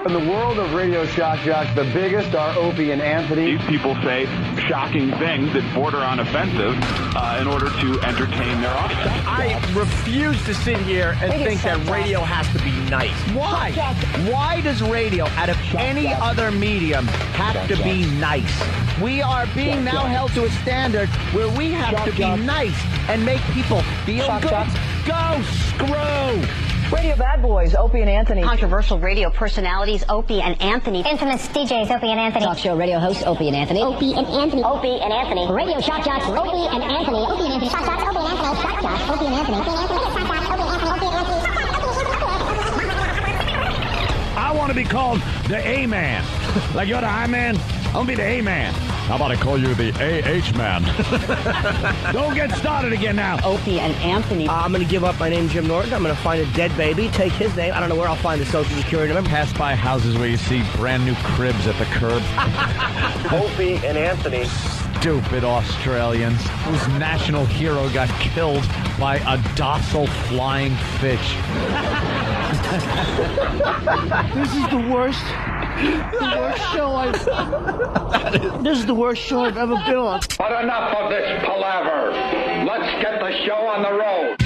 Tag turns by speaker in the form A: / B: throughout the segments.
A: In the world of radio shock jocks, the biggest are Opie and Anthony.
B: These people say shocking things that border on offensive in order to entertain their audience.
C: I refuse to sit here and think that radio has to be nice. Why? Why does radio, out of any other medium, have to be nice? We are being now held to a standard where we have to be nice and make people feel good. Go screw!
D: Radio bad boys, Opie and Anthony.
E: Controversial radio personalities, Opie and Anthony.
F: Infamous DJs, Opie and Anthony.
G: Talk show radio hosts, Opie and Anthony.
F: Opie and Anthony.
E: Opie and Anthony.
F: Radio shock jocks, Opie and Anthony. Opie and Anthony. Shock jocks, Opie and Anthony. Shock jocks, Opie and Anthony. Opie and Anthony. Shock jocks, Opie and Anthony. Opie and Anthony.
H: I want to be called the A-Man. Like you're the I-Man? I'm going to be the A-Man. How about I call you the A-H-Man? Don't get started again now.
G: Opie and Anthony.
C: I'm going to give up my name, Jim Norton. I'm going to find a dead baby, take his name. I don't know where I'll find the Social Security number.
H: Pass by houses where you see brand new cribs at the curb.
C: Opie and Anthony.
H: Stupid Australians whose national hero got killed by a docile flying fish.
C: This is the worst show This is the worst show I've ever been on.
I: But enough of this palaver. Let's get the show on the road.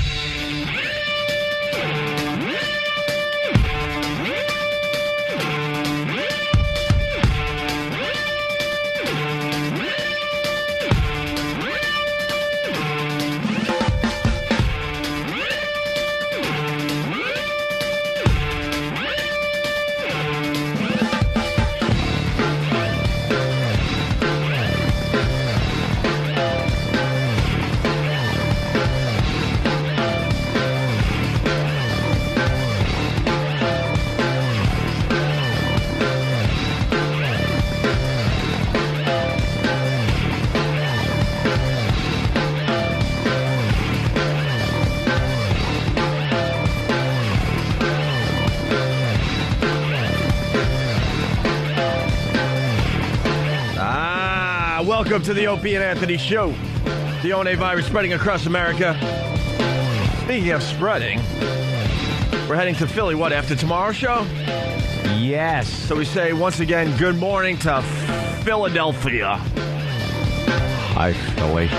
C: Welcome to the Opie and Anthony Show. The ONA virus spreading across America. Speaking of spreading, we're heading to Philly, what, after tomorrow's show?
H: Yes.
C: So we say once again, good morning to Philadelphia.
H: Hi, Philly.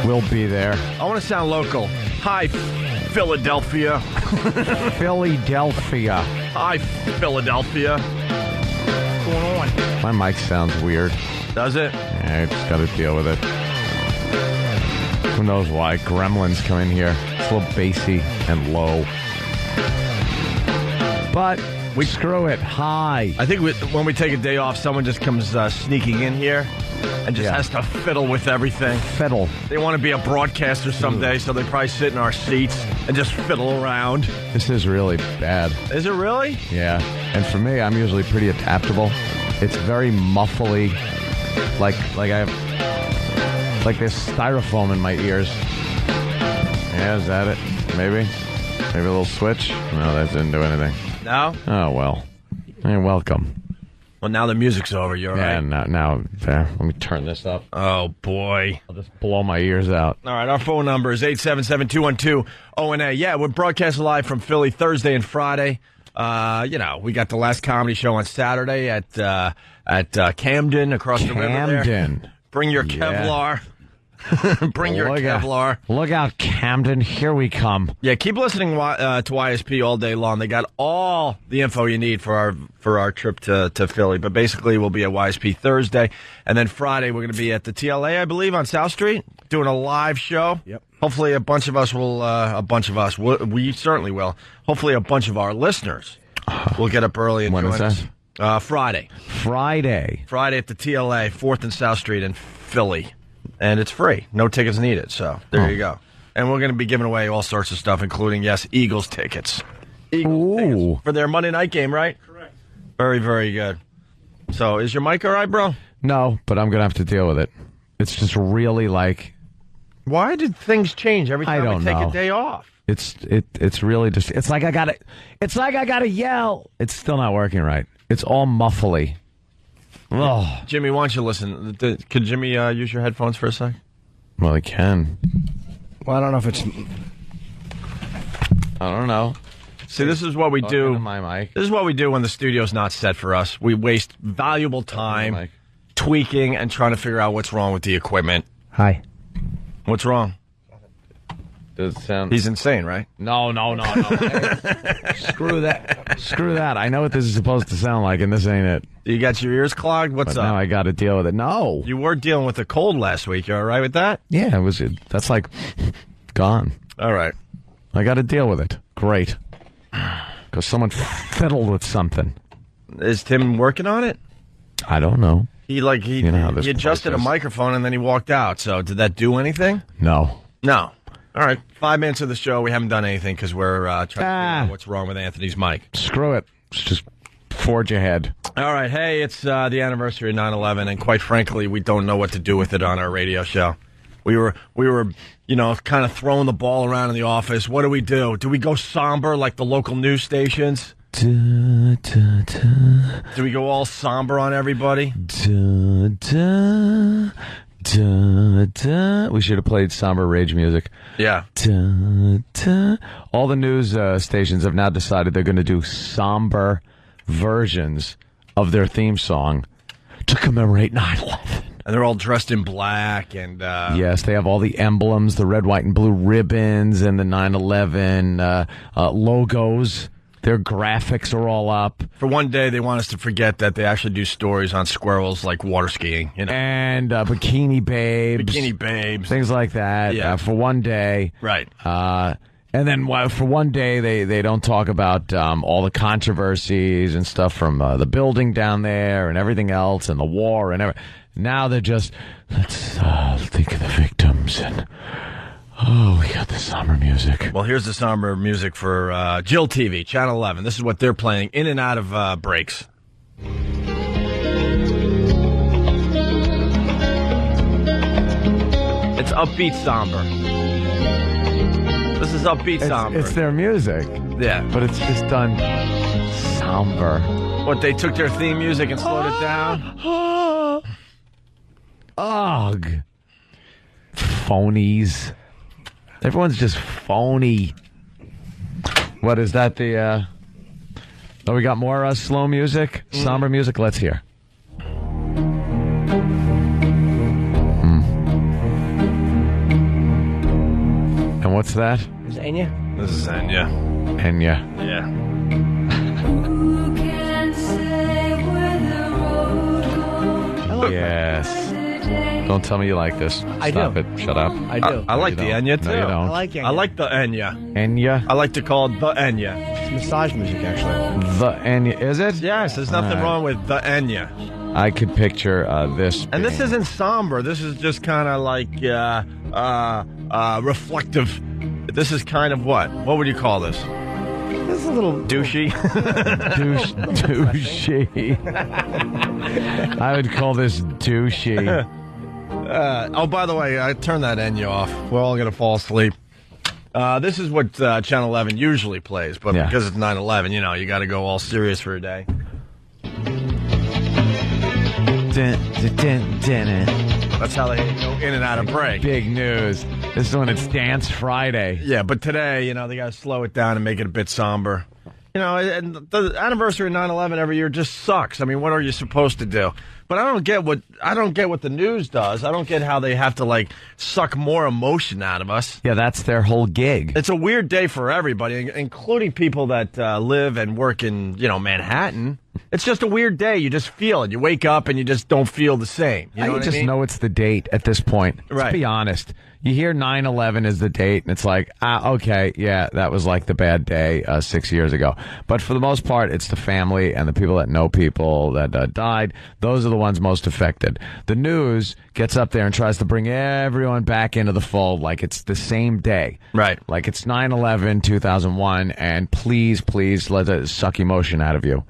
H: We'll be there.
C: I want to sound local. Hi, Philadelphia.
H: Philadelphia.
C: Hi, Philadelphia. What's going on?
H: My mic sounds weird.
C: Does it?
H: Yeah, I just got to deal with it. Who knows why? Gremlins come in here. It's a little bassy and low. But we screw it. Hi.
C: I think when we take a day off, someone just comes sneaking in here and just has to fiddle with everything.
H: Fiddle.
C: They want to be a broadcaster someday, so they probably sit in our seats and just fiddle around.
H: This is really bad.
C: Is it really?
H: Yeah. And for me, I'm usually pretty adaptable. It's very muffly. Like I have, like there's styrofoam in my ears. Yeah, is that it? Maybe a little switch? No, that didn't do anything.
C: No?
H: Oh, well. Hey, welcome.
C: Well, now the music's over. You're right.
H: Yeah, now, there. Let me turn this up.
C: Oh, boy.
H: I'll just blow my ears out.
C: All right, our phone number is 877-212-ONA. Yeah, we're broadcasting live from Philly Thursday and Friday. We got the last comedy show on Saturday at Camden across the river there. Bring your Kevlar. Bring your Kevlar.
H: Look out, Camden. Here we come.
C: Yeah, keep listening to YSP all day long. They got all the info you need for our trip to Philly. But basically, we'll be at YSP Thursday. And then Friday, we're going to be at the TLA, I believe, on South Street, doing a live show.
H: Yep.
C: Hopefully a bunch of us will, we certainly will. Hopefully a bunch of our listeners will get up early and
H: when
C: join
H: is
C: us. Friday.
H: Friday
C: Friday at the TLA, 4th and South Street in Philly. And it's free. No tickets needed. So there you go. And we're going to be giving away all sorts of stuff, including, yes, Eagles tickets. Eagles tickets for their Monday night game, right?
J: Correct.
C: Very, very good. So is your mic all right, bro?
H: No, but I'm going to have to deal with it. It's just really like...
C: Why did things change every time we take a day off?
H: It's really just... It's like I got to yell. It's still not working right. It's all muffly. Oh.
C: Jimmy, why don't you listen? Could Jimmy use your headphones for a sec?
H: Well, he can.
C: Well, I don't know if it's...
H: I don't know.
J: See, this is what we do.
H: Into my mic.
J: This is what we do when the studio's not set for us. We waste valuable time tweaking and trying to figure out what's wrong with the equipment.
C: Hi.
J: What's wrong?
H: Does it sound...
J: He's insane, right?
H: No. Screw that. I know what this is supposed to sound like, and this ain't it.
J: You got your ears clogged? What's
H: But
J: up?
H: now I got to deal with it. No.
J: You were dealing with a cold last week. You all right with that?
H: Yeah, that's like gone.
J: All right.
H: I got to deal with it. Great. Because someone fiddled with something.
J: Is Tim working on it?
H: I don't know.
J: He
H: You know how this
J: he adjusted a
H: place is.
J: microphone and then he walked out. So did that do anything?
H: No.
J: No. All right. 5 minutes of the show. We haven't done anything because we're trying to figure out what's wrong with Anthony's mic.
H: Screw it. Just forge ahead.
J: All right. Hey, it's the anniversary of 9/11, and quite frankly, we don't know what to do with it on our radio show. We were, kind of throwing the ball around in the office. What do we do? Do we go somber like the local news stations? Do we go all somber on everybody?
H: We should have played somber rage music.
J: Yeah.
H: All the news stations have now decided they're going to do somber versions of their theme song to commemorate 9/11.
J: And they're all dressed in black and...
H: Yes, they have all the emblems, the red, white, and blue ribbons, and the 9/11 logos. Their graphics are all up.
J: For one day, they want us to forget that they actually do stories on squirrels like water skiing.
H: And bikini babes.
J: Bikini babes.
H: Things like that.
J: Yeah.
H: For one day.
J: Right.
H: And then for one day, they don't talk about all the controversies and stuff from the building down there and everything else and the war and everything. Now they're just, let's think of the victims and... Oh, we got the somber music.
J: Well, here's the somber music for Jill TV, Channel 11. This is what they're playing in and out of breaks. It's upbeat somber. This is upbeat somber.
H: It's their music.
J: Yeah.
H: But it's just done somber.
J: What, they took their theme music and slowed it down?
H: Ugh. Phonies. Everyone's just phony. What is that? Oh, we got more slow music, somber music. Let's hear. And what's that?
C: Is Enya?
J: This is Enya.
H: Enya.
J: Yeah.
H: Yes. Don't tell me you like this.
C: I
H: Stop
C: do.
H: it. Shut up.
C: I do.
J: I like the Enya, too.
H: No, you don't.
C: I like Enya.
J: I like the Enya.
H: Enya.
J: I like to call it the Enya.
C: It's massage music, actually.
H: The Enya. Is it?
J: Yes, there's nothing wrong with the Enya.
H: I could picture this.
J: And this isn't somber. This is just kind of like reflective. This is kind of what? What would you call this?
C: This is a little
J: douchey.
H: Douchey. I would call this douchey.
J: Oh, by the way, I turned that Enya off. We're all going to fall asleep. This is what Channel 11 usually plays, but because it's 9/11, you got to go all serious for a day. That's how they go in and out of break.
H: Big news. This is when it's Dance Friday.
J: Yeah, but today, they got to slow it down and make it a bit somber. And the anniversary of 9/11 every year just sucks. I mean, what are you supposed to do? But I don't get what the news does. I don't get how they have to suck more emotion out of us.
H: Yeah, that's their whole gig.
J: It's a weird day for everybody, including people that live and work in Manhattan. It's just a weird day. You just feel it. You wake up and you just don't feel the same. You know what I mean?
H: know it's the date at this point.
J: Right.
H: Let's be honest. You hear 9/11 is the date, and it's like, okay, yeah, that was like the bad day 6 years ago. But for the most part, it's the family and the people that know people that died. Those are the ones most affected. The news gets up there and tries to bring everyone back into the fold like it's the same day.
J: Right.
H: Like it's 9/11, 2001, and please let it suck emotion out of you.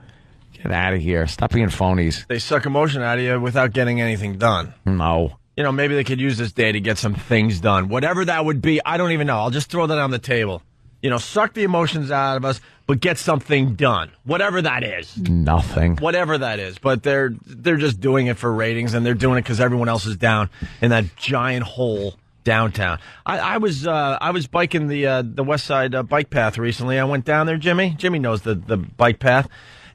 H: Get out of here. Stop being phonies.
J: They suck emotion out of you without getting anything done.
H: No.
J: Maybe they could use this day to get some things done. Whatever that would be, I don't even know. I'll just throw that on the table. Suck the emotions out of us, but get something done. Whatever that is.
H: Nothing.
J: Whatever that is. But they're just doing it for ratings, and they're doing it because everyone else is down in that giant hole Downtown. I was biking the West Side bike path recently. I went down there, Jimmy. Jimmy knows the bike path.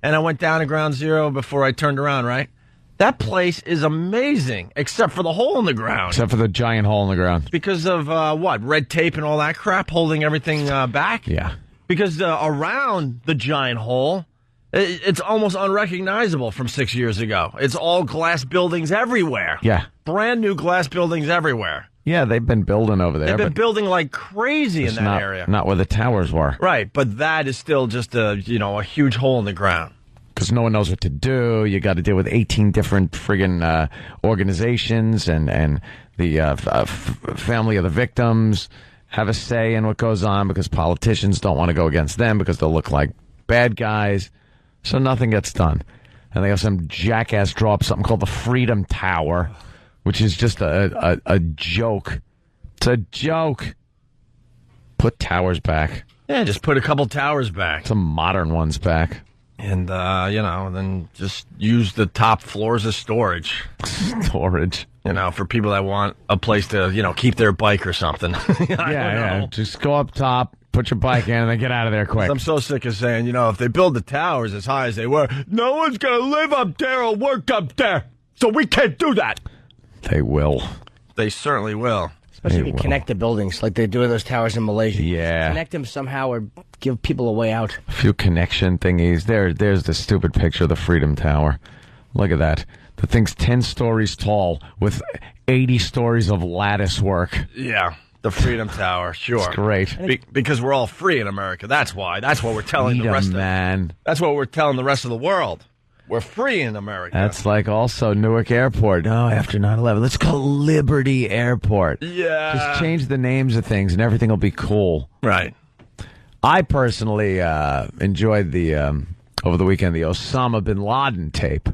J: And I went down to Ground Zero before I turned around, right? That place is amazing, except for the hole in the ground.
H: Except for the giant hole in the ground.
J: Because of, what, red tape and all that crap holding everything back?
H: Yeah.
J: Because around the giant hole, it's almost unrecognizable from 6 years ago. It's all glass buildings everywhere.
H: Yeah.
J: Brand new glass buildings everywhere.
H: Yeah, they've been building over there.
J: They've been building like crazy in that area.
H: Not where the towers were.
J: Right, but that is still just a huge hole in the ground.
H: Because no one knows what to do. You got to deal with 18 different friggin' organizations, and the family of the victims have a say in what goes on because politicians don't want to go against them because they'll look like bad guys. So nothing gets done. And they have some jackass draw up something called the Freedom Tower, which is just a joke. It's a joke. Put towers back.
J: Yeah, just put a couple towers back.
H: Some modern ones back.
J: And, then just use the top floors as storage.
H: Storage.
J: For people that want a place to, keep their bike or something.
H: Yeah. Just go up top, put your bike in, and then get out of there quick.
J: I'm so sick of saying, if they build the towers as high as they were, no one's going to live up there or work up there. So we can't do that.
H: They will.
J: They certainly will.
C: Especially if you connect the buildings like they do in those towers in Malaysia.
H: Yeah.
C: Connect them somehow or give people a way out.
H: A few connection thingies. There's the stupid picture of the Freedom Tower. Look at that. The thing's 10 stories tall with 80 stories of lattice work.
J: Yeah. The Freedom Tower, sure.
H: It's great.
J: Because we're all free in America. That's why. That's what we're telling the rest
H: man.
J: That's what we're telling the rest of the world. We're free in America.
H: That's like also Newark Airport. Oh, after 9/11, let's call Liberty Airport.
J: Yeah.
H: Just change the names of things and everything will be cool.
J: Right.
H: I personally enjoyed the over the weekend the Osama bin Laden tape.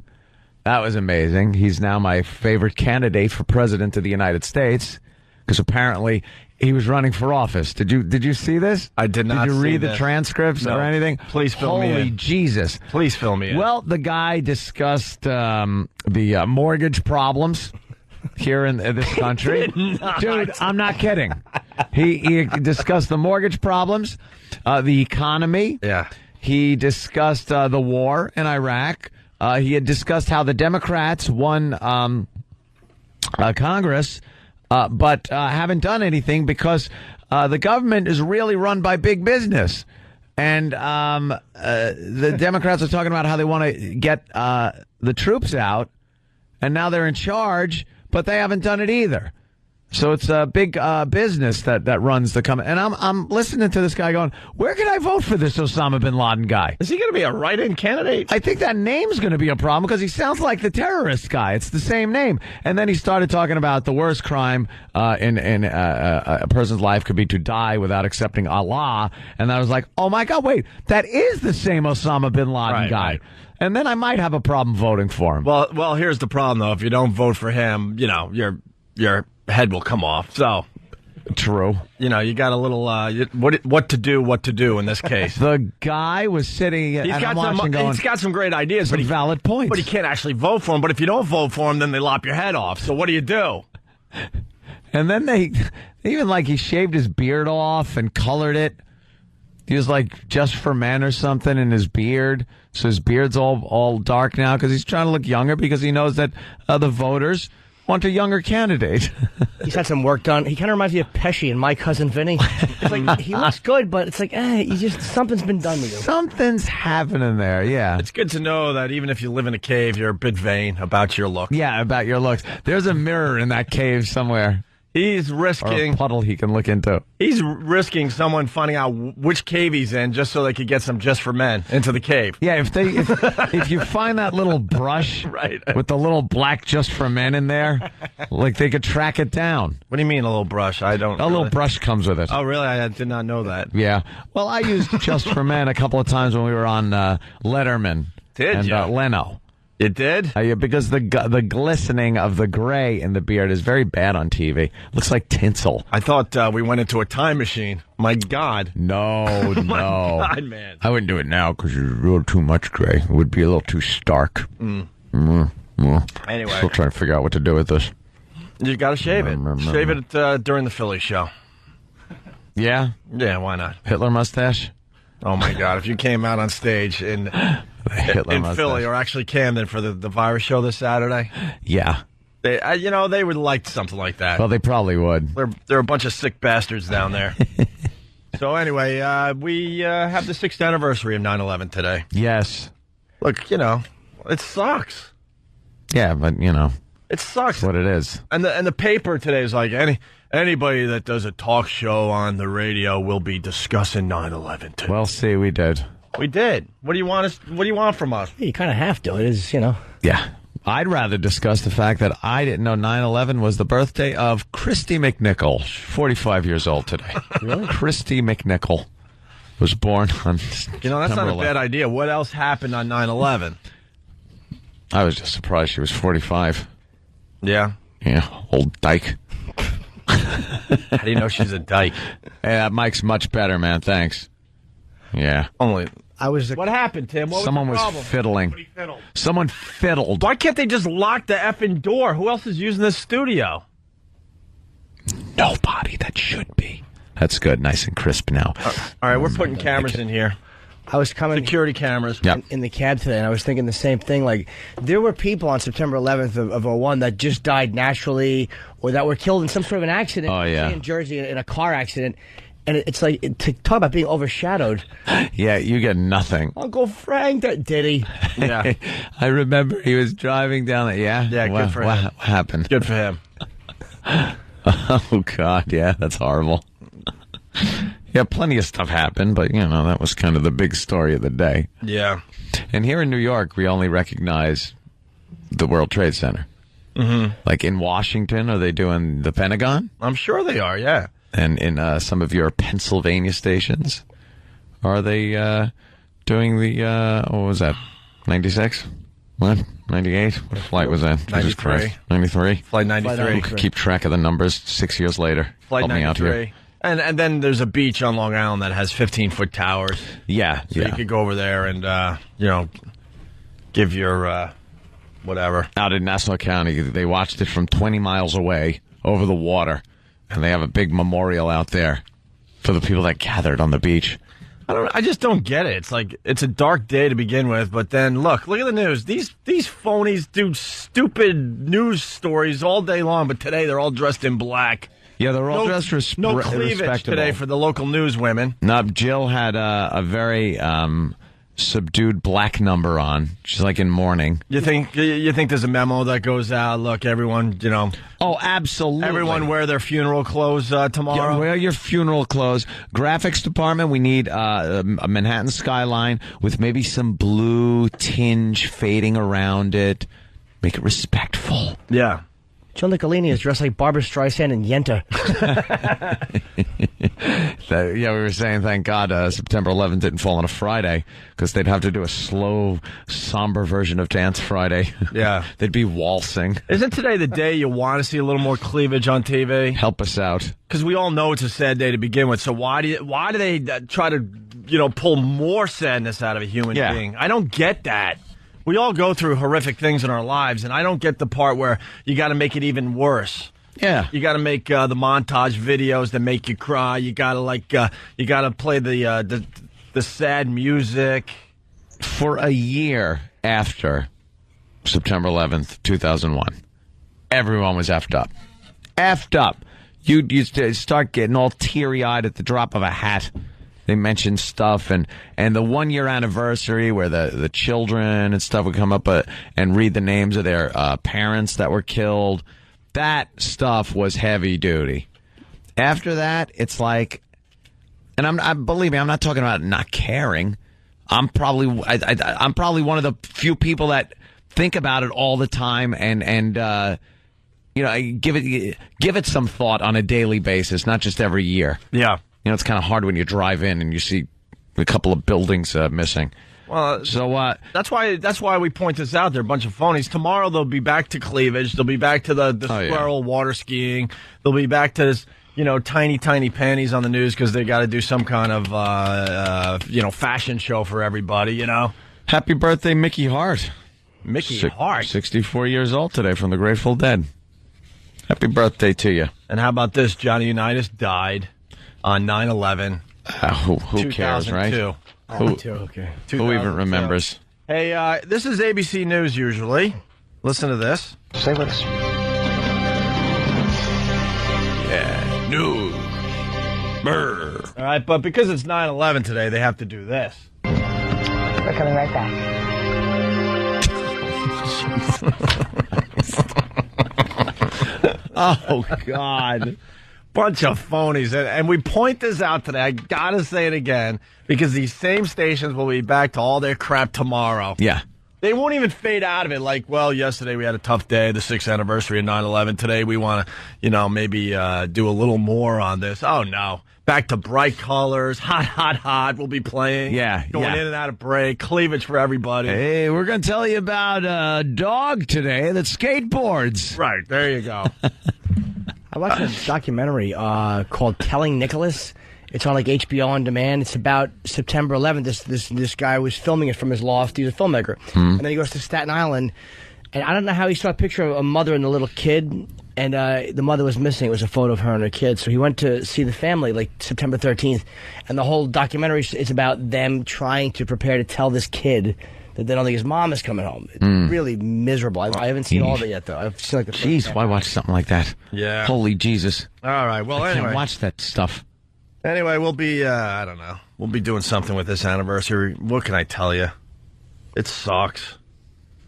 H: That was amazing. He's now my favorite candidate for president of the United States because apparently he was running for office. Did you see this?
J: I did not.
H: Did you read
J: see
H: the transcripts or anything?
J: Please fill me in.
H: Holy Jesus!
J: Please fill me in.
H: Well, the guy discussed the mortgage problems here in this country. Dude, I'm not kidding. He discussed the mortgage problems, the economy.
J: Yeah.
H: He discussed the war in Iraq. He had discussed how the Democrats won Congress, but haven't done anything because the government is really run by big business. And the Democrats are talking about how they want to get the troops out, and now they're in charge, but they haven't done it either. So it's a big business that runs the company. And I'm listening to this guy going, where can I vote for this Osama bin Laden guy?
J: Is he going to be a write-in candidate?
H: I think that name's going to be a problem because he sounds like the terrorist guy. It's the same name. And then he started talking about the worst crime in a person's life could be to die without accepting Allah. And I was like, oh, my God, wait, that is the same Osama bin Laden guy. Right. And then I might have a problem voting for him.
J: Well, here's the problem, though. If you don't vote for him, your head will come off. So
H: true.
J: You got a little what to do in this case.
H: The guy was sitting
J: he's got some great ideas, but
H: valid points.
J: But he can't actually vote for him. But if you don't vote for him, then they lop your head off. So what do you do?
H: And then they even he shaved his beard off and colored it. He was like Just for Men or something in his beard. So his beard's all dark now because he's trying to look younger because he knows that the voters want a younger candidate.
C: He's had some work done. He kind of reminds me of Pesci and My Cousin Vinny. It's like, he looks good, but it's like, something's been done to you.
H: Something's happening there, yeah.
J: It's good to know that even if you live in a cave, you're a bit vain about your look.
H: Yeah, about your looks. There's a mirror in that cave somewhere.
J: He's risking...
H: Or a puddle he can look into.
J: He's risking someone finding out which cave he's in just so they could get some Just for Men into the cave.
H: Yeah, if you find that little brush with the little black Just for Men in there, they could track it down.
J: What do you mean a little brush?
H: Little brush comes with it.
J: Oh, really? I did not know that.
H: Yeah. Well, I used Just for Men a couple of times when we were on Letterman.
J: Did you?
H: And Leno.
J: You did?
H: Because the glistening of the gray in the beard is very bad on TV. Looks like tinsel.
J: I thought we went into a time machine. My God.
H: No, no.
J: My God, man.
H: I wouldn't do it now because there's a little too much gray. It would be a little too stark.
J: Anyway.
H: Still trying to figure out what to do with this.
J: You got to shave it. Shave it during the Philly show.
H: Yeah?
J: Yeah, why not?
H: Hitler mustache?
J: Oh, my God. If you came out on stage in Philly, or actually Camden for the virus show this Saturday.
H: Yeah.
J: They would like something like that.
H: Well, they probably would.
J: They're a bunch of sick bastards down there. So anyway, we have the 6th anniversary of 9/11 today.
H: Yes.
J: Look, it sucks.
H: Yeah, but,
J: It sucks.
H: That's what it is.
J: And the paper today is like, anybody that does a talk show on the radio will be discussing 9/11 today.
H: Well, see, we did.
J: We did. What do you want from us?
C: You kind of have to. It is,
H: Yeah. I'd rather discuss the fact that I didn't know 9/11 was the birthday of Christy McNichol, 45 years old today.
C: Really?
H: Christy McNichol was born on
J: That's not
H: September
J: a bad idea. What else happened on 9/11?
H: I was just surprised she was 45.
J: Yeah.
H: Yeah, old dyke.
J: How do you know she's a dyke?
H: Hey, that mic's much better, man. Thanks. Yeah.
J: Only.
C: What
J: happened, Tim? What
H: Someone
J: was the
H: was
J: problem?
H: fiddling. Someone fiddled.
J: Why can't they just lock the effing door? Who else is using this studio?
H: Nobody that should be. That's good. Nice and crisp now.
J: All right, we're putting cameras in here.
C: I was coming
J: Security cameras.
H: Yep.
C: in the cab today, and I was thinking the same thing. Like, there were people on September 11th of 01 that just died naturally, or that were killed in some sort of an accident.
H: Oh, yeah.
C: In Jersey, in a car accident. And it's like, to talk about being overshadowed.
H: Yeah, you get nothing.
C: Uncle Frank, did he?
J: Yeah.
H: I remember he was driving down there. Yeah?
J: Yeah, good for him.
H: What happened?
J: Good for him.
H: Oh, God, yeah, that's horrible. Yeah, plenty of stuff happened, but, that was kind of the big story of the day.
J: Yeah.
H: And here in New York, we only recognize the World Trade Center.
J: Mm-hmm.
H: Like in Washington, are they doing the Pentagon?
J: I'm sure they are, yeah.
H: And in some of your Pennsylvania stations, are they doing the, what was that, 96? What? 98? What flight was that?
J: 93.
H: 93?
J: Flight 93.
H: Keep track of the numbers 6 years later.
J: Flight
H: Help me out
J: 93.
H: here.
J: And then there's a beach on Long Island that has 15-foot towers.
H: Yeah,
J: So you could go over there and, give your, whatever.
H: Out in Nassau County, they watched it from 20 miles away over the water. And they have a big memorial out there for the people that gathered on the beach.
J: I just don't get it. It's like, it's a dark day to begin with, but then look at the news. These phonies do stupid news stories all day long, but today they're all dressed in black.
H: Yeah, they're all dressed
J: no cleavage
H: respectable
J: today for the local news women.
H: No, Jill had a very subdued black number on. She's like in mourning.
J: You think there's a memo that goes out? Look, everyone,
H: Oh, absolutely.
J: everyone wear their funeral clothes tomorrow.
H: Yeah, wear your funeral clothes. Graphics department, we need a Manhattan skyline with maybe some blue tinge fading around it. Make it respectful.
J: Yeah.
C: Joe Nicolini is dressed like Barbara Streisand and Yenta.
H: We were saying, thank God, September 11th didn't fall on a Friday, because they'd have to do a slow, somber version of Dance Friday.
J: Yeah.
H: They'd be waltzing.
J: Isn't today the day you want to see a little more cleavage on TV?
H: Help us out.
J: Because we all know it's a sad day to begin with. So why do they try to pull more sadness out of a human being? I don't get that. We all go through horrific things in our lives, and I don't get the part where you got to make it even worse.
H: Yeah,
J: you got to make the montage videos that make you cry. You got to play the sad music.
H: For a year after September 11th, 2001, everyone was effed up. Effed up. You start getting all teary-eyed at the drop of a hat. They mentioned stuff, and the 1 year anniversary where the children and stuff would come up and read the names of their parents that were killed. That stuff was heavy duty. After that, it's like, and believe me, I'm not talking about not caring. I'm probably one of the few people that think about it all the time and give it some thought on a daily basis, not just every year.
J: Yeah.
H: It's kind of hard when you drive in and you see a couple of buildings missing.
J: Well,
H: so
J: that's why we point this out. They're a bunch of phonies. Tomorrow they'll be back to cleavage. They'll be back to the squirrel water skiing. They'll be back to this, tiny panties on the news because they got to do some kind of fashion show for everybody.
H: Happy birthday, Mickey Hart.
J: Mickey Hart,
H: 64 years old today, from the Grateful Dead. Happy birthday to you.
J: And how about this? Johnny Unitas died on 9/11.
H: Who cares, right?
J: Okay.
H: Who even remembers?
J: Hey, this is ABC News usually. Listen to this.
A: Stay with us.
H: Yeah, news. Brr.
J: All right, but because it's 9/11 today, they have to do this.
D: We're coming right back.
J: Oh, God. Bunch of phonies. And we point this out today. I got to say it again because these same stations will be back to all their crap tomorrow.
H: Yeah.
J: They won't even fade out of it like, well, yesterday we had a tough day, the 6th anniversary of 9/11. Today we want to, maybe do a little more on this. Oh, no. Back to bright colors, hot, hot, hot. We'll be playing.
H: Yeah.
J: Going in and out of break. Cleavage for everybody.
H: Hey, we're going to tell you about a dog today that skateboards.
J: Right. There you go.
C: I watched a documentary called Telling Nicholas. It's on like HBO On Demand. It's about September 11th. This guy was filming it from his loft. He's a filmmaker. And then he goes to Staten Island. And I don't know how he saw a picture of a mother and a little kid. And the mother was missing. It was a photo of her and her kid. So he went to see the family like September 13th. And the whole documentary is about them trying to prepare to tell this kid that they don't think his mom is coming home. It's really miserable. I haven't seen all of it yet, though. I've seen like the
H: Jeez, why watch something like that?
J: Yeah.
H: Holy Jesus.
J: All right. Well,
H: I
J: anyway.
H: can't watch that stuff.
J: Anyway, we'll be, I don't know. We'll be doing something with this anniversary. What can I tell you? It sucks.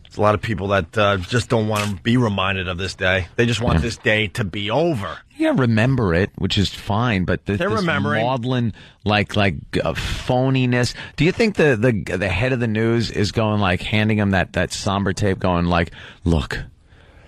J: There's a lot of people that just don't want to be reminded of this day. They just want this day to be over.
H: Yeah, remember it, which is fine, but this
J: remembering.
H: maudlin, phoniness. Do you think the head of the news is going handing him that somber tape, going look,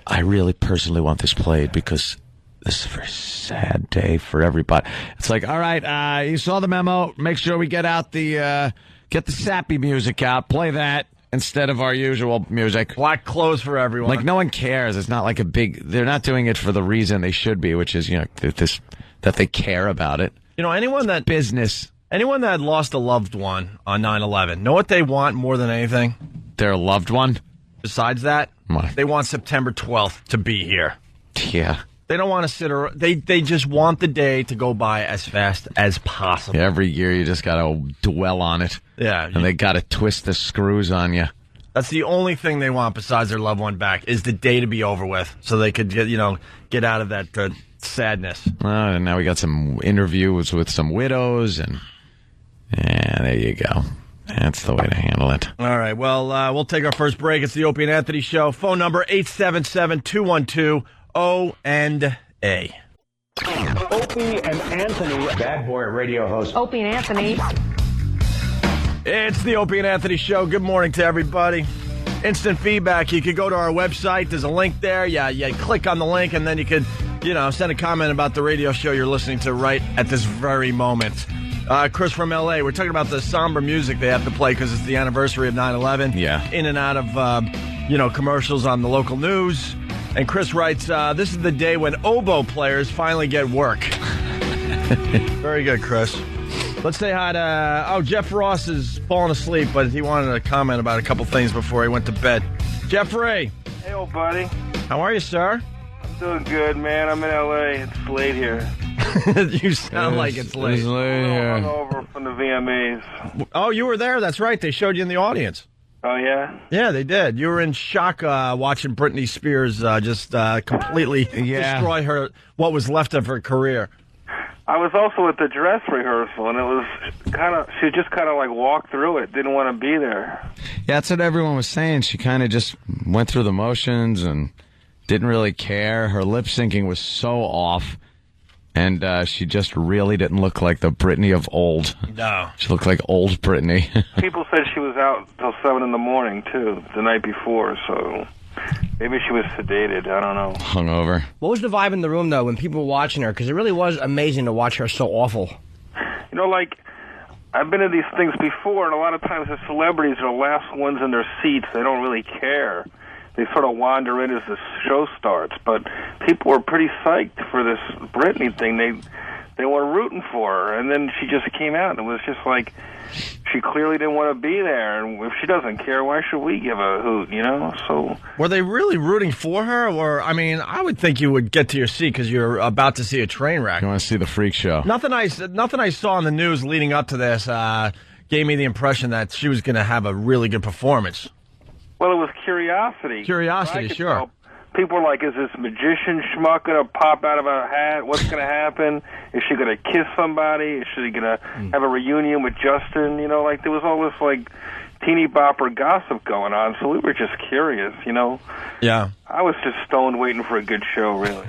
H: I really personally want this played because this is a very sad day for everybody. It's all right, you saw the memo. Make sure we get out get the sappy music out. Play that instead of our usual music.
J: Black clothes for everyone.
H: No one cares. It's not they're not doing it for the reason they should be, which is, that they care about it.
J: Anyone that lost a loved one on 9/11, know what they want more than anything?
H: Their loved one?
J: Besides that, they want September 12th to be here.
H: Yeah.
J: They don't want to sit around. They just want the day to go by as fast as possible.
H: Yeah, every year you just got to dwell on it.
J: Yeah.
H: And they got to twist the screws on you.
J: That's the only thing they want besides their loved one back is the day to be over with so they could get out of that sadness.
H: And now we got some interviews with some widows and there you go. That's the way to handle it.
J: All right. Well, we'll take our first break. It's the Opie and Anthony Show. Phone number 877-212-ONA.
A: Opie and Anthony, bad boy radio host.
D: Opie and Anthony.
J: It's the Opie and Anthony Show. Good morning to everybody. Instant feedback. You could go to our website. There's a link there. Yeah, click on the link, and then you could, send a comment about the radio show you're listening to right at this very moment. Chris from L.A., we're talking about the somber music they have to play because it's the anniversary of 9/11.
H: Yeah.
J: In and out of, commercials on the local news. And Chris writes, this is the day when oboe players finally get work. Very good, Chris. Let's say hi to... Jeff Ross is falling asleep, but he wanted to comment about a couple things before he went to bed. Jeffrey.
K: Hey, old buddy.
J: How are you, sir?
K: I'm doing good, man. I'm in L.A. It's late here.
J: You sound like it's late.
H: It's late here.
K: I'm over from the VMAs.
J: Oh, you were there? That's right. They showed you in the audience.
K: Oh, yeah?
J: Yeah, they did. You were in shock watching Britney Spears just completely destroy what was left of her career.
K: I was also at the dress rehearsal, and it was she just kind of walked through it, didn't want to be there.
H: Yeah, that's what everyone was saying. She kind of just went through the motions and didn't really care. Her lip syncing was so off, and she just really didn't look like the Britney of old.
J: No.
H: She looked like old Britney.
K: People said she was out till 7 in the morning, too, the night before, so... Maybe she was sedated. I don't know.
H: Hungover.
C: What was the vibe in the room, though, when people were watching her? Because it really was amazing to watch her so awful.
K: I've been to these things before, and a lot of times the celebrities are the last ones in their seats. They don't really care. They sort of wander in as the show starts. But people were pretty psyched for this Britney thing. they weren't rooting for her. And then she just came out, and it was just like she clearly didn't want to be there. And if she doesn't care, why should we give a hoot, you know? So
J: were they really rooting for her? Or, I mean, I would think you would get to your seat because you're about to see a train wreck.
H: You want to see the freak show.
J: Nothing I saw in the news leading up to this gave me the impression that she was going to have a really good performance.
K: Well, it was curiosity.
J: Curiosity, sure.
K: Tell. People were like, is this magician schmuck going to pop out of a hat? What's going to happen? Is she going to kiss somebody? Is she going to have a reunion with Justin? You know, like there was all this like teeny bopper gossip going on, so we were just curious, you know?
J: Yeah.
K: I was just stoned waiting for a good show, really.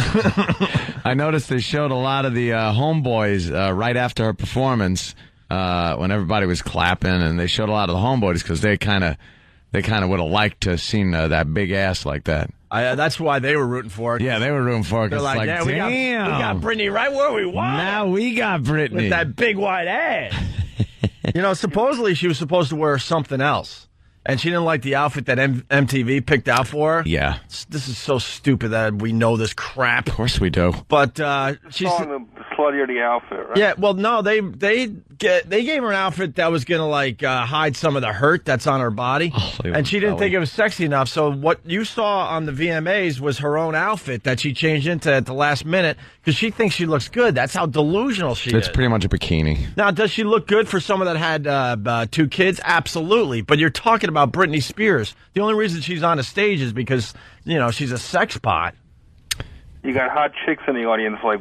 H: I noticed they showed a lot of the homeboys right after her performance when everybody was clapping, and they showed a lot of the homeboys because they kind of would have liked to have seen that big ass like that.
J: That's why they were rooting for it.
H: Yeah, they were rooting for it.
J: They're like,
H: damn,
J: we got Britney right where we want.
H: Now we got Britney.
J: With that big white ass. You know, supposedly she was supposed to wear something else. And she didn't like the outfit that MTV picked out for her.
H: Yeah.
J: This is so stupid that we know this crap.
H: Of course we do.
J: But she's
K: the sluttier the outfit, right?
J: Yeah, well, no, they gave her an outfit that was going to, like, hide some of the hurt that's on her body.
H: Oh,
J: and she didn't think it was sexy enough. So what you saw on the VMAs was her own outfit that she changed into at the last minute because she thinks she looks good. That's how delusional she is.
H: It's pretty much a bikini.
J: Now, does she look good for someone that had 2 kids? Absolutely. But you're talking about Britney Spears. The only reason she's on a stage is because, you know, she's a sex pot.
K: You got hot chicks in the audience like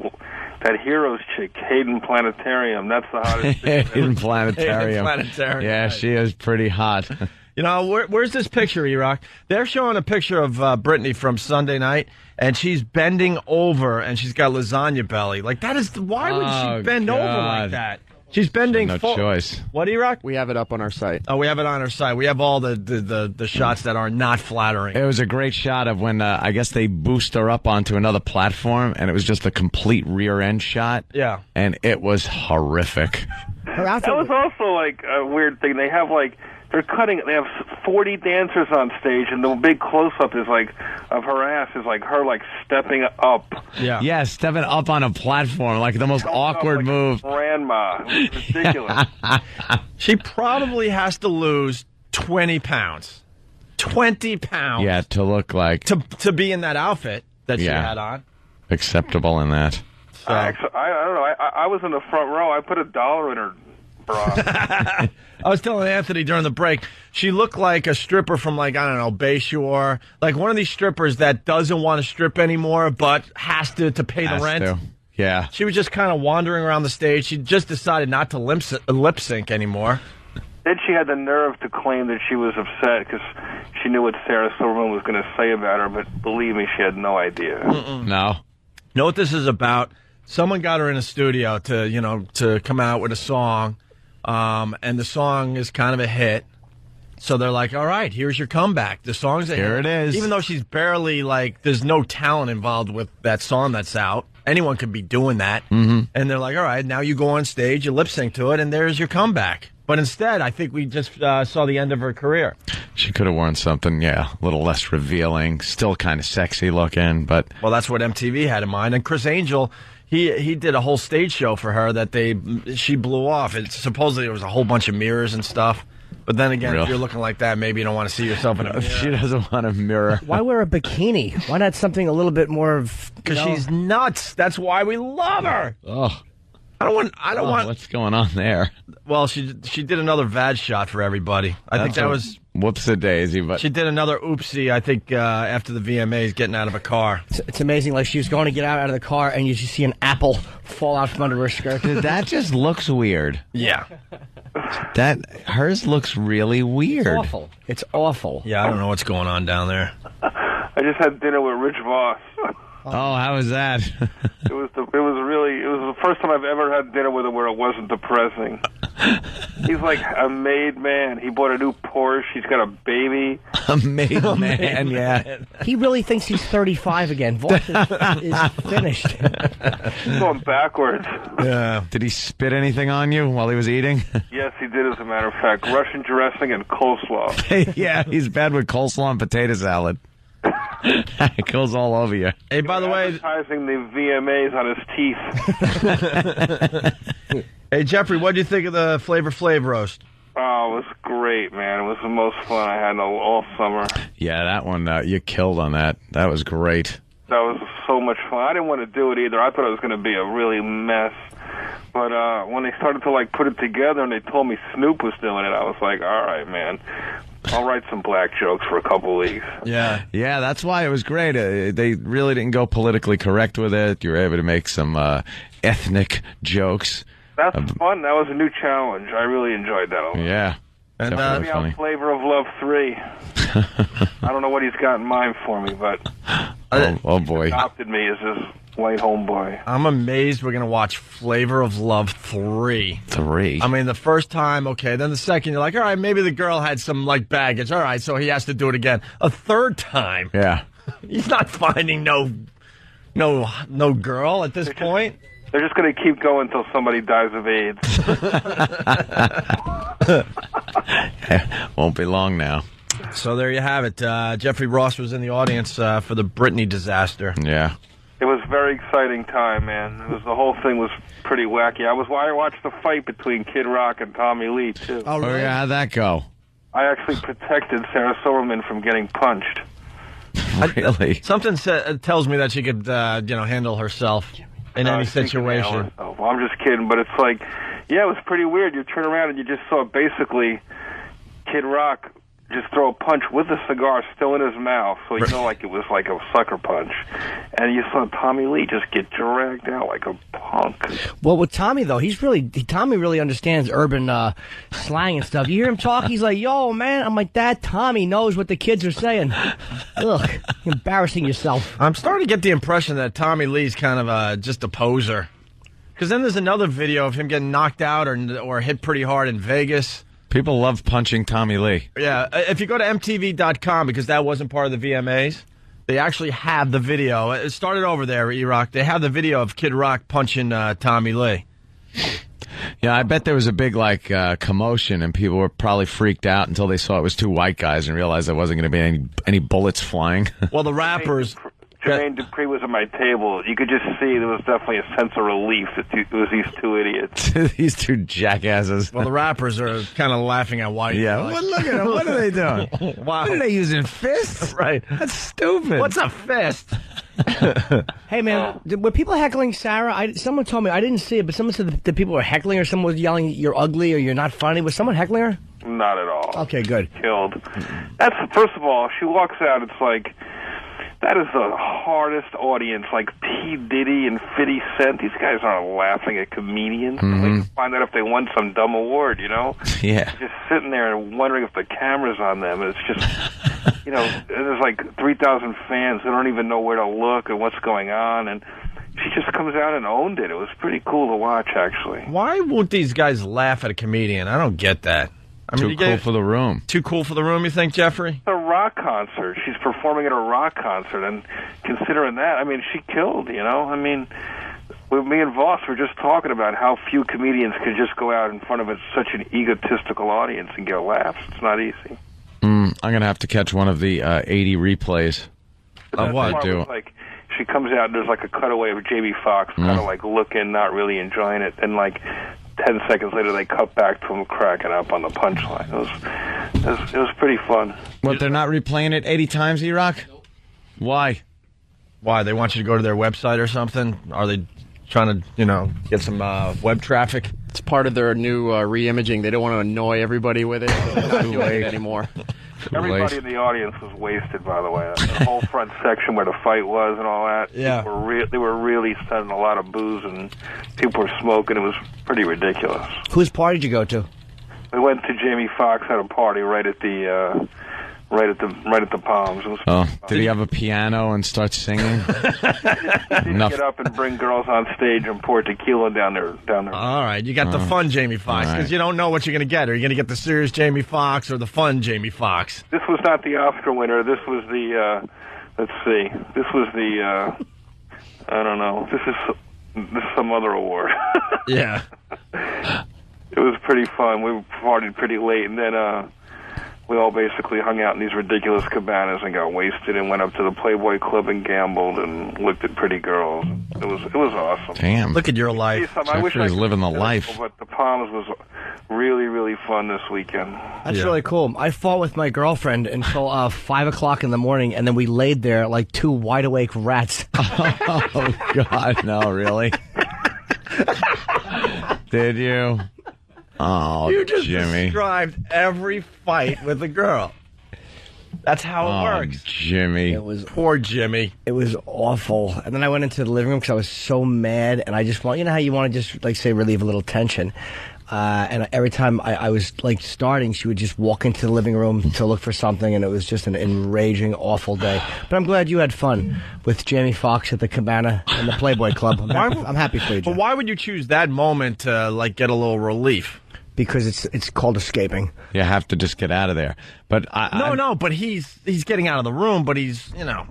K: that Heroes chick, Hayden Planetarium. That's the hottest chick.
H: Hayden Planetarium. Yeah, she is pretty hot.
J: You know, where's this picture, E-Rock? They're showing a picture of Britney from Sunday night, and she's bending over, and she's got lasagna belly. Like, that is, why would she bend over like that? She's bending
H: no choice.
J: What, E-Rock?
L: We have it up on our site.
J: Oh, we have it on our site. We have all the shots that are not flattering.
H: It was a great shot of when I guess they boost her up onto another platform, and it was just a complete rear end shot.
J: Yeah.
H: And it was horrific.
K: That was also like a weird thing. They have like they have 40 dancers on stage, and the big close up is like of her ass is like her like stepping up.
H: Yeah, stepping up on a platform, like the most awkward
K: like
H: move.
K: Grandma, it was ridiculous.
J: She probably has to lose 20 pounds. 20 pounds.
H: Yeah, to look like
J: to be in that outfit that she had on.
H: Acceptable in that.
J: So.
K: I don't know. I was in the front row. I put $1 in her bra.
J: I was telling Anthony during the break, she looked like a stripper from, like, I don't know, Bayshore. Like one of these strippers that doesn't want to strip anymore but has to pay the rent.
H: To. Yeah.
J: She was just kind of wandering around the stage. She just decided not to lip sync anymore.
K: Then she had the nerve to claim that she was upset because she knew what Sarah Silverman was going to say about her, but believe me, she had no idea.
H: No.
J: You know what this is about? Someone got her in a studio to come out with a song, and the song is kind of a hit. So they're like, all right, here's your comeback. The song's a hit.
H: Here it is.
J: Even though she's barely, like, there's no talent involved with that song that's out. Anyone could be doing that.
H: Mm-hmm.
J: And they're like, all right, now you go on stage, you lip sync to it, and there's your comeback. But instead, I think we just saw the end of her career.
H: She could have worn something, a little less revealing, still kind of sexy looking, but...
J: Well, that's what MTV had in mind. And Chris Angel, he did a whole stage show for her that she blew off. Supposedly there was a whole bunch of mirrors and stuff. But then again, if you're looking like that, maybe you don't want to see yourself in a mirror.
H: She doesn't want a mirror.
L: Why wear a bikini? Why not something a little bit more of...
J: Because she's nuts. That's why we love her.
H: Oh.
J: I don't want.
H: What's going on there?
J: Well, she did another VAD shot for everybody. I think that was
H: whoopsie-daisy. But
J: she did another oopsie. I think after the VMAs, getting out of a car.
L: It's amazing. Like she was going to get out of the car, and you just see an apple fall out from under her skirt.
H: That just looks weird.
J: Yeah.
H: Hers looks really weird.
L: It's awful. It's awful.
J: Yeah, I don't know what's going on down there.
K: I just had dinner with Rich Voss.
H: Oh, how was that?
K: It was the first time I've ever had dinner with him where it wasn't depressing. He's like a made man. He bought a new Porsche. He's got a baby.
H: A made man, yeah.
L: He really thinks he's 35 again. Voss is finished.
K: He's going backwards.
H: Yeah. Did he spit anything on you while he was eating?
K: Yes, he did, as a matter of fact. Russian dressing and coleslaw.
H: Yeah, he's bad with coleslaw and potato salad. It goes all over you.
J: Hey, by the way,
K: advertising the VMAs on his teeth.
J: hey Jeffrey, what do you think of the Flavor Flav roast?
K: Oh, it was great, man. It was the most fun I had all summer.
H: Yeah, that one, you killed on that. That was great.
K: That was so much fun. I didn't want to do it either. I thought it was going to be a really mess. But when they started to put it together and they told me Snoop was doing it, I was like, all right, man. I'll write some black jokes for a couple weeks.
J: Yeah.
H: Yeah, that's why it was great. They really didn't go politically correct with it. You were able to make some ethnic jokes.
K: That's fun. That was a new challenge. I really enjoyed that a lot.
H: Yeah.
J: And
H: definitely funny.
K: Flavor of Love 3. I don't know what he's got in mind for me, but
H: oh boy.
K: Adopted me as his white homeboy.
J: I'm amazed we're going to watch Flavor of Love 3.
H: 3?
J: I mean, the first time, okay. Then the second, you're like, all right, maybe the girl had some, baggage. All right, so he has to do it again. A third time.
H: Yeah.
J: He's not finding no girl at this point.
K: They're just going to keep going until somebody dies of AIDS.
H: Won't be long now.
J: So there you have it. Jeffrey Ross was in the audience for the Britney disaster.
H: Yeah.
K: It was a very exciting time, man. The whole thing was pretty wacky. I watched the fight between Kid Rock and Tommy Lee, too.
H: Oh, really? Yeah, how'd that go?
K: I actually protected Sarah Silverman from getting punched.
H: Really?
J: Something tells me that she could, handle herself in any situation.
K: Well, I'm just kidding, but it's it was pretty weird. You turn around and you just saw basically Kid Rock just throw a punch with the cigar still in his mouth, so it was like a sucker punch. And you saw Tommy Lee just get dragged out like a punk.
L: Well, with Tommy, though, Tommy really understands urban slang and stuff. You hear him talk, he's like, yo, man. I'm like, that Tommy knows what the kids are saying. Ugh, embarrassing yourself.
J: I'm starting to get the impression that Tommy Lee's kind of just a poser. Because then there's another video of him getting knocked out or hit pretty hard in Vegas.
H: People love punching Tommy Lee.
J: Yeah, if you go to MTV.com, because that wasn't part of the VMAs, they actually have the video. It started over there, E-Rock. They have the video of Kid Rock punching Tommy Lee.
H: Yeah, I bet there was a big, commotion, and people were probably freaked out until they saw it was two white guys and realized there wasn't going to be any bullets flying.
J: Well, the rappers...
K: Jermaine Dupri was at my table. You could just see there was definitely a sense of relief that it was these two idiots.
H: These two jackasses.
J: Well, the rappers are kind of laughing at white.
H: Yeah, well, look at them. What are they doing?
J: Wow.
H: What are they using, fists?
J: Right.
H: That's stupid.
J: What's a fist?
L: Hey, man, were people heckling Sarah? Someone told me, I didn't see it, but someone said that people were heckling her. Someone was yelling, you're ugly or you're not funny. Was someone heckling her?
K: Not at all.
L: Okay, good.
K: Killed. First of all, she walks out, it's like... That is the hardest audience, like P. Diddy and 50 Cent. These guys aren't laughing at comedians.
H: Mm-hmm.
K: They find out if they won some dumb award,
H: Yeah.
K: Just sitting there and wondering if the camera's on them. And it's just, there's 3,000 fans who don't even know where to look and what's going on. And she just comes out and owned it. It was pretty cool to watch, actually.
J: Why won't these guys laugh at a comedian? I don't get that.
H: Too cool for the room.
J: Too cool for the room, you think, Jeffrey?
K: A rock concert. She's performing at a rock concert, and considering that, she killed, me and Voss were just talking about how few comedians could just go out in front of such an egotistical audience and get laughs. It's not easy.
H: I'm going to have to catch one of the 80 replays.
J: Of what?
K: I do. She comes out and there's a cutaway of Jamie Foxx kind of looking, not really enjoying it, and 10 seconds later, they cut back to him cracking up on the punchline. It was pretty fun.
H: What, they're not replaying it 80 times, E-Rock? Why?
J: Why? They want you to go to their website or something? Are they trying to, get some web traffic?
M: It's part of their new re-imaging. They don't want to annoy everybody with it. So they're not doing it anymore.
K: Everybody in the audience was wasted, by the way. The whole front section where the fight was and all that.
J: Yeah.
K: They were really sending a lot of booze, and people were smoking. It was pretty ridiculous.
L: Whose party did you go to?
K: We went to Jamie Foxx at a party right at the Palms.
H: Did he have a piano and start singing?
K: He get up and bring girls on stage and pour tequila down there.
J: All right, you got the fun Jamie Foxx, because you don't know what you're going to get. Are you going to get the serious Jamie Foxx or the fun Jamie Foxx?
K: This was not the Oscar winner. This was the, let's see. This was the, I don't know. This is some other award.
J: Yeah.
K: It was pretty fun. We partied pretty late, and then, we all basically hung out in these ridiculous cabanas and got wasted and went up to the Playboy Club and gambled and looked at pretty girls. It was awesome.
H: Damn.
J: Look at your life.
K: I wish I
H: Jeffrey's
K: could
H: living the
K: do it,
H: life.
K: But the Palms was really, really fun this weekend.
L: That's really cool. I fought with my girlfriend until 5 o'clock in the morning, and then we laid there like two wide awake rats.
H: Oh God, no, really? Did you? Oh,
J: You just
H: Jimmy.
J: described every fight with a girl. That's how it works.
H: Jimmy.
L: It was
J: Poor Jimmy.
L: It was awful. And then I went into the living room because I was so mad, and I just want, you know how you want to just, like, say, relieve a little tension. And every time I was, like, starting, she would just walk into the living room to look for something, and it was just an enraging, awful day. But I'm glad you had fun with Jamie Foxx at the Cabana and the Playboy Club. I'm happy for you, Jeff.
J: But why would you choose that moment to, like, get a little relief?
L: Because it's called escaping.
H: You have to just get out of there. But
J: No, but he's getting out of the room, but he's, you know.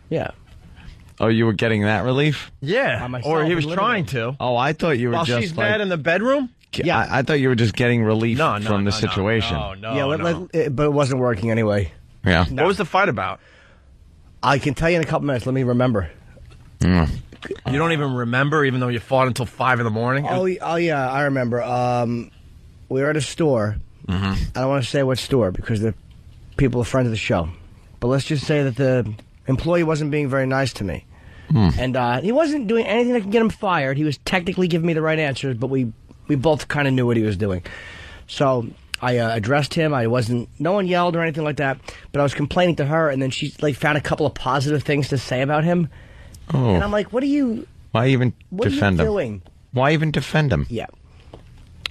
L: Yeah.
H: Oh, you were getting that relief?
J: Yeah. Or he was trying to.
H: Oh, I thought you were
J: While
H: just
J: she's
H: like,
J: mad in the bedroom?
H: Yeah, I thought you were just getting relief from the situation.
L: But it wasn't working anyway.
H: Yeah.
J: What was the fight about?
L: I can tell you in a couple minutes. Let me remember.
J: You don't even remember, even though you fought until 5 in the morning?
L: Oh yeah, I remember. We were at a store. I don't want to say what store because the people are friends of the show. But let's just say that the employee wasn't being very nice to me. And he wasn't doing anything that could get him fired. He was technically giving me the right answers, but we both kind of knew what he was doing. So I addressed him. No one yelled or anything like that, but I was complaining to her, and then she like found a couple of positive things to say about him.
H: Oh.
L: And I'm like, why
H: even defend him?
L: Doing?
H: Why even defend him?
L: Yeah.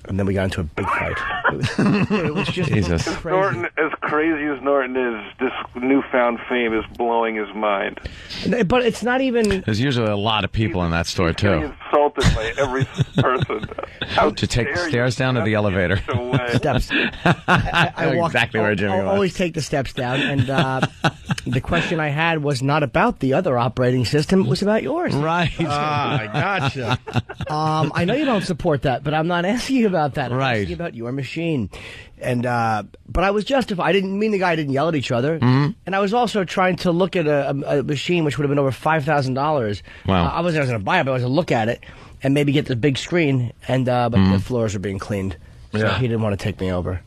L: And then we got into a big fight. It was just
H: Jesus.
L: crazy.
K: Norton, as crazy as Norton is, this newfound fame is blowing his mind.
L: But it's not even...
H: There's usually a lot of people in that store,
K: Getting
H: too.
K: insulted by every person.
H: To take the stairs down to the elevator.
L: Steps. I walked,
H: exactly where Jimmy was.
L: always take the steps down. And the question I had was not about the other operating system. It was about yours.
H: Right.
J: I gotcha.
L: I know you don't support that, but I'm not asking you about that. I'm
H: Right.
L: asking you about your machine. And but I was justified. I didn't mean the guy didn't yell at each other. And I was also trying to look at a machine which would have been over $5,000.
H: Wow.
L: I wasn't going to buy it, but I was going to look at it and maybe get the big screen. And but the floors are being cleaned, so he didn't want to take me over.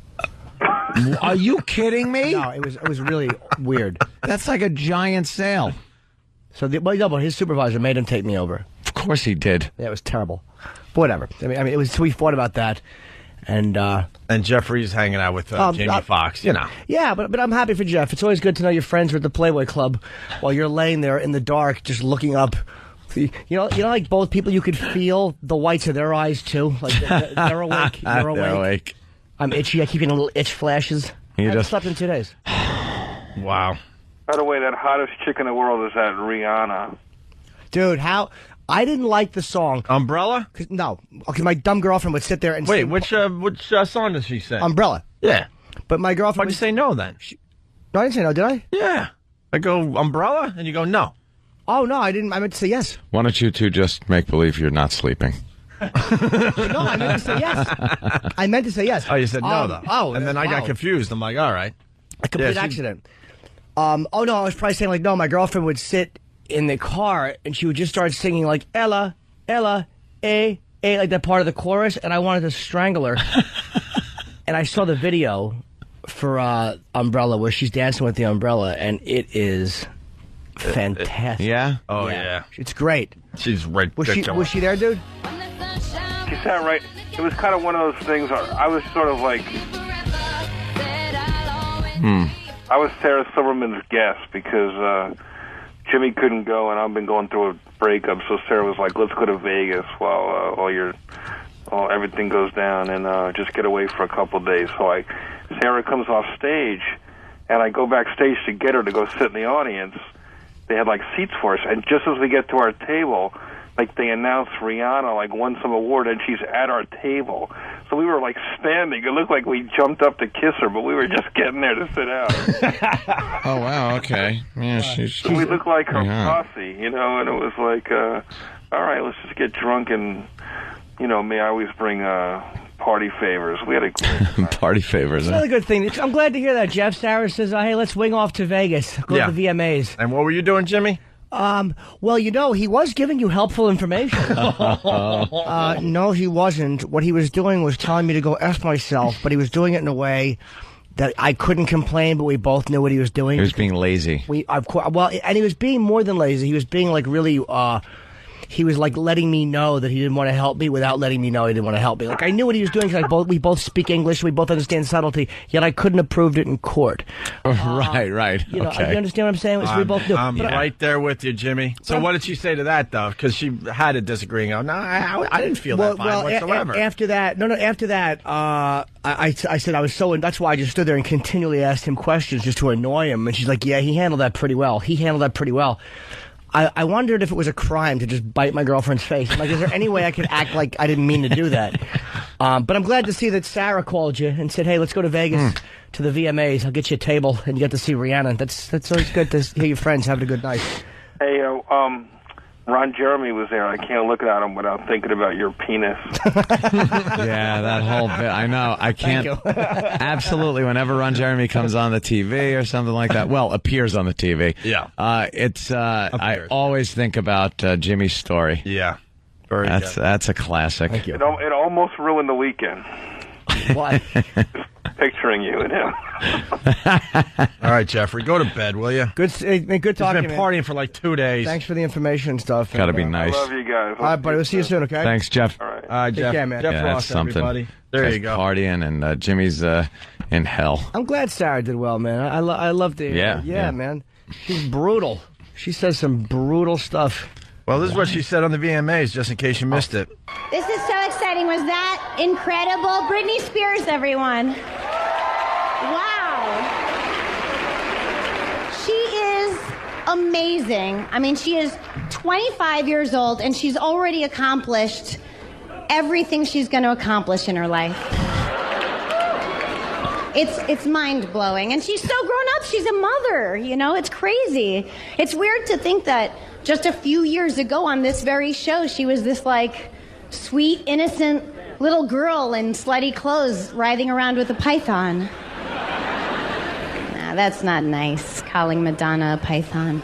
H: Are you kidding me?
L: No, it was really weird.
H: That's like a giant sale.
L: So but his supervisor made him take me over.
H: Of course he did.
L: Yeah, it was terrible. But whatever. I mean, it was. So we fought about that, and
J: Jeffrey's hanging out with Jamie Foxx. You know.
L: Yeah, but I'm happy for Jeff. It's always good to know your friends are at the Playboy Club while you're laying there in the dark, just looking up. You know, like both people, you could feel the whites of their eyes too. Like they're awake. You're awake.
H: They're awake.
L: I'm itchy. I keep getting little itch flashes. I haven't slept in 2 days.
J: Wow.
K: By the way, that hottest chick in the world is that Rihanna.
L: Dude, I didn't like the song.
J: Umbrella?
L: No. Okay, my dumb girlfriend would sit there and
J: Wait,
L: sing
J: which song does she sing?
L: Umbrella.
J: Yeah.
L: But my girlfriend...
J: Why'd you say no then?
L: No, I didn't say no, did I?
J: Yeah. I go, Umbrella? And you go, no.
L: Oh, no, I didn't. I meant to say yes.
H: Why don't you two just make believe you're not sleeping?
L: No, I meant to say yes. I meant to say yes.
J: Oh, you said no, though.
L: Oh,
J: and then I got confused. I'm like, all right.
L: A complete accident. Oh, no, I was probably saying, like, no, my girlfriend would sit in the car, and she would just start singing, like, Ella, Ella, like that part of the chorus, and I wanted to strangle her. And I saw the video for Umbrella, where she's dancing with the umbrella, and it is fantastic.
H: Yeah?
J: Oh, yeah.
L: It's great.
J: She's ridiculous.
L: Was she there, dude?
K: She sat right. It was kind of one of those things. I was sort of like... I was Sarah Silverman's guest because Jimmy couldn't go, and I've been going through a breakup. So Sarah was like, "Let's go to Vegas while everything goes down, and just get away for a couple of days." So Sarah comes off stage, and I go backstage to get her to go sit in the audience. They had like seats for us, and just as we get to our table, like they announced Rihanna like won some award, and she's at our table. So we were like standing. It looked like we jumped up to kiss her, but we were just getting there to sit down.
H: Oh wow, okay. Yeah,
K: we looked like her posse, you know, and it was like, all right, let's just get drunk and, you know, I always bring party favors. We had a great
H: Party favors.
L: It's another good thing. I'm glad to hear that, Jeff. Sarah says, hey, let's wing off to Vegas. Go to the VMAs.
J: And what were you doing, Jimmy?
L: Well, he was giving you helpful information. No, he wasn't. What he was doing was telling me to go F myself, but he was doing it in a way that I couldn't complain, but we both knew what he was doing.
H: He was being lazy.
L: And he was being more than lazy. He was being like really, he was like letting me know that he didn't want to help me without letting me know he didn't want to help me. Like I knew what he was doing because we both speak English, we both understand subtlety. Yet I couldn't have proved it in court.
H: Right.
L: You understand what I'm saying? We both do.
J: I'm right there with you, Jimmy. So what did she say to that though? Because she had a disagreeing. No, I didn't feel that fine whatsoever.
L: After that, I said I was so, and that's why I just stood there and continually asked him questions just to annoy him. And she's like, "Yeah, he handled that pretty well. I wondered if it was a crime to just bite my girlfriend's face. I'm like, is there any way I could act like I didn't mean to do that? But I'm glad to see that Sarah called you and said, hey, let's go to Vegas to the VMAs. I'll get you a table and you get to see Rihanna. That's always good to hear your friends having a good night.
K: Hey, Ron Jeremy was there. I can't look at him without thinking about your penis.
H: Yeah, that whole bit. I know. I can't. Absolutely. Whenever Ron Jeremy comes on the TV or something like that, appears on the TV.
J: Yeah.
H: I always think about Jimmy's story.
J: Yeah.
H: That's a classic.
L: Thank you.
K: It almost ruined the weekend.
L: Why?
K: Picturing you and him.
J: All right, Jeffrey, go to bed, will you?
L: Good talking.
J: He's been partying for like 2 days.
L: Thanks for the information and stuff.
H: Gotta be nice.
K: I love you guys.
L: All right, buddy. We'll see you soon, okay?
H: Thanks, Jeff.
K: All right.
J: Jeff.
L: Take care, man.
J: Jeff
H: Yeah,
J: Ross,
H: that's something.
J: everybody. There
H: Just
J: you go.
H: Partying and Jimmy's in hell.
L: I'm glad Sarah did well, man. I love the. Yeah, man. She's brutal. She says some brutal stuff.
J: Well, this is what she said on the VMAs, just in case you missed it.
F: This is so exciting. Was that incredible? Britney Spears, everyone. Wow. She is amazing. I mean, she is 25 years old, and she's already accomplished everything she's going to accomplish in her life. It's mind-blowing. And she's so grown up. She's a mother, It's crazy. It's weird to think that just a few years ago on this very show, she was this, sweet, innocent little girl in slutty clothes riding around with a python. Nah, that's not nice, calling Madonna a python.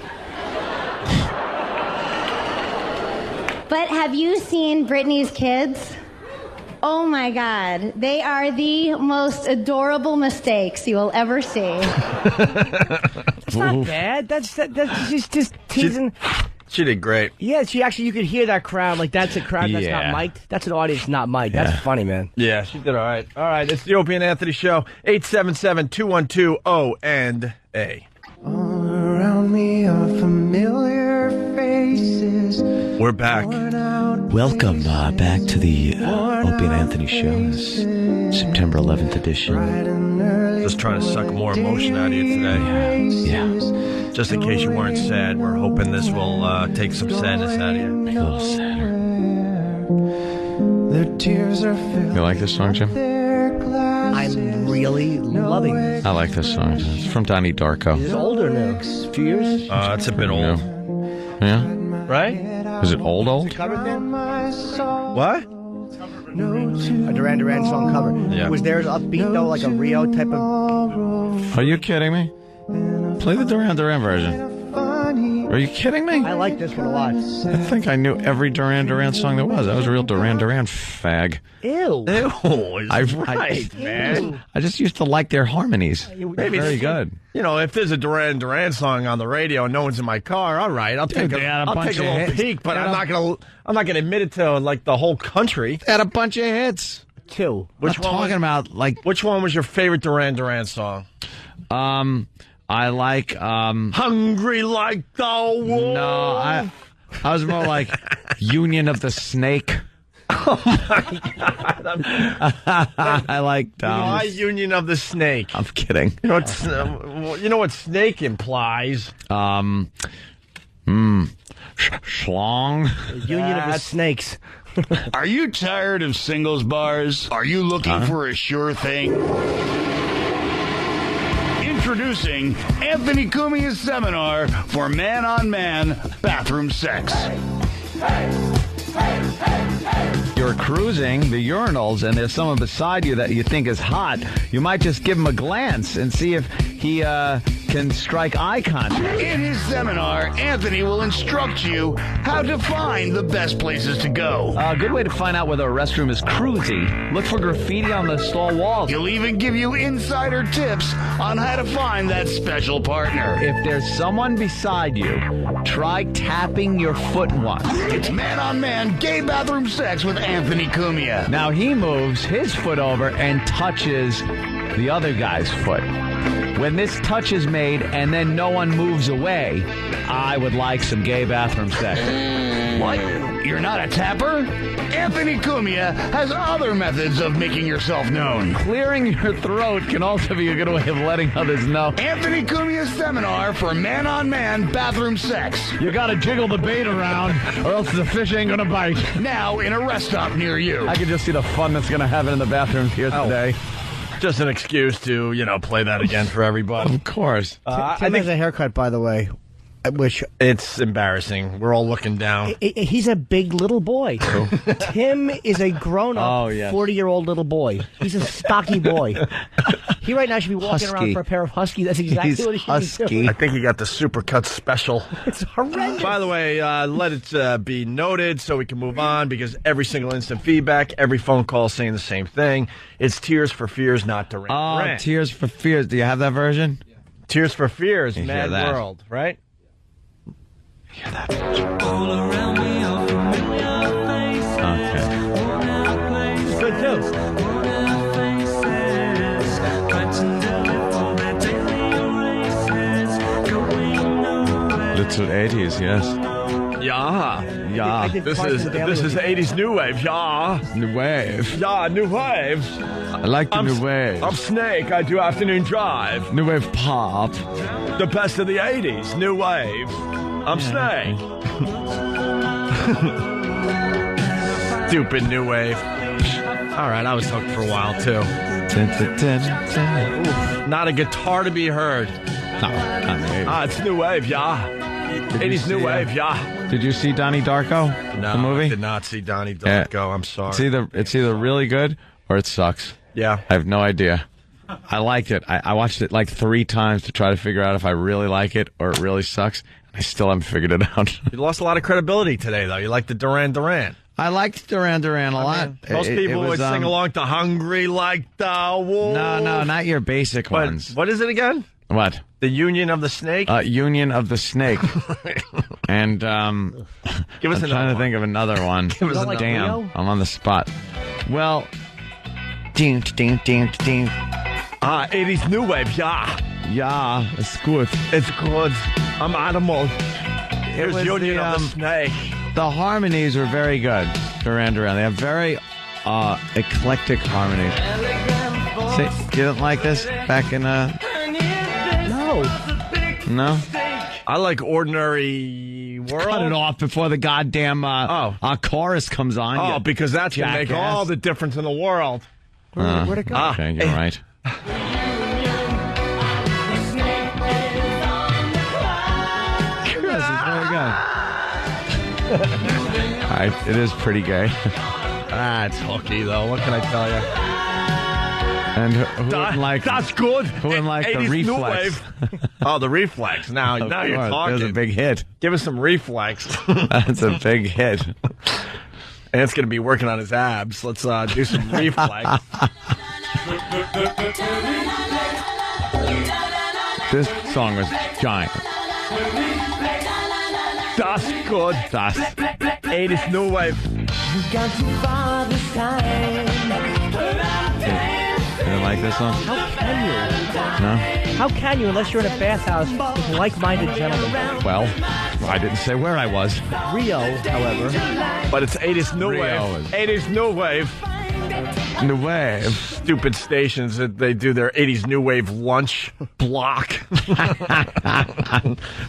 F: But have you seen Britney's kids? Oh, my God. They are the most adorable mistakes you will ever see.
L: That's not bad. That's just teasing.
J: She did great.
L: Yeah, you could hear that crowd. Like, that's a crowd that's not mic'd. That's an audience not mic'd. That's funny, man.
J: Yeah, she did all right. All right, it's the Opie and Anthony Show. 877-212-O&A.
N: All around me are familiar faces.
J: We're back.
O: Welcome back to the Opie and Anthony Show. This September 11th edition.
J: Just trying to suck more emotion out of you today.
O: Yeah.
J: Just in case you weren't sad, we're hoping this will take some sadness out of you.
O: Make it a little sadder.
H: You like this song, Jim?
L: I'm really loving it.
H: I like this song. It's from Donnie Darko.
L: It's older now. 2 years?
J: It's a bit old.
H: Yeah?
J: Right?
H: Is it old?
L: Covered then?
J: What?
L: A Duran Duran song cover.
J: Yeah.
L: Was theirs upbeat, though, like a Rio type of...
H: Are you kidding me? Play the Duran Duran version. Are you kidding me?
L: I like this one a lot.
H: I think I knew every Duran Duran song there was. I was a real Duran Duran fag.
L: Ew.
J: Man.
H: I just used to like their harmonies.
J: Maybe
H: very good.
J: If there's a Duran Duran song on the radio and no one's in my car, all right, I'll take a little peek, but I'm not gonna admit it to the whole country.
H: Had a bunch of hits.
L: Two.
J: Which one was your favorite Duran Duran song?
H: I like
J: Hungry Like the Wolf.
H: No, I was more like Union of the Snake.
J: Oh my God!
H: I like
J: Union of the Snake.
H: I'm kidding.
J: You know what snake implies?
H: Schlong.
L: Union of the Snakes.
P: Are you tired of singles bars? Are you looking for a sure thing? Introducing Anthony Cumia's seminar for man-on-man bathroom sex.
H: you're cruising the urinals and there's someone beside you that you think is hot, you might just give him a glance and see if he can strike eye contact.
P: In his seminar, Anthony will instruct you how to find the best places to go.
H: A good way to find out whether a restroom is cruisy, look for graffiti on the stall walls.
P: He'll even give you insider tips on how to find that special partner.
H: If there's someone beside you, try tapping your foot once.
P: It's man-on-man gay bathroom sex with Anthony Cumia.
H: Now he moves his foot over and touches the other guy's foot. When this touch is made and then no one moves away, I would like some gay bathroom sex.
P: What? You're not a tapper? Anthony Cumia has other methods of making yourself known.
H: Clearing your throat can also be a good way of letting others know.
P: Anthony Cumia's seminar for man-on-man bathroom sex.
H: You gotta jiggle the bait around or else the fish ain't gonna bite.
P: Now in a rest stop near you.
H: I can just see the fun that's gonna happen in the bathrooms here today.
J: Just an excuse to, play that again for everybody.
H: Of course.
L: Tim has a haircut, by the way. Which
J: it's embarrassing. We're all looking down.
L: He's a big little boy. Tim is a grown-up, 40-year-old little boy. He's a stocky boy. He right now should be walking around for a pair of Huskies. That's exactly what he should be doing.
J: I think he got the Supercut special.
L: It's horrendous.
J: By the way, let it be noted so we can move on, because every single instant feedback, every phone call saying the same thing. It's Tears for Fears, not Duran Duran.
H: Tears for Fears. Do you have that version?
J: Tears for Fears,
H: You hear
J: Mad
H: that?
J: World, right?
H: Hear that version. Okay.
L: Good too.
H: Little 80s, yes.
J: Yeah.
H: Yeah.
J: This is 80s new wave, yeah.
H: New wave.
J: Yeah, new wave.
H: I like the new wave.
J: I'm Snake. I do afternoon drive.
H: New wave pop.
J: The best of the 80s, new wave. I'm Snake. Stupid new wave. All right, I was hooked for a while too. Not a guitar to be heard.
H: No, not me.
J: It's new wave, yeah. 80s new wave, yeah.
H: Did you see Donnie Darko?
J: No,
H: the movie?
J: I did not see Donnie Darko. I'm sorry.
H: It's either really good or it sucks.
J: Yeah.
H: I have no idea. I liked it. I watched it like 3 times to try to figure out if I really like it or it really sucks. I still haven't figured it out.
J: You lost a lot of credibility today, though. You like the Duran Duran.
H: I liked Duran Duran a lot.
J: Most people would sing along to Hungry Like the Wolf.
H: No, not your basic ones.
J: What is it again?
H: What?
J: The Union of the Snake?
H: Union of the Snake. And
J: give us
H: I'm trying to think of another one.
J: Give us another.
H: Damn, I'm on the spot. Well, ding.
J: 80s new wave, yeah.
H: Yeah, it's good.
J: It's good. I'm Animal. Here's
H: was
J: Union of the Snake.
H: The harmonies were very good. Duran Duran. They have very eclectic harmonies. See, you didn't like this back in No?
J: I like Ordinary World.
H: Cut it off before the goddamn chorus comes on.
J: Oh, because that's going to make all the difference in the world.
L: Where'd it go?
H: Okay, you're right. This is very good. It is pretty gay.
J: It's hooky, though. What can I tell you?
H: And who wouldn't like...
J: That's good.
H: Who wouldn't like the Reflex?
J: Oh, the Reflex. Now you're talking.
H: There's a big hit.
J: Give us some Reflex.
H: That's a big hit.
J: And it's going to be working on his abs. Let's do some Reflex.
H: This song was giant.
J: That's good.
H: Das.
J: 80s new wave.
H: You didn't like this one?
L: How can you?
H: No?
L: How can you, unless you're in a bathhouse with like-minded gentlemen?
H: Well, I didn't say where I was.
L: Rio, however.
J: But it's 80s new wave. 80s new wave.
H: New wave.
J: Stupid stations that they do their 80s new wave lunch block.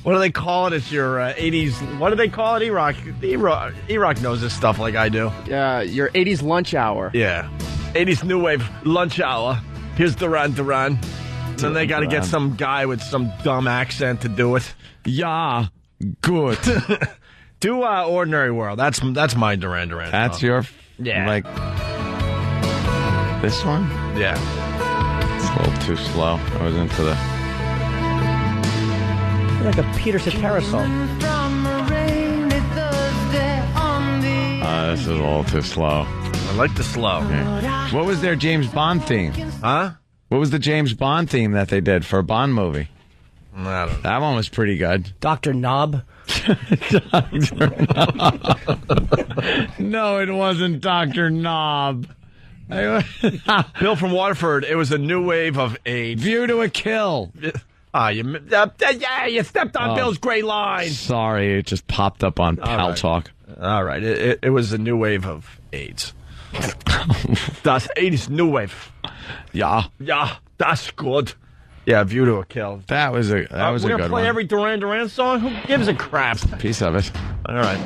J: What do they call it? It's your 80s. What do they call it? E-Rock knows this stuff like I do.
M: Your 80s lunch hour.
J: Yeah. 80s new wave lunch hour. Here's Duran Duran. Then they got to get some guy with some dumb accent to do it.
H: Yeah, good.
J: Do Ordinary World. That's my Duran Duran.
H: That's
J: song.
H: your
J: Yeah.
H: like this one?
J: Yeah.
H: It's a little too slow. I was into the
L: Like a Peter Cetera song.
H: this is a little too slow.
J: I like the slow.
H: Okay. What was their James Bond theme?
J: Huh?
H: What was the James Bond theme that they did for a Bond movie?
J: I don't know.
H: That one was pretty good.
L: Dr. Knob.
H: No, it wasn't Dr. Knob.
J: Bill from Waterford, it was a new wave of AIDS.
H: View to a Kill.
J: You stepped on Bill's great line.
H: Sorry, it just popped up on Pal Talk.
J: All right, it was a new wave of AIDS. Das 80s new wave.
H: Yeah.
J: Yeah, that's good. Yeah, View to a Kill.
H: That was a good one.
J: We're going to play every Duran Duran song? Who gives a crap?
H: Piece of it.
J: All right.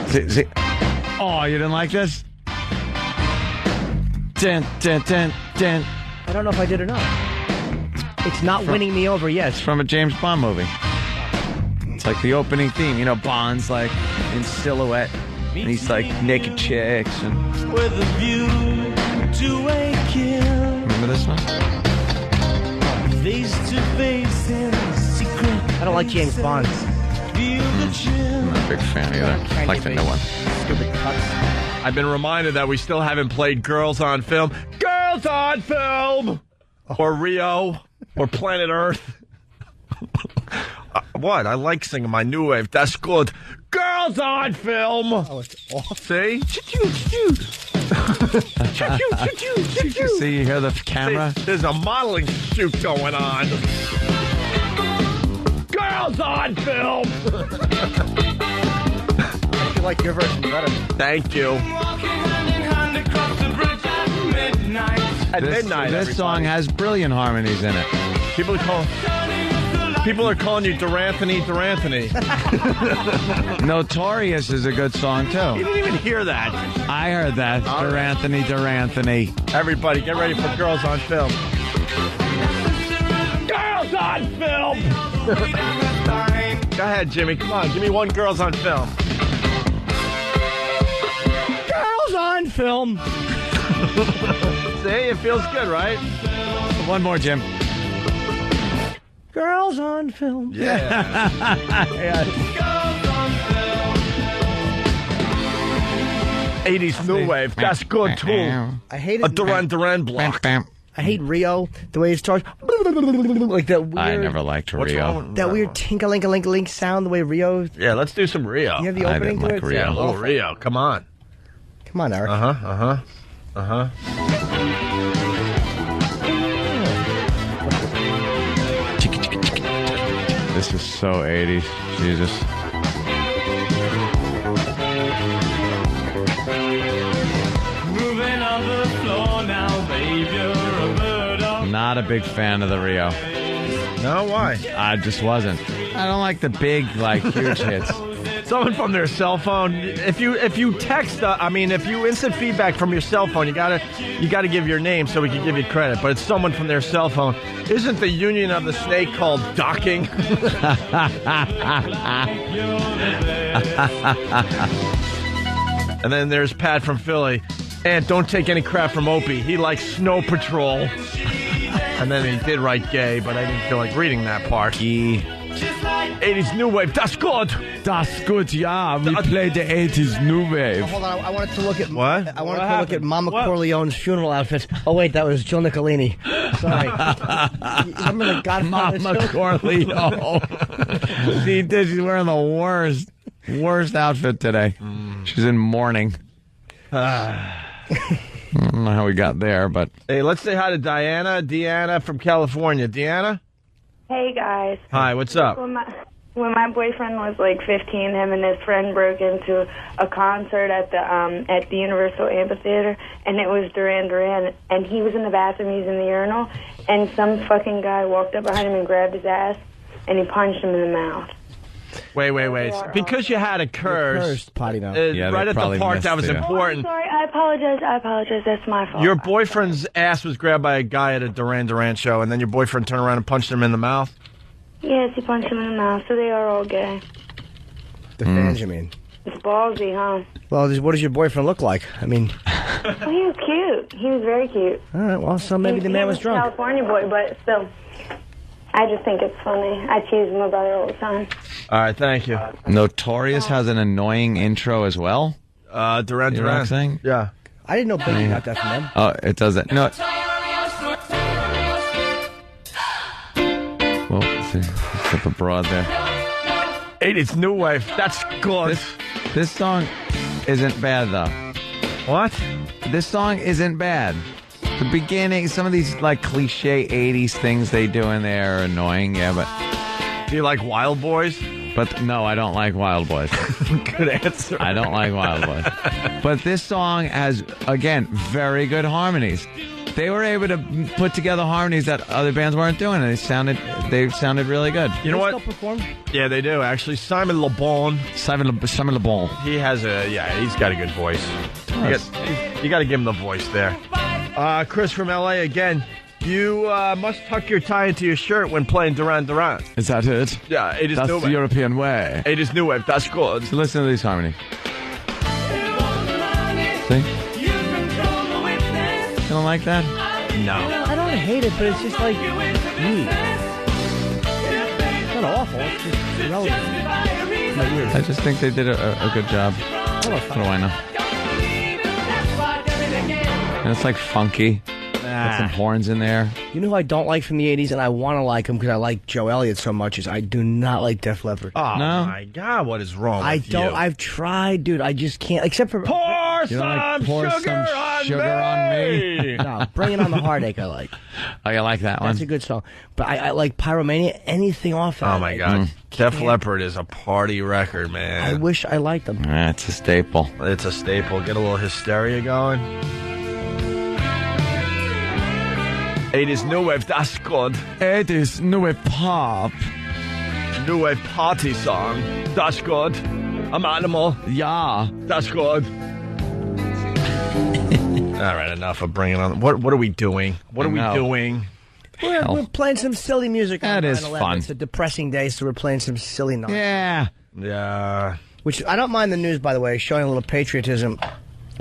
H: See. Oh, you didn't like this? Dun, dun, dun, dun.
L: I don't know if I did or not. It's not winning me over yet.
H: It's from a James Bond movie. It's like the opening theme. You know, Bond's like in silhouette. And he's like naked chicks. And...
N: With a view to a kill.
H: Remember this one?
N: Face to face in secret.
L: I don't like James Bond.
N: Feel the chill.
H: I'm not a big fan either. I like the new one.
L: Stupid cuts.
J: I've been reminded that we still haven't played Girls on Film. Girls on Film! Or Rio. Or Planet Earth. What? I like singing my new wave. That's good. Girls on Film!
L: Oh, it's awful.
J: See?
H: See, you hear the camera?
J: See, there's a modeling shoot going on. Girls on Film!
L: I feel like your version better.
J: Thank you. At midnight.
H: This song has brilliant harmonies in it.
J: People are calling you Duranthony.
H: Notorious is a good song,
J: You
H: too.
J: didn't even hear that.
H: I heard that. Duranthony.
J: Everybody, get ready for Girls on Film. Girls on Film! Go ahead, Jimmy. Come on, give me one Girls on Film.
L: Girls on Film.
J: See, it feels good, right?
H: One more, Jim.
L: Girls on Film.
J: Yeah.
L: Yeah.
J: 80s new wave. That's good, too.
L: I hate
J: A
L: it.
J: Duran block.
L: I hate Rio, the way it starts. Like that weird.
H: I never liked
J: What's
H: Rio.
J: wrong with
L: That weird tinkle-link sound, the way Rio.
J: Yeah, let's do some Rio.
L: You have the
H: I
L: opening
H: didn't
L: to
H: like
L: it?
H: Rio.
J: Yeah, a little Rio. Come on.
L: Come on, Eric.
H: This is so 80s. Jesus.
N: Moving on the floor now, babe, you're a bird of...
H: Not a big fan of the Rio.
J: No, why?
H: I just wasn't. I don't like the big, like, huge hits.
J: Someone from their cell phone. If you text, if you instant feedback from your cell phone, you gotta give your name so we can give you credit. But it's someone from their cell phone. Isn't the union of the snake called docking? And then there's Pat from Philly. And don't take any crap from Opie. He likes Snow Patrol. And then he did write gay, but I didn't feel like reading that part. 80s new wave. That's good.
H: That's good, yeah. We played the 80s new wave.
L: Oh, hold on, I wanted to look at
J: What?
L: I wanted
J: What
L: to look at Mama Corleone's funeral outfits. Oh wait, that was Jill Nicolini. Sorry. Remember the Godfather?
H: Mama Corleone. She's wearing the worst outfit today. She's in mourning. I don't know how we got there, but...
J: Hey, let's say hi to Deanna from California. Deanna?
Q: Hey, guys.
J: Hi, what's up?
Q: When my boyfriend was like 15, him and his friend broke into a concert at the Universal Amphitheater, and it was Duran Duran, and he was in the bathroom using the urinal, and some fucking guy walked up behind him and grabbed his ass, and he punched him in the mouth.
J: Wait. Because you had a curse.
L: Cursed potty mouth.
J: Right at the part that was important.
Q: Oh, I'm sorry. I apologize. That's my fault.
J: Your boyfriend's ass was grabbed by a guy at a Duran Duran show, and then your boyfriend turned around and punched him in the mouth?
Q: Yes, he punched him in the mouth, so they are all gay.
L: The fans, you mean?
Q: It's ballsy, huh?
L: Well, what does your boyfriend look like? I mean...
Q: Well, he was cute. He was very cute.
L: All right, well, so maybe the man was drunk.
Q: He was a California boy, but still. I just think it's funny. I tease him about it all the time.
J: All right, thank you.
H: Notorious has an annoying intro as well.
J: Duran Duran.
H: Thing?
J: Yeah.
L: I didn't know Biggie got that from them.
H: Oh, it does that. No. Well, let's get the broad there.
J: 80s New Wave. That's good.
H: This song isn't bad, though.
J: What?
H: This song isn't bad. The beginning, some of these like cliche 80s things they do in there are annoying, yeah, but...
J: Do you like Wild Boys?
H: But no, I don't like Wild Boys.
J: Good answer.
H: I don't like Wild Boys. But this song has, again, very good harmonies. They were able to put together harmonies that other bands weren't doing, and they sounded really good.
J: You know what?
L: Still perform?
J: Yeah, they do, actually. Simon Le Bon.
H: Simon Le Bon.
J: He has he's got a good voice. You got to give him the voice there. Chris from L.A. again. You must tuck your tie into your shirt when playing Duran Duran.
H: Is that it?
J: Yeah, it is
H: That's
J: New
H: the
J: Wave.
H: European way.
J: It is New Wave. That's good.
H: So listen to these harmonies. See? You don't like that?
J: No.
L: I don't hate it, but it's just like... It's not awful. It's just irrelevant. My ears.
H: I just think they did a good job. What do I know? And it's like funky. Got some horns in there.
L: You know who I don't like from the 80s, and I want to like him because I like Joe Elliott so much, is I do not like Def Leppard.
J: Oh, my God, what is wrong with you?
L: I've tried, dude. I just can't, except for...
J: Pour some sugar on me.
L: No, Bring It On the Heartache I like.
H: Oh, you like that one?
L: That's a good song. But I like Pyromania, anything off that.
J: Oh, my God. Def Leppard is a party record, man.
L: I wish I liked them.
H: It's a staple.
J: It's a staple. Get a little hysteria going. 80s New Wave, that's good.
H: 80s New Wave pop.
J: New Wave party song, that's good. I'm Animal.
H: Yeah.
J: That's good. All right, enough of bringing on. What are we doing? What are we doing?
L: We're playing some silly music.
H: That is fun.
L: It's a depressing day, so we're playing some silly nonsense.
J: Yeah.
L: Which, I don't mind the news, by the way, showing a little patriotism,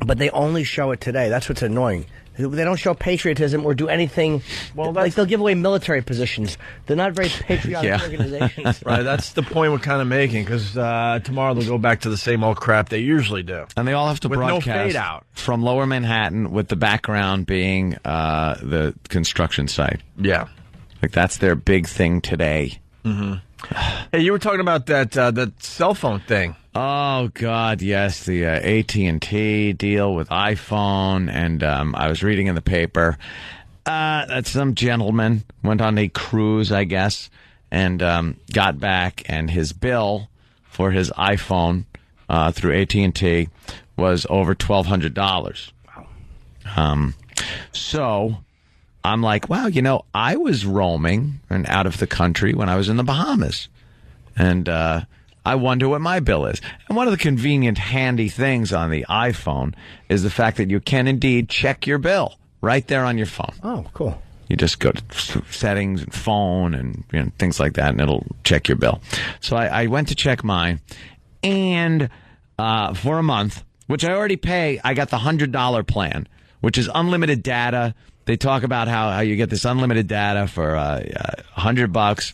L: but they only show it today. That's what's annoying. They don't show patriotism or do anything. Well, like they'll give away military positions. They're not very patriotic organizations.
J: Right, that's the point we're kind of making, because tomorrow they'll go back to the same old crap they usually do.
H: And they all have to
J: with
H: broadcast
J: no fade out.
H: From Lower Manhattan, with the background being the construction site.
J: Yeah.
H: Like, that's their big thing today.
J: Mm-hmm. Hey, you were talking about that cell phone thing.
H: Oh, God, yes, the AT&T deal with iPhone, and I was reading in the paper that some gentleman went on a cruise, I guess, and got back, and his bill for his iPhone through AT&T was over $1,200. Wow. So I'm like, wow, I was roaming and out of the country when I was in the Bahamas, and I wonder what my bill is. And one of the convenient, handy things on the iPhone is the fact that you can indeed check your bill right there on your phone.
L: Oh, cool.
H: You just go to settings and phone and things like that, and it'll check your bill. So I went to check mine, and for a month, which I already pay, I got the $100 plan, which is unlimited data. They talk about how you get this unlimited data for $100.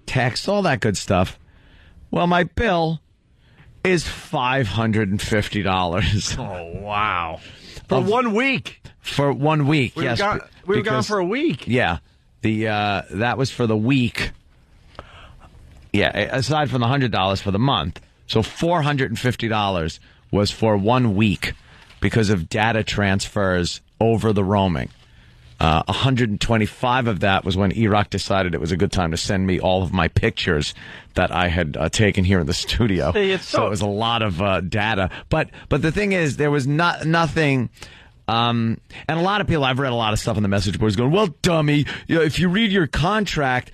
H: Text, all that good stuff. Well, my bill is $550.
J: Oh, wow. For 1 week.
H: For 1 week, yes.
J: We were gone for a week.
H: Yeah. That was for the week. Yeah, aside from the $100 for the month. So $450 was for 1 week because of data transfers over the roaming. 125 of that was when E-Rock decided it was a good time to send me all of my pictures that I had taken here in the studio. So it was a lot of data. But the thing is, there was nothing. And a lot of people, I've read a lot of stuff on the message boards going, well, dummy, if you read your contract,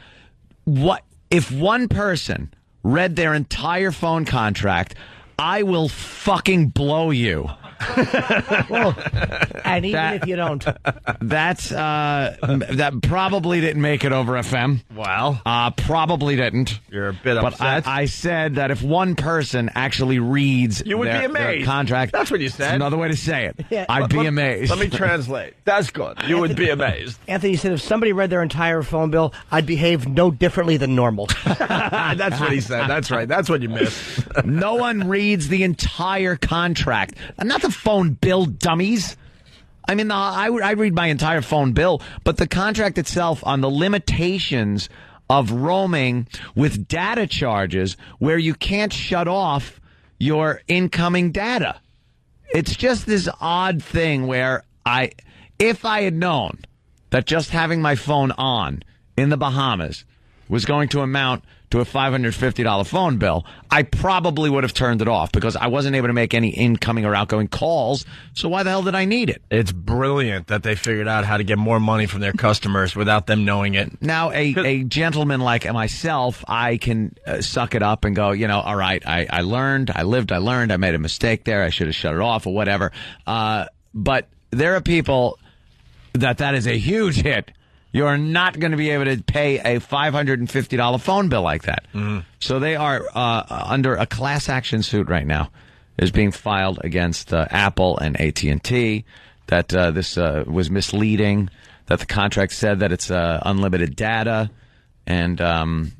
H: what if one person read their entire phone contract, I will fucking blow you.
L: Well, and even if you don't.
H: That probably didn't make it over FM.
J: Well,
H: probably didn't.
J: You're a bit
H: But
J: upset.
H: I said that if one person actually reads
J: You would be
H: their
J: amazed.
H: contract.
J: That's what you said.
H: It's another way to say it.
L: Yeah.
H: I'd be amazed.
J: Let me translate. That's good. You would be amazed.
L: Anthony said if somebody read their entire phone bill, I'd behave no differently than normal.
J: That's what he said. That's right. That's what you missed.
H: No one reads the entire contract. Not the phone bill, dummies. I mean, I read my entire phone bill, but the contract itself on the limitations of roaming with data charges where you can't shut off your incoming data. It's just this odd thing where if I had known that just having my phone on in the Bahamas was going to amount to a $550 phone bill, I probably would have turned it off because I wasn't able to make any incoming or outgoing calls. So why the hell did I need it?
J: It's brilliant that they figured out how to get more money from their customers without them knowing it.
H: Now, a gentleman like myself, I can suck it up and go, all right, I learned, I learned, I made a mistake there, I should have shut it off or whatever. But there are people that is a huge hit. You're not going to be able to pay a $550 phone bill like that. Mm-hmm. So they are under a class action suit right now. Is being filed against Apple and AT&T that this was misleading, that the contract said that it's unlimited data, and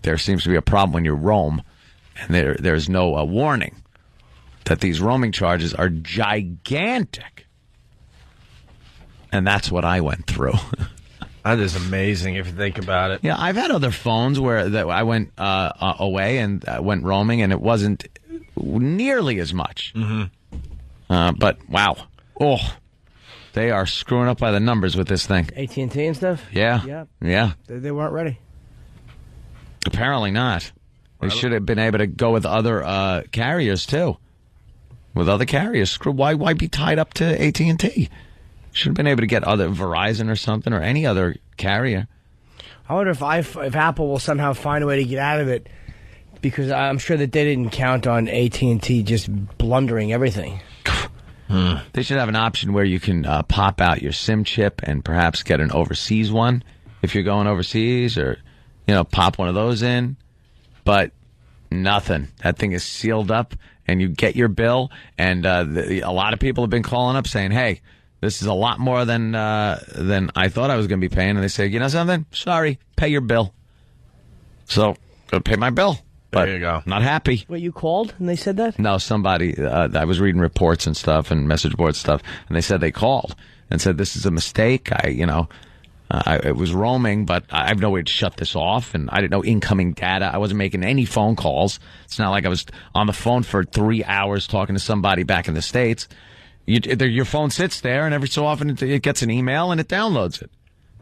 H: there seems to be a problem when you roam, and there's no warning that these roaming charges are gigantic. And that's what I went through.
J: That is amazing if you think about it.
H: Yeah, I've had other phones where I went away and went roaming, and it wasn't nearly as much. Mm-hmm. But wow, they are screwing up by the numbers with this thing.
L: AT&T and stuff.
H: Yeah.
L: They weren't ready.
H: Apparently not. They should have been able to go with other carriers too. With other carriers, why be tied up to AT&T? Should have been able to get other Verizon or something or any other carrier.
L: I wonder if Apple will somehow find a way to get out of it, because I'm sure that they didn't count on AT&T just blundering everything.
H: They should have an option where you can pop out your SIM chip and perhaps get an overseas one if you're going overseas, or pop one of those in. But nothing. That thing is sealed up, and you get your bill. And a lot of people have been calling up saying, "Hey, this is a lot more than I thought I was going to be paying." And they say, "You know something? Sorry, pay your bill." So, go pay my bill. But
J: there you go.
H: Not happy.
L: Wait, you called and they said that?
H: No, somebody, I was reading reports and stuff and message board stuff, and they said they called and said, "This is a mistake. It was roaming, but I have no way to shut this off, and I didn't know incoming data. I wasn't making any phone calls. It's not like I was on the phone for 3 hours talking to somebody back in the States. Your phone sits there, and every so often it gets an email, and it downloads it.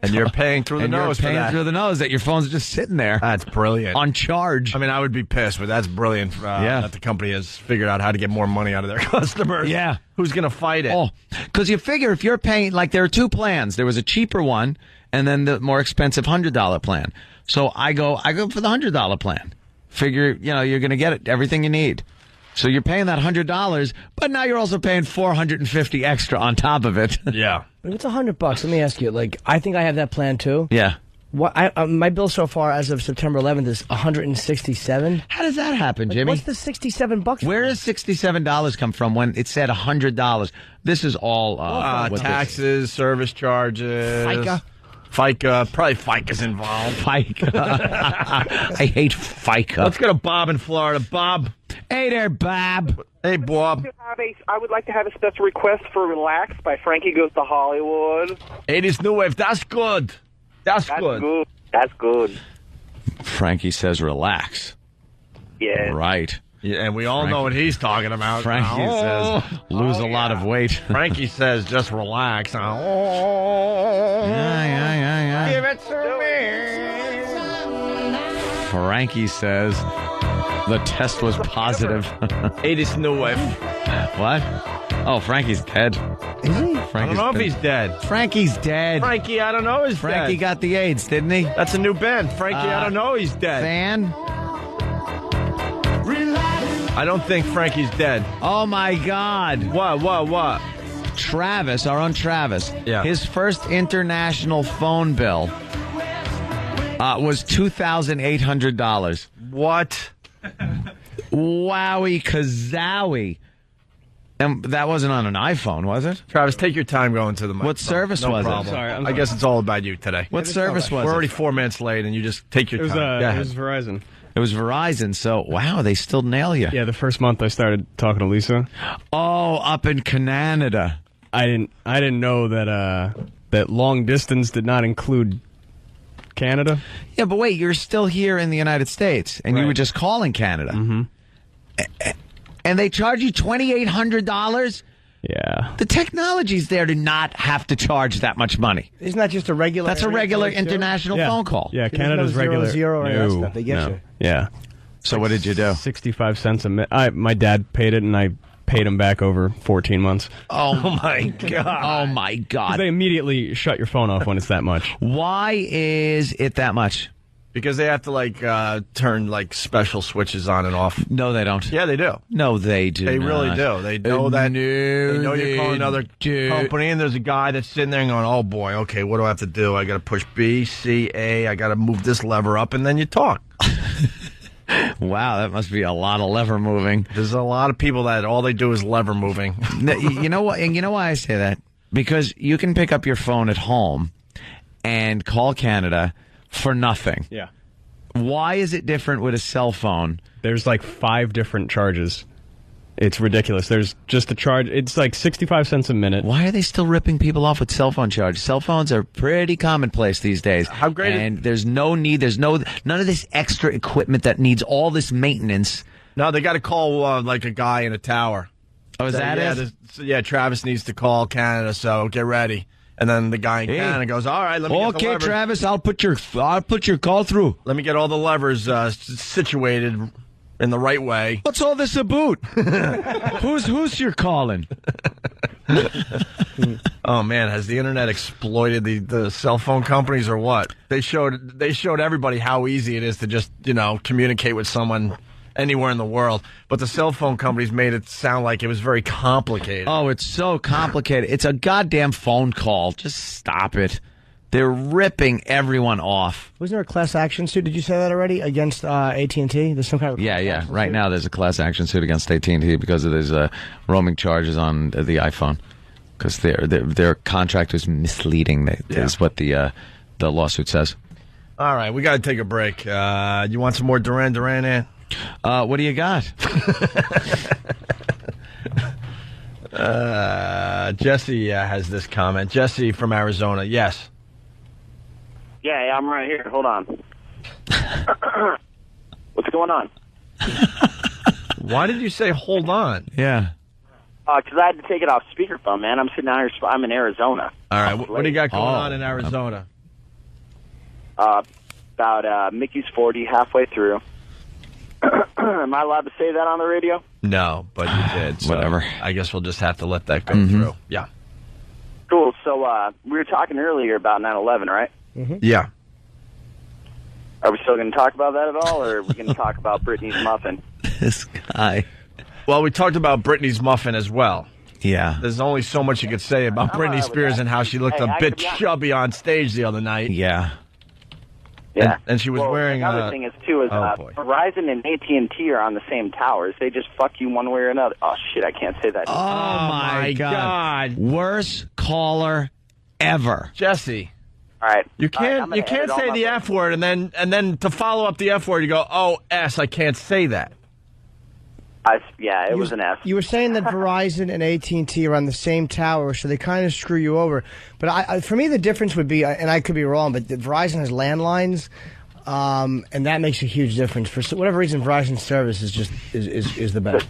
J: And you're paying through the nose.
H: You're paying through the nose that your phone's just sitting there.
J: That's brilliant.
H: On charge.
J: I mean, I would be pissed, but that's brilliant that the company has figured out how to get more money out of their customers.
H: Yeah.
J: Who's going to fight it?
H: Oh, because you figure if you're paying, like there are two plans. There was a cheaper one, and then the more expensive $100 plan. So I go for the $100 plan. Figure, you're going to get everything you need. So you're paying that $100, but now you're also paying $450 extra on top of it.
J: Yeah.
L: But if it's $100, let me ask you. I think I have that plan too.
H: Yeah.
L: What my bill so far as of September 11th is $167.
H: How does that happen, Jimmy?
L: What's the $67?
H: Where does $67 come from when it said $100? This is all
J: taxes, service charges, FICA. Probably FICA's involved.
H: FICA. I hate FICA.
J: Let's go to Bob in Florida. Bob.
H: Hey there, Bob.
J: Hey, Bob.
R: I would like to have a special request for Relax by Frankie Goes to Hollywood.
J: 80s New Wave. That's good. That's good.
R: That's good.
H: Frankie says relax.
R: Yeah.
H: Right.
J: Yeah, and we all know what he's talking about.
H: Frankie says lose a lot of weight.
J: Frankie says just relax.
H: Yeah.
J: Give it to me.
H: Frankie says the test was positive.
J: 80s New Wave.
H: What? Oh, Frankie's dead.
L: Is he?
J: I don't know if he's dead.
H: Frankie's dead.
J: Frankie, I don't know he's dead.
H: Frankie got the AIDS, didn't he?
J: That's a new band. Frankie, I don't know he's dead.
H: Fan?
J: I don't think Frankie's dead.
O: Oh, my God.
J: What?
O: Travis, our own Travis.
J: Yeah.
O: His first international phone bill was $2,800.
J: What?
O: Wowie kazowie. And that wasn't on an iPhone, was it?
J: Travis, take your time going to the microphone.
O: What service
J: no
O: was
J: problem.
O: it?
M: Sorry,
J: I guess it's all about you today.
O: What service was
J: We're
O: it?
J: already 4 minutes late, and you just take your time.
M: It was Verizon.
O: It was Verizon, so, wow, they still nail you.
M: Yeah, the first month I started talking to Lisa.
O: Oh, up in Canada.
M: I didn't know that long distance did not include Canada.
O: Yeah, but wait, you're still here in the United States, and you were just calling Canada.
M: Mm-hmm.
O: And they charge you $2,800?
M: Yeah.
O: The technology's there to not have to charge that much money.
L: Isn't that just a regular?
O: That's a regular international phone call.
M: Yeah,
L: There's
M: Canada's
L: no
M: regular.
L: zero or any of that stuff. They get you.
M: Yeah.
O: So what did you do?
M: 65 cents a minute. My dad paid it, and I paid him back over 14 months.
O: Oh, my God. Oh, my
M: 'Cause
O: God.
M: they immediately shut your phone off when it's that much.
O: Why is it that much?
J: Because they have to, turn, special switches on and off.
O: No, they don't.
J: Yeah, they do.
O: No, they do
J: They
O: not.
J: really do. They know that. They know you're calling another
O: do.
J: company, and there's a guy that's sitting there and going, oh, boy, okay, what do I have to do? I got to push B, C, A. I got to move this lever up, and then you talk.
O: Wow, that must be a lot of lever moving.
J: There's a lot of people that all they do is lever moving.
O: You know what? And you know why I say that? Because you can pick up your phone at home and call Canada for nothing.
M: Yeah.
O: Why is it different with a cell phone?
M: There's 5 different charges. It's ridiculous. There's just a charge. It's 65 cents a minute.
O: Why are they still ripping people off with cell phone charges? Cell phones are pretty commonplace these days.
J: How great
O: And there's no need. There's none of this extra equipment that needs all this maintenance.
J: No, they got to call a guy in a tower.
O: Oh, is that it?
J: Yeah, Travis needs to call Canada, so get ready. And then the guy in Canada goes, all right, let me get the levers.
O: Travis, I'll put your call through.
J: Let me get all the levers situated in the right way.
O: What's all this about? Who's you're calling?
J: Oh man, has the internet exploited the cell phone companies or what? They showed everybody how easy it is to just communicate with someone anywhere in the world, but the cell phone companies made it sound like it was very complicated.
O: Oh, it's so complicated. It's a goddamn phone call. Just stop it. They're ripping everyone off.
L: Wasn't there a class action suit? Did you say that already against AT&T? There's some kind of
O: Yeah. Right now, there's a class action suit against AT&T because of these roaming charges on the iPhone. Because their contract was misleading. Is what the lawsuit says.
J: All right, we got to take a break. You want some more Duran Duran, Ant?
O: What do you got?
J: Jesse has this comment. Jesse from Arizona. Yes.
R: Yeah, I'm right here. Hold on. What's going on?
J: Why did you say hold on?
O: Yeah.
R: Because I had to take it off speakerphone, man. I'm sitting out here. I'm in Arizona.
J: All right, what do you got going on in Arizona?
R: About Mickey's 40, halfway through. Am I allowed to say that on the radio?
J: No, but you did. So
O: Whatever.
J: I guess we'll just have to let that go through. Yeah.
R: Cool. So we were talking earlier about 9/11, right?
L: Mm-hmm.
J: Yeah.
R: Are we still going to talk about that at all, or are we going to talk about Brittany's muffin?
O: This guy.
J: Well, we talked about Britney's muffin as well.
O: Yeah.
J: There's only so much you could say about Britney Spears and how she looked a bit chubby on stage the other night.
O: Yeah.
R: Yeah.
J: And she was wearing
R: another thing is Verizon and AT&T are on the same towers. They just fuck you one way or another. Oh shit, I can't say that.
O: Oh my God. Worst caller ever.
J: Jesse.
R: All right.
J: You can't say the F word and then to follow up the F word you go, "Oh, S, I can't say that."
R: It was an F.
L: You were saying that Verizon and AT&T are on the same tower, so they kind of screw you over. But for me, the difference would be, and I could be wrong, but Verizon has landlines, and that makes a huge difference. For whatever reason, Verizon's service is just is the best.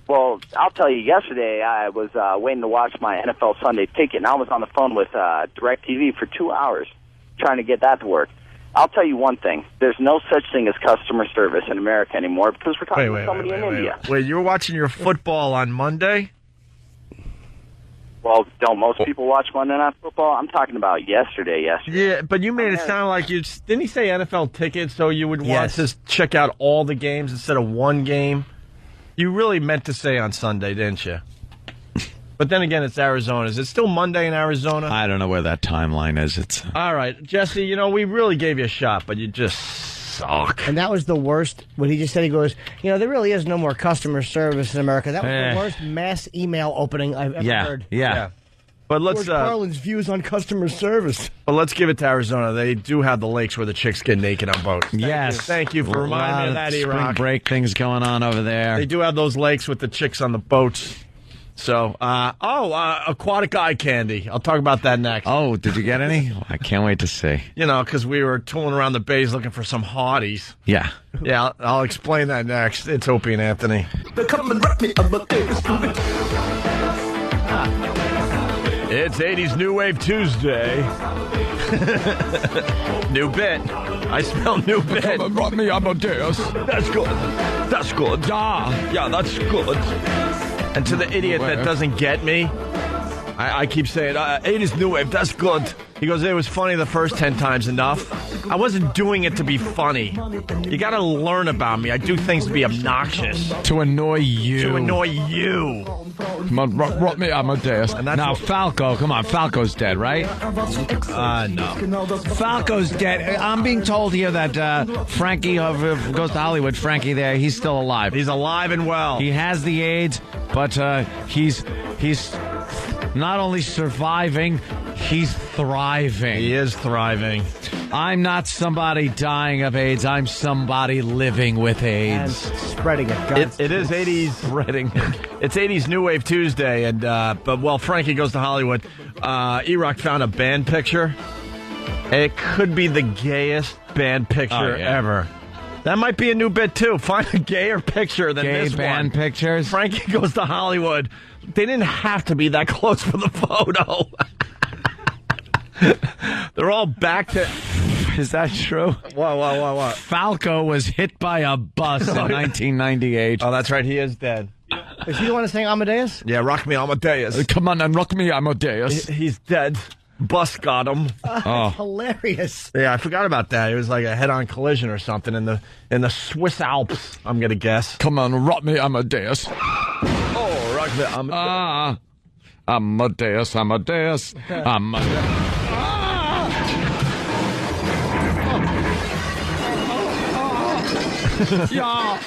R: Well, I'll tell you, yesterday I was waiting to watch my NFL Sunday Ticket, and I was on the phone with DirecTV for 2 hours trying to get that to work. I'll tell you one thing. There's no such thing as customer service in America anymore because we're talking to somebody in India.
J: Wait, you were watching your football on Monday?
R: Well, don't most people watch Monday Night Football? I'm talking about yesterday.
J: Yeah, but you made it sound like you didn't he say NFL tickets, so you would want to check out all the games instead of one game? You really meant to say on Sunday, didn't you? But then again, it's Arizona. Is it still Monday in Arizona?
O: I don't know where that timeline is. It's
J: all right, Jesse. We really gave you a shot, but you just suck.
L: And that was the worst. What he just said, he goes, there really is no more customer service in America. That was the worst mass email opening I've ever heard.
J: Yeah. But let's
L: George Carlin's views on customer service.
J: But let's give it to Arizona. They do have the lakes where the chicks get naked on boats. Thank you for reminding me of that,
O: spring
J: E-Rock.
O: break things going on over there.
J: They do have those lakes with the chicks on the boats. So, aquatic eye candy. I'll talk about that next.
O: Oh, did you get any? I can't wait to see.
J: Because we were tooling around the bays looking for some hotties.
O: Yeah.
J: Yeah, I'll explain that next. It's Opie and Anthony. It's 80s New Wave Tuesday. New bit. I smell new bit.
N: Come and rock me, Amadeus.
J: That's good. That's good. Yeah, that's good. And to the idiot that doesn't get me, I keep saying, 80s New Wave, that's good. He goes, it was funny the first 10 times enough. I wasn't doing it to be funny. You got to learn about me. I do things to be obnoxious.
O: To annoy you.
J: To annoy you.
O: Come on, rock me, Amadeus. And now, Falco, come on, Falco's dead, right?
J: No.
O: Falco's dead. I'm being told here that Frankie Goes to Hollywood, Frankie there, he's still alive.
J: He's alive and well.
O: He has the AIDS, but he's not only surviving, he's thriving.
J: He is thriving.
O: I'm not somebody dying of AIDS. I'm somebody living with AIDS.
L: And spreading it.
J: It is 80s.
O: Spreading it.
J: It's 80s New Wave Tuesday, and but while Frankie Goes to Hollywood, E-Rock found a band picture. It could be the gayest band picture ever. That might be a new bit, too. Find a gayer picture than
O: Gay
J: this
O: band
J: one.
O: pictures?
J: Frankie Goes to Hollywood. They didn't have to be that close for the photo. They're all back to...
O: Is that true?
J: What?
O: Falco was hit by a bus in 1998.
J: Oh, that's right. He is dead.
L: Is he the one that's saying Amadeus?
J: Yeah, rock me Amadeus.
O: Come on and rock me Amadeus.
J: He's dead. Bus got him.
L: That's hilarious.
J: Yeah, I forgot about that. It was like a head-on collision or something in the Swiss Alps, I'm going to guess.
O: Come on, rock me Amadeus.
J: Oh, rock me Amadeus.
O: Amadeus, Amadeus, Amadeus.
J: Yeah.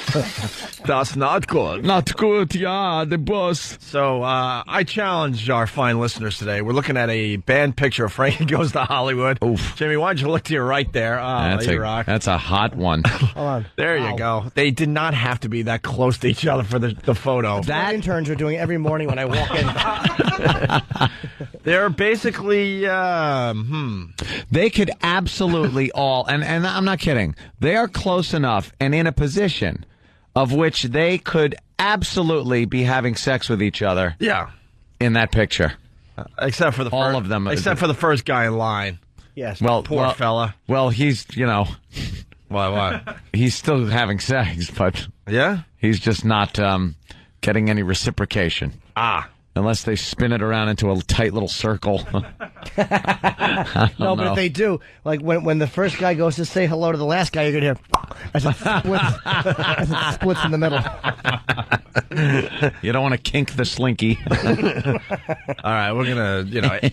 J: That's not good.
O: Not good, yeah, the bus.
J: So, I challenge our fine listeners today. We're looking at a band picture of Frankie Goes to Hollywood.
O: Oof.
J: Jimmy, why don't you look to your right there?
O: That's a hot one.
L: Hold on.
J: There you go. They did not have to be that close to each other for the photo.
L: That interns are doing every morning when I walk in.
J: They're basically,
O: They could absolutely all, and I'm not kidding, they are close enough and in a position of which they could absolutely be having sex with each other.
J: Yeah.
O: In that picture.
J: Except for the
O: all of them.
J: Except for the first guy in line.
L: Yes.
J: Well, poor fella.
O: Well, he's,
J: Why?
O: He's still having sex, but
J: yeah,
O: he's just not getting any reciprocation. Unless they spin it around into a tight little circle.
L: No, but if they do, like when the first guy goes to say hello to the last guy, you're going to hear as it splits in the middle.
O: You don't want to kink the slinky.
J: All right, we're going to,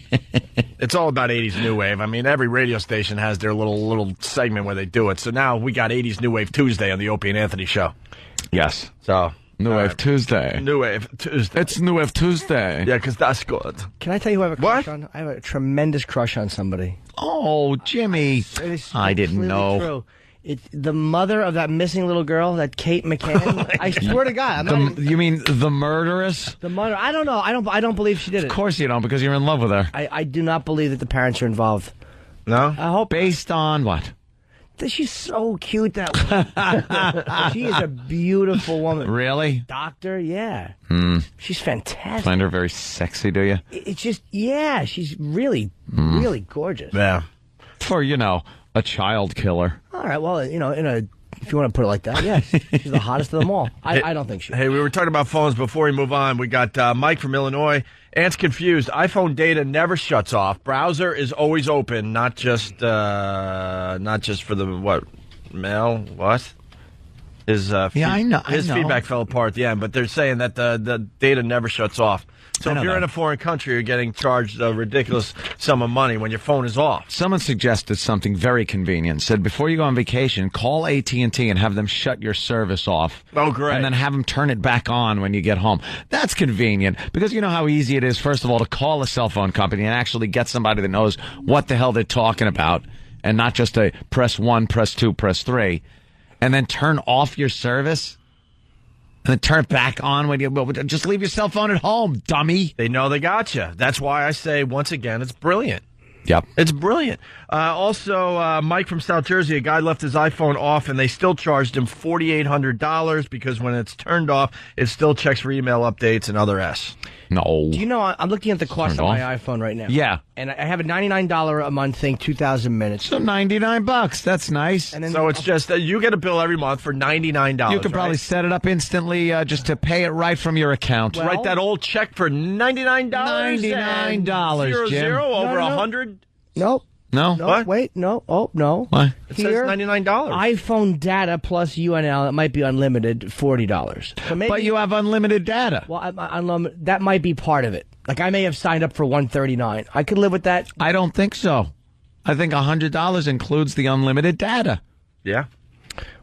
J: it's all about 80s New Wave. I mean, every radio station has their little segment where they do it. So now we got 80s New Wave Tuesday on the Opie and Anthony show.
O: Yes.
J: So...
O: New Wave Tuesday.
J: New Wave Tuesday.
O: It's New Wave Tuesday.
J: Yeah, because that's good.
L: Can I tell you who I have a crush on? I have a tremendous crush on somebody.
O: Oh, Jimmy. I didn't know.
L: True. It's the mother of that missing little girl, that Kate McCann. I swear to God.
O: You mean the murderess?
L: The mother. I don't know. I don't believe she did it.
O: Of course you don't, because you're in love with her.
L: I do not believe that the parents are involved.
J: No?
L: I hope.
O: Based on what?
L: She's so cute, that woman. She is a beautiful woman.
O: Really?
L: Doctor, yeah. She's fantastic.
O: Find her very sexy, do you?
L: It's just, yeah, she's really, really gorgeous.
J: Yeah.
O: For, a child killer.
L: All right, well, in a If you want to put it like that, yes. She's the hottest of them all. I don't think she is.
J: Hey, we were talking about phones before we move on. We got Mike from Illinois. Ant's confused. iPhone data never shuts off. Browser is always open, not just for the, what, mail? What? His,
O: I know.
J: His feedback fell apart at the end, but they're saying that the data never shuts off. So if you're in a foreign country, you're getting charged a ridiculous sum of money when your phone is off.
O: Someone suggested something very convenient. Said before you go on vacation, call AT&T and have them shut your service off.
J: Oh, great.
O: And then have them turn it back on when you get home. That's convenient because you know how easy it is, first of all, to call a cell phone company and actually get somebody that knows what the hell they're talking about and not just a press 1, press 2, press 3, and then turn off your service. And then turn it back on when you just leave your cell phone at home, dummy.
J: They know they got you. That's why I say, once again, it's brilliant.
O: Yep.
J: It's brilliant. Also, Mike from South Jersey, a guy left his iPhone off, and they still charged him $4,800 because when it's turned off, it still checks for email updates and other S.
O: No.
L: Do you know, I'm looking at the cost of my iPhone right now.
O: Yeah.
L: And I have a $99 a month thing, 2,000 minutes.
O: So $99. That's nice.
L: And then
J: so it's just you get a bill every month for $99.
O: You could probably set it up instantly just to pay it right from your account.
J: Well, write that old check for $99.
O: $99, Jim.
J: Over 100.
L: Nope.
O: No?
L: No,
J: What?
L: wait, no. Oh, no.
O: What?
J: It says $99.
L: iPhone data plus UNL, it might be unlimited, $40. So maybe,
O: But you have unlimited data.
L: Well, that might be part of it. Like, I may have signed up for $139. I could live with that.
O: I don't think so. I think $100 includes the unlimited data.
J: Yeah.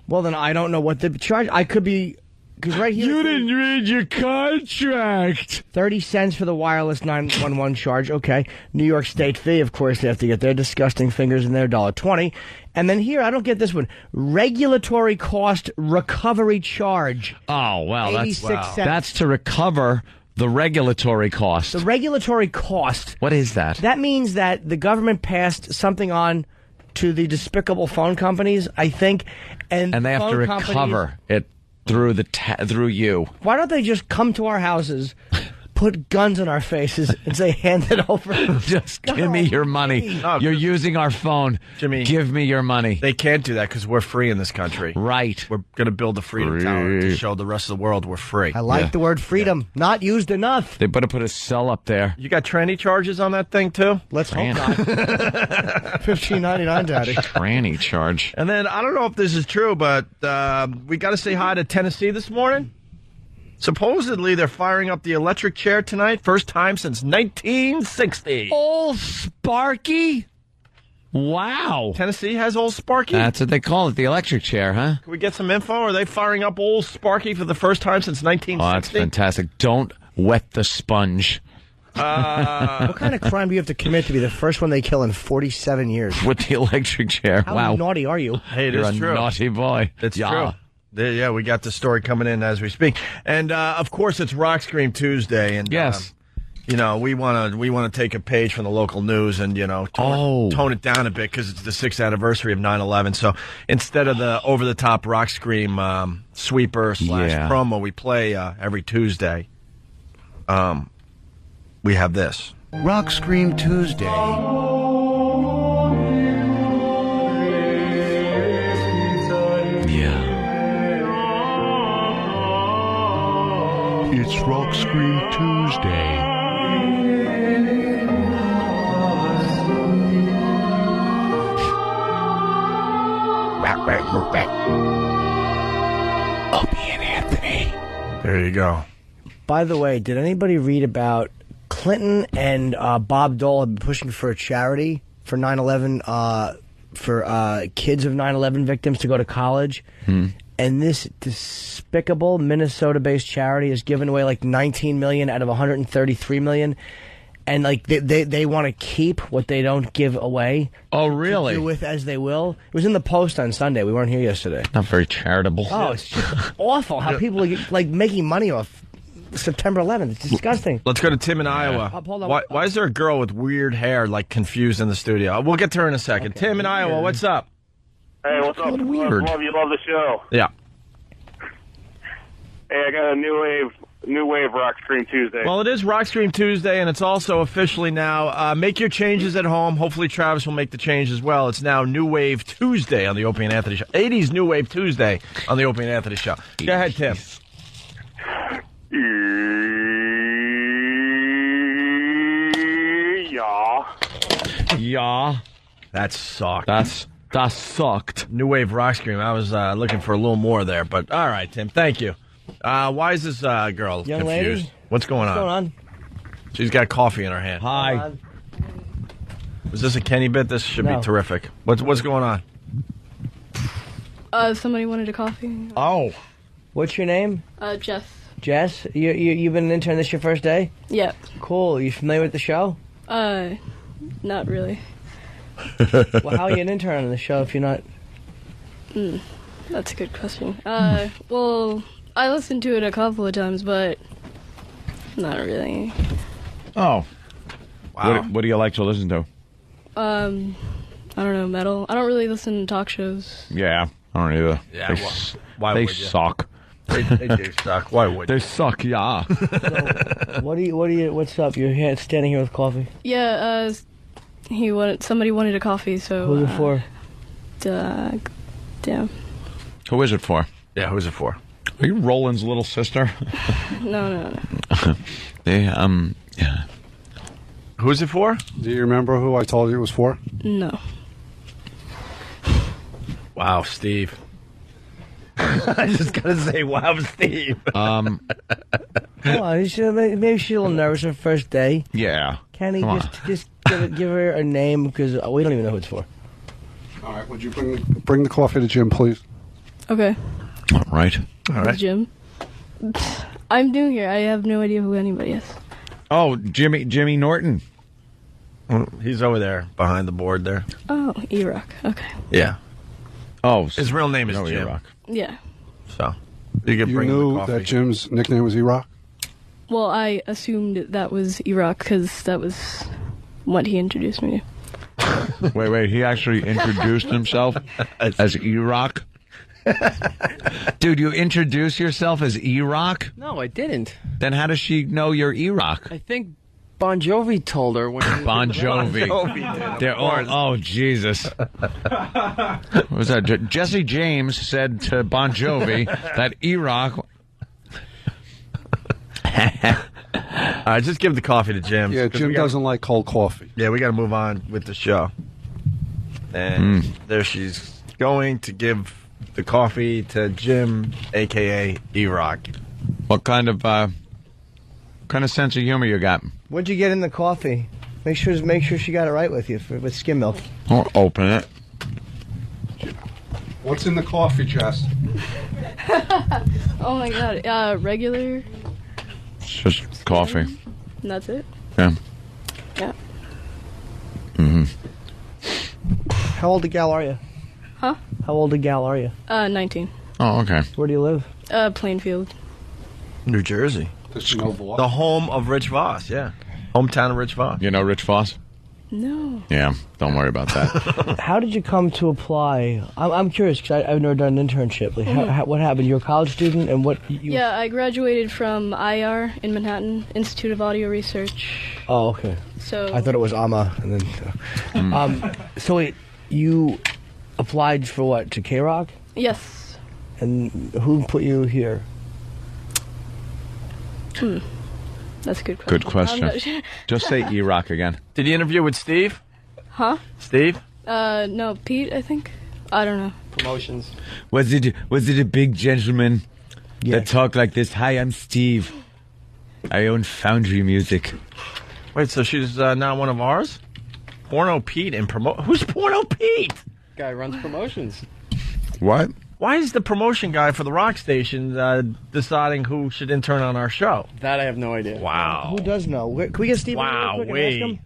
L: Well, then I don't know what the charge. I could be... Because right here...
O: You didn't read your contract.
L: 30 cents for the wireless 911 charge. Okay. New York State fee, of course, they have to get their disgusting fingers in there, $1.20. And then here, I don't get this one. Regulatory cost recovery charge.
O: Oh, well,
L: 86 cents.
O: That's to recover the regulatory cost.
L: The regulatory cost.
O: What is that?
L: That means that the government passed something on to the despicable phone companies, I think. And
O: they have to recover it through through you.
L: Why don't they just come to our houses, put guns in our faces, and say, hand it over?
O: Just give me your money.
J: No,
O: You're using our phone.
J: Jimmy,
O: give me your money.
J: They can't do that because we're free in this country.
O: Right.
J: We're going to build the Freedom Tower to show the rest of the world we're free.
L: I like the word freedom. Not used enough.
O: They better put a cell up there.
J: You got tranny charges on that thing, too?
L: Let's hope not. $15.99, Daddy.
O: Tranny charge.
J: And then, I don't know if this is true, but we got to say hi to Tennessee this morning. Supposedly, they're firing up the electric chair tonight. First time since 1960.
O: Old Sparky? Wow.
J: Tennessee has Old Sparky?
O: That's what they call it, the electric chair, huh?
J: Can we get some info? Are they firing up Old Sparky for the first time since 1960?
O: Oh, that's fantastic. Don't wet the sponge.
L: What kind of crime do you have to commit to be the first one they kill in 47 years?
O: With the electric chair.
L: How
O: wow.
L: naughty are you?
J: Hey,
O: You're
J: it's
O: a
J: true.
O: naughty boy.
J: It's true. Yeah, we got the story coming in as we speak. And, of course, it's Rock Scream Tuesday. And
O: yes.
J: You know, we want to take a page from the local news and, you know, tone it down a bit because it's the 6th anniversary of 9/11. So instead of the over-the-top Rock Scream sweeper / promo we play every Tuesday, we have this.
P: Rock Scream Tuesday. It's Rock Scream Tuesday.
O: Opie and Anthony.
J: There you go.
L: By the way, did anybody read about Clinton and Bob Dole have been pushing for a charity for 9/11 for kids of 9/11 victims to go to college? And this despicable Minnesota-based charity has given away like $19 million out of $133 million, and like they want to keep what they don't give away.
O: Oh, really?
L: To do with as they will. It was in the Post on Sunday. We weren't here yesterday.
O: Not very charitable.
L: Oh, it's just awful how people are like making money off September 11th. It's disgusting.
J: Let's go to Tim in Iowa.
L: Hold on.
J: Why is there a girl with weird hair like confused in the studio? We'll get to her in a second. Okay. Tim in Iowa, what's up?
S: Hey, what's up?
O: Weird.
S: Love you. Love the show.
J: Yeah.
S: Hey, I got a new wave
K: New Wave Rock Stream Tuesday.
J: Well, it is Rock Stream Tuesday, and it's also officially now. Make your changes at home. Hopefully, Travis will make the change as well. It's now New Wave Tuesday on the Opie and Anthony Show. 80s New Wave Tuesday on the Opie and Anthony Show. Go ahead, Tim.
O: Yeah.
J: That sucked.
O: That sucked.
J: New Wave Rock Stream. I was looking for a little more there, but all right, Tim. Thank you. Why is this girl
L: Young
J: confused?
L: lady?
J: What's going on?
L: What's going on?
J: She's got coffee in her hand.
O: Hi.
J: Was this a Kenny bit? This should
L: No.
J: be terrific. What's going on?
S: Somebody wanted a coffee.
O: Oh.
L: What's your name?
S: Jess.
L: Jess? You've been an intern this your first day?
S: Yeah.
L: Cool. You familiar with the show?
S: Not really.
L: Well, how are you an intern on the show if you're not?
S: That's a good question. Well, I listened to it a couple of times, but not really.
O: Oh.
J: Wow.
O: What do you like to listen to?
S: I don't know, metal. I don't really listen to talk shows.
O: Yeah, I don't either.
J: Yeah, why
O: they
J: would you?
O: suck.
J: They do suck. Why would
O: They suck, yeah.
L: What's up? You're here, standing here with coffee.
S: Yeah, somebody wanted a coffee, so.
L: Who's it for?
S: Damn.
O: Who is it for?
J: Yeah, who's it for?
O: Are you Roland's little sister?
S: No.
O: Yeah.
J: Who's it for?
T: Do you remember who I told you it was for?
S: No.
J: Wow, Steve. I just gotta say, wow, Steve.
L: Come on, maybe she's a little nervous her first day.
O: Yeah.
L: Can he
O: Come
L: just give her a name because we don't even know who it's for.
T: All right, would you bring the coffee to Jim, please?
S: Okay.
O: All right.
S: Jim. I'm new here. I have no idea who anybody is.
O: Oh, Jimmy Norton.
J: He's over there behind the board there.
S: Oh, E-Rock. Okay.
J: Yeah.
O: Oh,
J: his real name is Jim.
O: E-Rock.
S: Yeah.
J: So you can bring him
T: knew
J: the coffee.
T: that Jim's nickname was E-Rock?
S: Well, I assumed that was E-Rock because that was what he introduced me to.
O: Wait. He actually introduced himself as E-Rock? Dude, you introduce yourself as E-Rock?
M: No, I didn't.
O: Then how does she know you're E-Rock?
M: I think Bon Jovi told her when
O: Bon Jovi. They're all, oh, Jesus. What was that? Jesse James said to Bon Jovi that E-Rock...
J: Just give the coffee to Jim.
T: Yeah, Jim doesn't like cold coffee.
J: Yeah, we got to move on with the show. And there she's going to give the coffee to Jim, a.k.a. E-Rock.
O: What kind of sense of humor you got?
L: What'd you get in the coffee? Make sure she got it right with you with skim milk.
O: I'll open it.
T: What's in the coffee, Jess?
S: Oh my god. Regular.
O: It's just coffee.
S: And that's it?
O: Yeah.
S: Yeah.
L: How old a gal are you?
S: Huh?
L: How old a gal are you?
S: 19.
O: Oh, okay.
L: Where do you live?
S: Plainfield.
J: New Jersey. The home of Rich Voss, yeah. Hometown of Rich Voss.
O: You know Rich Voss?
S: No.
O: Yeah, don't worry about that.
L: How did you come to apply? I'm curious because I've never done an internship. Like, what happened? You're a college student, and what?
S: Yeah, I graduated from IR in Manhattan, Institute of Audio Research.
L: Oh, okay.
S: So
L: I thought it was AMA, and then. So wait, you applied for what? To K-Rock?
S: Yes.
L: And who put you here?
S: That's a good question.
O: Good question.
S: I'm not sure.
O: Just say E-Rock again.
J: Did you interview with Steve?
S: Huh?
J: Steve?
S: No, Pete, I think. I don't know.
M: Promotions.
O: Was it a big gentleman that talked like this? Hi, I'm Steve. I own Foundry Music.
J: Wait, so she's not one of ours? Porno Pete and Who's Porno Pete?
M: Guy runs promotions.
O: What?
J: Why is the promotion guy for the rock station deciding who should intern on our show?
M: That I have no idea.
J: Wow.
L: Who does know? Can we get Steve?
J: Wow,
L: real quick and ask him?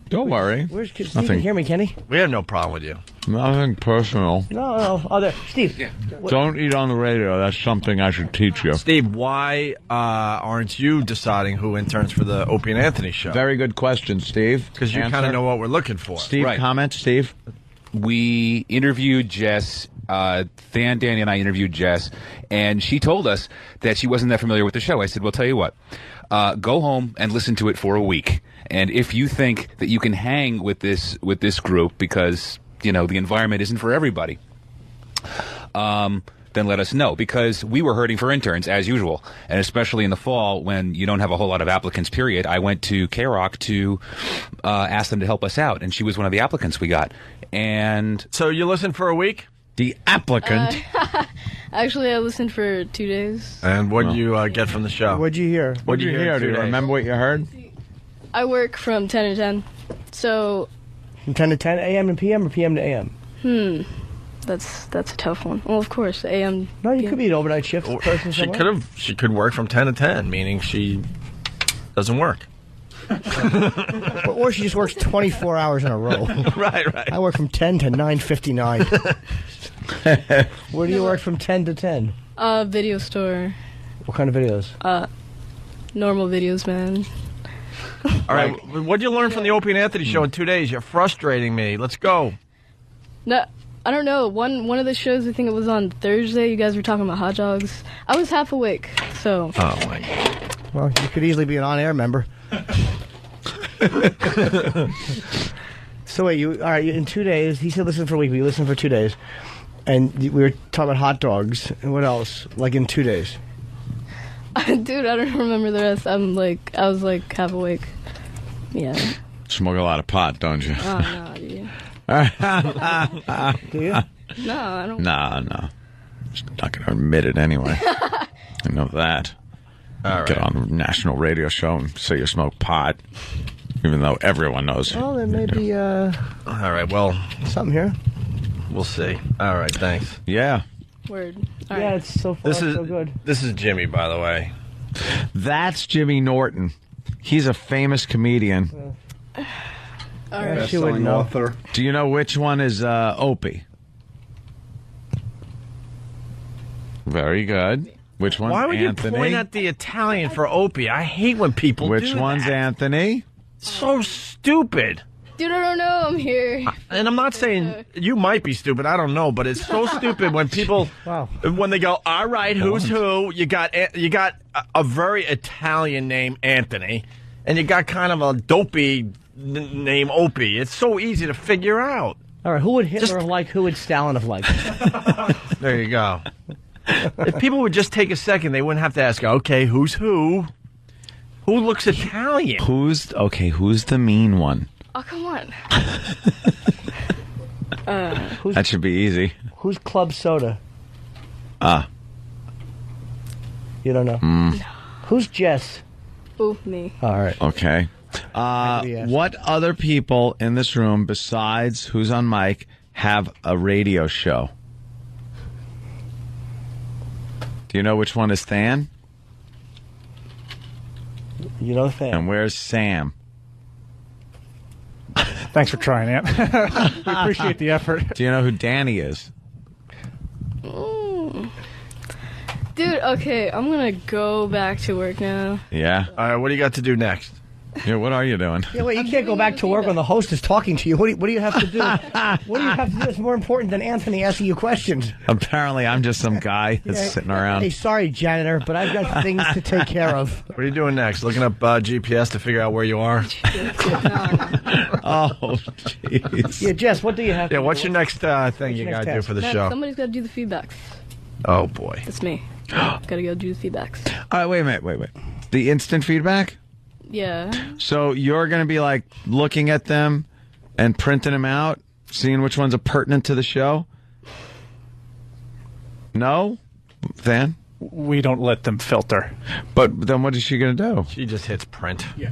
O: Don't worry.
L: Where's Steve?
O: Nothing.
L: Can hear me, Kenny?
J: We have no problem with you.
O: Nothing personal.
L: No. Oh, there, Steve. Yeah.
O: Don't eat on the radio. That's something I should teach you.
J: Steve, why aren't you deciding who interns for the Opie and Anthony show?
O: Very good question, Steve.
J: Because you kind of know what we're looking for.
O: Steve,
U: Right.
O: comment, Steve.
U: We interviewed Jess Than, Danny, and I interviewed Jess, and she told us that she wasn't that familiar with the show. I said, well, tell you what, go home and listen to it for a week. And if you think that you can hang with this group because, the environment isn't for everybody, then let us know, because we were hurting for interns as usual, and especially in the fall when you don't have a whole lot of applicants, period. I went to K-Rock to ask them to help us out, and she was one of the applicants we got. And
J: so you listened for a week?
U: The applicant.
S: Actually, I listened for 2 days.
J: And what did you get from the show?
L: What'd you hear?
O: What'd you hear? Do you remember what you heard?
S: I work from 10 to 10. So...
L: From 10 to 10, a.m. and p.m. or p.m. to a.m.?
S: That's a tough one. Well, of course, a.m.
L: No, you could be an overnight shift person somewhere.
J: She could work from 10 to 10, meaning she doesn't work.
L: Or she just works 24 hours in a row.
J: Right.
L: I work from 10 to 9:59. Where do you work from 10 to 10?
S: Video store.
L: What kind of videos?
S: Normal videos, man.
J: All right, what'd you learn from the Opie and Anthony show in 2 days? You're frustrating me. Let's go.
S: No, I don't know. One of the shows, I think it was on Thursday, you guys were talking about hot dogs. I was half awake, so...
J: Oh, my God.
L: Well, you could easily be an on-air member. So wait, all right, in 2 days, he said listen for a week, but you listened for 2 days. And we were talking about hot dogs, and what else? Like in 2 days?
S: Dude, I don't remember the rest. I was half awake. Yeah.
O: Smoke a lot of pot, don't you?
S: Oh, no, dude.
L: Do you?
S: No, I don't.
O: No. Just not going to admit it anyway. I know that.
J: All right.
O: Get on a national radio show and say you smoke pot, even though everyone knows.
L: Well, there may be
J: All right, well...
L: something here.
J: We'll see. All right, thanks.
O: Yeah.
S: Word.
L: All right. It's so far so good.
J: This is Jimmy, by the way.
O: That's Jimmy Norton. He's a famous comedian.
S: All right.
T: Best-selling author.
O: Do you know which one is Opie? Very good. Which one's
J: Why would
O: Anthony?
J: you point at the Italian for Opie? I hate when people
O: Which
J: do
O: one's
J: that.
O: Anthony?
J: So stupid.
S: Dude, I don't know. I'm here.
J: And I'm not saying you might be stupid. I don't know, but it's so stupid when people, when they go, all right, who's who? You got a very Italian name, Anthony, and you got kind of a dopey name, Opie. It's so easy to figure out.
L: All right, who would Hitler have liked? Who would Stalin have liked?
J: There you go. If people would just take a second, they wouldn't have to ask, okay, who's who? Who looks Italian?
O: Who's the mean one?
S: Oh, come on.
O: That should be easy.
L: Who's Club Soda? You don't know? Who's Jess?
S: Ooh, me.
L: All right.
O: Okay. What other people in this room besides who's on mic have a radio show? Do you know which one is Than?
L: You know Than.
O: And where's Sam?
V: Thanks for trying, Ant. We appreciate the effort.
O: Do you know who Danny is?
S: Dude, okay, I'm gonna go back to work now.
O: Yeah.
J: All right, what do you got to do next?
O: Yeah, what are you doing?
L: Yeah, wait, you can't go back to work when the host is talking to you. What do you have to do? What do you have to do that's more important than Anthony asking you questions?
O: Apparently, I'm just some guy that's sitting around.
L: Hey, sorry, janitor, but I've got things to take care of.
J: What are you doing next? Looking up GPS to figure out where you are?
O: Oh, jeez.
L: Yeah, Jess, what do you have to do?
J: What's your next thing you got to do for the
S: Man,
J: show?
S: Somebody's gotta do the feedbacks.
J: Oh, boy.
S: That's me. Gotta go do the feedbacks.
O: All right, wait a minute. The instant feedback?
S: Yeah.
O: So you're going to be like looking at them and printing them out, seeing which ones are pertinent to the show? No? Than?
V: We don't let them filter.
O: But then what is she going to do?
J: She just hits print.
V: Yeah.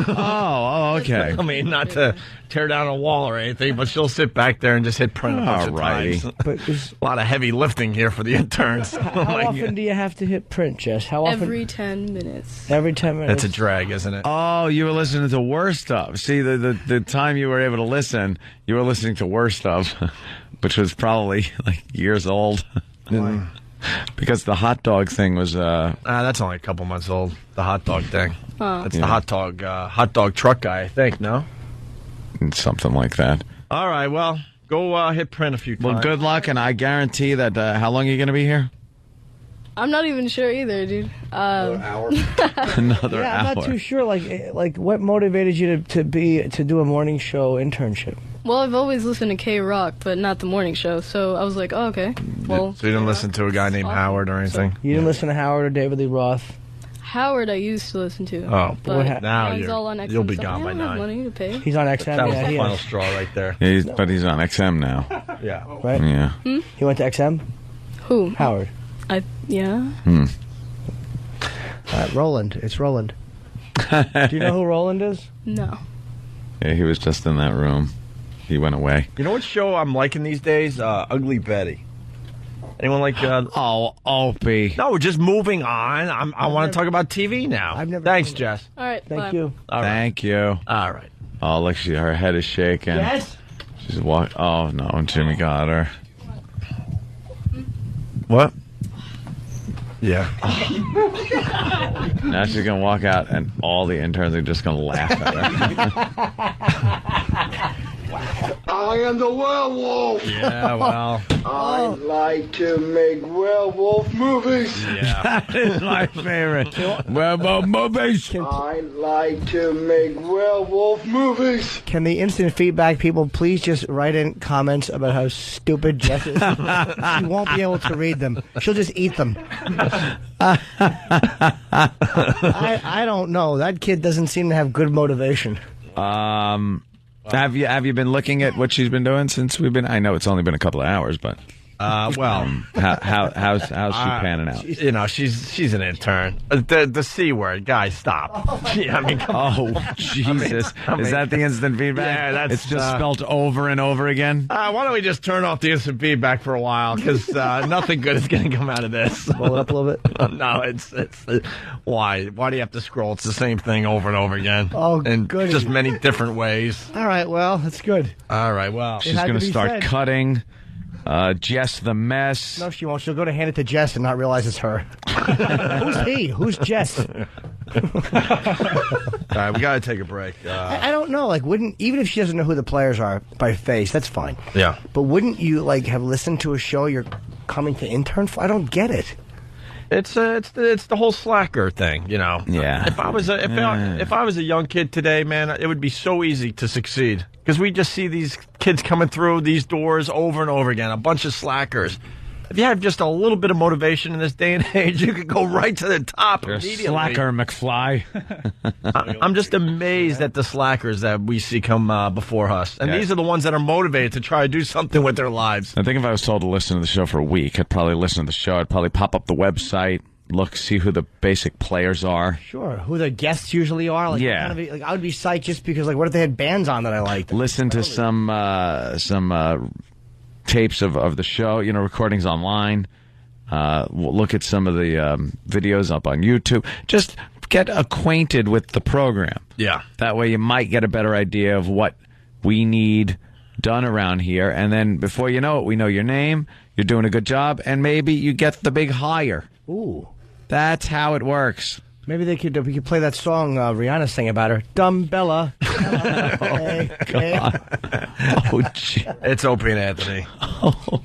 O: Oh, okay.
J: I mean, not to tear down a wall or anything, but she'll sit back there and just hit print a bunch of times.
L: But
J: a lot of heavy lifting here for the interns.
L: How often do you have to hit print, Jess? How often?
S: Every 10 minutes.
L: Every 10 minutes.
J: That's a drag, isn't it?
O: Oh, you were listening to worse stuff. See, the time you were able to listen, you were listening to worse stuff, which was probably like years old.
J: Why?
O: Because the hot dog thing was
J: that's only a couple months old. The hot dog thing.
S: Oh.
J: That's the hot dog truck guy, I think. No,
O: something like that.
J: All right. Well, Go hit print a few times.
O: Well, good luck, and I guarantee that. How long are you going to be here?
S: I'm not even sure either, dude.
O: Another
L: Yeah, I'm not too sure. Like, what motivated you to do a morning show internship?
S: Well, I've always listened to K-Rock, but not the morning show, so I was like, oh, okay. Well,
J: So you didn't listen to a guy named Howard or anything?
L: You didn't listen to Howard or David Lee Roth?
S: Howard I used to listen to.
J: Oh,
S: but
J: boy. Now
S: he's all on XM,
J: you'll be
S: so
J: gone
S: I
J: by
S: don't have
J: 9.
S: money to pay.
L: He's on XM.
J: That was
L: yeah,
J: the
L: he
J: final
L: is.
J: straw right there.
O: Yeah, but he's on XM now.
J: Yeah.
L: Right?
O: Yeah.
L: He went to XM?
S: Who?
L: Howard.
S: Yeah.
L: Roland. It's Roland. Do you know who Roland is?
S: No.
O: Yeah, he was just in that room. He went away.
J: You know what show I'm liking these days? Ugly Betty. Anyone like?
O: Opie.
J: No, we're just moving on. I want to talk about TV now. Thanks, Jess.
S: All right.
L: Thank you.
O: Thank you.
J: All right.
O: Oh, look, her head is shaking.
L: Yes?
O: She's walking. Oh, no, Jimmy got her.
J: What? Yeah.
O: Now she's going to walk out, and all the interns are just going to laugh at her.
P: I am the werewolf.
J: Yeah, well.
P: I like to make werewolf movies.
J: Yeah.
O: That is my favorite. Werewolf movies.
P: I like to make werewolf movies.
L: Can the instant feedback people please just write in comments about how stupid Jess is? She won't be able to read them. She'll just eat them. I don't know. That kid doesn't seem to have good motivation.
O: Have you been looking at what she's been doing since we've been? I know it's only been a couple of hours, but how's she panning out?
J: You know, she's an intern. The C word, guys, stop. I mean, come on.
O: Oh, Jesus! Is that the instant feedback?
J: Yeah, that's
O: it's just spelled over and over again.
J: Why don't we just turn off the instant feedback for a while? Because nothing good is going to come out of this.
L: Roll it up a little bit.
J: No, it's why do you have to scroll? It's the same thing over and over again.
L: Oh,
J: in
L: goody.
J: just many different ways.
L: All right, well, that's good.
J: All right, well,
O: She's going to start cutting. Jess the mess.
L: No, she won't. She'll go to hand it to Jess and not realize it's her. Who's he? Who's Jess?
J: All right, we got to take a break.
L: I don't know. Like, even if she doesn't know who the players are by face, that's fine.
J: Yeah.
L: But wouldn't you have listened to a show you're coming to intern for? I don't get it.
J: It's the whole slacker thing, you know.
O: Yeah.
J: If I was a young kid today, man, it would be so easy to succeed because we just see these kids coming through these doors over and over again, a bunch of slackers. If you have just a little bit of motivation in this day and age, you could go right to the top immediately.
O: Slacker McFly.
J: I'm just amazed at the slackers that we see come before us. And these are the ones that are motivated to try to do something with their lives.
O: I think if I was told to listen to the show for a week, I'd probably listen to the show. I'd probably pop up the website, see who the basic players are.
L: Sure. Who the guests usually are.
O: Yeah.
L: I would be psyched just because, what if they had bands on that I liked?
O: Listen to some tapes of the show, recordings online. Look at some of the videos up on YouTube. Just get acquainted with the program.
J: Yeah.
O: That way you might get a better idea of what we need done around here. And then before you know it, we know your name, you're doing a good job, and maybe you get the big hire.
L: Ooh.
O: That's how it works.
L: Maybe we could play that song Rihanna sang about her. Dumb Bella. Hey,
O: God. Oh, gee.
J: It's Opie and Anthony.
O: Oh.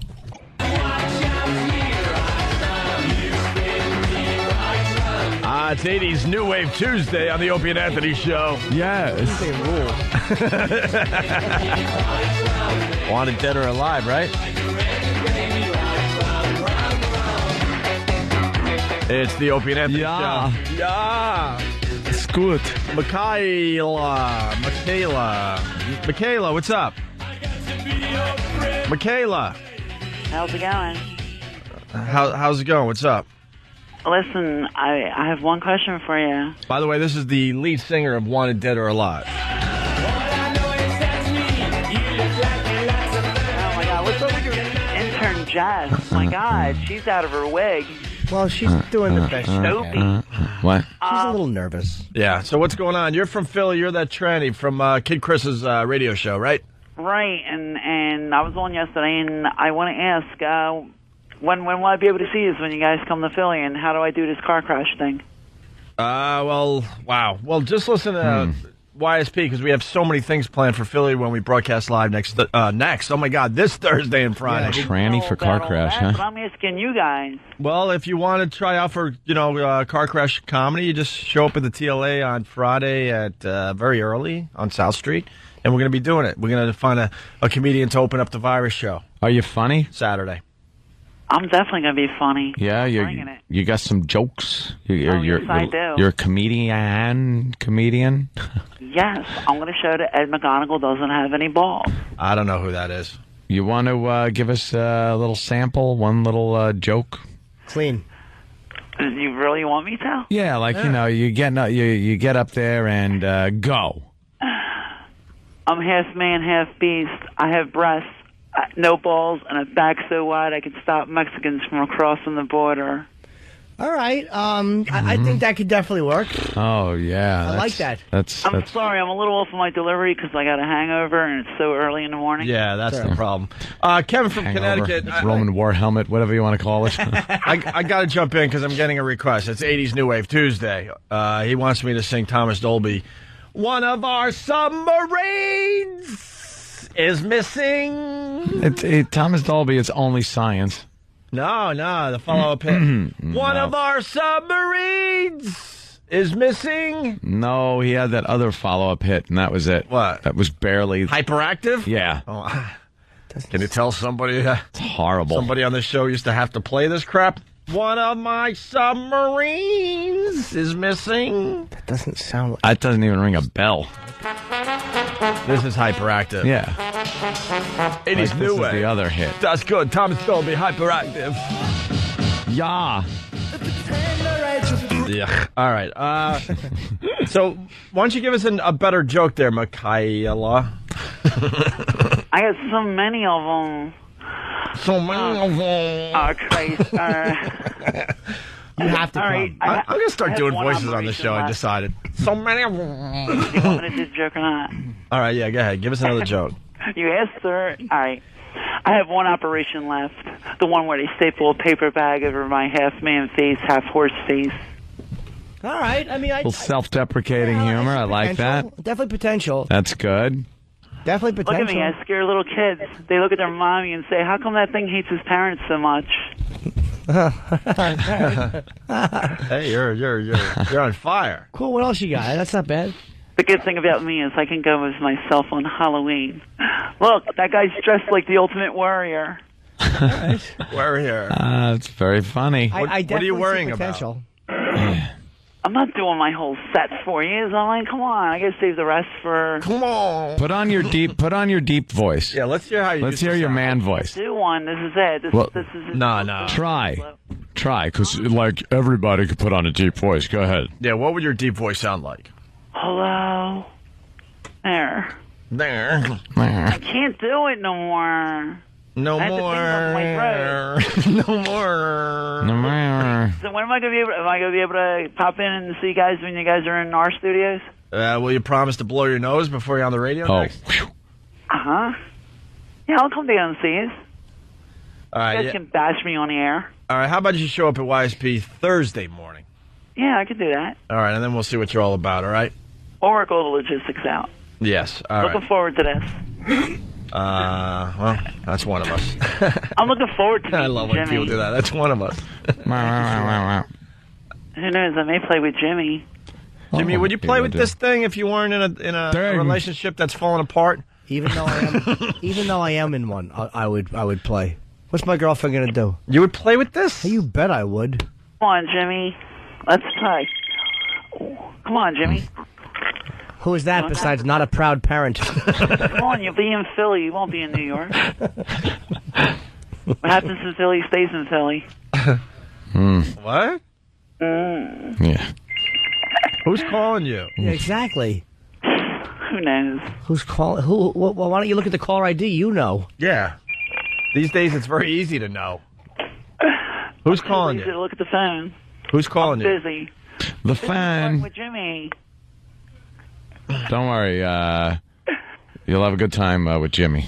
J: It's 80s New Wave Tuesday on the Opie and Anthony Show.
O: Yes.
J: Wanted Dead or Alive, right? It's the Opie and Anthony Show. Yeah.
O: It's good.
J: Michaela, what's up? Michaela.
B: How's it going?
J: How's it going? What's up?
B: Listen, I have one question for you.
J: By the way, this is the lead singer of Wanted Dead or Alive.
B: Oh my God, what's up with your intern Jess? My God, she's out of her wig.
L: Well, she's doing the best she can.
O: What?
L: She's a little nervous.
J: Yeah, so what's going on? You're from Philly. You're that tranny from Kid Chris's radio show, right?
B: Right, and I was on yesterday, and I want to ask, when will I be able to see you when you guys come to Philly, and how do I do this car crash thing?
J: Well, wow. Well, just listen to YSP because we have so many things planned for Philly when we broadcast live next. Oh my God, this Thursday and Friday.
O: Tranny for Car Crash, huh?
B: But I'm asking you guys.
J: Well, if you want to try out for Car Crash comedy, you just show up at the TLA on Friday at very early on South Street, and we're going to be doing it. We're going to find a comedian to open up the Virus show.
O: Are you funny?
J: Saturday.
B: I'm definitely going to be funny.
O: Yeah, you got some jokes. Yes,
B: I do.
O: You're a comedian.
B: Yes, I'm going to show that Ed McGonigal doesn't have any balls.
J: I don't know who that is.
O: You want to give us a little sample, one little joke?
L: Clean.
B: You really want me to?
O: Yeah, you get up there and go.
B: I'm half man, half beast. I have breasts, no balls, and a back so wide I could stop Mexicans from crossing the border.
L: All right. I think that could definitely work.
O: Oh, yeah.
L: I like that.
B: I'm sorry, I'm a little off of my delivery because I got a hangover and it's so early in the morning.
J: Yeah, that's the problem. Kevin from Connecticut.
O: Roman war helmet, whatever you want to call it.
J: I got to jump in because I'm getting a request. It's 80s New Wave Tuesday. He wants me to sing Thomas Dolby. One of our submarines is missing.
O: Thomas Dolby, it's only science.
J: No, the follow-up hit. One of our submarines is missing.
O: No, he had that other follow-up hit, and that was it.
J: What?
O: That was barely...
J: Hyperactive?
O: Yeah.
J: Oh, can you tell somebody...
O: It's horrible.
J: Somebody on the show used to have to play this crap? One of my submarines is missing.
L: That doesn't sound like...
O: That doesn't even ring a bell.
J: This is Hyperactive.
O: Yeah.
J: 80s New Wave.
O: The other hit.
J: That's good. Thomas Dolby, Hyperactive.
O: Yeah.
J: Yeah. All right. So, why don't you give us a better joke there, Michaela?
B: I got so many of them.
J: So many of them.
B: Oh, Christ.
L: You have to come.
B: Right,
J: I'm going to start doing voices on the show, I decided. So many of them.
B: You want me to do the joke or not?
J: All right, yeah, go ahead. Give us another joke.
B: You asked, sir. All right. I have one operation left. The one where they staple a paper bag over my half-man face, half-horse face.
L: All right. I mean,
O: a little self-deprecating humor. I like that.
L: Definitely potential.
O: That's good.
L: Definitely potential.
B: Look at me. I scare little kids. They look at their mommy and say, how come that thing hates his parents so much?
J: Hey, you're on fire.
L: Cool. What else you got? That's not bad.
B: The good thing about me is I can go as myself on Halloween. Look, that guy's dressed like the Ultimate Warrior.
J: Warrior.
O: It's very funny.
J: What are you worrying about?
B: I'm not doing my whole set for you. I'm like, come on, I gotta save the rest for.
J: Come on.
O: Put on your deep voice.
J: Yeah, let's hear how you.
O: Let's hear your man voice.
B: Do one. This is it. This is.
O: No. Try, because like everybody could put on a deep voice. Go ahead.
J: Yeah, what would your deep voice sound like?
B: Hello. There. I can't do it no more.
J: No more.
B: So when am I gonna be able? Am I gonna be able to pop in and see you guys when you guys are in our studios?
J: Will you promise to blow your nose before you're on the radio next?
B: Yeah, I'll come down and see you.
J: All right.
B: You guys can bash me on the air.
J: All right. How about you show up at YSP Thursday morning?
B: Yeah, I could do that.
J: All right, and then we'll see what you're all about. All right.
B: We'll work all the logistics out.
J: Yes. All right.
B: Looking forward to this.
J: Well, that's one of us.
B: I'm looking forward to it.
J: I love when
B: Jimmy.
J: people do that. That's one of us.
B: Who knows? I may play with Jimmy.
J: Jimmy, would you play with this thing if you weren't in a relationship that's falling apart?
L: Even though I am in one, I would play. What's my girlfriend gonna do?
J: You would play with this?
L: Hey, you bet I would.
B: Come on, Jimmy. Let's play. Come on, Jimmy.
L: Who is that besides not a proud parent?
B: Come on, you'll be in Philly. You won't be in New York. What happens in Philly stays in Philly.
J: What?
O: Yeah.
J: Who's calling you?
L: Yeah, exactly.
B: Who knows?
L: Who's calling? Who? Well, why don't you look at the caller ID? You know.
J: Yeah. These days, it's very easy to know. Who's calling
B: you?
J: you?
B: Look at the phone.
J: Who's calling you?
B: Busy.
O: The fan.
B: With Jimmy.
O: Don't worry. You'll have a good time with Jimmy.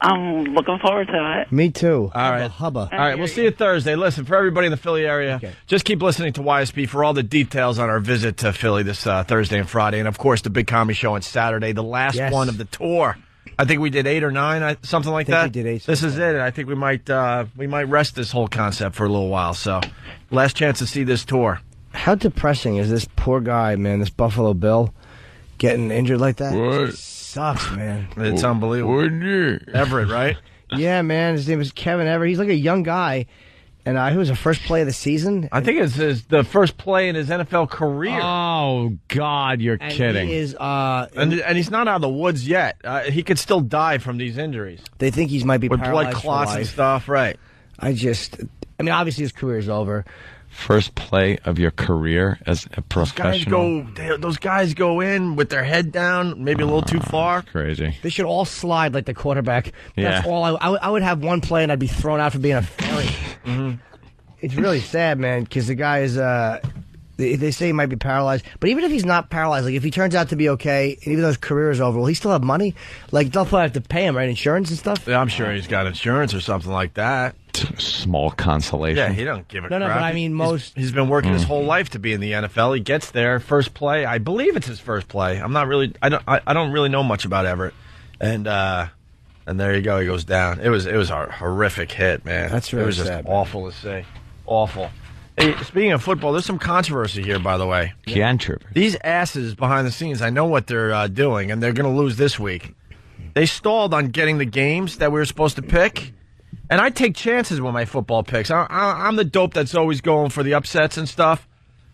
B: I'm looking forward to it.
L: Me too.
J: All right.
L: Hubba.
J: All right, we'll see you Thursday. Listen, for everybody in the Philly area, just keep listening to YSP for all the details on our visit to Philly this Thursday and Friday. And, of course, the Big Comedy Show on Saturday, the last one of the tour. I think we did 8 or 9, something like that.
L: We did 8.
J: This is it. And I think we might rest this whole concept for a little while. So, last chance to see this tour.
L: How depressing is this poor guy, man, this Buffalo Bill, getting injured like that?
O: What?
L: Sucks, man.
J: It's unbelievable. Everett, right?
L: Yeah, man. His name is Kevin Everett. He's like a young guy. And it was the first play of the season.
J: I think it's the first play in his NFL career.
O: Oh, God, you're kidding.
L: He is,
J: and he's not out of the woods yet. He could still die from these injuries.
L: They think he might be
J: with
L: paralyzed
J: blood clots
L: for life.
J: and stuff, right?
L: Obviously his career is over.
O: First play of your career as a professional.
J: Those guys go in with their head down, maybe a little too far.
O: Crazy.
L: They should all slide like the quarterback. That's
O: Yeah.
L: all. I would have one play and I'd be thrown out for being a fairy. It's really sad, man, because the guy is. They say he might be paralyzed, but even if he's not paralyzed, like if he turns out to be okay, and even though his career is over, will he still have money? Like they'll probably have to pay him, right? Insurance and stuff.
J: Yeah, I'm sure he's got insurance or something like that.
O: Small consolation.
J: Yeah, he don't give a
L: No,
J: crap.
L: but I mean
J: He's been working his whole life to be in the NFL. He gets there, first play. I believe it's his first play. I'm not really. I don't really know much about Everett, and there you go. He goes down. It was a horrific hit, man.
L: That's really
J: It was just
L: sad,
J: awful to see. Awful. Hey, speaking of football, there's some controversy here, by the way. These asses behind the scenes, I know what they're doing, and they're going to lose this week. They stalled on getting the games that we were supposed to pick, and I take chances with my football picks. I'm the dope that's always going for the upsets and stuff.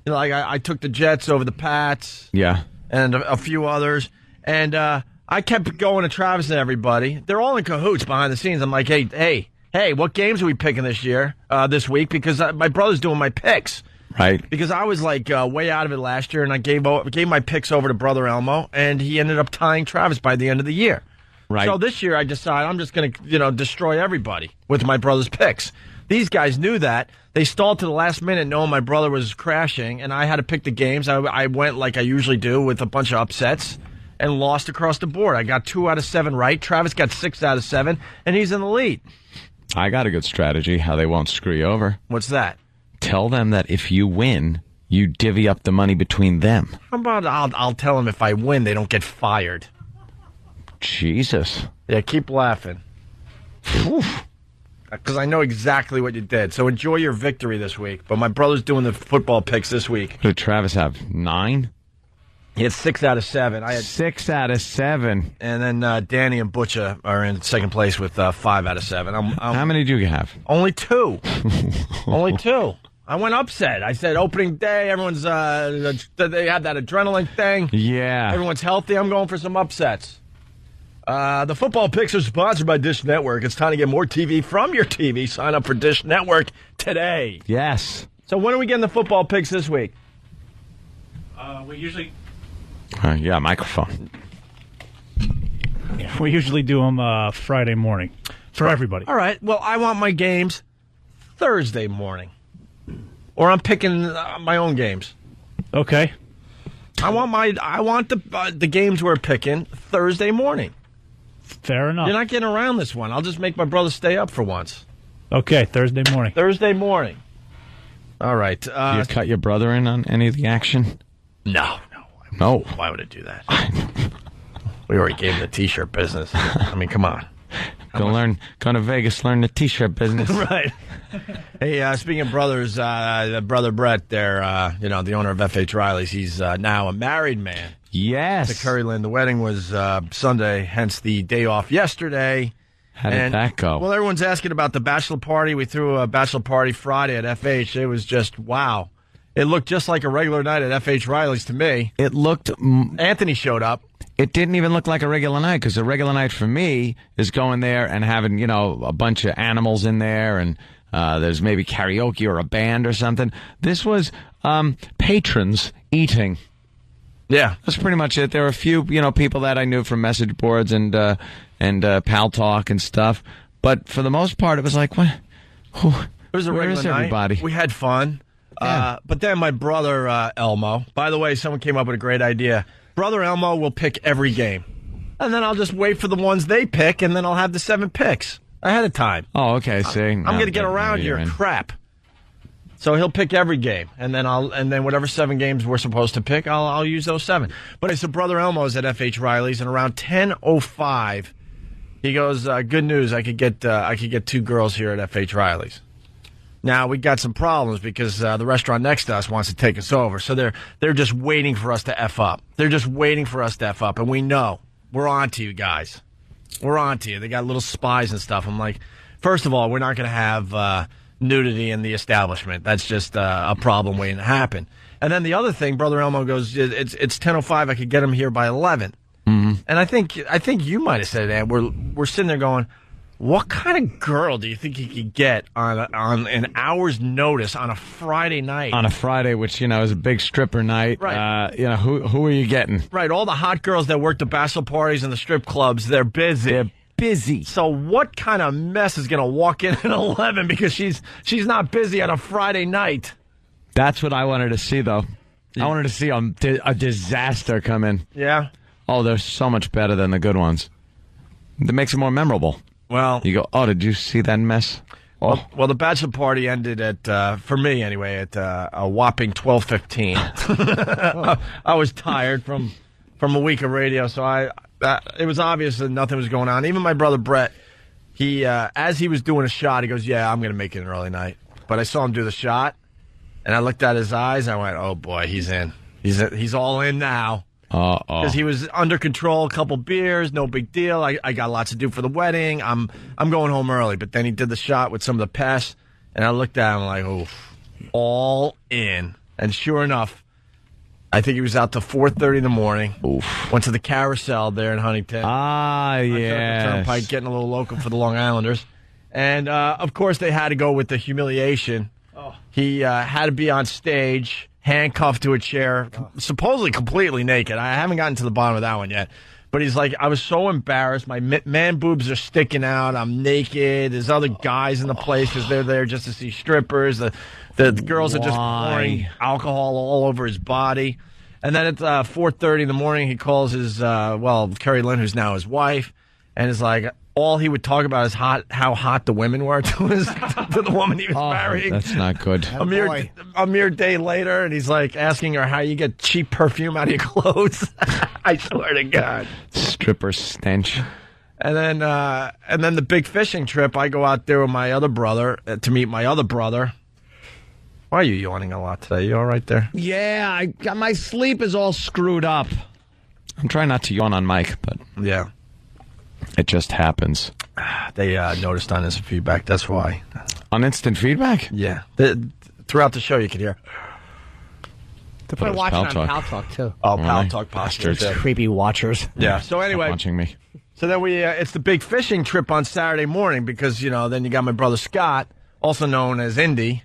J: You know, like I took the Jets over the Pats.
O: Yeah.
J: And a few others, and I kept going to Travis and everybody. They're all in cahoots behind the scenes. I'm like, hey, what games are we picking this week? Because my brother's doing my picks.
O: Right.
J: Because I was like way out of it last year, and I gave my picks over to Brother Elmo, and he ended up tying Travis by the end of the year.
O: Right.
J: So this year I decided I'm just going to destroy everybody with my brother's picks. These guys knew that. They stalled to the last minute knowing my brother was crashing, and I had to pick the games. I went like I usually do with a bunch of upsets and lost across the board. I got 2 out of 7 right. Travis got 6 out of 7, and he's in the lead.
O: I got a good strategy how they won't screw you over.
J: What's that?
O: Tell them that if you win, you divvy up the money between them.
J: How about I'll tell them if I win, they don't get fired.
O: Jesus.
J: Yeah, keep laughing. Because I know exactly what you did. So enjoy your victory this week. But my brother's doing the football picks this week.
O: What did Travis have? 9?
J: He had 6 out of 7. I had
O: 6 out of 7.
J: And then Danny and Butcher are in second place with 5 out of 7.
O: How many do you have?
J: Only 2. Only 2. I went upset. I said opening day, everyone's they have that adrenaline thing.
O: Yeah.
J: Everyone's healthy. I'm going for some upsets. The football picks are sponsored by Dish Network. It's time to get more TV from your TV. Sign up for Dish Network today.
O: Yes.
J: So when are we getting the football picks this week?
V: We usually
O: microphone.
V: we usually do them Friday morning for everybody.
J: All right. Well, I want my games Thursday morning, or I'm picking my own games.
V: Okay.
J: I want the games we're picking Thursday morning.
V: Fair enough.
J: You're not getting around this one. I'll just make my brother stay up for once.
V: Okay, Thursday morning.
J: Thursday morning. All right.
O: Do you cut your brother in on any of the action?
J: No. Why would I do that? We already gave him the T-shirt business. I mean, come on.
O: Go to Vegas, learn the T-shirt business.
J: Right. Hey, speaking of brothers, brother Brett there, the owner of F.H. Riley's, he's now a married man.
O: Yes.
J: To Curryland. The wedding was Sunday, hence the day off yesterday.
O: How did that go?
J: Well, everyone's asking about the bachelor party. We threw a bachelor party Friday at F.H. It was just, wow. It looked just like a regular night at F.H. Riley's to me.
O: It looked...
J: Anthony showed up.
O: It didn't even look like a regular night, because a regular night for me is going there and having, a bunch of animals in there, and there's maybe karaoke or a band or something. This was patrons eating.
J: Yeah.
O: That's pretty much it. There were a few, people that I knew from message boards and Pal Talk and stuff. But for the most part, it was like, what?
J: It was a
O: Where
J: regular
O: is
J: night.
O: everybody?
J: We had fun.
O: Yeah.
J: But then my brother, Elmo, by the way, someone came up with a great idea. Brother Elmo will pick every game. And then I'll just wait for the ones they pick, and then I'll have the 7 picks ahead of time.
O: Oh, okay. See,
J: I'm going to get around your crap. So he'll pick every game, and then whatever 7 games we're supposed to pick, I'll use those 7. But I said Brother Elmo's at F.H. Riley's, and around 10:05, he goes, "Good news, I could get 2 girls here at F.H. Riley's." Now we got some problems because the restaurant next to us wants to take us over, so they're just waiting for us to f up. They're just waiting for us to f up, and we know we're on to you guys. We're on to you. They got little spies and stuff. I'm like, first of all, we're not going to have nudity in the establishment. That's just a problem waiting to happen. And then the other thing, Brother Elmo goes, it's 10:05. I could get him here by 11. Mm-hmm. And I think you might have said that. We're sitting there going, what kind of girl do you think you could get on an hour's notice on a Friday night?
O: On a Friday, which is a big stripper night.
J: Right.
O: Who are you getting?
J: Right. All the hot girls that work the bachelor parties and the strip clubs, they're busy.
O: Busy.
J: So what kind of mess is going to walk in at 11 because she's not busy on a Friday night?
O: That's what I wanted to see, though. I wanted to see a disaster come in.
J: Yeah?
O: Oh, they're so much better than the good ones. That makes it more memorable.
J: Well,
O: you go, oh, did you see that mess? Oh.
J: Well, the bachelor party ended at, for me anyway, at a whopping 12:15. I was tired from a week of radio, so it was obvious that nothing was going on. Even my brother Brett, he as he was doing a shot, he goes, "Yeah, I'm going to make it an early night." But I saw him do the shot, and I looked at his eyes, and I went, "Oh boy, he's in. He's all in now." Because he was under control, a couple beers, no big deal. I got lots to do for the wedding. I'm going home early. But then he did the shot with some of the pests, and I looked at him like, oof, all in. And sure enough, I think he was out till 4:30 in the morning.
O: Oof.
J: Went to the Carousel there in Huntington.
O: Yeah.
J: Turnpike, getting a little local for the Long Islanders. And, of course, they had to go with the humiliation. Oh. He had to be on stage, handcuffed to a chair, supposedly completely naked. I haven't gotten to the bottom of that one yet. But he's like, I was so embarrassed. My man boobs are sticking out. I'm naked. There's other guys in the place because they're there just to see strippers. The girls are just pouring alcohol all over his body. And then at 4:30 in the morning, he calls his, Carrie Lynn, who's now his wife, and is like, all he would talk about is how hot the women were to the woman he was marrying.
O: That's not good.
J: A mere day later, and he's like asking her how you get cheap perfume out of your clothes. I swear to God.
O: Stripper stench.
J: And then the big fishing trip, I go out there with my other brother to meet my other brother. Why are you yawning a lot today? You all right there?
O: Yeah, my sleep is all screwed up. I'm trying not to yawn on mic, but
J: yeah.
O: It just happens.
J: They noticed on his feedback. That's why.
O: On instant feedback?
J: Yeah. Throughout the show, you could hear.
L: They're probably watching on Pal Talk, too.
J: Oh, Pal Talk bastards.
L: Creepy watchers.
J: Yeah. So anyway.
O: Stop watching me.
J: So then it's the big fishing trip on Saturday morning because, then you got my brother Scott, also known as Indy.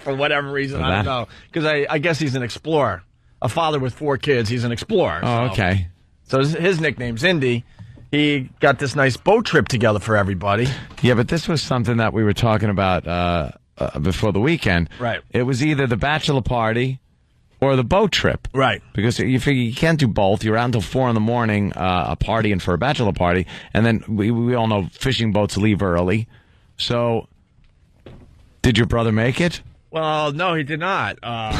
J: For whatever reason, I don't know. Because I guess he's an explorer. A father with 4 kids, he's an explorer.
O: Oh, okay.
J: So his nickname's Indy. He got this nice boat trip together for everybody.
O: Yeah, but this was something that we were talking about before the weekend.
J: Right.
O: It was either the bachelor party or the boat trip.
J: Right.
O: Because you figure you can't do both. You're out until 4 in the morning, a partying for a bachelor party, and then we all know fishing boats leave early. So, did your brother make it?
J: Well, no, he did not,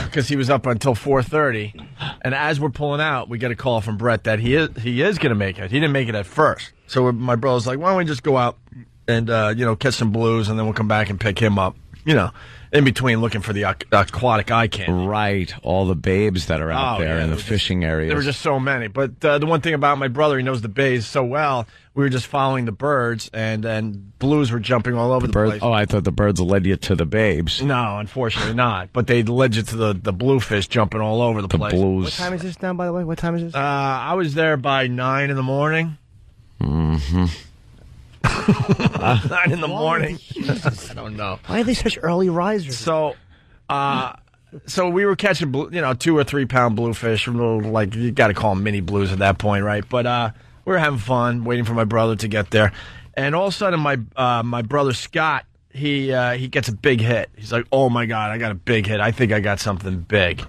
J: because he was up until 4:30. And as we're pulling out, we get a call from Brett that he is going to make it. He didn't make it at first. So my brother's like, why don't we just go out and, catch some blues, and then we'll come back and pick him up, in between looking for the aquatic eye candy.
O: Right, all the babes that are out there in the fishing areas.
J: There were just so many. But the one thing about my brother, he knows the bays so well, we were just following the birds, and then blues were jumping all over the place.
O: Oh, I thought the birds led you to the babes.
J: No, unfortunately not. But they led you to the bluefish jumping all over the place.
O: Blues.
L: What time is this now, by the way? What time is this?
J: I was there by 9 in the morning.
O: Mm-hmm.
J: 9 in the morning. I don't know.
L: Why are they such early risers?
J: So we were catching 2 or 3 pound bluefish. Like, you got to call them mini blues at that point, right? But we were having fun, waiting for my brother to get there, and all of a sudden, my brother Scott, he gets a big hit. He's like, "Oh my God, I got a big hit! I think I got something big,"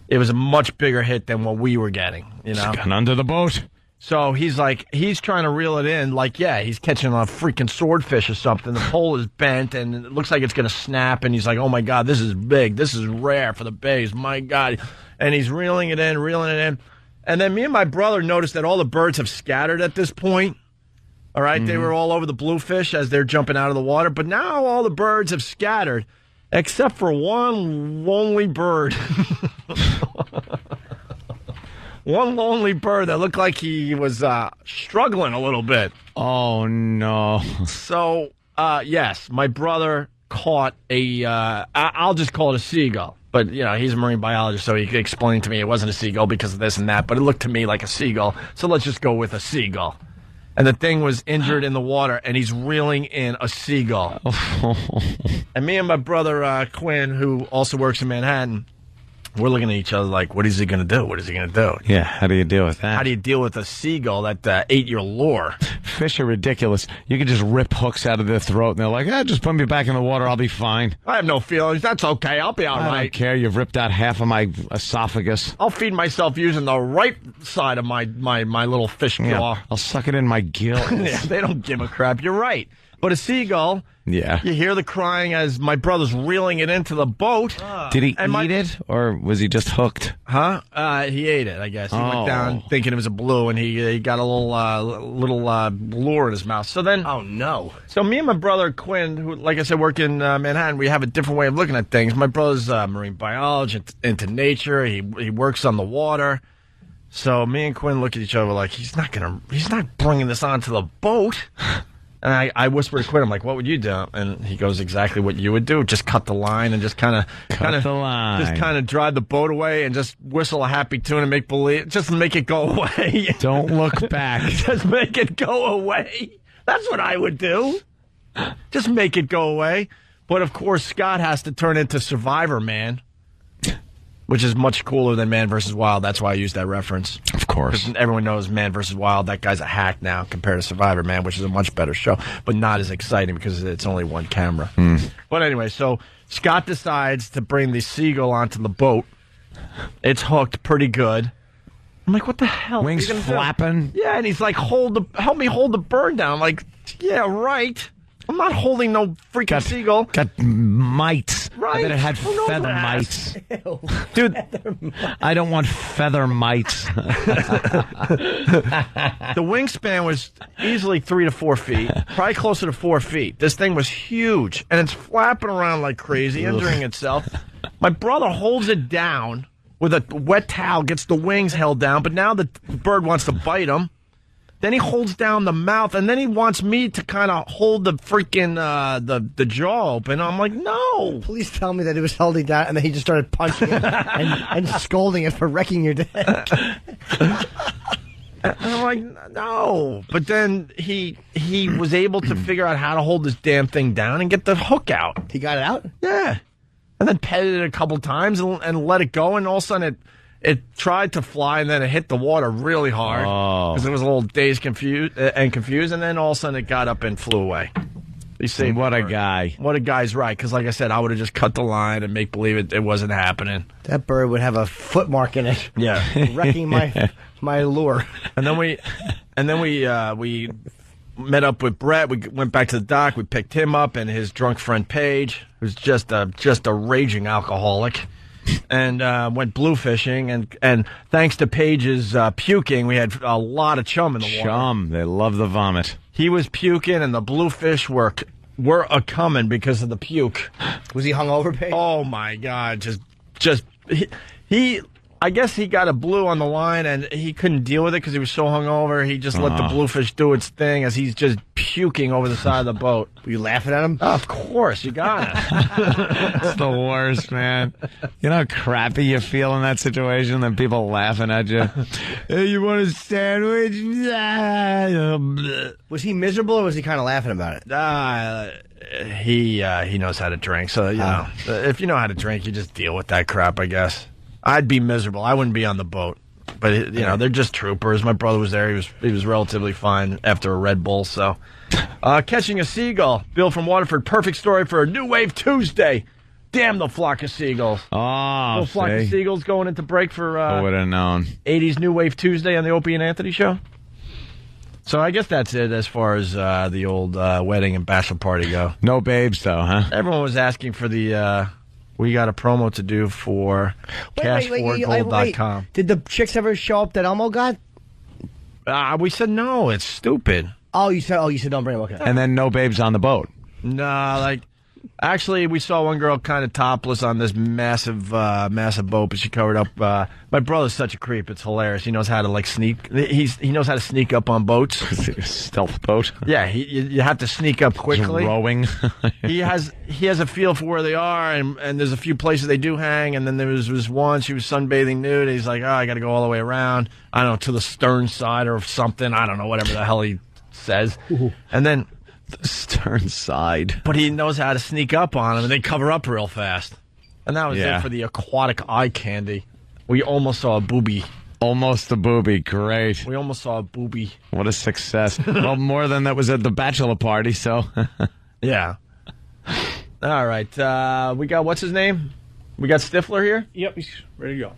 J: it was a much bigger hit than what we were getting. You know,
O: It's gone under the boat.
J: so he's trying to reel it in, he's catching a freaking swordfish or something. The pole is bent, and it looks like it's going to snap, and he's like, oh, my God, this is big. This is rare for the bays. My God. And he's reeling it in. And then me and my brother noticed that all the birds have scattered at this point. All right? They were all over the bluefish as they're jumping out of the water, but now all the birds have scattered except for one lonely bird. One lonely bird that looked like he was struggling a little bit.
O: Oh, no.
J: So, yes, my brother caught I'll just call it a seagull. But, he's a marine biologist, so he explained to me it wasn't a seagull because of this and that, but it looked to me like a seagull. So let's just go with a seagull. And the thing was injured in the water, and he's reeling in a seagull. And me and my brother, Quinn, who also works in Manhattan, we're looking at each other like, what is he going to do? What is he going to do?
O: Yeah, how do you deal with that?
J: How do you deal with a seagull that ate your lure?
O: Fish are ridiculous. You can just rip hooks out of their throat, and they're like, just put me back in the water. I'll be fine.
J: I have no feelings. That's okay. I'll be all right.
O: I don't care. You've ripped out half of my esophagus.
J: I'll feed myself using the right side of my little fish claw.
O: Yeah, I'll suck it in my gill.
J: Yeah, they don't give a crap. You're right. But a seagull,
O: yeah,
J: you hear the crying as my brother's reeling it into the boat.
O: Did he eat it, or was he just hooked?
J: Huh? He ate it, I guess. He went down thinking it was a blue, and he got a little lure in his mouth. So then,
L: oh no!
J: So me and my brother Quinn, who, like I said, work in Manhattan, we have a different way of looking at things. My brother's marine biology, into nature. He works on the water. So me and Quinn look at each other like he's not bringing this onto the boat. And I whispered to Quinn, I'm like, what would you do? And he goes, exactly what you would do. Just cut the line and just kind of drive the boat away and just whistle a happy tune and make it go away.
O: Don't look back.
J: Just make it go away. That's what I would do. Just make it go away. But of course, Scott has to turn into Survivor Man, which is much cooler than Man vs. Wild. That's why I used that reference.
O: Of course.
J: Because everyone knows Man vs. Wild. That guy's a hack now compared to Survivor Man, which is a much better show, but not as exciting because it's only one camera. But anyway, so Scott decides to bring the seagull onto the boat. It's hooked pretty good. I'm like, what the hell?
O: Wings flapping?
J: Yeah, and he's like, help me hold the bird down. I'm like, yeah, right. I'm not holding no freaking seagull.
O: Got mites.
J: Right.
O: I bet it had feather mites.
J: Dude,
O: I don't want feather mites.
J: The wingspan was easily 3 to 4 feet, probably closer to 4 feet. This thing was huge, and it's flapping around like crazy, injuring itself. My brother holds it down with a wet towel, gets the wings held down, but now the bird wants to bite him. Then he holds down the mouth, and then he wants me to kind of hold the freaking the jaw open. I'm like, no.
L: Please tell me that it was holding down, and then he just started punching it and scolding it for wrecking your day.
J: And I'm like, no. But then he was able to figure out how to hold this damn thing down and get the hook out.
L: He got it out?
J: Yeah. And then petted it a couple times and let it go, and all of a sudden it tried to fly, and then it hit the water really hard because it was a little dazed, confused, and then all of a sudden it got up and flew away. He saved
O: what a guy!
J: What a guy's right, because like I said, I would have just cut the line and make believe it wasn't happening.
L: That bird would have a foot mark in it.
J: Yeah,
L: wrecking my lure.
J: And then we met up with Brett. We went back to the dock. We picked him up and his drunk friend Paige, who's just a raging alcoholic. And went blue fishing, and thanks to Paige's puking, we had a lot of chum in the water.
O: Chum, they love the vomit.
J: He was puking, and the bluefish were a-coming because of the puke.
L: Was he hungover, Paige?
J: Oh my God! Just he I guess he got a blue on the line, and he couldn't deal with it because he was so hungover. He just let the bluefish do its thing as he's just puking over the side of the boat.
L: Were you laughing at him?
J: Of course, you got it.
O: It's the worst, man. You know how crappy you feel in that situation? Then people laughing at you. Hey, you want a sandwich?
L: Was he miserable, or was he kind of laughing about it?
J: He knows how to drink, so you know, if you know how to drink, you just deal with that crap, I guess. I'd be miserable. I wouldn't be on the boat. But, you know, they're just troopers. My brother was there. He was relatively fine after a Red Bull. So, catching a seagull. Bill from Waterford, perfect story for a New Wave Tuesday. Damn the flock of seagulls.
O: Oh,
J: Little flock of seagulls going into break for
O: I would have known.
J: 80s New Wave Tuesday on the Opie and Anthony show. So I guess that's it as far as the old wedding and bachelor party go.
O: No babes, though, huh?
J: Everyone was asking for the... we got a promo to do for cash4gold.com.
L: Did the chicks ever show up that Elmo got?
J: We said no, it's stupid.
L: Oh, you said don't bring them. Okay.
O: And then no babes on the boat.
J: Nah, like... Actually, we saw one girl kind of topless on this massive boat, but she covered up. My brother's such a creep; it's hilarious. He knows how to like sneak. He knows how to sneak up on boats.
O: Stealth boat.
J: Yeah, you have to sneak up quickly.
O: Rowing.
J: he has a feel for where they are, and there's a few places they do hang. And then there was one. She was sunbathing nude. And he's like, I got to go all the way around. I don't know, to the stern side or something. I don't know, whatever the hell he says. And then.
O: The stern side.
J: But he knows how to sneak up on them, and they cover up real fast. And that was it for the aquatic eye candy. We almost saw a booby.
O: Almost a booby. Great.
J: We almost saw a booby.
O: What a success. Well, more than that was at the bachelor party, so.
J: Yeah. All right. We got, what's his name? We got Stifler here?
V: Yep, he's ready to go.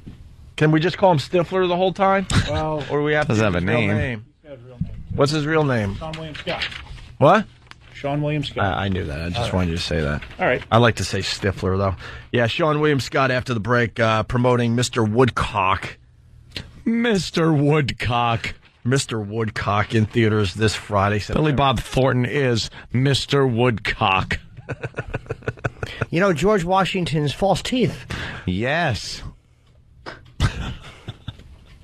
J: Can we just call him Stifler the whole time?
V: Well,
J: or do we have
O: does
J: to
O: have a
J: his real
O: name.
V: He's got his real name.
J: What's his real name?
V: Sean William Scott.
J: What?
V: Sean William Scott.
J: I knew that. I just wanted you to say that.
V: All right.
J: I like to say Stifler, though. Yeah, Sean William Scott after the break promoting Mr. Woodcock.
O: Mr. Woodcock.
J: Mr. Woodcock in theaters this Friday.
O: Billy Bob Thornton is Mr. Woodcock.
L: You know, George Washington's false teeth.
O: Yes.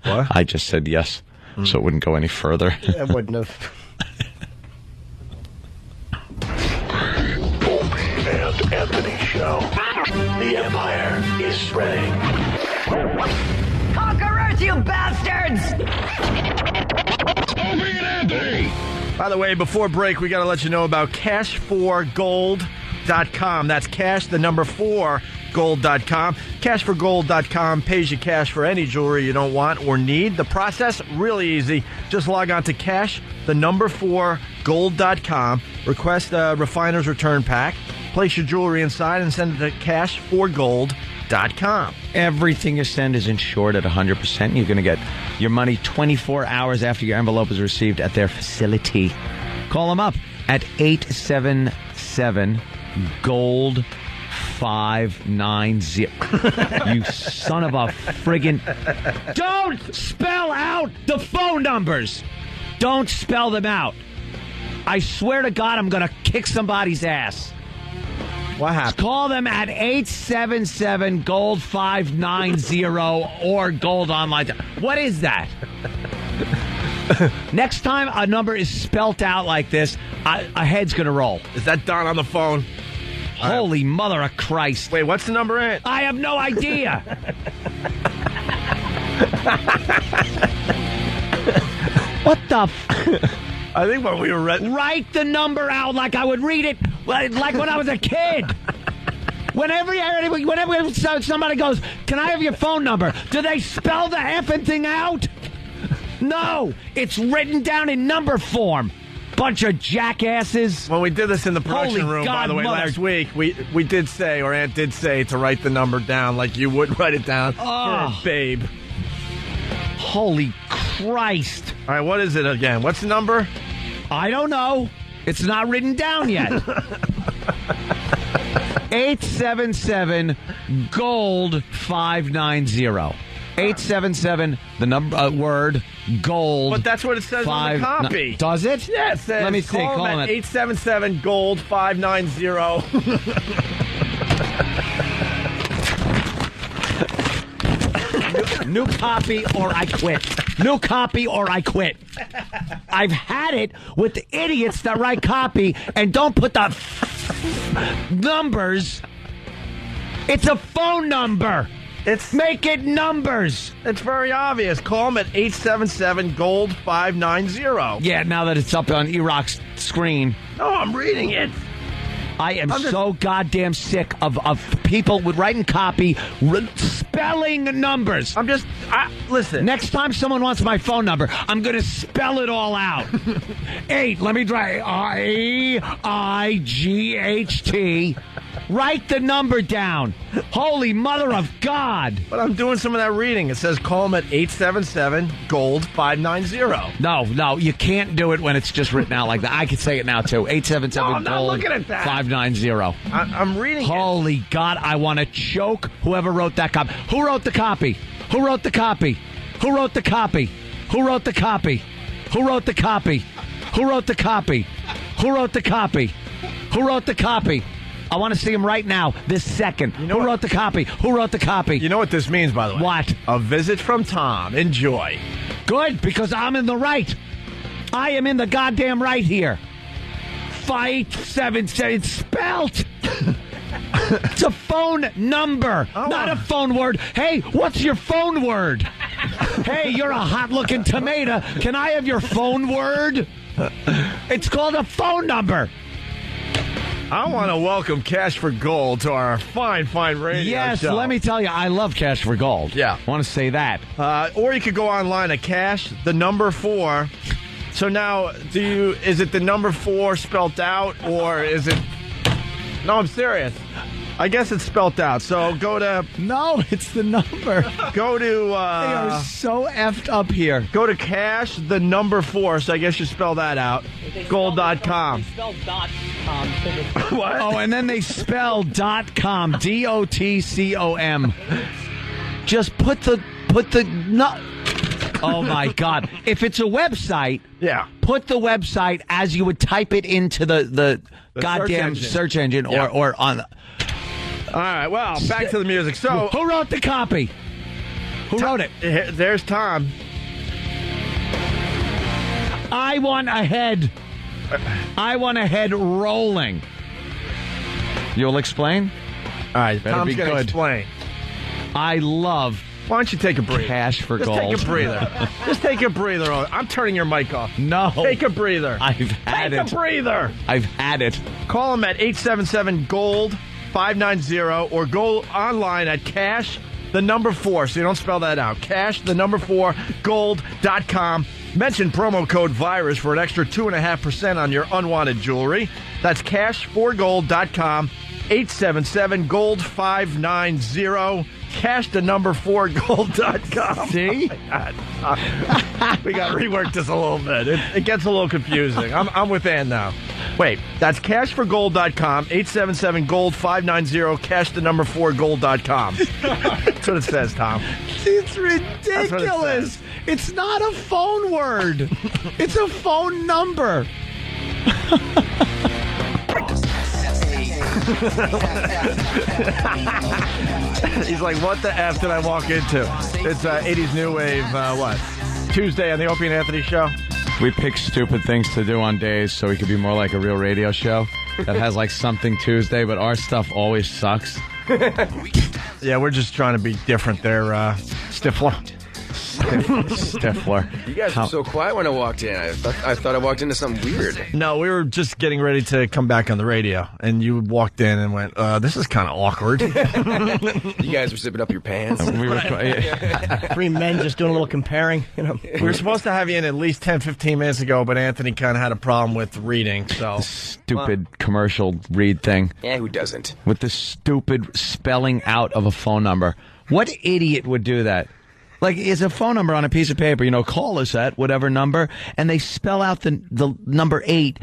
J: What?
O: I just said yes, so it wouldn't go any further.
L: It wouldn't have.
P: And Anthony Show. The empire is spreading.
D: Conquerors, you bastards!
P: Opie and Anthony.
J: By the way, before break, we got to let you know about cash4gold.com. That's cash, the number 4, gold.com. Cash4gold.com pays you cash for any jewelry you don't want or need. The process, really easy. Just log on to cash, the number 4, gold.com. Request a refiner's return pack. Place your jewelry inside and send it to cash4gold.com.
O: Everything you send is insured at 100%. You're going to get your money 24 hours after your envelope is received at their facility. Call them up at 877-GOLD-590. You son of a friggin'... Don't spell out the phone numbers! Don't spell them out. I swear to God, I'm going to kick somebody's ass.
J: What happened?
O: Call them at 877-GOLD-590 or Gold Online. What is that? Next time a number is spelt out like this, a head's going to roll.
J: Is that Don on the phone?
O: Holy mother of Christ.
J: Wait, what's the number in?
O: I have no idea. What the
J: I think when we were
O: write the number out like I would read it like when I was a kid. Whenever somebody goes, can I have your phone number? Do they spell the effing thing out? No, it's written down in number form. Bunch of jackasses.
J: When we did this in the production
O: Holy
J: room,
O: God,
J: by the way,
O: mother.
J: last week, we did say, or Aunt did say, to write the number down like you would write it down for a babe.
O: Holy Christ.
J: All right, what is it again? What's the number?
O: I don't know. It's not written down yet. 877-GOLD-590. 877, the number, word, gold.
J: But that's what it says on the copy.
O: Does it?
J: Yeah, it says
O: Let me see.
J: call them at 877-GOLD-590.
O: New copy or I quit. New copy or I quit. I've had it with the idiots that write copy and don't put the numbers. It's a phone number. Make it numbers.
J: It's very obvious. Call them at 877-GOLD-590.
O: Yeah, now that it's up on E-Rock's screen.
J: No, I'm reading it.
O: I am so goddamn sick of people would write in copy spelling numbers.
J: Listen.
O: Next time someone wants my phone number, I'm going to spell it all out. 8, let me try. AIGHT. Write the number down. Holy mother of God.
J: But I'm doing some of that reading. It says call them at 877-GOLD-590.
O: No, you can't do it when it's just written out like that. I could say it now, too. 877-GOLD-590.
J: I'm reading
O: Holy God, I want to choke whoever wrote that copy. Who wrote the copy? Who wrote the copy? Who wrote the copy? Who wrote the copy? Who wrote the copy? Who wrote the copy? Who wrote the copy? Who wrote the copy? I want to see him right now, this second. Who wrote the copy? Who wrote the copy?
J: You know what this means, by the way?
O: What?
J: A visit from Tom. Enjoy.
O: Good, because I'm in the right. I am in the goddamn right here. 577, it's spelt. It's a phone number, not a phone word. Hey, what's your phone word? Hey, you're a hot-looking tomato. Can I have your phone word? It's called a phone number.
J: I want to welcome Cash for Gold to our fine radio show.
O: Let me tell you, I love Cash for Gold.
J: Yeah.
O: I want to say that.
J: Or you could go online at Cash, the number 4. So now, is it the number 4 spelt out, or is it... No, I'm serious. I guess it's spelt out. So go to...
O: No, it's the number.
J: Go to...
O: they are so effed up here.
J: Go to Cash, the number 4. So I guess you spell that out. Gold.com.
L: They spell .com.
J: What?
O: Oh, and then they spell .com. DOTCOM. Just put the Oh my God! If it's a website, put the website as you would type it into the goddamn search engine or on.
J: All right. Well, back to the music. So,
O: who wrote the copy? Who wrote it?
J: There's Tom.
O: I want a head. I want a head rolling. You'll explain?
J: All right.
O: Better
J: Tom's
O: be
J: going to
O: good.
J: explain.
O: I love.
J: Why don't you take a breather?
O: Cash for
J: Just
O: Gold.
J: Take a breather. Just take a breather. I'm turning your mic off.
O: No.
J: Take a breather.
O: I've had
J: Take a breather.
O: I've had it.
J: Call them at 877-GOLD-590 or go online at Cash, the number 4, so you don't spell that out. Cash, the number 4, gold.com. Mention promo code VIRUS for an extra 2.5% on your unwanted jewelry. That's cash4gold.com, 877-GOLD-590. Cash the number 4 gold.com.
O: See?
J: Oh we got to rework this a little bit. It gets a little confusing. I'm with Ann now. Wait, that's cashforgold.com, 877-GOLD-590, cash the number 4 gold.com. That's what it says, Tom.
O: It's ridiculous. It's not a phone word. It's a phone number.
J: He's like, what the F did I walk into? It's 80s New Wave, Tuesday on the Opie and Anthony Show.
O: We pick stupid things to do on days so we could be more like a real radio show that has like something Tuesday, but our stuff always sucks.
J: Yeah, we're just trying to be different there, Stifler. Stifler.
E: You guys were so quiet when I walked in. I thought I walked into something weird.
J: No, we were just getting ready to come back on the radio, and you walked in and went, this is kind of awkward.
E: You guys were zipping up your pants.
O: We were,
L: Three men just doing a little comparing. You know,
J: we were supposed to have you in at least 10, 15 minutes ago, but Anthony kind of had a problem with reading. So
O: stupid commercial read thing.
E: Yeah, who doesn't?
O: With the stupid spelling out of a phone number. What idiot would do that? Like, it's a phone number on a piece of paper, call us at whatever number, and they spell out the number 8,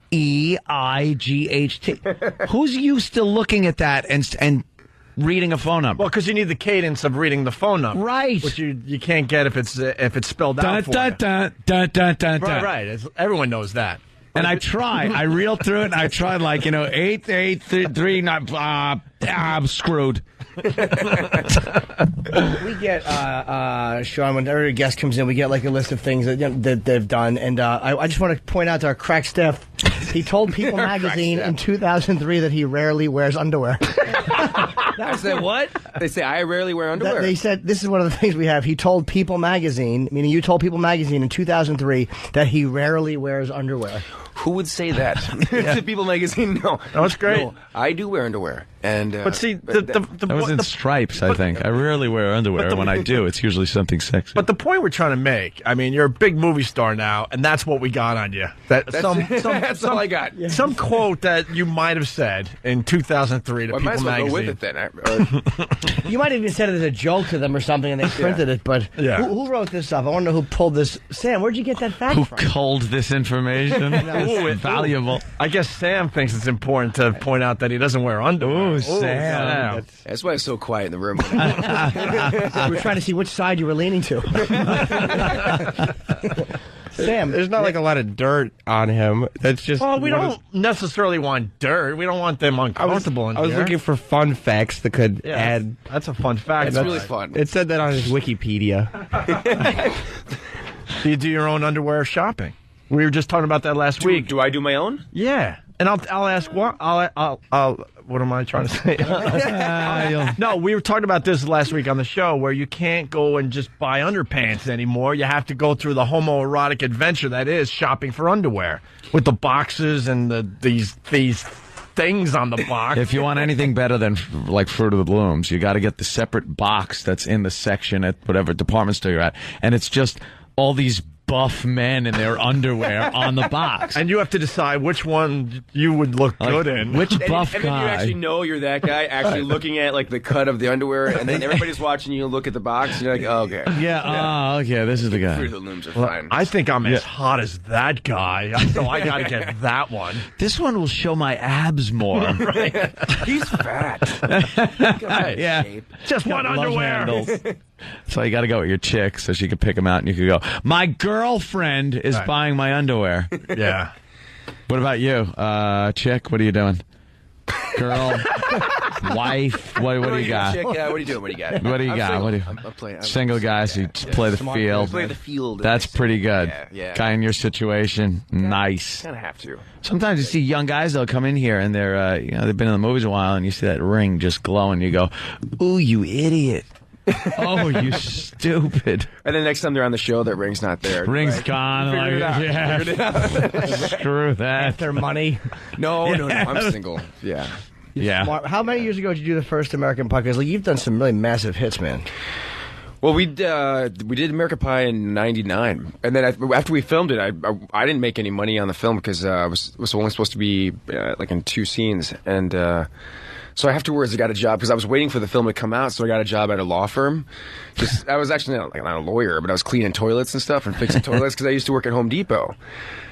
O: E-I-G-H-T. Who's used to looking at that and reading a phone number?
J: Well, because you need the cadence of reading the phone number.
O: Right.
J: Which you can't get if it's spelled out for you. Right. Everyone knows that.
O: And I reel through it, and I tried 8, 8, 3, 9, I'm screwed.
L: We get, Sean, when every guest comes in, we get a list of things that they've done. And I just want to point out to our crack staff, he told People magazine in 2003 that he rarely wears underwear.
E: I said, what? They say, I rarely wear underwear.
L: They said, this is one of the things we have. He told People magazine, meaning you told People magazine in 2003 that he rarely wears underwear.
E: Who would say that? To People magazine? No.
J: That's great.
E: No, I do wear underwear. And
J: But see,
O: that was in Stripes, I think. I rarely wear underwear. When I do, it's usually something sexy.
J: But the point we're trying to make, I mean, you're a big movie star now, and that's what we got on you. That's
E: all I got.
J: Some quote that you might have said in 2003 to
E: Well, I might
J: People
E: as well go
J: magazine.
E: with it then.
L: You might have even said it as a joke to them or something, and they printed it. But who wrote this up? I want to know who pulled this. Sam, where'd you get that fact
O: Who
L: from?
O: culled this information? It's valuable.
J: I guess Sam thinks it's important to point out that he doesn't wear underwear.
O: Ooh, Sam.
E: That's why it's so quiet in the room.
L: We're trying to see which side you were leaning to. Sam,
G: there's not like a lot of dirt on him. That's just.
J: Well, we don't necessarily want dirt. We don't want them uncomfortable in
G: I was
J: here.
G: looking for fun facts that could add.
J: That's a fun fact.
E: It's really fun.
G: It said that on his Wikipedia.
J: Do you do your own underwear shopping? We were just talking about that last week.
U: Do I do my own?
J: Yeah, and I'll ask what I'll what am I trying to say? No, we were talking about this last week on the show where you can't go and just buy underpants anymore. You have to go through the homoerotic adventure that is shopping for underwear with the boxes and these things on the box.
O: If you want anything better than like Fruit of the Blooms, you got to get the separate box that's in the section at whatever department store you're at, and it's just all these buff men in their underwear on the box.
J: And you have to decide which one you would look good in.
O: Which buff
E: and then you actually know you're that guy, actually looking at like the cut of the underwear, and then everybody's watching you look at the box, and you're like, oh, okay.
O: Yeah, okay, this is the guy.
E: Fruit of the Looms are fine.
J: I think I'm as hot as that guy, so I got to get that one.
O: This one will show my abs more.
J: Right.
E: He's fat.
O: Yeah.
J: Just one underwear.
O: So you got to go with your chick so she can pick them out, and you can go, my girlfriend is buying my underwear.
J: Yeah.
O: What about you, chick? What are you doing? Girl, wife, what do you got?
E: Chick, what are you doing? What do you got?
O: What do you got?
E: Single.
O: What do you?
E: I'm playing.
O: Single guy, so you play the field.
E: Play the field.
O: That's pretty good.
E: Yeah.
O: Guy in your situation, nice.
E: Kind of have to.
O: Sometimes you see young guys, they'll come in here and they're, they've been in the movies a while, and you see that ring just glowing. You go, ooh, you idiot. Oh, you stupid.
E: And then next time they're on the show, that ring's not there.
O: Ring's gone.
E: Figured it out.
O: Screw that.
L: Their money.
E: No, I'm single. Yeah.
O: Yeah.
L: Smart. How many years ago did you do the first American Pie? Because you've done some really massive hits, man.
E: Well, we did American Pie in '99, and then after we filmed it, I didn't make any money on the film because I was only supposed to be like in 2 scenes, and so afterwards I got a job because I was waiting for the film to come out, so I got a job at a law firm. I was actually not a lawyer, but I was cleaning toilets and stuff and fixing toilets because I used to work at Home Depot.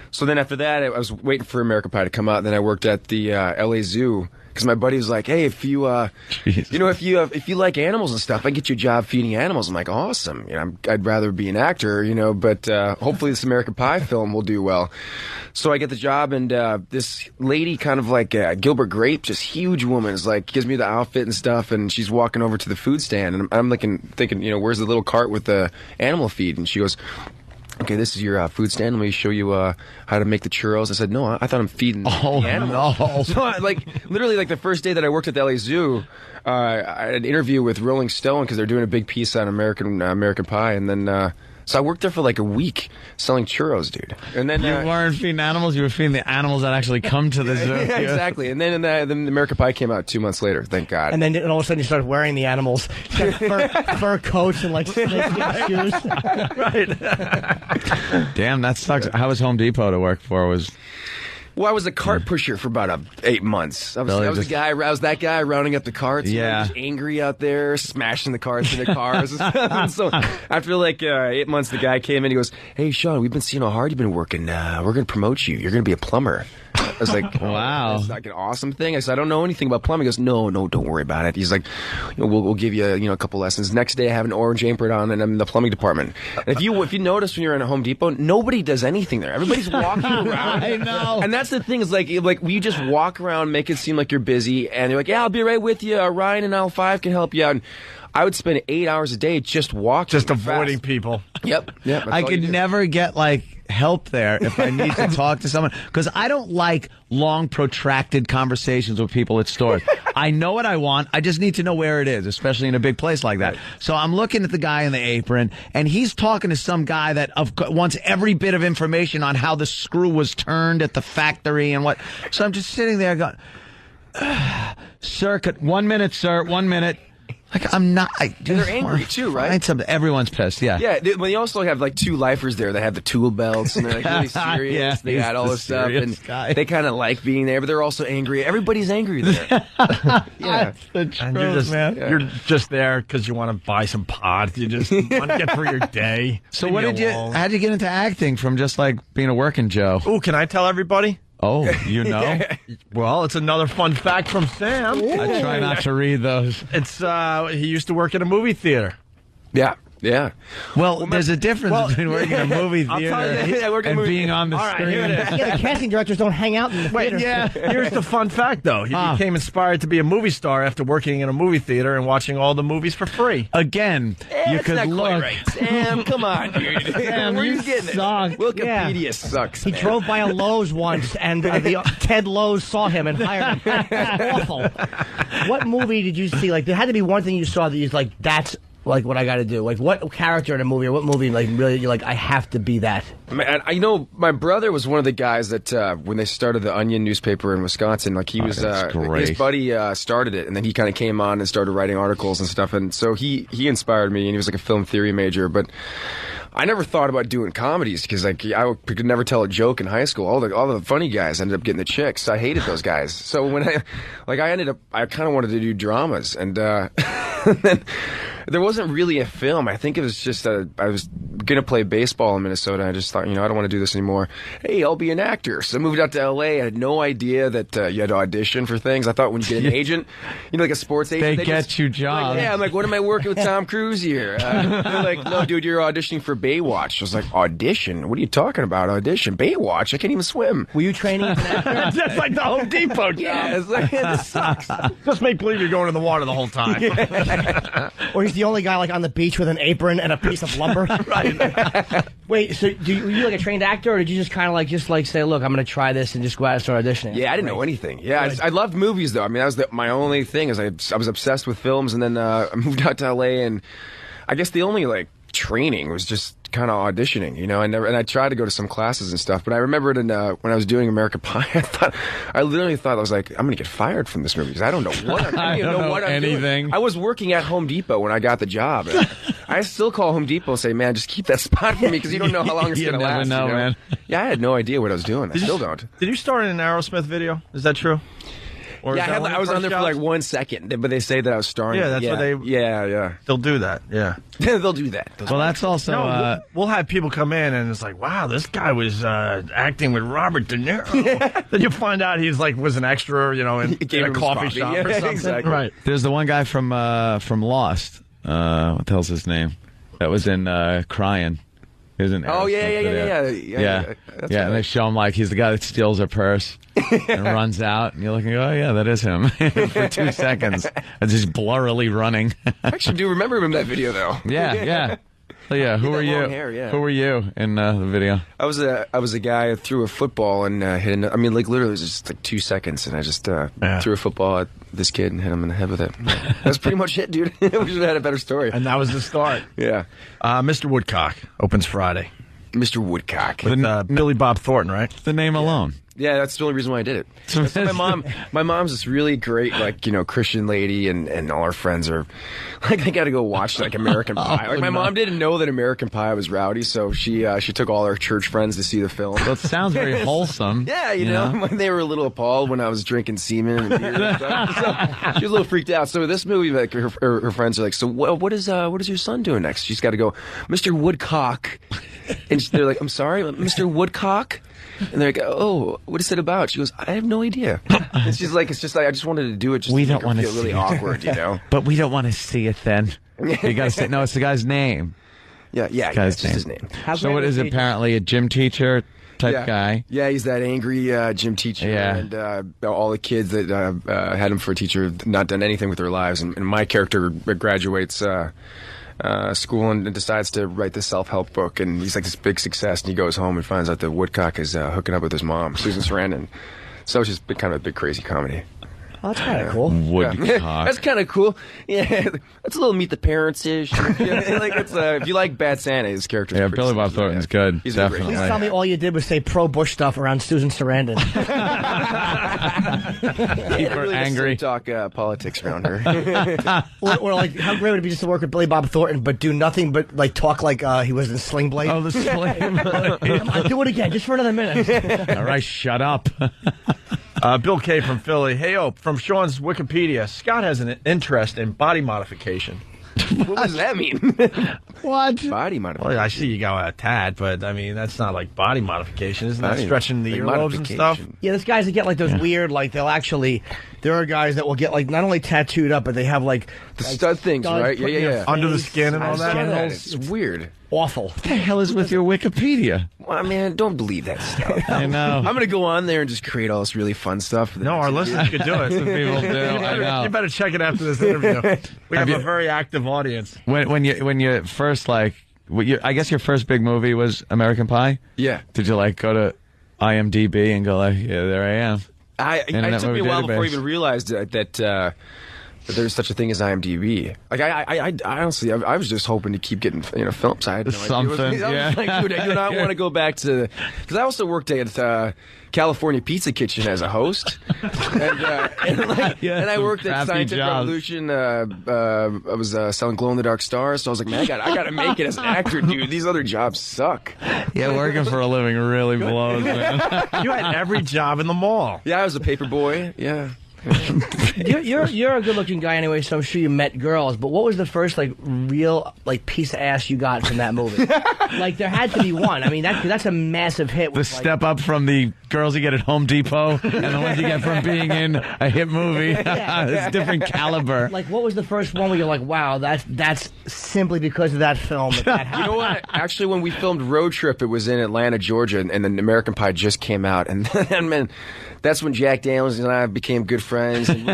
E: So then after that, I was waiting for American Pie to come out, and then I worked at the LA Zoo. Because my buddy was like, "Hey, if you like animals and stuff, I can get you a job feeding animals." I'm like, "Awesome! I'd rather be an actor, but hopefully this American Pie film will do well." So I get the job, and this lady, kind of like Gilbert Grape, just huge woman, is like gives me the outfit and stuff, and she's walking over to the food stand, and I'm thinking, where's the little cart with the animal feed? And she goes, "Okay, this is your food stand. Let me show you how to make the churros." I said, "No, I thought I'm feeding the animals."
O: No.
E: So literally the first day that I worked at the LA Zoo, I had an interview with Rolling Stone because they're doing a big piece on American Pie, and then so I worked there for like a week selling churros, dude. And then
O: you weren't feeding animals; you were feeding the animals that actually come to the zoo.
E: Yeah, exactly. And then the American Pie came out 2 months later. Thank God.
L: And then all of a sudden you started wearing the animals, fur coats and like snakeskin shoes.
J: Right.
O: Damn, that sucks. How was Home Depot to work for?
E: Well, I was a cart pusher for about 8 months. I was that guy rounding up the carts.
O: Yeah.
E: Just angry out there, smashing the carts into cars. And so after 8 months, the guy came in. He goes, "Hey, Sean, we've been seeing how hard you've been working. We're going to promote you. You're going to be a plumber." I was like,
O: "Wow,
E: that's like an awesome thing." I said, "I don't know anything about plumbing." He goes, "No, don't worry about it." He's like, "We'll give you a couple lessons." Next day, I have an orange apron on, and I'm in the plumbing department. And if you notice when you're in a Home Depot, nobody does anything there. Everybody's walking around.
O: I know.
E: And that's the thing is like you just walk around, make it seem like you're busy, and you're like, "Yeah, I'll be right with you. Ryan and L5 can help you out." And I would spend 8 hours a day just walking,
J: just avoiding people.
E: Yep.
O: I could never get help there if I need to talk to someone, because I don't like long, protracted conversations with people at stores. I know what I want. I just need to know where it is, especially in a big place like that. So I'm looking at the guy in the apron, and he's talking to some guy that wants every bit of information on how the screw was turned at the factory and what. So I'm just sitting there going, Sir, 1 minute, sir. 1 minute. Like, I'm not.
E: They're angry too, right?
O: Find something. Everyone's pissed. Yeah.
E: Yeah, they also have like two lifers there that have the tool belts and they're like really serious.
O: Yeah,
E: they got all this stuff and they kind of like being there, but they're also angry. Everybody's angry there. Yeah,
J: and you're just there because you want to buy some pot. You just want to get through your day.
O: So how'd you get into acting from just like being a working Joe?
J: Oh, can I tell everybody?
O: Oh, you know?
J: Well, it's another fun fact from Sam.
O: I try not to read those.
J: It's he used to work in a movie theater.
E: Yeah. Yeah.
O: Well, there's a difference between working in a movie theater and being on the screen.
L: Here it is. Yeah, the casting directors don't hang out in the theater.
J: Yeah. Here's the fun fact, though. He became inspired to be a movie star after working in a movie theater and watching all the movies for free.
O: Again, you could
E: not
O: look.
E: Quite right. Sam, come on, dude.
L: Sam,
E: Where are
L: you
E: you getting
L: suck.
E: it? Wikipedia sucks.
L: He drove by a Lowe's once, and Ted Lowe's saw him and hired him. That's awful. What movie did you see? Like, there had to be one thing you saw that you was like, that's like what I got to do. Like, what character in a movie or what movie, like, really, you're like, I have to be that.
E: I know my brother was one of the guys that when they started the Onion newspaper in Wisconsin, like he was his buddy started it, and then he kind of came on and started writing articles and stuff, and so he inspired me, and he was like a film theory major, but I never thought about doing comedies because like I could never tell a joke in high school. All the funny guys ended up getting the chicks. I hated those guys. So when I kind of wanted to do dramas, and then there wasn't really a film. I think it was just I was gonna play baseball in Minnesota. I just thought, I don't want to do this anymore. Hey, I'll be an actor. So I moved out to LA. I had no idea that you had to audition for things. I thought when you get an agent, like a sports agent,
O: they get you jobs.
E: Like, yeah, I'm like, what am I working with Tom Cruise here? They're like, no, dude, you're auditioning for Baywatch. I was like, audition? What are you talking about? Audition? Baywatch? I can't even swim.
L: Were you training as an actor?
J: That's like the Home Depot job.
E: Yeah, it's like, this sucks.
J: Just make believe you're going in the water the whole time.
L: Or he's the only guy like on the beach with an apron and a piece of lumber.
J: Right.
L: Wait, so were you like a trained actor, or did you just kind of like say, look, I'm going to try this and just go out and start auditioning?
E: Yeah, I didn't know anything. Yeah, I loved movies though. I mean, that was my only thing. Is I was obsessed with films, and then I moved out to LA, and I guess the only like training was just kind of auditioning, and I tried to go to some classes and stuff, but I remembered when I was doing American Pie, I literally thought I was like, I'm gonna get fired from this movie because I don't know what I don't know what I'm doing. I was working at Home Depot when I got the job. And I still call Home Depot and say, man, just keep that spot for me because you don't know how long it's gonna last.
O: Never know, man.
E: Yeah, I had no idea what I was doing. I still don't.
J: Did you star in an Aerosmith video? Is that true? Or
E: yeah, I was on there for like 1 second, but they say that I was starring.
J: Yeah, that's what they.
E: Yeah.
J: They'll do that. Yeah,
E: they'll do that.
O: Well, that's also.
J: We'll have people come in and it's like, wow, this guy was acting with Robert De Niro. Then you find out he's like was an extra, in a coffee shop or something.
E: Exactly.
J: Right.
O: There's the one guy from Lost. What the hell's his name? That was in Crying.
E: Oh yeah.
O: And they show him like he's the guy that steals her purse and runs out, and you're looking, oh yeah, that is him for 2 seconds. And just blurrily running.
E: I actually do remember him in that video though.
O: Yeah. So yeah, who are you? Who were you in the video?
E: I was a guy who threw a football and hit. Like literally, it was just like 2 seconds, and I just threw a football at this kid and hit him in the head with it. That's pretty much it, dude. We should have had a better story.
J: And that was the start.
E: Yeah.
J: Mr. Woodcock opens Friday.
E: Mr. Woodcock
J: with Billy Bob Thornton, right?
O: The name alone.
E: Yeah, that's the only reason why I did it. So my mom's this really great, like, Christian lady, and all her friends are, like, they got to go watch, like, American Pie. Like, my mom didn't know that American Pie was rowdy, so she took all her church friends to see the film.
O: Well, it sounds very wholesome.
E: Yeah, you know? They were a little appalled when I was drinking semen and beer and stuff. So she was a little freaked out. So this movie, like, her friends are like, so what is your son doing next? She's got to go, Mr. Woodcock. And they're like, I'm sorry, Mr. Woodcock? And they're like, oh, what is it about? She goes, I have no idea. And she's like, it's just like, I just wanted to do it just
O: we
E: to
O: don't
E: make her feel
O: see
E: really
O: it.
E: awkward, you know?
O: But we don't want to see it then. You got to say, no, it's the guy's name.
E: Yeah,
O: guy's
E: it's just his name.
O: So what is it, apparently a gym teacher type guy?
E: Yeah, he's that angry gym teacher.
O: Yeah.
E: And all the kids that had him for a teacher have not done anything with their lives. And my character graduates school and decides to write this self-help book, and he's like this big success, and he goes home and finds out that Woodcock is hooking up with his mom, Susan Sarandon. So it's just kind of a big crazy comedy.
L: Oh, that's kind of cool.
O: Woodcock.
E: That's kind of cool. Yeah, that's a little Meet the Parents-ish. If you like Bad Santa, his character's
O: Yeah,
E: pretty
O: Billy Bob
E: simple.
O: Thornton's good.
E: He's
O: Definitely.
L: Please tell me all you did was say pro-Bush stuff around Susan Sarandon.
E: Keep
O: her angry.
E: Talk politics around her.
L: or like, how great would it be just to work with Billy Bob Thornton, but do nothing but like talk like he was in Sling Blade?
O: Oh, the Sling Blade.
L: Come on, do it again, just for another minute.
O: All right, shut up.
J: Bill K. from Philly. Hey, from Sean's Wikipedia, Scott has an interest in body modification.
E: What does that mean?
O: What?
E: Body modification.
J: Well, I see you got a tad, but I mean, that's not like body modification. Isn't that
E: Body-
J: stretching the
E: like
J: earlobes and stuff?
E: modification.
L: Yeah, there's guys that get like those weird, like there are guys that will get like not only tattooed up, but they have like
E: The stud things, right? Yeah,
L: put
E: yeah,
L: in their
E: yeah.
J: Under the
L: face,
J: skin and all that?
L: genitals.
E: It's weird.
L: Awful.
O: What the hell is with your Wikipedia?
E: Well, man, don't believe that stuff.
O: I know.
E: I'm going to go on there and just create all this really fun stuff.
J: No, our listeners could do it.
O: People do. I know.
J: You better check it after this interview. We have a very active audience.
O: When you first I guess your first big movie was American Pie.
E: Yeah.
O: Did you like go to IMDb and go like, yeah, there I am?
E: It
O: Internet
E: took me a
O: movie
E: while before I
O: database.
E: even realized that there's such a thing as IMDb. Like I honestly, I was just hoping to keep getting films. I had no
O: Something,
E: idea. I was
O: yeah.
E: like, dude, I do not want to go back to because I also worked at California Pizza Kitchen as a host, and I worked at
O: crappy
E: Scientific
O: jobs.
E: Revolution. I was selling glow in the dark stars, so I was like, man, I got to make it as an actor, dude. These other jobs suck.
O: Yeah, working for a living really blows, man.
J: You had every job in the mall.
E: Yeah, I was a paper boy. Yeah.
L: You're a good-looking guy anyway, so I'm sure you met girls. But what was the first real piece of ass you got from that movie? Like there had to be one. I mean, that's a massive hit.
O: The step up from the girls you get at Home Depot and the ones you get from being in a hit movie. It's different caliber.
L: Like, what was the first one where you're like, wow, that's simply because of that film that happened?
E: You know what? Actually, when we filmed Road Trip, it was in Atlanta, Georgia, and then American Pie just came out, and then man, that's when Jack Daniels and I became good friends, and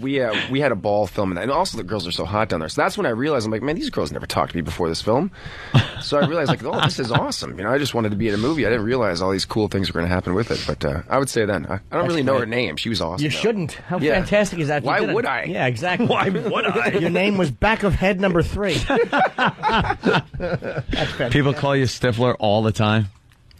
E: we had a ball filming that. And also, the girls are so hot down there. So that's when I realized, I'm like, man, these girls never talked to me before this film. So I realized, like, oh, this is awesome. I just wanted to be in a movie. I didn't realize all these cool things were going to happen with it. But I would say then I don't really know her name. She was awesome.
L: You
E: though.
L: shouldn't. How
E: Yeah.
L: fantastic is that? You
E: Why
L: didn't.
E: would I?
L: Yeah, exactly.
J: Why would I?
L: Your name was back of head number 3. That's fantastic.
O: People call you Stifler all the time.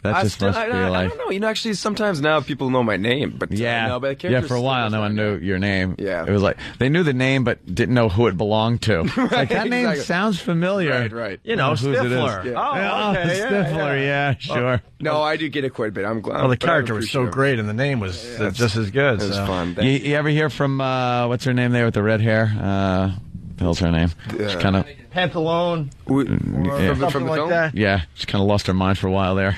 O: That just must be
E: I
O: like.
E: don't know. Actually, sometimes now people know my name, but
O: Yeah,
E: no, but the
O: yeah.
E: character's
O: For a while,
E: still
O: no one knew your name.
E: Yeah.
O: It was like they knew the name, but didn't know who it belonged to. Like that name
E: exactly.
O: sounds familiar.
E: Right.
J: You know,
O: Whose it is.
J: Stifler.
E: Yeah.
J: Oh, okay.
O: Stifler. Yeah, sure.
E: No, I do get it quite a bit. I'm glad.
J: Well, the
E: but I'm
J: character was so
E: appreciative.
J: great, and the name was just as good.
E: It was
J: so.
E: fun.
O: You ever hear from what's her name there with the red hair? Hell's her name? She kind of
J: Pantaloon.
O: yeah.
J: Something like
E: film?
J: that.
O: Yeah, she kind of lost her mind for a while there.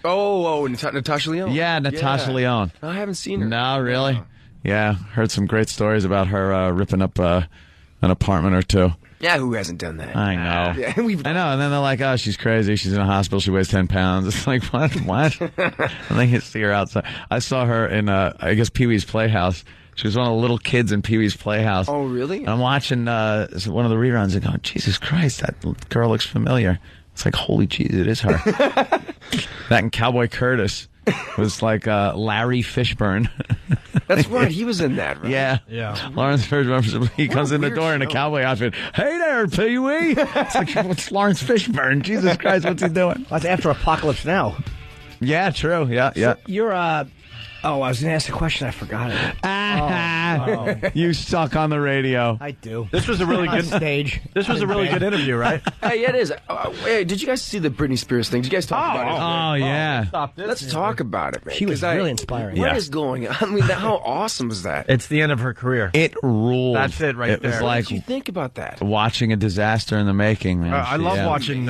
E: Natasha Lyonne.
O: Yeah, Natasha Lyonne.
E: I haven't seen her.
O: No, really? Yeah, heard some great stories about her ripping up an apartment or two.
E: Yeah, who hasn't done that?
O: I know.
E: Yeah,
O: I know, and then they're like, oh, she's crazy. She's in a hospital. She weighs 10 pounds. It's like, what? And then you see her outside. I saw her in, I guess, Pee-wee's Playhouse. She was one of the little kids in Pee-wee's Playhouse.
E: Oh, really?
O: And I'm watching one of the reruns and going, Jesus Christ, that girl looks familiar. It's like, holy jeez, it is her. That and Cowboy Curtis was like Larry Fishburne.
E: That's right. He was in that, right?
O: Yeah. Lawrence Fishburne, he comes in the door in a cowboy outfit. Hey there, Pee-wee. It's like, what's Lawrence Fishburne? Jesus Christ, what's he doing?
L: That's after Apocalypse Now.
O: Yeah, true. Yeah.
L: So you're oh, I was going to ask a question. I forgot it.
O: You suck on the radio.
L: I do.
J: This was a really
L: On
J: good
L: stage.
J: This was a really good interview, right?
E: Hey, yeah, it is. Hey, did you guys see the Britney Spears thing? Did you guys talk about it?
O: Oh, yeah.
J: Stop this.
E: Let's talk about it, man.
L: She was
E: 'cause
L: really inspiring.
E: What
J: Yeah.
E: is going on? I mean, how awesome was that?
J: It's the end of her career.
O: It ruled.
J: That's it right
O: It was
J: there.
E: What
O: like
E: did you think about that?
O: watching a disaster in the making, man.
J: I love
O: Yeah.
J: watching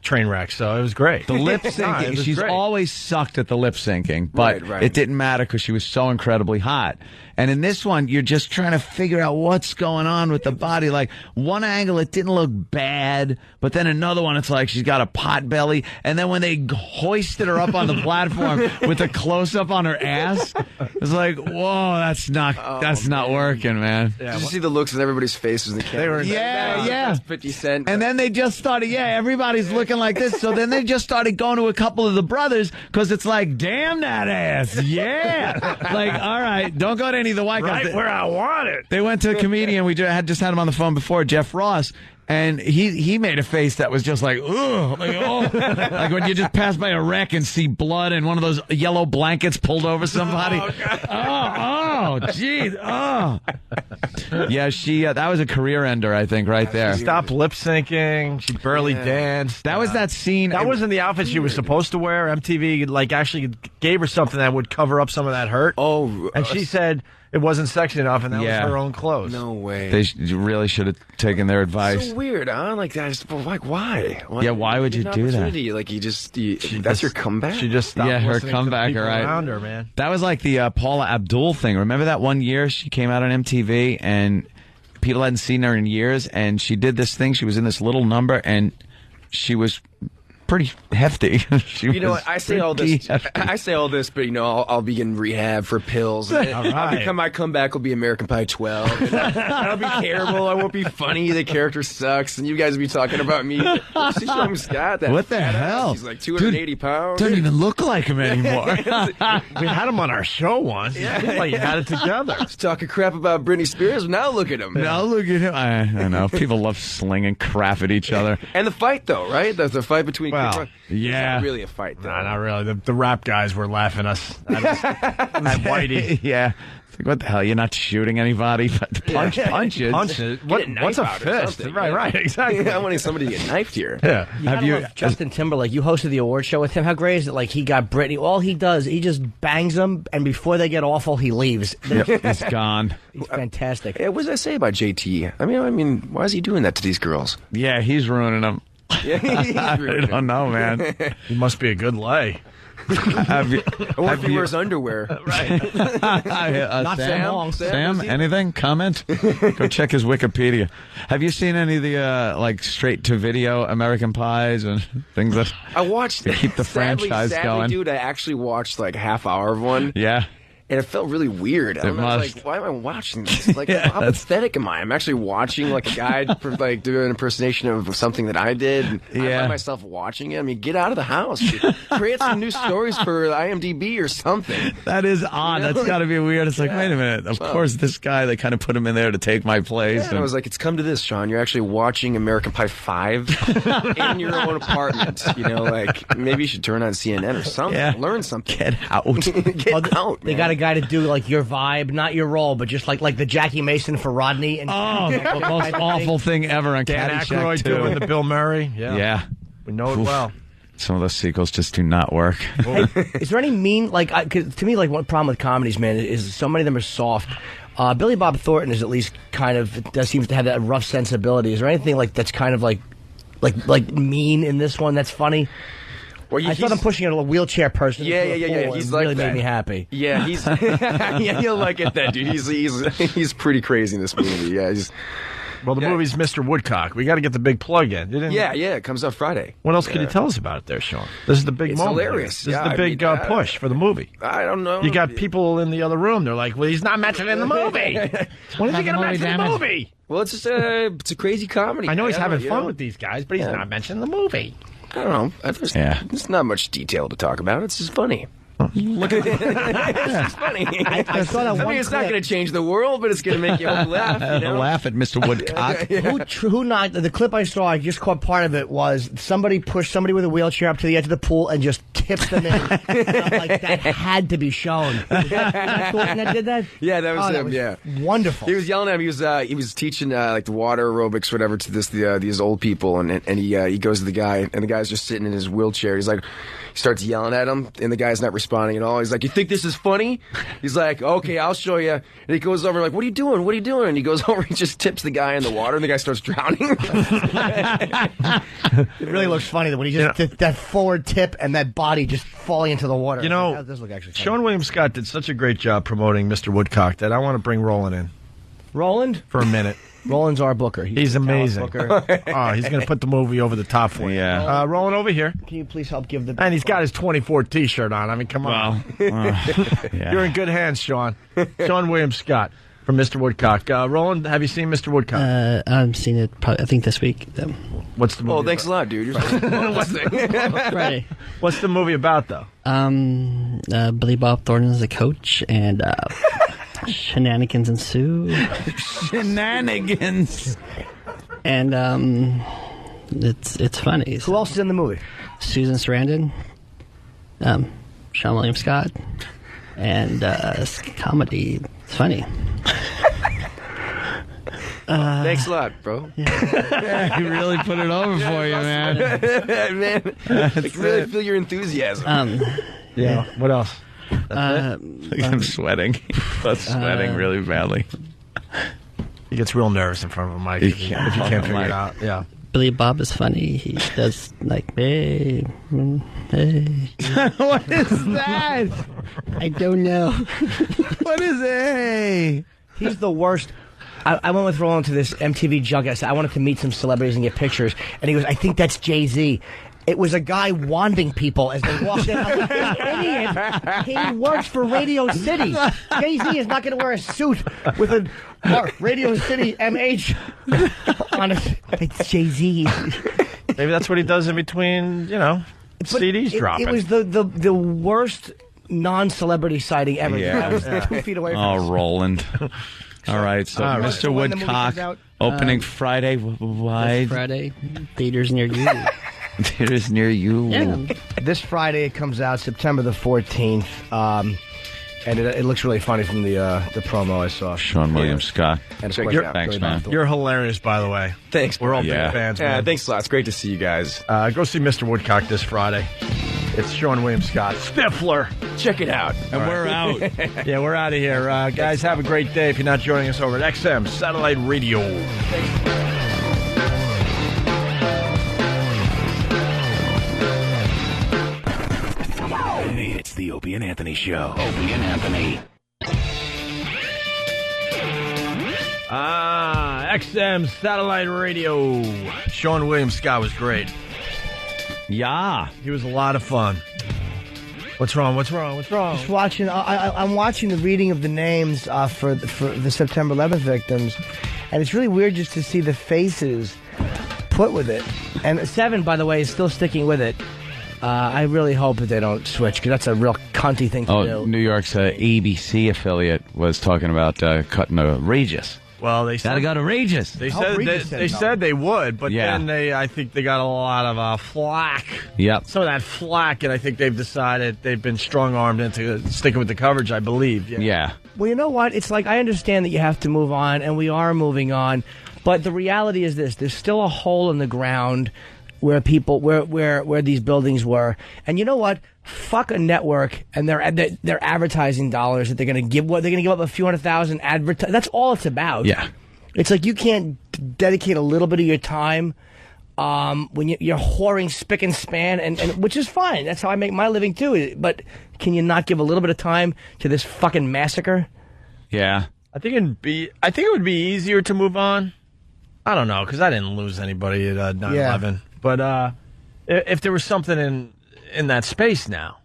J: train wrecks, so it was great.
O: The lip
J: Nah,
O: syncing.
J: it was
O: She's
J: great.
O: always sucked at the lip syncing, but
E: Right.
O: it didn't matter because she was so incredibly hot. And in this one, you're just trying to figure out what's going on with the body. Like one angle, it didn't look bad, but then another one, it's like she's got a pot belly. And then when they hoisted her up on the platform with a close up on her ass, it's like, whoa, that's not working, man.
E: Did you see the looks on everybody's faces in the camera?
O: They were- Yeah.
E: That's 50 Cent.
O: And then they just started, everybody's looking like this. So then they just started going to a couple of the brothers because it's like, damn that ass. Yeah. Like, all right, don't go to Danny the White Guy.
J: Right where I want it.
O: They went to a comedian. We had just had him on the phone before, Jeff Ross. And he made a face that was just like, ugh. Like, oh. Like when you just pass by a wreck and see blood and one of those yellow blankets pulled over somebody. Geez. Oh. Yeah, that was a career ender, I think, right there.
J: She stopped lip syncing. She barely danced.
O: That was that scene.
J: That wasn't the outfit she was supposed to wear. MTV actually gave her something that would cover up some of that hurt.
E: Oh.
J: And she said it wasn't sexy enough, and that was her own clothes.
E: No way.
O: They really should have taken their advice.
E: So weird, huh? Like that. Why?
O: Yeah, why would you do that?
E: Like that's your comeback.
J: She just stopped
O: her
J: listening
O: comeback,
J: to the people
O: right?
J: around her, man.
O: That was like the Paula Abdul thing. Remember that one year she came out on MTV and people hadn't seen her in years, and she did this thing. She was in this little number, and she was pretty hefty.
E: You know what? I say all this. I say all this, but I'll be in rehab for pills. My comeback will be American Pie 12. And that'll be terrible. I won't be funny. The character sucks, and you guys will be talking about me. See Sean Scott?
O: What the hell?
E: He's like 280 pounds.
O: Doesn't even look like him anymore.
J: We had him on our show once. Yeah. It looked like you had it together.
E: He's talking crap about Britney Spears. Now look at him.
O: Now look at him. I know. People love slinging crap at each other.
E: And the fight, though, right? The fight between.
J: Well,
O: yeah.
E: It's not really a fight, though.
J: Nah, not really. The rap guys were laughing at Whitey.
O: Yeah. It's like, what the hell? You're not shooting anybody, but punches.
J: What's a fist? Right, exactly.
E: I wanted somebody to get knifed here.
J: Yeah.
L: Have you Justin Timberlake? You hosted the award show with him. How great is it? Like he got Britney. All he does, he just bangs them, and before they get awful, he leaves.
O: He's gone.
L: He's fantastic.
E: What does that say about JT? I mean, why is he doing that to these girls?
O: Yeah, he's ruining them.
E: Yeah,
O: I don't know, man.
J: He must be a good lay.
E: Or if he wears underwear.
J: Right.
L: Not so long.
O: Sam, anything? Comment? Go check his Wikipedia. Have you seen any of the straight to video American Pies and things that
E: I watched
O: to keep the franchise going?
E: Dude, I actually watched like a half hour of one.
O: Yeah.
E: And it felt really weird. I was like, why am I watching this? Like, how pathetic am I? I'm actually watching like a guy do an impersonation of something that I did. And I find myself watching it. I mean, get out of the house. Dude. Create some new stories for IMDb or something.
O: That is odd. That's got to be weird. It's like, wait a minute. Of course, this guy, they kind of put him in there to take my place.
E: And I was like, it's come to this, Sean. You're actually watching American Pie 5 in your own apartment. Like maybe you should turn on CNN or something.
O: Yeah.
E: Learn something.
O: Get out.
E: Get out.
L: They got a guy to do like your vibe, not your role, but just like the Jackie Mason for Rodney. And
O: the most awful thing ever on
J: Dan
O: Caddyshack
J: Aykroyd
O: 2.
J: doing the Bill Murray. Yeah. We know it well.
O: Some of those sequels just do not work.
L: Is there any mean, to me, one problem with comedies, man, is so many of them are soft. Billy Bob Thornton is at least seems to have that rough sensibility. Is there anything that's kind of like mean in this one that's funny? Well, I thought I'm pushing a wheelchair person.
E: Yeah. He's like
L: really
E: that.
L: made me happy.
E: Yeah, he's you'll like it, that dude. He's pretty crazy in this movie. Yeah,
J: the movie's Mr. Woodcock. We got to get the big plug in.
E: Yeah, it comes out Friday.
J: What else can you tell us about it there, Sean? This is the big moment.
E: Hilarious.
J: This is the big push for the movie.
E: I don't know.
J: You got people in the other room. They're like, well, he's not mentioned in the movie. When is he going to mention the movie?
E: Well, it's just it's a crazy comedy.
J: I know he's having fun with these guys, but he's not mentioning the movie.
E: I don't know. There's not much detail to talk about. It's just funny. Look at it. It's just funny.
L: I saw that
E: it's not going to change the world, but it's going to make you all laugh.
O: Laugh at Mr. Woodcock.
L: Who not? The clip I saw, I just caught part of it, was somebody pushed somebody with a wheelchair up to the edge of the pool and just tipped them in. That had to be shown. Was that Thornton that did that?
E: Yeah, that was him.
L: That was wonderful.
E: He was yelling at him. He was teaching the water aerobics, whatever, to these old people, and he goes to the guy, and the guy's just sitting in his wheelchair. He's like. He starts yelling at him, and the guy's not responding at all. He's like, "You think this is funny?" He's like, "Okay, I'll show you." And he goes over, like, "What are you doing? What are you doing?" And he goes over, he just tips the guy in the water, and the guy starts drowning.
L: It really looks funny that when he just did that forward tip and that body just falling into the water. This look actually funny.
J: Sean William Scott did such a great job promoting Mr. Woodcock that I want to bring Roland in.
L: Roland?
J: For a minute.
L: Roland's our booker.
J: He's amazing. He's going to put the movie over the top for you.
O: Yeah.
J: Roland, over here.
L: Can you please help give the...
J: And he's got his 24 T-shirt on. I mean, come on. You're in good hands, Sean. Sean William Scott from Mr. Woodcock. Roland, have you seen Mr. Woodcock?
A: I've seen it I think this week.
J: What's the movie
E: about? Thanks a lot, dude. You're
A: Friday.
J: What's the movie about, though?
A: Billy Bob Thornton is a coach, and Shenanigans ensue.
O: Shenanigans.
A: And it's funny.
L: Who else is in the movie?
A: Susan Sarandon, Sean William Scott, and it's comedy. It's funny.
E: Thanks a lot, bro.
O: Yeah, he really put it over for you, man.
E: Man, I can really feel your enthusiasm.
J: Yeah. What else?
O: I'm sweating. I'm sweating really badly.
J: He gets real nervous in front of a mic if you can't figure it out. Yeah.
A: Billy Bob is funny. He does like, hey.
O: What is that?
A: I don't know.
O: What is it?
L: He's the worst. I went with Roland to this MTV junket. I said, I wanted to meet some celebrities and get pictures. And he goes, I think that's Jay-Z. It was a guy wanding people as they walked in. I'm like, this idiot, he works for Radio City. Jay-Z is not going to wear a suit with a Radio City MH on it. It's Jay-Z.
J: Maybe that's what he does in between, CDs dropping.
L: It was the worst non-celebrity sighting ever.
O: Yeah.
L: I was 2 feet away from us.
O: Oh, Roland. All right, so Mr.
L: when the movie
O: Woodcock,
L: comes out,
O: opening Friday. Wide.
A: This Friday, theaters near you.
O: Theaters near you.
A: Yeah.
L: This Friday it comes out, September the 14th, and it looks really funny from the promo I saw.
O: Sean William Scott.
L: And
E: Check
L: of course,
E: it out.
O: Thanks, man.
J: You're hilarious, by the way.
E: Thanks.
J: We're all big
O: Yeah.
J: fans,
E: Yeah,
J: man.
E: thanks a lot. It's great to see you guys.
J: Go see Mr. Woodcock this Friday. It's Sean William Scott. Stifler.
E: Check it out.
O: And we're out.
J: Yeah, we're out of here. Guys, have a great day if you're not joining us over at XM Satellite Radio.
P: Hey, it's the Opie and Anthony Show. Opie and Anthony.
J: XM Satellite Radio. Sean William Scott was great.
O: Yeah.
J: He was a lot of fun. What's wrong?
L: Just watching. I'm watching the reading of the names for the September 11th victims, and it's really weird just to see the faces put with it. And 7, by the way, is still sticking with it. I really hope that they don't switch, because that's a real cunty thing to do.
O: New York's ABC affiliate was talking about cutting Regis.
J: Well, they said
O: got Regis.
J: They said they would, but then I think they got a lot of flack.
O: Yep.
J: Some of that flack, and I think they've decided they've been strong-armed into sticking with the coverage, I believe.
O: Yeah.
L: Well, you know what? It's like, I understand that you have to move on, and we are moving on, but the reality is this: there's still a hole in the ground where people, where these buildings were, and you know what? Fuck a network and their advertising dollars that they're going to give. What they're going to give up a few $100,000 advertise. That's all it's about.
O: Yeah.
L: It's like you can't dedicate a little bit of your time when you're whoring spick and span, and which is fine. That's how I make my living too. But can you not give a little bit of time to this fucking massacre?
O: Yeah.
J: I think it would be easier to move on. I don't know, because I didn't lose anybody at 9/11. But if there was something in that space now.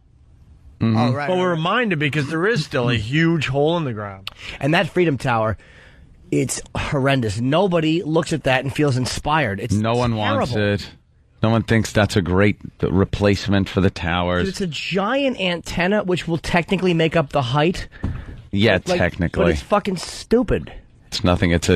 O: Mm-hmm.
L: Oh, right.
J: But we're reminded, because there is still a huge hole in the ground.
L: And that Freedom Tower, it's horrendous. Nobody looks at that and feels inspired. It's
O: No one
L: terrible.
O: wants it. No one thinks that's a great replacement for the towers.
L: It's a giant antenna, which will technically make up the height.
O: Yeah,
L: But
O: technically.
L: it's fucking stupid.
O: It's nothing. It's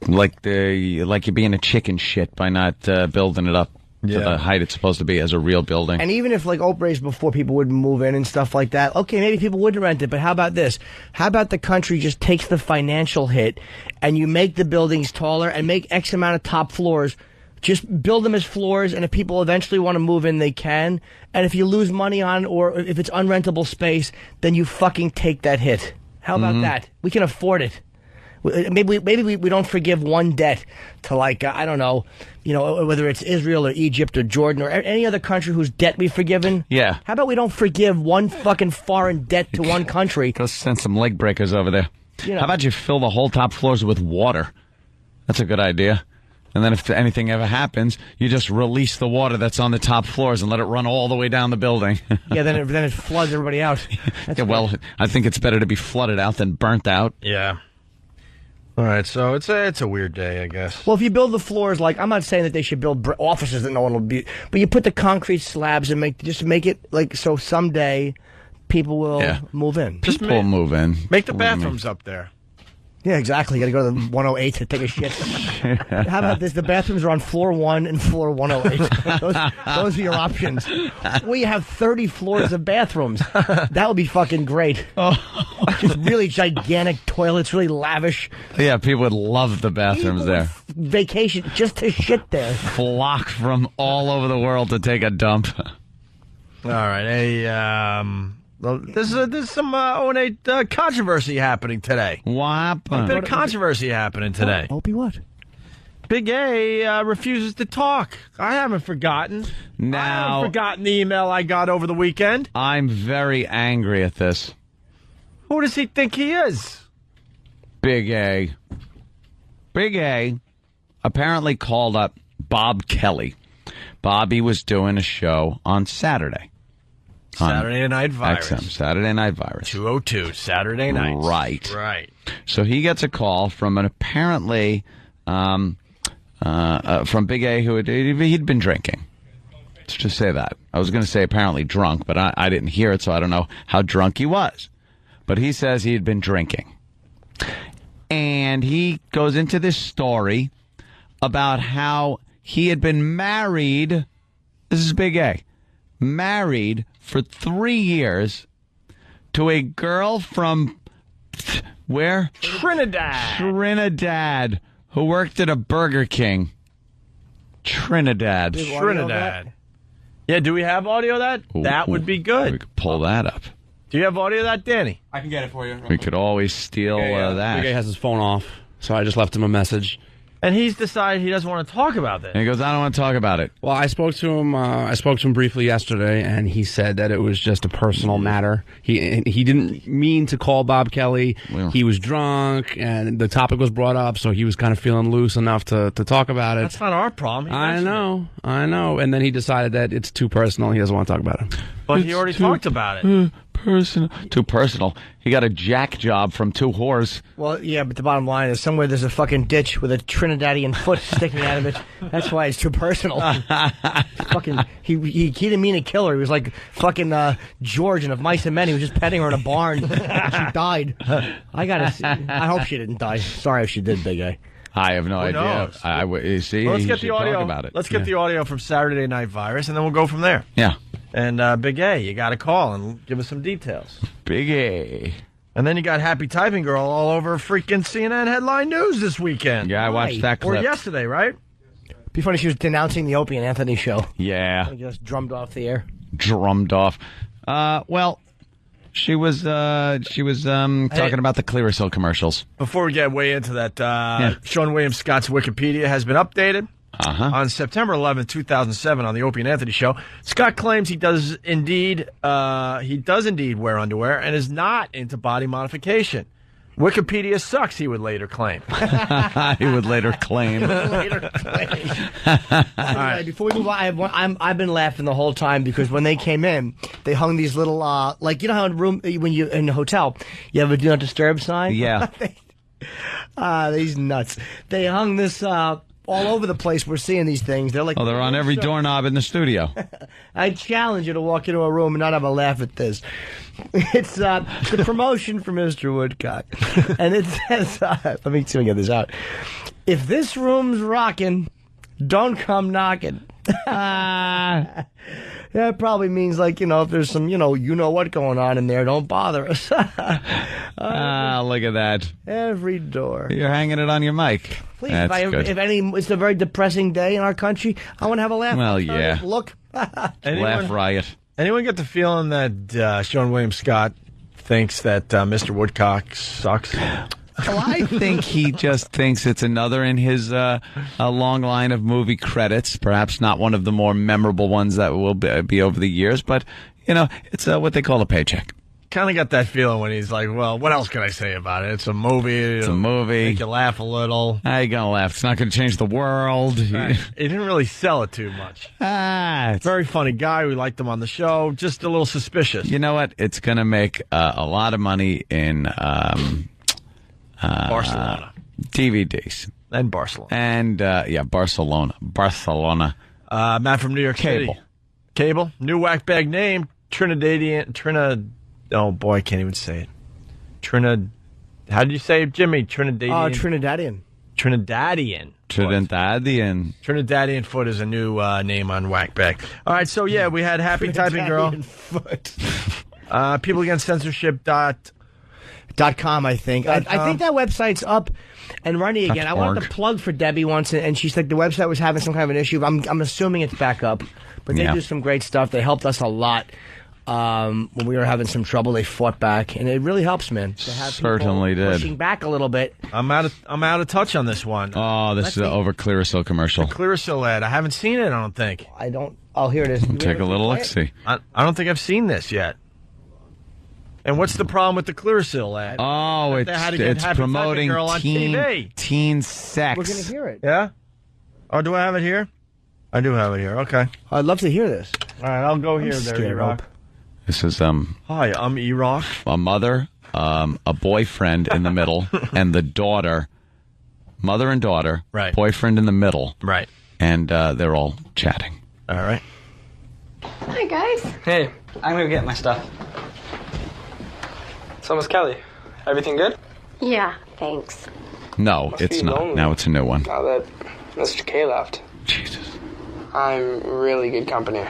O: like you're being a chicken shit by not building it up to the height it's supposed to be as a real building.
L: And even if, like, Oprah's before, people would move in and stuff like that, okay, maybe people wouldn't rent it, but how about this? How about the country just takes the financial hit and you make the buildings taller and make X amount of top floors, just build them as floors, and if people eventually want to move in, they can. And if you lose money on, or if it's unrentable space, then you fucking take that hit. How about that? We can afford it. Maybe we don't forgive one debt to, like, I don't know, whether it's Israel or Egypt or Jordan or any other country whose debt we've forgiven.
O: Yeah.
L: How about we don't forgive one fucking foreign debt to one country?
O: Go send some leg breakers over there.
L: You know.
O: How about you fill the whole top floors with water? That's a good idea. And then if anything ever happens, you just release the water that's on the top floors and let it run all the way down the building.
L: Yeah, then it floods everybody out.
O: Yeah, well, I think it's better to be flooded out than burnt out.
J: Yeah. All right, so it's a weird day, I guess.
L: Well, if you build the floors, like, I'm not saying that they should build offices that no one will be, but you put the concrete slabs and make it like so someday people will move in.
O: People move in.
J: Make the
O: What do you mean?
J: bathrooms up there.
L: Yeah, exactly. You got to go to the 108 to take a shit. How about this? The bathrooms are on floor 1 and floor 108. Those are your options. We have 30 floors of bathrooms. That would be fucking great. Just really gigantic toilets, really lavish.
O: Yeah, people would love the bathrooms there.
L: Vacation just to shit there.
O: Flock from all over the world to take a dump.
J: All right, there's some O&A controversy happening today.
O: What happened?
J: A bit of controversy happening today.
L: Opie, what?
J: Big A refuses to talk. I haven't forgotten. I haven't forgotten the email I got over the weekend.
O: I'm very angry at this.
J: Who does he think he is?
O: Big A. Big A apparently called up Bob Kelly. Bobby was doing a show on Saturday.
J: Saturday Night Virus.
O: XM, Saturday Night Virus.
J: 202, Saturday night.
O: Right. So he gets a call from an apparently from Big A he'd been drinking. Let's just say that. I was going to say apparently drunk, but I didn't hear it, so I don't know how drunk he was. But he says he had been drinking. And he goes into this story about how he had been married. This is Big A. Married for 3 years to a girl from where? Trinidad, who worked at a Burger King. Trinidad.
J: Yeah, do we have audio of that? That would be good.
O: We could pull that up.
J: Do you have audio of that, Danny?
M: I can get it for you.
O: We could always steal that.
M: Big A has his phone off, so I just left him a message.
J: And he's decided he doesn't want to talk about this.
O: And he goes, I don't want to talk about it.
M: Well, I spoke to him. I spoke to him briefly yesterday, and he said that it was just a personal matter. He didn't mean to call Bob Kelly. He was drunk, and the topic was brought up, so he was kind of feeling loose enough to talk about it.
J: That's not our problem.
M: I know. And then he decided that it's too personal. He doesn't want to talk about it.
J: But he already talked about it.
O: Too personal. He got a jack job from 2 whores.
L: Well, yeah, but the bottom line is somewhere there's a fucking ditch with a Trinidadian foot sticking out of it. That's why it's too personal. He didn't mean to kill her. He was like fucking George and of Mice and Men. He was just petting her in a barn. And she died. I hope she didn't die. Sorry if she did, Big A.
O: I have no idea. See,
J: well, let's get
O: the
J: audio
O: about it.
J: Let's get the audio from Saturday Night Virus, and then we'll go from there.
O: Yeah.
J: And Big A, you got to call and give us some details.
O: Big A.
J: And then you got Happy Typing Girl all over freaking CNN headline news this weekend.
O: Yeah, I watched that clip.
J: Or yesterday, right?
L: Be funny if she was denouncing the Opie and Anthony show.
O: Yeah.
L: Just drummed off the air.
O: Drummed off. Well, she was talking about the Clearasil commercials.
J: Before we get way into that, Sean William Scott's Wikipedia has been updated. On September 11, 2007, on the Opie and Anthony show, Scott claims he does indeed wear underwear and is not into body modification. Wikipedia sucks, he would later claim.
O: He would later claim.
L: All right, before we move on, I've been laughing the whole time because when they came in, they hung these little, like, you know how when you in a hotel, you have a do not disturb sign?
O: Yeah.
L: These nuts. They hung this, all over the place. We're seeing these things. They're like,
O: they're on every doorknob in the studio.
L: I challenge you to walk into a room and not have a laugh at this. It's the promotion for Mr. Woodcock. And it says, let me see if I can get this out. If this room's rocking, don't come knocking. That probably means, like, if there's some, you know what going on in there, don't bother us.
O: Look at that.
L: Every door.
O: You're hanging it on your mic.
L: Please,
O: That's good.
L: It's a very depressing day in our country. I want to have a laugh.
O: Well, yeah.
L: Look.
O: Laugh riot.
J: Anyone get the feeling that Sean William Scott thinks that Mr. Woodcock sucks?
O: Well, I think he just thinks it's another in his a long line of movie credits. Perhaps not one of the more memorable ones that will be over the years, but, it's what they call a paycheck.
J: Kind of got that feeling when he's like, well, what else can I say about it? It's a movie.
O: It's a movie.
J: Make you laugh a little.
O: How you going to laugh? It's not going to change the world.
J: Right. He didn't really sell it too much. Very funny guy. We liked him on the show. Just a little suspicious.
O: You know what? It's going to make a lot of money in
J: Barcelona.
O: DVDs.
J: And Barcelona.
O: And, Barcelona.
J: Matt from New York City. Cable. New whack bag name, Trinidadian Oh boy, I can't even say it. How do you say it, Jimmy? Trinidadian.
L: Trinidadian.
J: Trinidadian Foot is a new name on Whackback. All right, so yeah, we had Happy Typing Girl.
L: Foot.
J: People Against Censorship
L: .com, I think. I think that website's up and running again. I wanted to plug for Debbie once, and she said the website was having some kind of an issue. I'm assuming it's back up, but they do some great stuff. They helped us a lot when we were having some trouble. They fought back, and it really helps, man. To have
O: Certainly did.
L: Pushing back a little bit.
J: I'm out of touch on this one.
O: Oh, this is an over Clearasil commercial.
J: The Clearasil ad. I haven't seen it. I don't think.
L: I don't. Oh, here it is.
O: Take a little look-see.
J: I don't think I've seen this yet. And what's the problem with the Clearasil ad?
O: Oh, it's promoting
J: girl on TV.
O: teen sex.
L: We're going to hear it.
J: Yeah? Oh, do I have it here? I do have it here. Okay.
L: I'd love to hear this.
J: All right, I'll go here. There, E-Rock.
O: This is
J: Hi, I'm E-Rock.
O: A mother, a boyfriend in the middle, and the daughter. Mother and daughter.
J: Right.
O: Boyfriend in the middle.
J: Right.
O: And they're all chatting.
J: All right.
C: Hi, guys.
I: Hey, I'm gonna get my stuff. So, Miss Kelly, everything good?
C: Yeah, thanks.
O: No,
I: Must
O: it's
I: be
O: not.
I: lonely.
O: Now it's a new one.
I: Now that Mr. K left.
O: Jesus.
I: I'm really good company.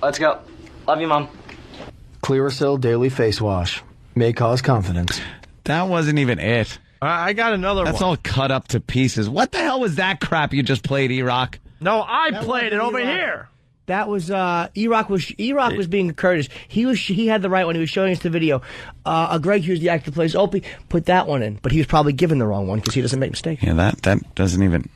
I: Let's go. Love you, Mom.
W: Clearasil Daily Face Wash. May cause confidence.
O: That wasn't even it.
J: I got another
O: That's
J: one.
O: all cut up to pieces. What the hell was that crap you just played, E-Rock?
J: No, I played it over here.
L: That was E-Rock was being courteous. He had the right one. He was showing us the video. Greg Hughes, the actor who plays Opie, put that one in, but he was probably given the wrong one because he doesn't make mistakes.
O: Yeah, that doesn't even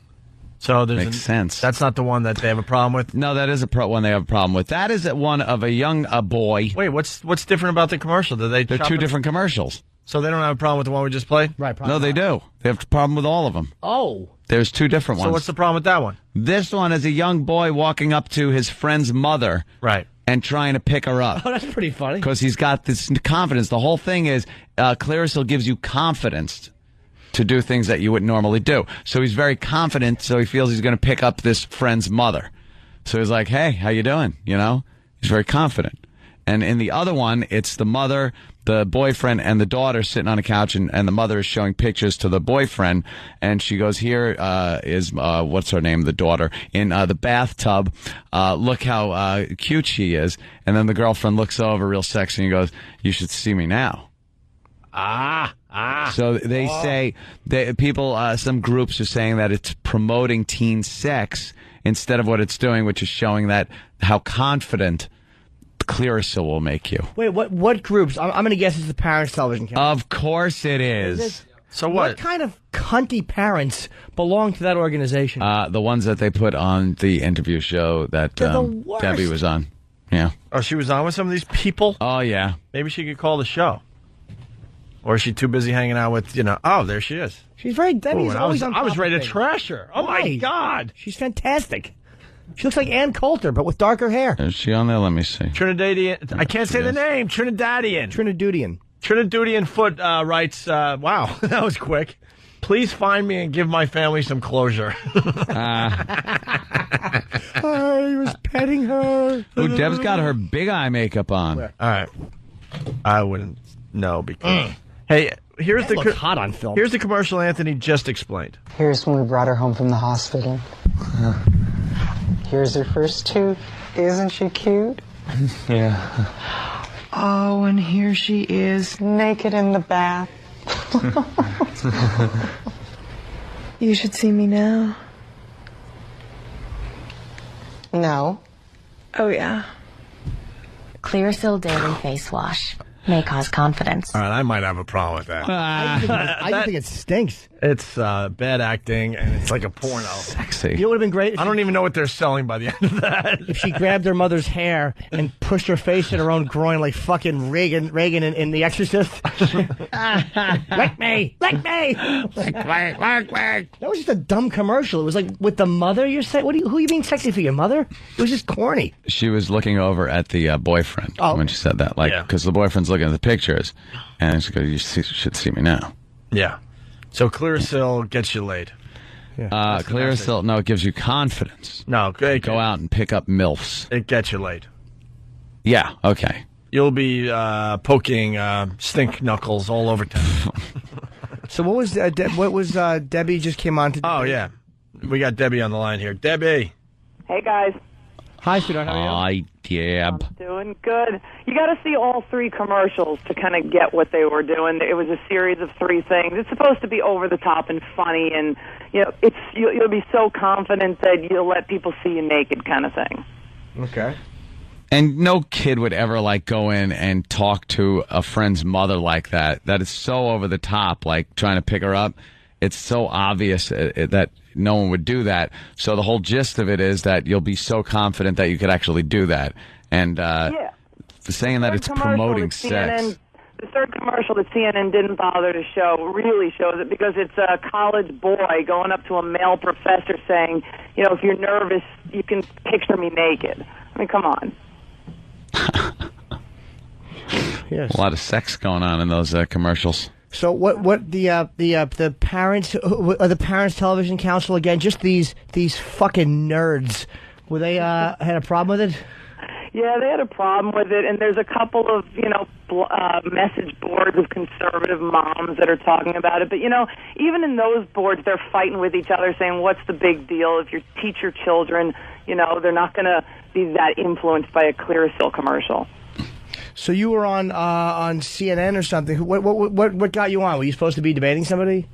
J: make
O: sense.
J: That's not the one that they have a problem with.
O: No, that is one they have a problem with. That is one of a young boy.
J: Wait, what's different about the commercial?
O: They're two different commercials.
J: So they don't have a problem with the one we just played?
L: Right.
O: No, they do. They have a problem with all of them.
L: Oh.
O: There's two different ones.
J: So what's the problem with that one?
O: This one is a young boy walking up to his friend's mother.
J: Right.
O: And trying to pick her up.
L: Oh, that's pretty funny.
O: Because he's got this confidence. The whole thing is Clearasil gives you confidence to do things that you wouldn't normally do. So he's very confident, so he feels he's going to pick up this friend's mother. So he's like, hey, how you doing? You know? He's very confident. And in the other one, it's the mother, the boyfriend, and the daughter sitting on a couch, and the mother is showing pictures to the boyfriend, and she goes, here is, what's her name, the daughter, in the bathtub. Look how cute she is. And then the girlfriend looks over real sexy and goes, you should see me now. So they say, some groups are saying that it's promoting teen sex instead of what it's doing, which is showing that how confident Clearasil will make you.
L: Wait, what groups? I'm going to guess it's the Parents Television Council.
O: Of course it is.
J: So what?
L: What kind of cunty parents belong to that organization?
O: The ones that they put on the interview show that Debbie was on. Yeah.
J: Oh, she was on with some of these people?
O: Oh, yeah.
J: Maybe she could call the show. Or is she too busy hanging out with, oh, there she is.
L: She's very, Debbie's always on
J: I was
L: top
J: ready
L: of
J: to
L: things.
J: trash her. Oh, my
L: Why?
J: God.
L: She's fantastic. She looks like Ann Coulter, but with darker hair.
O: Is she on there? Let me see.
J: Trinidadian. I can't say the name. Trinidadian. Trinidadian Foot writes, wow, that was quick. Please find me and give my family some closure.
L: I was petting her.
O: Ooh, Deb's got her big eye makeup on.
J: All right. I wouldn't know because... Hey, here's
L: That looks hot on film.
J: Here's the commercial Anthony just explained.
X: Here's when we brought her home from the hospital. Here's her first tooth. Isn't she cute?
I: Yeah.
X: Oh, and here she is, naked in the bath.
Y: You should see me now.
X: No.
Y: Oh, yeah.
Z: Clearasil Daily Face Wash. May cause confidence.
J: All right, I might have a problem with that.
L: I think it stinks.
J: It's bad acting, and it's like a porno.
O: Sexy.
L: You know what would have been great?
J: I don't even know what they're selling by the end of that.
L: If she grabbed her mother's hair and pushed her face in her own groin like fucking Reagan in The Exorcist. Lick me! Lick me! That was just a dumb commercial. It was like with the mother. You're saying, who are you being sexy for? Your mother? It was just corny.
O: She was looking over at the boyfriend when she said that, because the boyfriend's looking at the pictures, and she goes, "You should see me now."
J: Yeah. So Clearasil gets you laid.
O: Clearasil, no, it gives you confidence.
J: No,
O: go out and pick up MILFs.
J: It gets you laid.
O: Yeah, okay.
J: you'll be poking stink knuckles all over town.
L: So what was Debbie just came on to?
J: Oh yeah, we got Debbie on the line here. Debbie.
F: Hey guys.
L: Hi, sweetheart. How are you?
O: Hi, Deb.
F: Doing good. You got to see all 3 commercials to kind of get what they were doing. It was a series of 3 things. It's supposed to be over the top and funny, and you'll be so confident that you'll let people see you naked, kind of thing.
L: Okay.
O: And no kid would ever go in and talk to a friend's mother like that. That is so over the top, like trying to pick her up. It's so obvious that no one would do that. So the whole gist of it is that you'll be so confident that you could actually do that. And saying that it's promoting sex.
F: The third commercial that CNN didn't bother to show really shows it, because it's a college boy going up to a male professor saying, if you're nervous, you can picture me naked. I mean, come on.
L: Yes.
O: A lot of sex going on in those commercials.
L: So what the parents the Parents Television Council again? Just these fucking nerds. Were they had a problem with it?
F: Yeah, they had a problem with it, and there's a couple of message boards of conservative moms that are talking about it. But even in those boards, they're fighting with each other, saying, "What's the big deal? If you teach your children, they're not going to be that influenced by a Clearasil commercial."
L: So you were on CNN or something. What got you on? Were you supposed to be debating somebody?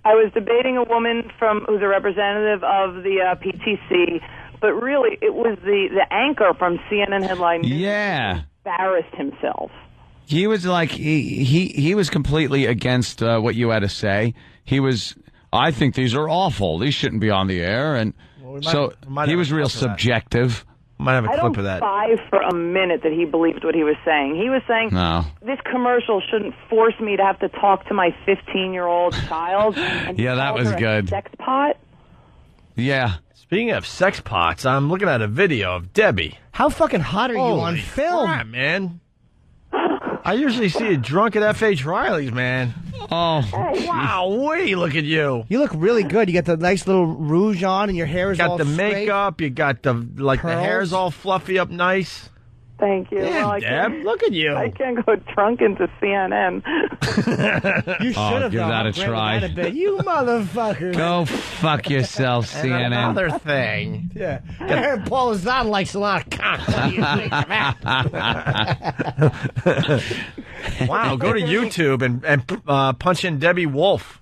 F: I was debating a woman who's a representative of the PTC, but really it was the anchor from CNN Headline News.
O: Yeah,
F: embarrassed himself.
O: He was he was completely against what you had to say. He was. I think these are awful. These shouldn't be on the air, and he was real subjective.
J: Might have a clip
F: of
J: that.
F: I don't buy for a minute that he believed what he was saying. He was saying, this commercial shouldn't force me to have to talk to my 15-year-old child. And
O: yeah, that was good.
F: Sex pot?
O: Yeah.
J: Speaking of sex pots, I'm looking at a video of Debbie.
L: How fucking hot are you on film?
J: Crap, man. I usually see you drunk at F.H. Riley's, man.
O: Oh,
J: wow! Wait, look at you.
L: You look really good. You got the nice little rouge on, and your hair is all
J: got the
L: straight.
J: makeup. You got the the hair's all fluffy up nice.
F: Thank you.
J: Yeah,
F: well,
J: Deb, look at you.
F: I can't go drunk into CNN.
L: You should have
O: give that a try.
L: You motherfucker.
O: Go fuck yourself,
J: and
O: CNN.
J: Another thing.
L: Yeah. I heard Paul Zahn likes a lot of cock. What do you think of that?
J: Wow, go to YouTube and punch in Debbie Wolf.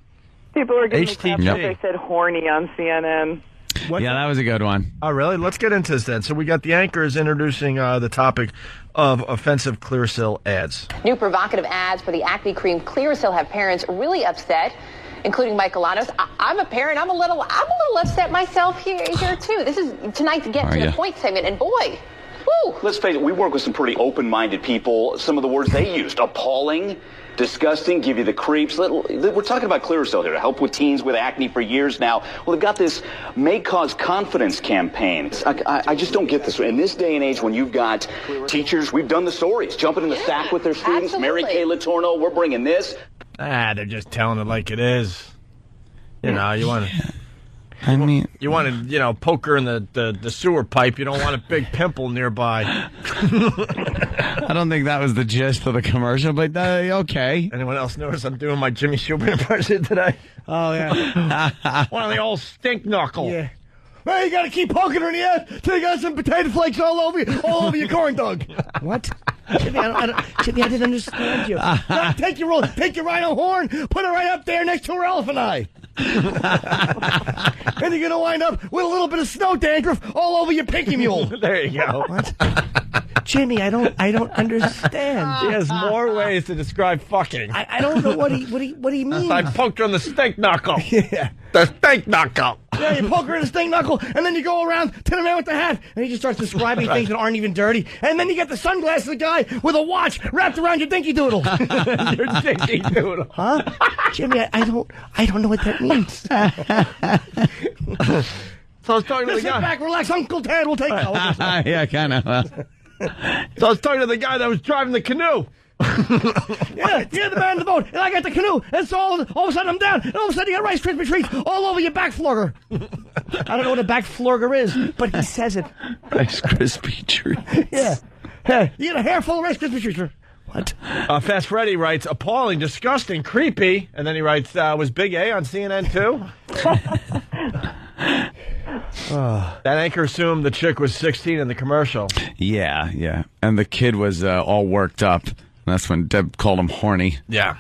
F: People are giving me crap
J: HTG.
F: because I said horny on CNN.
O: Yeah, that was a good one.
J: Oh, really? Let's get into this then. So we got the anchors introducing the topic of offensive Clearasil ads.
H: New provocative ads for the acne cream Clearasil have parents really upset, including Mike Galanos. I'm a parent. I'm a little upset myself here too. This is tonight's Get to the Point segment, and boy, woo.
K: Let's face it, we work with some pretty open-minded people. Some of the words they used: appalling, disgusting, give you the creeps. We're talking about Clearasil here to help with teens with acne for years now. Well, they've got this May Cause Confidence campaign. I just don't get this. In this day and age when you've got teachers, we've done the stories, jumping in the sack with their students.
H: Absolutely.
K: Mary Kay Letourneau, we're bringing this.
J: They're just telling it like it is. You know, you want to... you want to, poke her in the sewer pipe. You don't want a big pimple nearby.
O: I don't think that was the gist of the commercial, but okay.
J: Anyone else notice I'm doing my Jimmy Shubin impression today?
L: Oh, yeah.
J: One of the old stink knuckle.
L: Yeah. Hey, you got to keep poking her in the head till you got some potato flakes all over your corn dog. What? Jimmy, Jimmy, I didn't understand you. No, take your rhino horn, put it right up there next to her elephant eye. And you're going to wind up with a little bit of snow dandruff all over your pinky mule.
J: There you go.
L: What? Jimmy, I don't understand.
J: He has more ways to describe fucking.
L: I don't know what he means.
J: I poked her in the stink knuckle.
L: Yeah.
J: The stink knuckle.
L: Yeah, you poke her in the stink knuckle, and then you go around to the man with the hat, and he just starts describing things that aren't even dirty. And then you get the sunglasses guy with a watch wrapped around your dinky doodle.
J: Your dinky doodle.
L: Huh? Jimmy, I don't know what that means.
J: So I was talking to the
L: Sit
J: guy.
L: back, relax. Uncle Tad will take it.
O: Yeah, kind of.
J: So I was talking to the guy that was driving the canoe.
L: Yeah, you're the man in the boat, and I got the canoe, and so all of a sudden I'm down, and all of a sudden you got Rice Krispie treats all over your back flogger. I don't know what a back flogger is, but he says it.
O: Rice Krispie treat.
L: Yeah. Hey, you got a hair full of Rice Krispie treats. What?
J: Fast Freddy writes, appalling, disgusting, creepy. And then he writes, was Big A on CNN too? That anchor assumed the chick was 16 in the commercial.
O: Yeah. And the kid was all worked up. That's when Deb called him horny.
J: Yeah.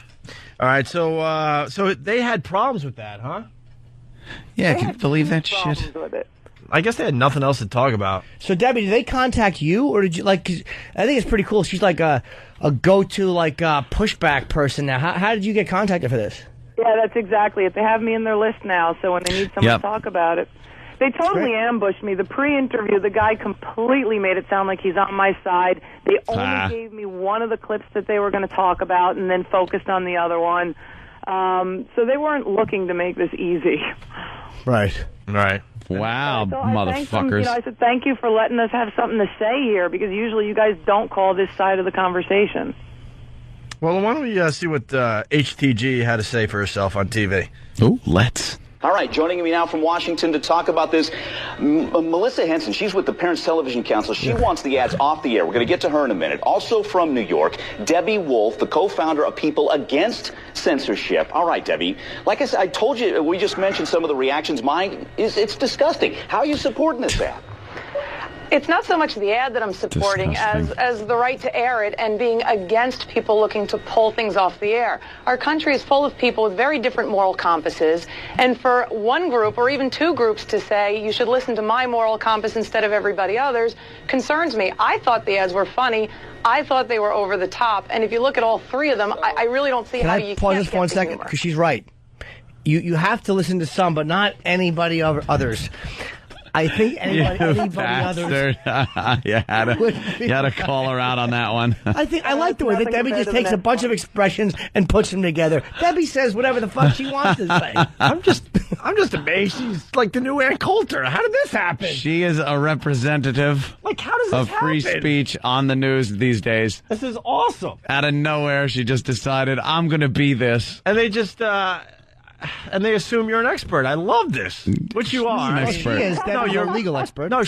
J: All right, so they had problems with that, huh?
O: Yeah, can you believe that shit?
J: I guess they had nothing else to talk about.
L: So, Debbie, did they contact you, or did you, 'cause I think it's pretty cool. She's like a go-to, pushback person now. How did you get contacted for this?
F: Yeah, that's exactly it. They have me in their list now, so when they need someone to talk about it. They totally ambushed me. The pre-interview, the guy completely made it sound like he's on my side. They only gave me one of the clips that they were going to talk about and then focused on the other one. So they weren't looking to make this easy.
L: Right.
O: Wow,
F: so
O: motherfuckers.
F: I said, thank you for letting us have something to say here, because usually you guys don't call this side of the conversation.
J: Well, why don't we see what HTG had to say for herself on TV?
O: Ooh, let's.
K: All right, joining me now from Washington to talk about this, Melissa Henson. She's with the Parents Television Council. She wants the ads off the air. We're going to get to her in a minute. Also from New York, Debbie Wolf, the co-founder of People Against Censorship. All right, Debbie. Like I said, I told you, we just mentioned some of the reactions. It's disgusting. How are you supporting this ad?
H: It's not so much the ad that I'm supporting as the right to air it and being against people looking to pull things off the air. Our country is full of people with very different moral compasses, and for one group or even two groups to say you should listen to my moral compass instead of everybody else's concerns me. I thought the ads were funny. I thought they were over the top, and if you look at all three of them, I really don't see how you can't
L: pause this for 1
H: get the
L: second?
H: humor.
L: Because she's right. You have to listen to some, but not anybody others. I think anybody others.
O: You had to call her out on that one.
L: I like the way that Debbie just takes a bunch of expressions and puts them together. Debbie says whatever the fuck she wants to say.
J: I'm just amazed. She's like the new Ann Coulter. How did this happen?
O: She is a representative
J: how does this
O: of free
J: happen?
O: speech on the news these days.
J: This is awesome.
O: Out of nowhere, she just decided, I'm going to be this.
J: And they just... and they assume you're an expert. I love this. Which you are.
L: Well, she is. Debbie's a legal expert.
J: No,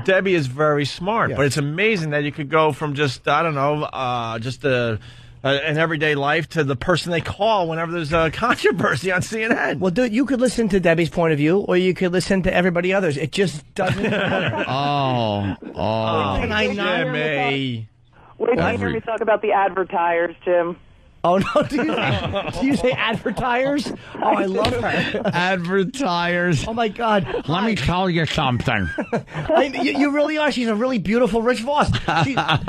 J: Debbie is very smart.
L: Yeah.
J: But it's amazing that you could go from just, I don't know, an everyday life to the person they call whenever there's a controversy on CNN.
L: Well, dude, you could listen to Debbie's point of view, or you could listen to everybody others. It just doesn't matter.
F: Can I not?
J: Jimmy.
F: Wait till you hear me talk about the advertisers, Jim.
L: Oh, no, do you say advertisers? Oh, I love her.
O: Advertisers.
L: Oh, my God.
O: Let me tell you something.
L: You really are. She's a really beautiful Rich Voss.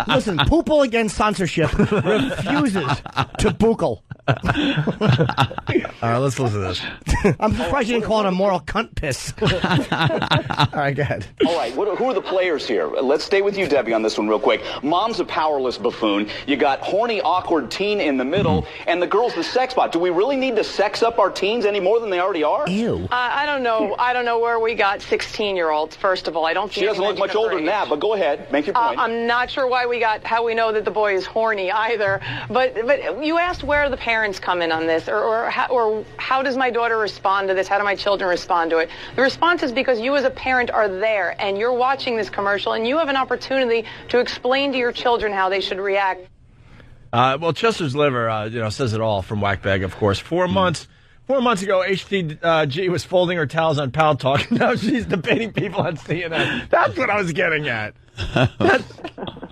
L: Listen, People Against Censorship refuses to buckle.
J: All right, let's listen to this.
L: I'm surprised you didn't call it a moral cunt piss. All right, go ahead.
K: All right, who are the players here? Let's stay with you, Debbie, on this one real quick. Mom's a powerless buffoon. You got horny, awkward teen in the middle, and the girl's the sex bot. Do we really need to sex up our teens any more than they already are?
L: Ew.
H: I don't know. I don't know where we got 16-year-olds. First of all, I don't.
K: She doesn't look much older than that. But go ahead, make your point.
H: I'm not sure how we know that the boy is horny either. But you asked where the parents come in on this, or how does my daughter respond to this? How do my children respond to it? The response is because you as a parent are there and you're watching this commercial and you have an opportunity to explain to your children how they should react.
J: Well, Chester's Liver, says it all from Whackbag, of course. 4 months ago, HTG was folding her towels on Pal Talk. Now she's debating people on CNN. That's what I was getting at. That's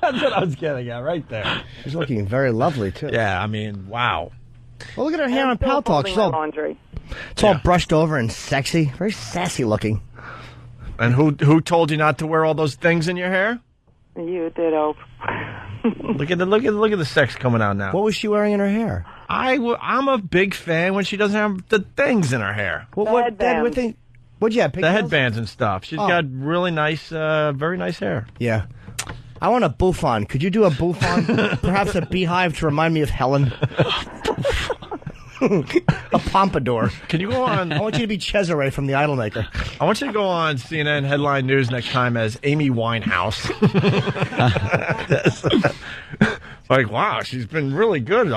J: what I was getting at right there.
L: She's looking very lovely, too.
J: Yeah, I mean, wow.
L: Well, look at her hair on Pal Talk. It's all brushed over and sexy. Very sassy looking.
J: And who told you not to wear all those things in your hair?
F: You did, Ope.
J: Look at the sex coming out now.
L: What was she wearing in her hair?
J: I'm a big fan when she doesn't have the things in her hair.
L: What'd you have?
J: The headbands and stuff. She's got really nice, very nice hair.
L: Yeah. I want a bouffant. Could you do a bouffant? Perhaps a beehive to remind me of Helen. A pompadour.
J: Can you go on?
L: I want you to be Cesare from The Idolmaker.
J: I want you to go on CNN Headline News next time as Amy Winehouse. Like, wow, she's been really good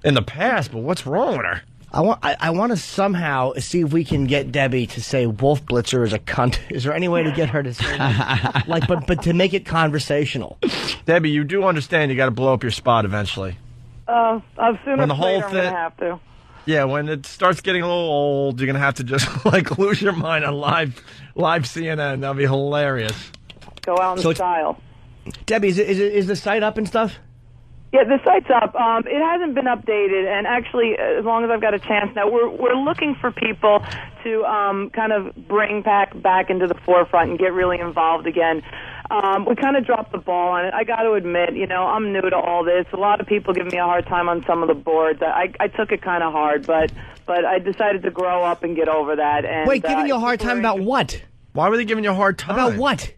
J: in the past, but what's wrong with her?
L: I want to somehow see if we can get Debbie to say Wolf Blitzer is a cunt. Is there any way to get her to say that? but to make it conversational?
J: Debbie, you do understand you got to blow up your spot eventually.
F: Sooner or
J: When the whole
F: later I'm going to have to.
J: Yeah, when it starts getting a little old, you're going to have to just like lose your mind on live CNN. That'll be hilarious.
F: Go out in style.
L: Debbie, is the site up and stuff?
F: Yeah, the site's up. It hasn't been updated, and actually, as long as I've got a chance now, we're looking for people to kind of bring back into the forefront and get really involved again. We kind of dropped the ball on it. I got to admit, I'm new to all this. A lot of people give me a hard time on some of the boards. I took it kind of hard, but I decided to grow up and get over that. And,
L: Wait, giving you a hard time about what?
J: Why were they giving you a hard time?
L: About what?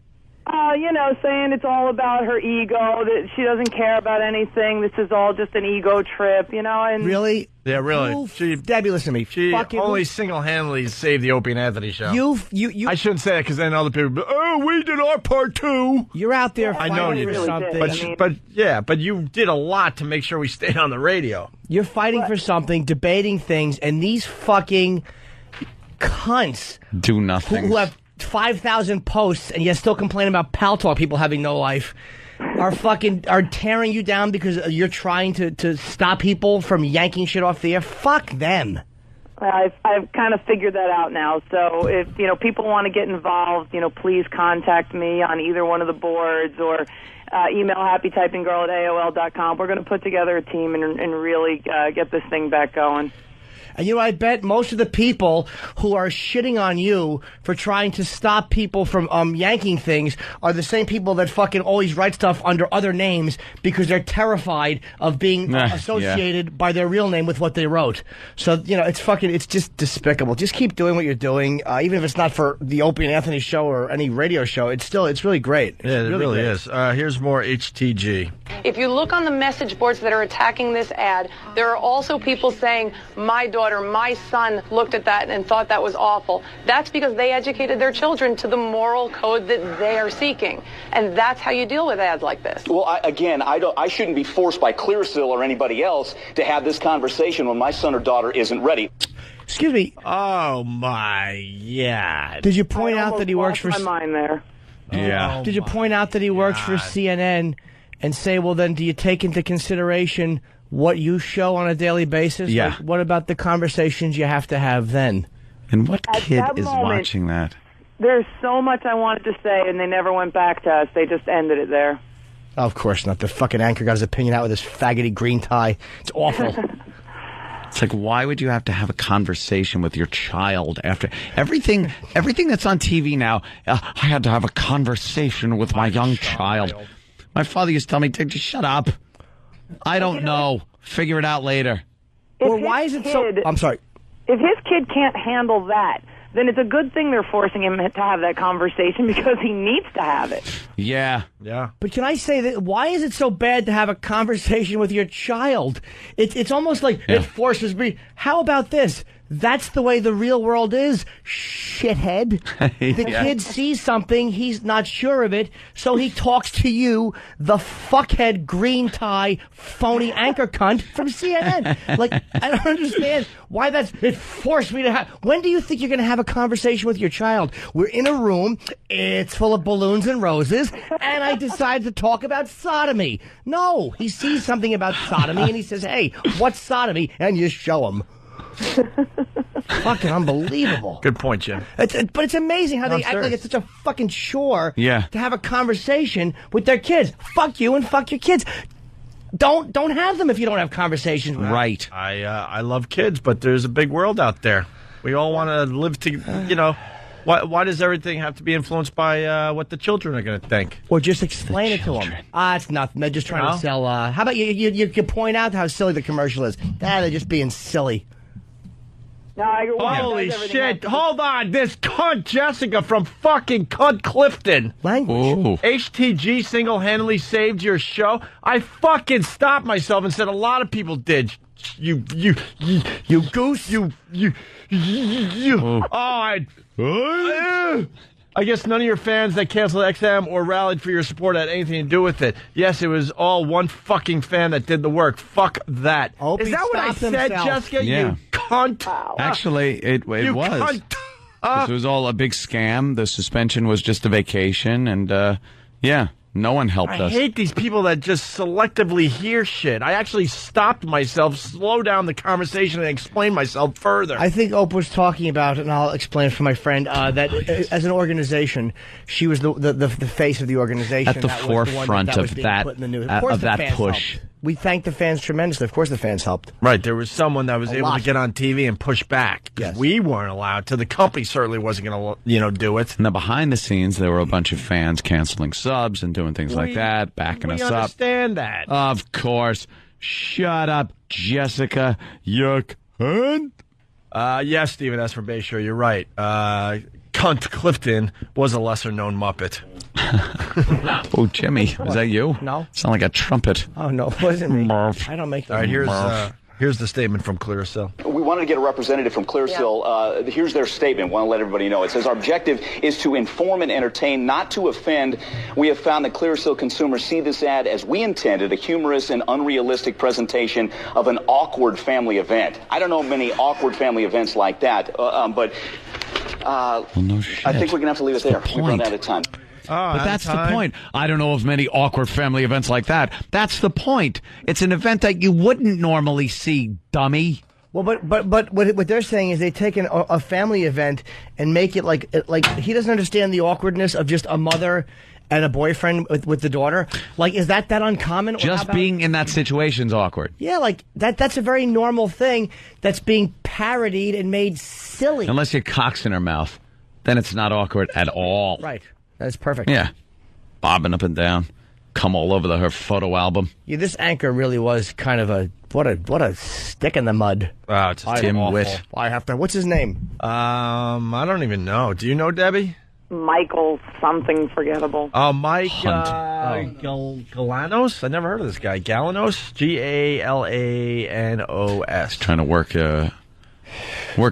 F: Saying it's all about her ego, that she doesn't care about anything. This is all just an ego trip, and
L: Really?
J: Yeah, really.
L: Debbie, listen to me.
J: She only single-handedly saved the Opie and Anthony show.
L: You.
J: I shouldn't say that because then other people, we did our part too.
L: You're out there.
J: I know you
L: did something.
J: But you did a lot to make sure we stayed on the radio.
L: You're fighting for something, debating things, and these fucking cunts
O: do nothing.
L: Who have 5,000 posts and yet still complain about Pal Talk people having no life are tearing you down because you're trying to stop people from yanking shit off the air. Fuck them.
F: I've kind of figured that out now. So if people want to get involved, please contact me on either one of the boards or email happytypinggirl@AOL.com. We're going to put together a team and really get this thing back going.
L: And I bet most of the people who are shitting on you for trying to stop people from yanking things are the same people that fucking always write stuff under other names because they're terrified of being associated by their real name with what they wrote. So, it's just despicable. Just keep doing what you're doing, even if it's not for the Opie and Anthony show or any radio show. It's really great.
J: Yeah, it really is. Here's more HTG.
H: If you look on the message boards that are attacking this ad, there are also people saying, my daughter, my son looked at that and thought that was awful. That's because they educated their children to the moral code that they are seeking. And that's how you deal with ads like this.
K: Well, I shouldn't be forced by Clearasil or anybody else to have this conversation when my son or daughter isn't ready.
L: Excuse me.
J: Oh, my God.
L: Did you point out that he works for...
F: my mind there.
J: Yeah.
L: Did you point out that he works for CNN and say, well, then do you take into consideration what you show on a daily basis?
O: Yeah.
L: Like, what about the conversations you have to have then?
O: And what
F: At
O: kid
F: that
O: is
F: moment,
O: watching that?
F: There's so much I wanted to say, and they never went back to us. They just ended it there.
L: Of course not. The fucking anchor got his opinion out with his faggoty green tie. It's awful.
O: It's like, why would you have to have a conversation with your child after everything that's on TV now? I had to have a conversation with my young child. My father used to tell me, just shut up. I don't know. Figure it out later.
L: Or why is it so... I'm sorry.
F: If his kid can't handle that, then it's a good thing they're forcing him to have that conversation because he needs to have it.
O: Yeah.
J: Yeah.
L: But can I say that, why is it so bad to have a conversation with your child? It's almost like it forces me. How about this? That's the way the real world is, shithead. The kid sees something, he's not sure of it, so he talks to you, the fuckhead green tie phony anchor cunt from CNN. Like, I don't understand why it forced me to have... When do you think you're going to have a conversation with your child? We're in a room, it's full of balloons and roses, and I decide to talk about sodomy. No, he sees something about sodomy and he says, hey, what's sodomy? And you show him. Fucking unbelievable.
J: Good point, Jim.
L: But it's amazing how they act like it's such a fucking chore to have a conversation with their kids. Fuck you and fuck your kids. Don't have them if you don't have conversations with them.
O: Right.
J: I love kids, but there's a big world out there. We all want to live to, Why does everything have to be influenced by what the children are going to think?
L: Or just explain it to them. It's nothing. They're just trying to sell. How about you point out how silly the commercial is? They're just being silly.
J: Holy shit. Hold on. This cunt Jessica from fucking cunt Clifton.
L: Language.
J: HTG single-handedly saved your show. I fucking stopped myself and said a lot of people did. You goose. I guess none of your fans that canceled XM or rallied for your support had anything to do with it. Yes, it was all one fucking fan that did the work. Fuck that.
L: Opie
J: Is that what I
L: stopped
J: said,
L: himself.
J: Jessica?
O: Yeah.
J: You cunt.
O: Actually, it
J: You
O: was.
J: cunt.
O: This was all a big scam. The suspension was just a vacation, and yeah, no one helped
J: I
O: us.
J: hate these people that just selectively hear shit. I actually stopped myself, slow down the conversation, and explain myself further.
L: I think Oprah was talking about, and I'll explain for my friend, that as an organization, she was the face of the organization.
O: At the
L: That was the one
O: forefront
L: that was
O: of
L: being
O: that-
L: put in the news.
O: of
L: course the
O: that
L: fans
O: push.
L: helped. We thank the fans tremendously. Of course the fans helped.
J: Right, there was someone that was
L: A
J: able
L: lot.
J: to get on TV and push back.
L: Yes.
J: We weren't allowed to. The company certainly wasn't going to, do it.
O: Now, behind the scenes, there were a bunch of fans canceling subs and doing things like that, backing us
J: We
O: up.
J: understand that.
O: Of course. Shut up, Jessica. You cunt.
J: Yeah, Stephen S. from Bayshore, you're right. Cunt Clifton was a lesser-known Muppet.
O: Oh, Jimmy, is that you?
L: No.
O: Sound like a trumpet.
L: Oh, no, it wasn't me.
O: Murph.
L: I don't make
J: All right, here's the statement from Clearasil.
K: We wanted to get a representative from Clearasil. Here's their statement. Want to let everybody know. It says, our objective is to inform and entertain, not to offend. We have found that Clearasil consumers see this ad as we intended, a humorous and unrealistic presentation of an awkward family event. I don't know many awkward family events like that, but
O: no shit.
K: I think we're going to have to leave it there.
O: the
K: We've run
O: point.
K: out of time.
O: But that's the point. I don't know of many awkward family events like that. That's the point. It's an event that you wouldn't normally see, dummy.
L: Well, but what they're saying is they take a family event and make it like he doesn't understand the awkwardness of just a mother and a boyfriend with the daughter. Like, is that uncommon? Or how
O: Just
L: about-
O: being in that situation's awkward.
L: Yeah, like that's a very normal thing that's being parodied and made silly.
O: Unless your cock's in her mouth, then it's not awkward at all.
L: Right. That's perfect.
O: Yeah. Bobbing up and down. Come all over her photo album.
L: Yeah, this anchor really was kind of a what a stick in the mud.
J: Wow, it's
O: Tim
J: awful.
O: Witt.
L: I have to. What's his name?
J: I don't even know. Do you know, Debbie?
F: Michael something forgettable.
J: Oh, Mike
O: Hunt.
J: Galanos? I never heard of this guy. Galanos? Galanos.
O: Trying to work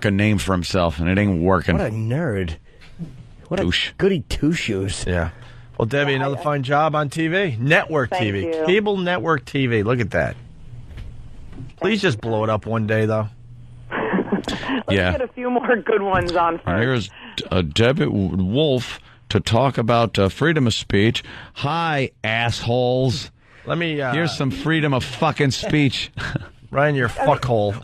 O: a name for himself, and it ain't working.
L: What a nerd. What
O: Douche.
L: a goody two shoes.
J: Yeah. Well, Debbie, another fine job on TV. Network
F: Thank
J: TV.
F: you.
J: Cable network TV. Look at that. Please just blow it up one day, though.
O: Yeah.
F: Get a few more good ones on first.
O: Here's Debbie Wolf to talk about freedom of speech. Hi, assholes.
J: Let me.
O: Here's some freedom of fucking speech.
J: Right in your fuckhole.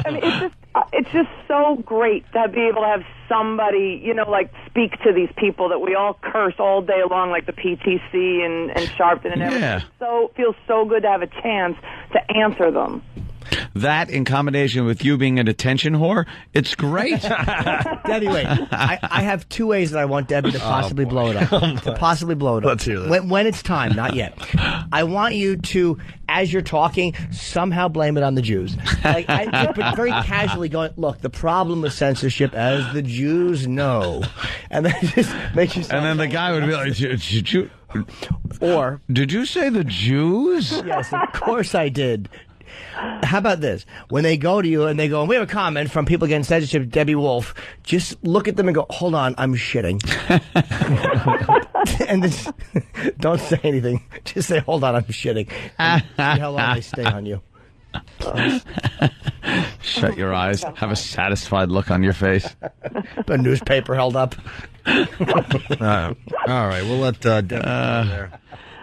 F: I mean, it's just so great to be able to have somebody, like speak to these people that we all curse all day long, like the PTC and Sharpton and everything.
O: Yeah.
F: So feels so good to have a chance to answer them.
O: That, in combination with you being a detention whore, it's great.
L: Debbie, wait. I have two ways that I want Debbie to possibly blow it up. To possibly blow it up.
J: Let's hear that.
L: When it's time, not yet. I want you to, as you're talking, somehow blame it on the Jews. But very casually going, look, the problem with censorship, as the Jews know. And then just make yourself...
O: And then the guy would be like,
L: Or...
O: Did you say the Jews?
L: Yes, of course I did. How about this? When they go to you and they go, we have a comment from people against censorship, Debbie Wolf, just look at them and go, hold on, I'm shitting. And just, don't say anything. Just say, hold on, I'm shitting. And see how long they stay on you.
O: Shut your eyes. Have a satisfied look on your face.
L: A newspaper held up.
J: All right, we'll let Debbie go there.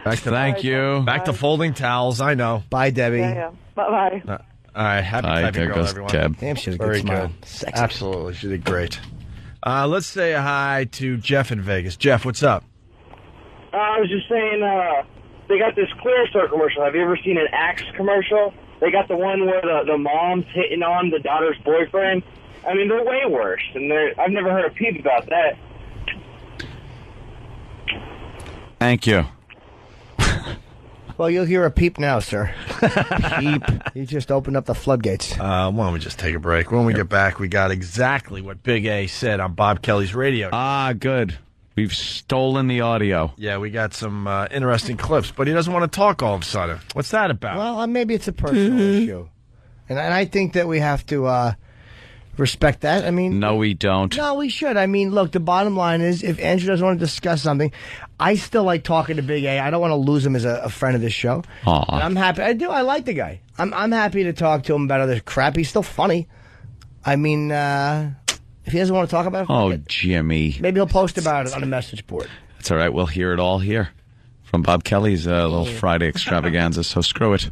O: Thank you.
J: Back to folding towels. I know.
L: Bye, Debbie.
F: Yeah. Bye-bye.
J: All right, happy
O: Bye,
J: typing
O: there
J: girl,
O: goes
J: everyone.
O: Deb.
L: Damn, she has a
J: Very
L: good smile.
J: good.
L: Sexy.
J: Absolutely, she did great. Let's say hi to Jeff in Vegas. Jeff, what's up?
B: I was just saying, they got this Clearasil commercial. Have you ever seen an Axe commercial? They got the one where the mom's hitting on the daughter's boyfriend. I mean, they're way worse, and I've never heard a peep about that.
O: Thank you.
L: Well, you'll hear a peep now, sir. Peep. You just opened up the floodgates.
J: Why don't we just take a break? When we get back, we got exactly what Big A said on Bob Kelly's radio.
O: Ah, good. We've stolen the audio.
J: Yeah, we got some interesting clips, but he doesn't want to talk all of a sudden. What's that about?
L: Well, maybe it's a personal issue. And I think that we have to respect that. I mean...
O: No, we don't.
L: No, we should. I mean, look, the bottom line is, if Andrew doesn't want to discuss something, I still like talking to Big A. I don't want to lose him as a friend of this show.
O: Aw.
L: And I'm happy. I do. I like the guy. I'm happy to talk to him about other crap. He's still funny. I mean, if he doesn't want to talk about it,
O: Oh, Jimmy.
L: maybe he'll post about it on the message board.
O: That's all right. We'll hear it all here from Bob Kelly's little Friday extravaganza, so screw it.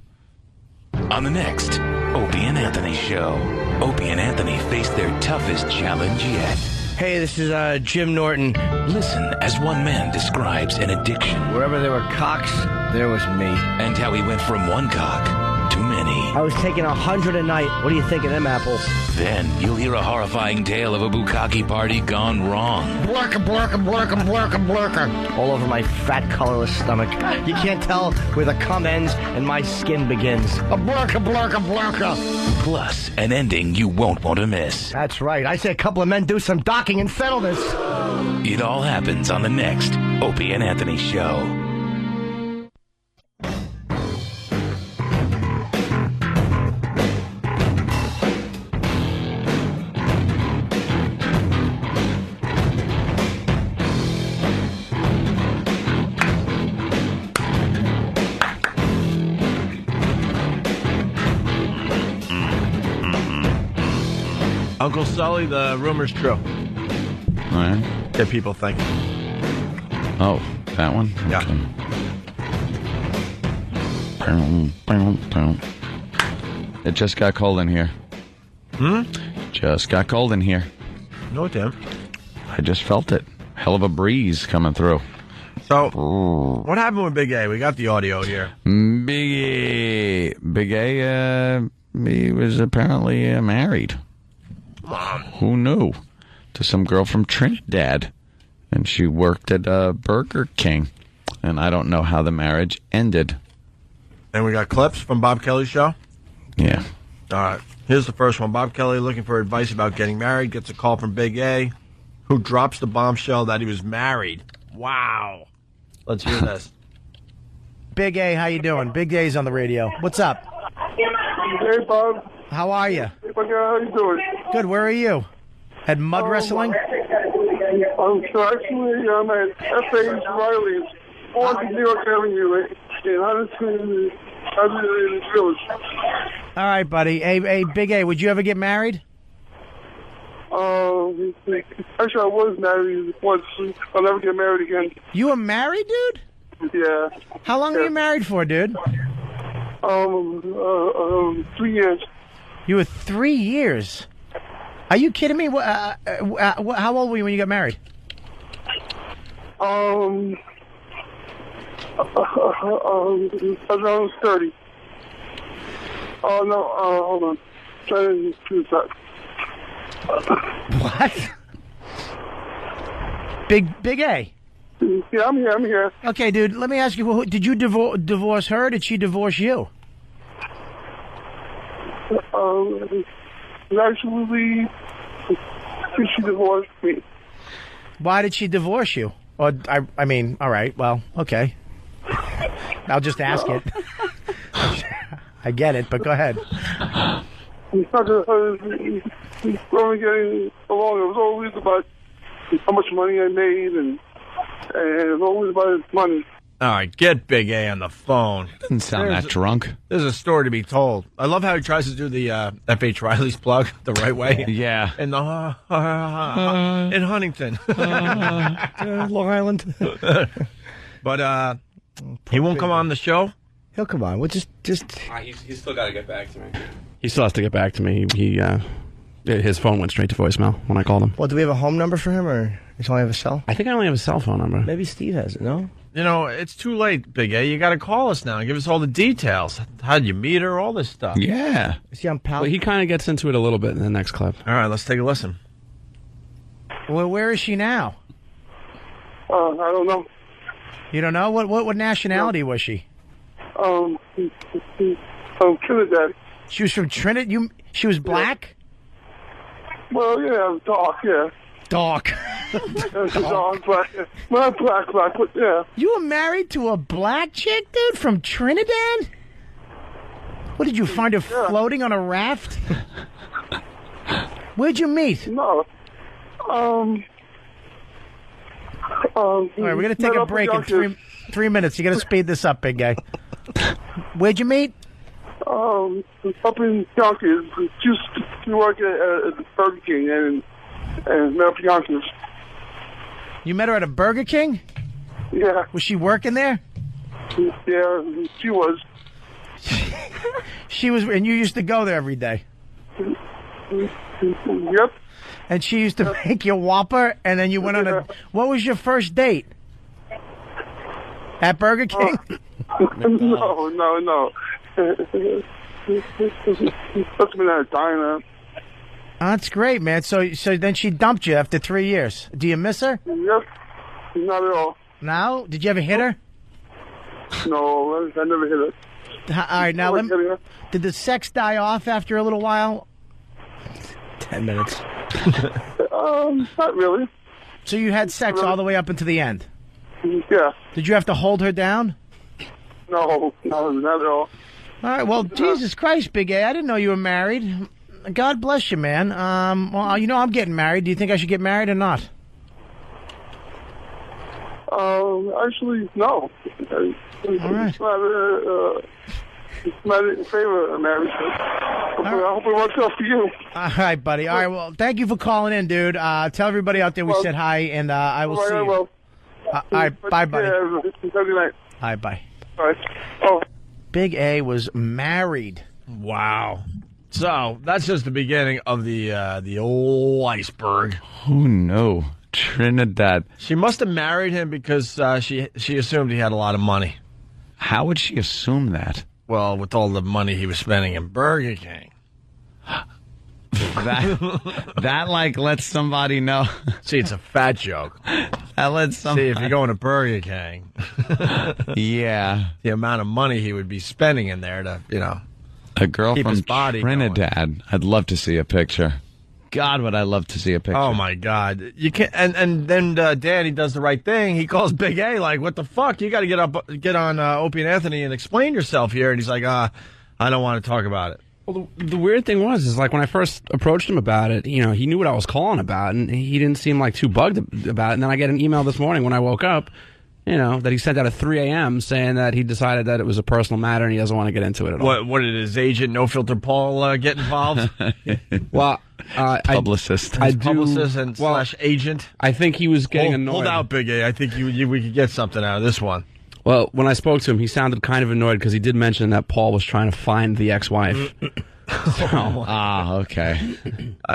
N: On the next Opie and Anthony show, Opie and Anthony face their toughest challenge yet.
L: Hey, this is Jim Norton.
N: Listen as one man describes an addiction.
L: Wherever there were cocks, there was me.
N: And how he went from one cock to many.
L: I was taking 100 a night. What do you think of them apples?
N: Then you'll hear a horrifying tale of a bukkake party gone wrong.
L: Blurka, blurka, blurka, blurka, blurka. All over my fat, colorless stomach. You can't tell where the cum ends and my skin begins. A blurka, blurka, blurka.
N: Plus, an ending you won't want to miss.
L: That's right. I say a couple of men do some docking and settle this.
N: It all happens on the next Opie and Anthony show.
J: Uncle Sully, the rumor's true.
O: All right.
J: Get people thinking.
O: Oh, that one?
J: Yeah.
O: It just got cold in here. Just got cold in here.
J: No, Tim.
O: I just felt it. Hell of a breeze coming through.
J: So, what happened with Big A? We got the audio here.
O: Big A, he was apparently married. Who knew? To some girl from Trinidad. And she worked at Burger King. And I don't know how the marriage ended.
J: And we got clips from Bob Kelly's show?
O: Yeah.
J: All right. Here's the first one. Bob Kelly looking for advice about getting married. Gets a call from Big A, who drops the bombshell that he was married. Wow. Let's hear this.
L: Big A, how you doing? Big A's on the radio. What's up?
Q: Hey, Bob.
L: How are you?
Q: Hey, how you doing?
L: Good. Where are you? At mud wrestling?
Q: I'm actually at F.A. Riley's, 4th New York Avenue in Huntington Village.
L: All right, buddy. Hey, Big A, would you ever get married?
Q: Actually, I was married once. I'll never get married again.
L: You were married, dude?
Q: Yeah.
L: How long were you married for, dude?
Q: 3 years.
L: You were 3 years? Are you kidding me? How old were you when you got married?
Q: Around 30. Oh, no, hold on. Trying to choose that.
L: What? Big A?
Q: Yeah, I'm here.
L: Okay, dude, let me ask you, did you divorce her, did she divorce you?
Q: Actually, she divorced me.
L: Why did she divorce you? Or, I mean, all right, well, okay. I'll just ask it. I get it, but go ahead.
Q: We only getting along. It was always about how much money I made, and it was always about money.
J: All right, get Big A on the phone.
O: Doesn't sound that drunk.
J: There's a story to be told. I love how he tries to do the F.H. Riley's plug the right way.
O: Yeah.
J: In the in Huntington,
L: Long Island.
J: But he won't come on the show.
L: He'll come on. We'll just.
G: He's still got to get back to me. He still has to get back to me. His phone went straight to voicemail when I called him.
L: Well, do we have a home number for him, or does he only have a cell?
G: I think I only have a cell phone number.
L: Maybe Steve has it. No.
J: You know, it's too late, Big A. You got to call us now and give us all the details. How'd you meet her? All this stuff.
O: Yeah.
L: Is he on Pal?
G: Well, he kind of gets into it a little bit in the next clip.
J: All right, let's take a listen.
L: Well, where is she now?
Q: I don't know.
L: You don't know? What nationality was she?
Q: Trinidad.
L: She was from Trinidad? She was black?
Q: Well, yeah, dark, yeah.
L: Dark.
Q: Dark, black. Not black, but yeah.
L: You were married to a black chick, dude, from Trinidad? What, did you find her floating on a raft? Where'd you meet?
Q: No.
L: All right, we're going to take a break in 3 minutes. You got to speed this up, big guy. Where'd you meet?
Q: Up in Yonkers. She worked at Burger King and met up in Yonkers.
D: You met her at a Burger King?
Q: Yeah.
D: Was she working there?
Q: Yeah, she was.
D: She was, and you used to go there every day?
Q: Yep.
D: And she used to make you Whopper, and then you went on a... What was your first date? At Burger King?
Q: No. Must have been at a diner.
D: Oh, that's great, man. So then she dumped you after 3 years. Do you miss her?
Q: Yep. Not at all.
D: No? Did you ever hit her?
Q: No, I never hit her.
D: All right, now, did the sex die off after a little while? 10 minutes.
Q: Not really.
D: So you had sex all the way up until the end?
Q: Yeah.
D: Did you have to hold her down?
Q: No, not at all.
D: All right, well, Jesus Christ, Big A, I didn't know you were married. God bless you, man. Well, you know I'm getting married. Do you think I should get married or not?
Q: Actually, no.
D: All right.
Q: Not in favor of marriage. I hope it works out for you.
D: All right, buddy. All right, well, thank you for calling in, dude. Tell everybody out there we said hi, and I will see you. All right, bye, buddy.
Q: Have a good night.
D: All right, bye.
Q: All right. Oh.
D: Big A was married.
J: Wow. So that's just the beginning of the old iceberg.
O: Oh no, Trinidad.
J: She must have married him because she assumed he had a lot of money.
O: How would she assume that?
J: Well, with all the money he was spending in Burger King.
O: That like lets somebody know.
J: See, it's a fat joke.
O: That lets somebody.
J: See, if you're going to Burger King,
O: yeah,
J: the amount of money he would be spending in there to,
O: a girl
J: keep
O: from
J: his body
O: Trinidad.
J: going.
O: I'd love to see a picture. God, would I love to see a picture?
J: Oh my God, you can't. And then Danny does the right thing. He calls Big A like, "What the fuck? You got to get on Opie and Anthony and explain yourself here." And he's like, "I don't want to talk about it."
M: Well, the weird thing was like when I first approached him about it, he knew what I was calling about, and he didn't seem like too bugged about it. And then I get an email this morning when I woke up, that he sent out at 3 a.m. saying that he decided that it was a personal matter and he doesn't want to get into it at all.
J: What did his agent, No Filter Paul, get involved?
M: Well,
O: publicist.
J: Publicist and slash agent.
M: I think he was getting annoyed.
J: Hold out, Big A. I think we could get something out of this one.
M: Well, when I spoke to him, he sounded kind of annoyed because he did mention that Paul was trying to find the ex-wife.
O: Okay.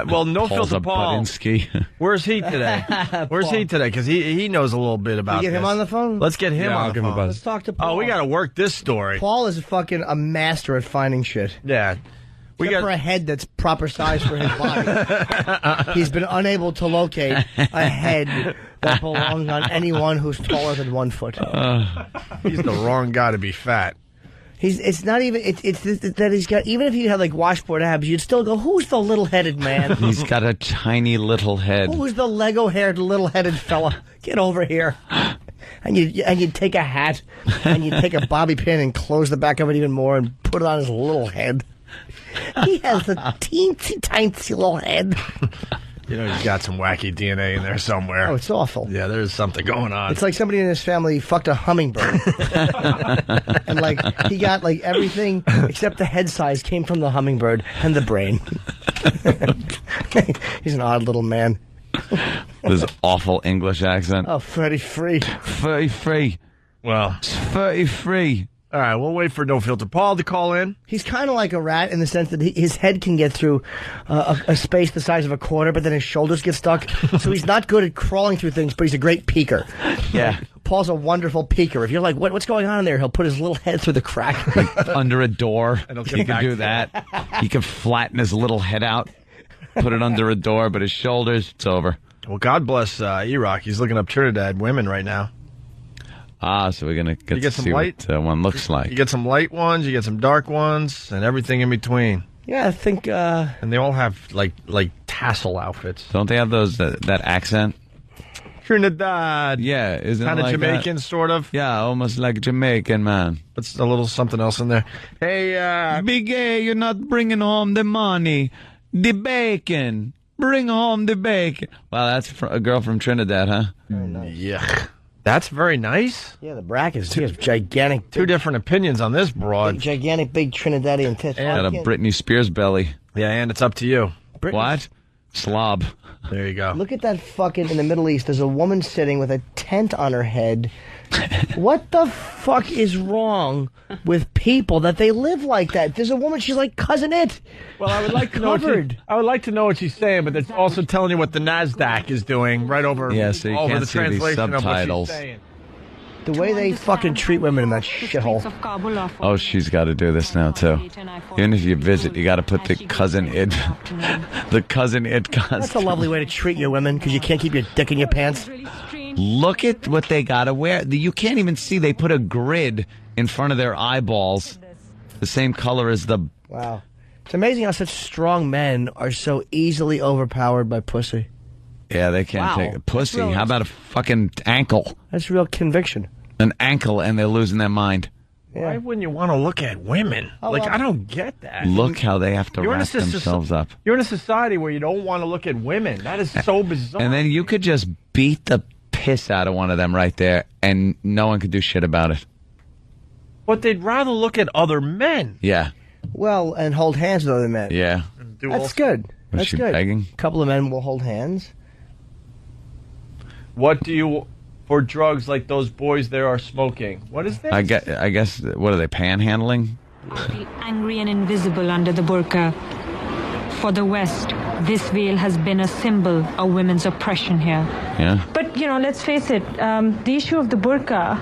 J: Well, No
O: Paul's
J: Filter
O: a
J: Paul.
O: Budinsky.
J: Where's he today? Where's he today? Because he knows a little bit about
D: Get him
J: this.
D: on the phone?
J: Let's get him on
M: I'll
J: the
M: give him a
J: phone.
M: buzz.
D: Let's talk to Paul.
J: Oh, we got to work this story.
D: Paul is fucking a master at finding shit.
J: Yeah.
D: Except for a head that's proper size for his body. He's been unable to locate a head that belongs on anyone who's taller than 1 foot.
J: He's the wrong guy to be fat.
D: It's not even it's that he's got, even if he had like washboard abs, you'd still go, who's the little headed man?
O: He's got a tiny little head.
D: Who's the Lego haired little headed fella? Get over here. And you'd take a hat and you'd take a bobby pin and close the back of it even more and put it on his little head. He has a teensy tiny little head.
J: He's got some wacky DNA in there somewhere.
D: Oh, it's awful.
J: Yeah, there's something going on.
D: It's like somebody in his family fucked a hummingbird. And he got everything except the head size came from the hummingbird and the brain. He's an odd little man.
O: This awful English accent.
D: Oh, 33.
O: 33.
J: Well,
O: it's 33.
J: All right, we'll wait for No Filter Paul to call in.
D: He's kind of like a rat in the sense that his head can get through a space the size of a quarter, but then his shoulders get stuck. So he's not good at crawling through things, but he's a great peeker.
O: Yeah.
D: Paul's a wonderful peeker. If you're like, what's going on in there? He'll put his little head through the crack.
O: Under a door. He could do
J: that.
O: He could flatten his little head out, put it under a door, but his shoulders, it's over.
J: Well, God bless E-Rock. He's looking up Trinidad women right now.
O: So we're going to get to
J: some
O: see
J: light?
O: what one looks like.
J: You get some light ones, you get some dark ones, and everything in between.
D: Yeah, I think...
J: And they all have, like tassel outfits.
O: Don't they have those that accent?
J: Trinidad.
O: Yeah, isn't
J: kind
O: it
J: of
O: like
J: Jamaican,
O: that?
J: Sort of.
O: Yeah, almost like Jamaican, man.
J: But a little something else in there. Hey,
O: Big A, you're not bringing home the money. The bacon. Bring home the bacon. Wow, that's a girl from Trinidad, huh?
J: Yuck. That's very nice.
D: Yeah, the brackets. He has gigantic.
J: Two different opinions on this broad.
D: Gigantic, big Trinidadian tits.
O: Got a Britney Spears belly.
J: Yeah, and it's up to you.
O: What? Slob.
J: There you go.
D: Look at that fucking, in the Middle East, there's a woman sitting with a tent on her head. What the fuck is wrong with people that they live like that? There's a woman, she's like Cousin It.
J: Well, I would like to know. I would like to know what she's saying, but it's also telling you what the NASDAQ is doing right over.
O: Yeah, so you
J: over
O: can't
J: the
O: see these
J: translation of what she's
O: subtitles.
J: saying.
D: The way they fucking treat women in that shithole.
O: Oh, she's got to do this now too. Even if you visit, you got to put the Cousin It, the Cousin It costume.
D: That's a lovely way to treat your women because you can't keep your dick in your pants.
O: Look at what they got to wear. You can't even see. They put a grid in front of their eyeballs, the same color as the.
D: Wow, it's amazing how such strong men are so easily overpowered by pussy.
O: Yeah, they can't take it. Pussy. How about a fucking ankle?
D: That's real conviction.
O: An ankle, and they're losing their mind.
J: Why wouldn't you want to look at women? I don't get that.
O: Look how they have to wrap themselves up.
J: You're in a society where you don't want to look at women. That is so bizarre.
O: And then you could just beat the piss out of one of them right there, and no one could do shit about it.
J: But they'd rather look at other men.
O: Yeah.
D: Well, and hold hands with other men.
O: Yeah.
D: That's good.
O: Was
D: That's
O: she
D: good.
O: begging?
D: A couple of men will hold hands.
J: What do you, for drugs like those boys there are smoking? What is this?
O: I guess, what are they, panhandling?
A: Feel angry and invisible under the burqa. For the West, this veil has been a symbol of women's oppression here.
O: Yeah.
A: But, let's face it, the issue of the burqa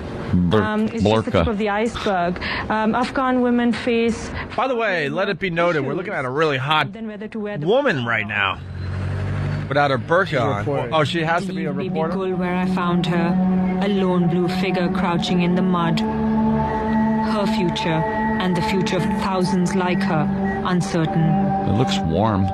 A: is just the tip of the iceberg. Afghan women face...
J: By the way, let it be noted, we're looking at a really hot woman right now. Without her burqa on. Oh, she has to be a reporter?
A: Baby Gul, where I found her, a lone blue figure crouching in the mud. Her future and the future of thousands like her, uncertain.
O: It looks warm.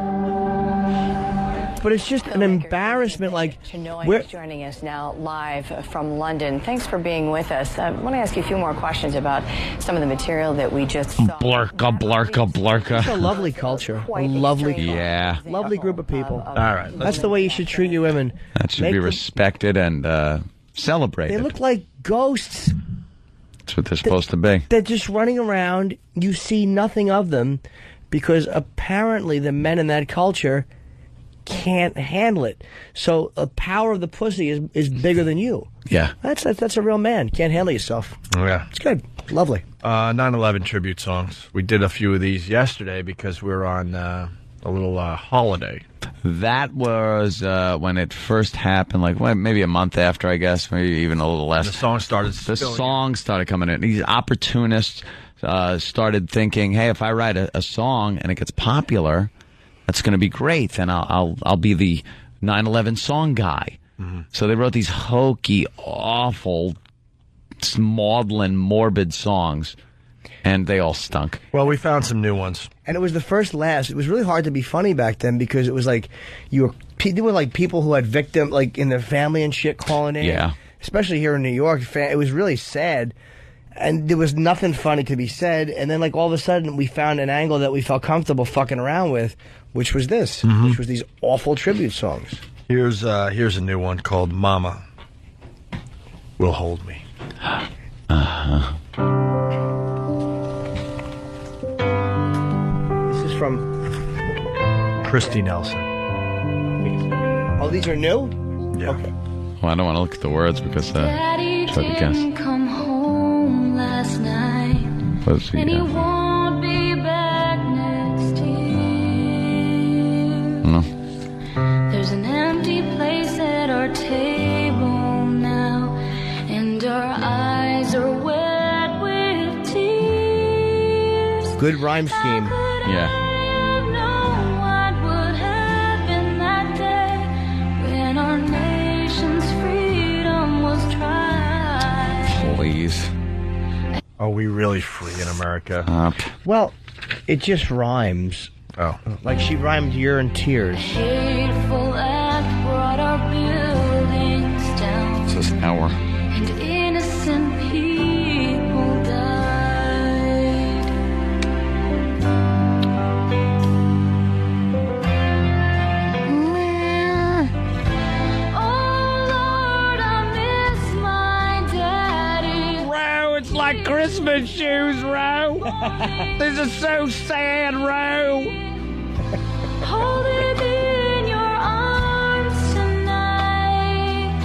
D: But it's just an embarrassment.
R: We're joining us now live from London. Thanks for being with us. I want to ask you a few more questions about some of the material that we just saw.
O: Blarka.
D: It's a lovely culture. A lovely,
O: yeah,
D: lovely group of people.
J: All right,
D: that's the way you should treat your women.
O: That should be respected and celebrated.
D: They look like ghosts.
O: That's what they're supposed to be.
D: They're just running around. You see nothing of them because apparently the men in that culture can't handle it. So the power of the pussy is bigger than you.
O: Yeah.
D: That's a real man. Can't handle yourself.
J: Yeah.
D: It's good. Lovely.
J: 9/11 tribute songs. We did a few of these yesterday because we're on a little holiday.
O: That was when it first happened, maybe a month after, I guess, maybe even a little less.
J: The song started
O: coming in. These opportunists started thinking, hey, if I write a song and it gets popular, that's going to be great. Then I'll be the 9/11 song guy. Mm-hmm. So they wrote these hokey, awful, maudlin, morbid songs, and they all stunk.
J: Well, we found some new ones.
D: And it was the first laughs. It was really hard to be funny back then because it was like there were like people who had victim in their family and shit calling in.
O: Yeah.
D: Especially here in New York, it was really sad. And there was nothing funny to be said. And then all of a sudden we found an angle that we felt comfortable fucking around with, which was this, which was these awful tribute songs.
J: Here's a new one called Mama Will Hold Me.
O: Uh-huh.
D: This is from
J: Christy Nelson.
D: Oh, these are new?
J: Yeah.
D: Okay.
O: Well, I don't want to look at the words because
S: Daddy
O: try to guess.
S: didn't come home last night,
O: Let's see,
S: and he won't be back next year.
O: No.
S: There's an empty place at our table now, and our eyes are wet with tears.
D: Good rhyme scheme.
O: Yeah. Please.
J: Are we really free in America?
D: Well, it just rhymes.
J: Oh.
D: Like she rhymed "You're in Tears."
S: Hateful act brought our buildings down.
O: This is hour.
S: And innocent people died. Oh Lord, I miss my
M: Christmas shoes, Ro. This is so sad, Ro.
S: Hold it in your arms tonight,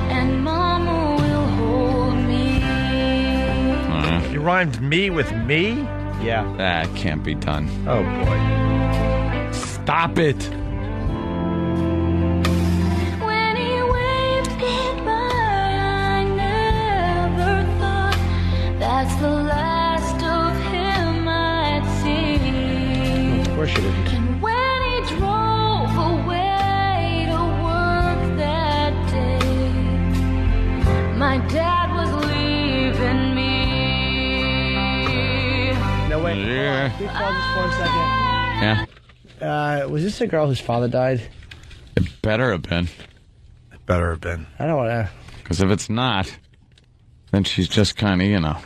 S: and Mama will hold me.
J: You rhymed me with me?
D: Yeah.
O: That can't be done.
J: Oh, boy.
O: Stop it.
S: When he waved goodbye, I never thought that's the last of him I'd see.
D: Of course you didn't.
S: And when he drove away to work that day, my dad was leaving me.
D: No, wait.
O: Yeah.
D: Can we pause this for a second?
O: Yeah.
D: Was this a girl whose father died?
O: It better have been.
J: It better have been.
D: I don't want to.
O: Because if it's not, then she's just kind of,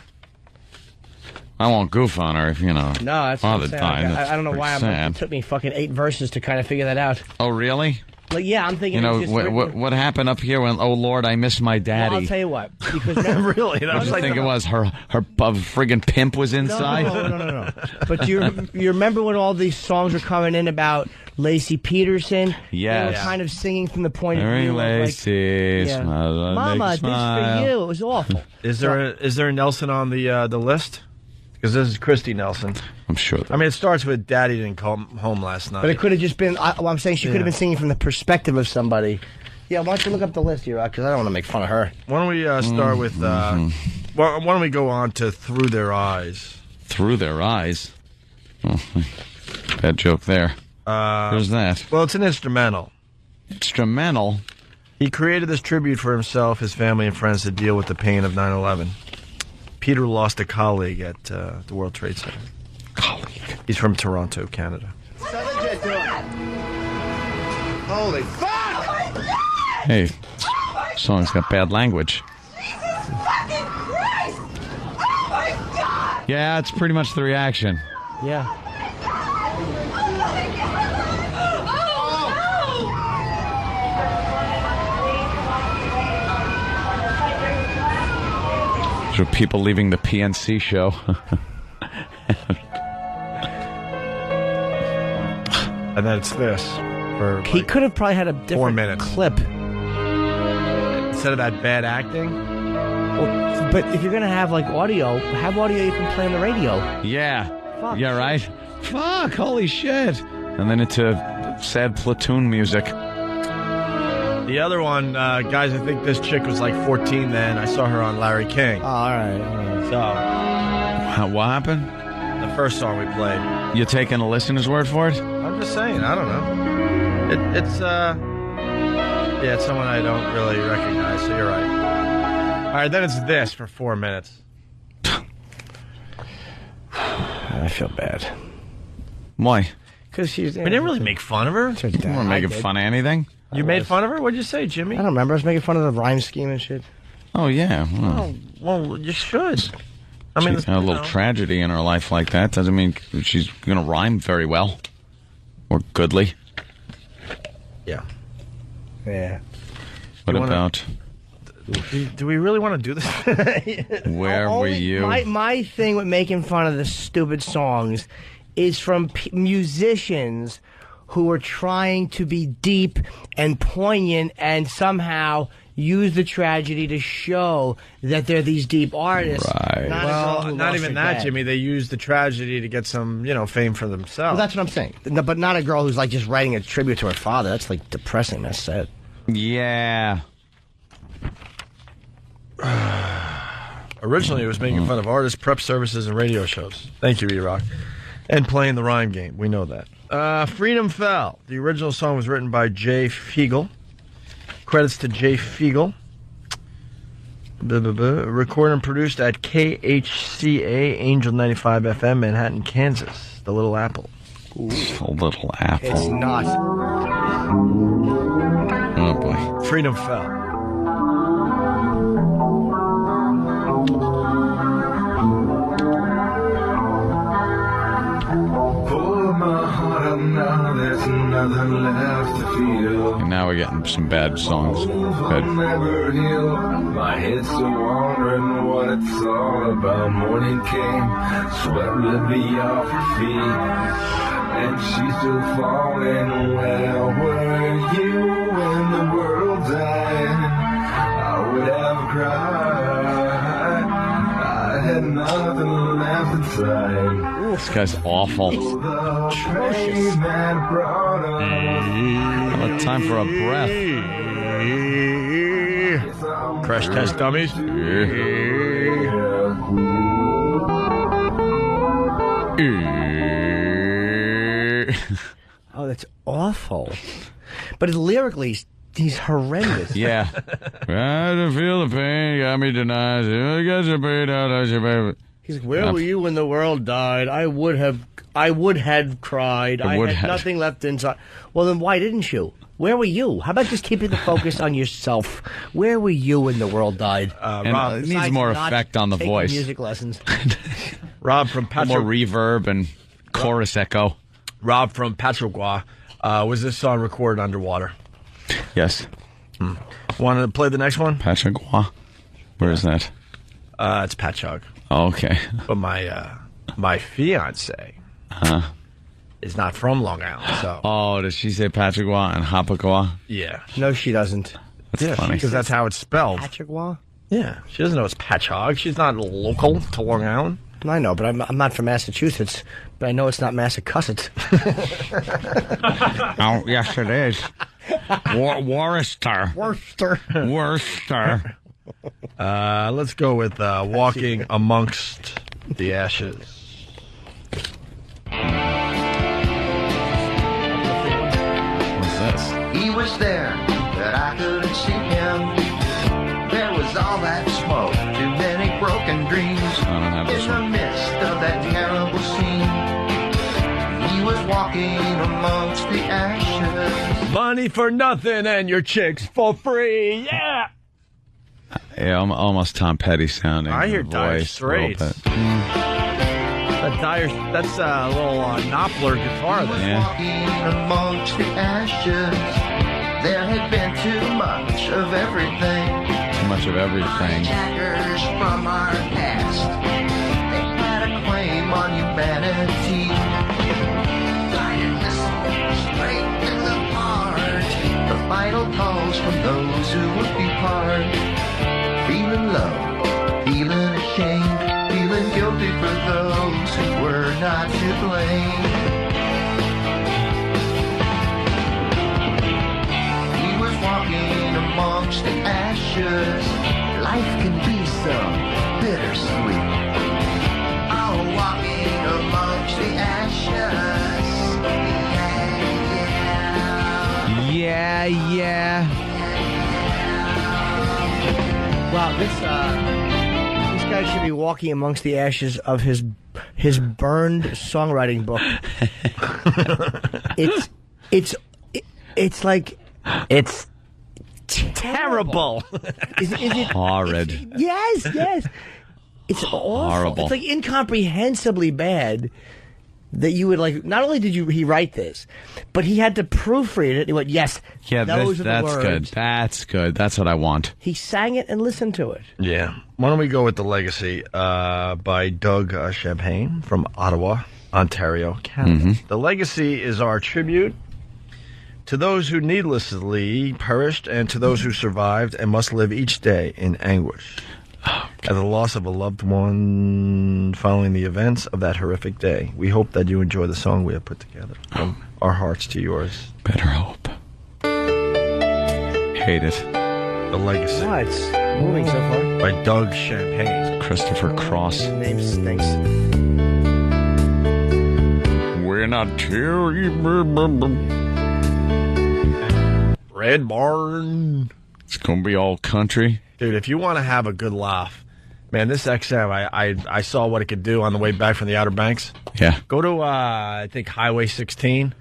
O: I won't goof on her if,
D: No, that's what
O: father
D: I'm saying.
O: died.
D: I don't know why.
O: Sad.
D: It took me fucking 8 verses to kind of figure that out.
O: Oh, really?
D: Like, yeah, I'm thinking. it's just
O: What happened up here when, oh, Lord, I miss my daddy?
D: Well, I'll tell you what. Because
J: really?
O: What do you think it was? Her friggin' pimp was inside?
D: No. But you remember when all these songs were coming in about Lacey Peterson?
O: Yes.
D: They were kind of singing from the point of
O: Very
D: view
O: Lacey,
D: of like,
O: smile,
D: Mama,
O: make
D: this
O: smile.
D: for you. It was awful.
J: Is there a Nelson on the list? Because this is Christy Nelson.
O: I'm sure.
J: I mean, it starts with Daddy didn't come home last night.
D: But it could have just been. I'm saying she could have been singing from the perspective of somebody. Yeah, why don't you look up the list here, because I don't want to make fun of her.
J: Why don't we start with? Why don't we go on to Through Their Eyes?
O: Through Their Eyes. Oh, bad joke there. Where's that?
J: Well, it's an instrumental.
O: Instrumental.
J: He created this tribute for himself, his family, and friends to deal with the pain of 9/11. Peter lost a colleague at the World Trade Center.
O: Colleague.
J: He's from Toronto, Canada.
Q: Holy fuck!
O: Hey, song's got bad language.
S: Fucking Christ! Oh my God!
O: Yeah, it's pretty much the reaction.
D: Yeah.
O: There are people leaving the PNC show.
J: And then it's this. For
D: He could have probably had a
J: 4
D: different
J: minutes.
D: clip.
J: Instead of that bad acting.
D: Well, but if you're going to have like audio, have audio you can play on the radio.
O: Yeah.
D: Fuck.
O: Yeah, right? Fuck, holy shit. And then into sad platoon music.
J: The other one, guys, I think this chick was like 14 then. I saw her on Larry King.
D: Oh, all right.
J: So,
O: What happened?
J: the first song we played.
O: You taking a listener's word for it?
J: I'm just saying, I don't know. It's someone I don't really recognize, so you're right. All right, then it's this for 4 minutes.
D: I feel bad.
O: Why?
D: Because she's.
J: We didn't really make fun of her.
O: You weren't making fun of anything?
J: You made fun of her? What'd you say, Jimmy?
D: I don't remember. I was making fun of the rhyme scheme and shit.
O: Oh, yeah.
J: Well, you should. I mean,
O: she's got a little tragedy in her life like that. Doesn't mean she's going to rhyme very well. Or goodly.
J: Yeah.
D: Yeah.
O: What about...
J: Do we really want to do this?
O: Where were you?
D: My thing with making fun of the stupid songs is from musicians who are trying to be deep and poignant and somehow use the tragedy to show that they're these deep artists.
O: Right.
J: Well, not even that, Jimmy. They use the tragedy to get some, fame for themselves.
D: Well, that's what I'm saying. No, but not a girl who's like just writing a tribute to her father. That's like depressing. That's sad.
O: Yeah.
J: Originally, it was making fun of artists, prep services, and radio shows. Thank you, E-Rock. And playing the rhyme game. We know that. Freedom Fell. The original song was written by Jay Fiegel. Credits to Jay Fiegel. Recorded and produced at KHCA, Angel 95 FM, Manhattan, Kansas. The Little Apple.
O: Ooh. The Little Apple.
D: It's not.
O: Oh, boy.
J: Freedom Fell.
S: Pour my heart out now, there's
C: nothing left to feel.
O: And now we're getting some bad songs. Good.
C: Never heal. My head's still wondering what it's all about. Morning came, sweat ripped me off her feet, and she's still falling. Where were you when the world died? I would have cried. I had nothing left inside.
O: This guy's awful.
C: Atrocious.
O: What time for a breath?
J: Crash Test Dummies.
D: Oh, that's awful. But lyrically, he's horrendous.
O: Yeah. I don't feel the pain, got me denied. I got your pain out, I your baby.
D: He's like, where were you when the world died? I would have cried. I had nothing left inside. Well, then why didn't you? Where were you? How about just keeping the focus on yourself? Where were you when the world died?
O: Rob, it needs more effect on the voice.
D: Music lessons.
J: Rob from Patrick.
O: More reverb and chorus echo.
J: Rob from Patrickwa. Was this song recorded underwater?
O: Yes.
J: Want to play the next one?
O: Patrickwa. Where is that?
J: It's Patchogue.
O: Oh, okay.
J: But my fiance is not from Long Island, so.
O: Oh, does she say Patrickwa and Hapakwa?
J: Yeah.
D: No, she doesn't.
O: That's funny.
J: Because that's how it's spelled.
D: Patrickwa?
J: Yeah. She doesn't know it's Patchogue. She's not local to Long Island.
D: I know, but I'm not from Massachusetts. But I know it's not Massachusetts.
O: Oh, yes, it is. Worcester. Worcester.
J: Let's go with Walking Amongst the Ashes.
O: What's this?
E: He was there, but I couldn't see him. There was all that smoke, too many broken dreams. In the midst of that terrible scene, he was walking amongst the ashes.
J: Money for nothing and your chicks for free, yeah!
O: Yeah, I'm almost Tom Petty sounding.
J: I hear Dire
O: voice
J: Straits.
O: a little bit.
J: That's a little Knopfler guitar there.
O: Yeah.
E: Walking amongst the ashes, there had been too much of everything.
O: Too much of everything.
E: Jackers from our past, they had a claim on humanity. Dying straight in the heart, the final calls from those who would be part. Feeling low, feeling ashamed, feeling guilty for those who were not to blame. He was walking amongst the ashes. Life can be so bittersweet. Oh, walking amongst the ashes.
O: Yeah, yeah.
D: Wow, this guy should be walking amongst the ashes of his burned songwriting book. It's like
J: it's terrible.
D: Is it
O: horrid?
D: Yes. It's awful.
O: Horrible.
D: It's like incomprehensibly bad. That you would like. Not only did he write this, but he had to proofread it. He went, "Yes,
O: Yeah,
D: those are the
O: that's
D: words."
O: good. That's good. That's what I want.
D: He sang it and listened to it.
J: Yeah. Why don't we go with The Legacy by Doug Champagne from Ottawa, Ontario, Canada. The Legacy is our tribute to those who needlessly perished and to those who survived and must live each day in anguish at the loss of a loved one following the events of that horrific day. We hope that you enjoy the song we have put together. From our hearts to yours.
O: Better hope. Hate it.
J: The Legacy.
D: Oh, it's moving so far.
J: By Doug Champagne.
O: Christopher Cross.
D: His name stinks.
O: When I tell you,
J: Red Barn.
O: It's gonna be all country.
J: Dude, if you want to have a good laugh, man, this XM, I saw what it could do on the way back from the Outer Banks.
O: Yeah.
J: Go to, I think, Highway 16.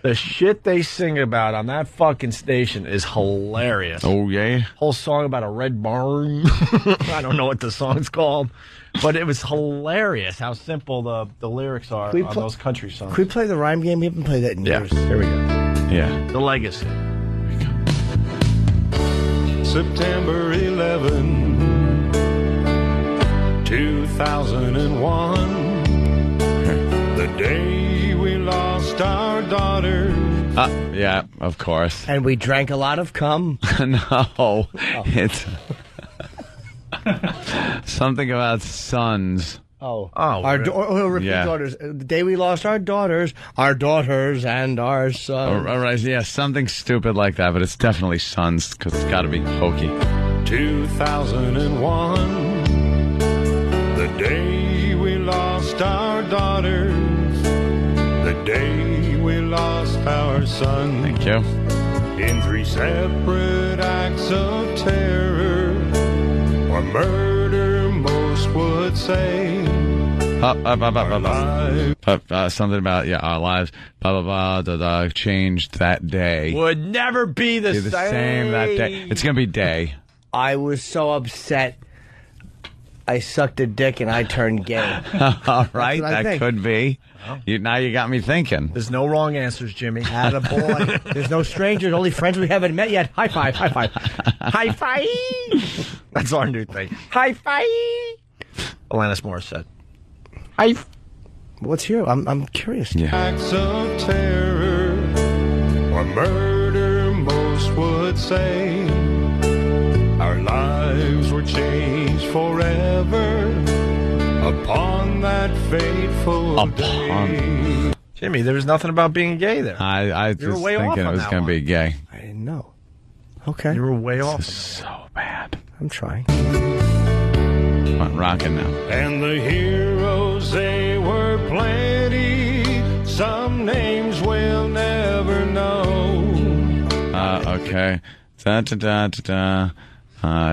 J: The shit they sing about on that fucking station is hilarious.
O: Oh, yeah?
J: Whole song about a red barn. I don't know what the song's called, but it was hilarious how simple the lyrics are on those country songs.
D: Could we play the rhyme game? We haven't played that in years.
J: Here we go.
O: Yeah.
J: The legacy.
I: September 11, 2001. The day we lost our daughter.
O: Yeah, of course.
D: And we drank a lot of cum.
O: No, it's something about sons.
D: Our repeat
O: Yeah.
D: daughters. The day we lost our daughters and our sons.
O: All right, yeah, something stupid like that, but it's definitely sons because it's got to be hokey.
I: 2001. The day we lost our daughters. The day we lost our son.
O: Thank you.
I: In 3 separate acts of terror or murder, most would say.
O: Something about our lives. Blah blah blah. Changed that day.
J: Would never be the
O: same that day. It's gonna be day.
D: I was so upset. I sucked a dick and I turned gay.
O: All right,
D: That's what I
O: that
D: think.
O: could be. Now you got me thinking.
J: There's no wrong answers, Jimmy.
D: Attaboy. There's no strangers, only friends we haven't met yet. High five, high five. High five.
J: That's our new thing.
D: High five.
J: Alanis Morissette.
D: What's here? I'm curious.
I: Acts of terror or murder, most would say. Our lives were changed forever upon that fateful day.
J: Jimmy, there was nothing about being gay there.
O: I
J: You were
O: was
J: way off
O: thinking it
J: on
O: was
J: that
O: going to be gay.
D: I didn't know. Okay.
J: You were way off.
O: So bad.
D: I'm trying.
O: Come on, rocking now.
I: And the heroes, they were plenty. Some names we'll never know.
O: Okay.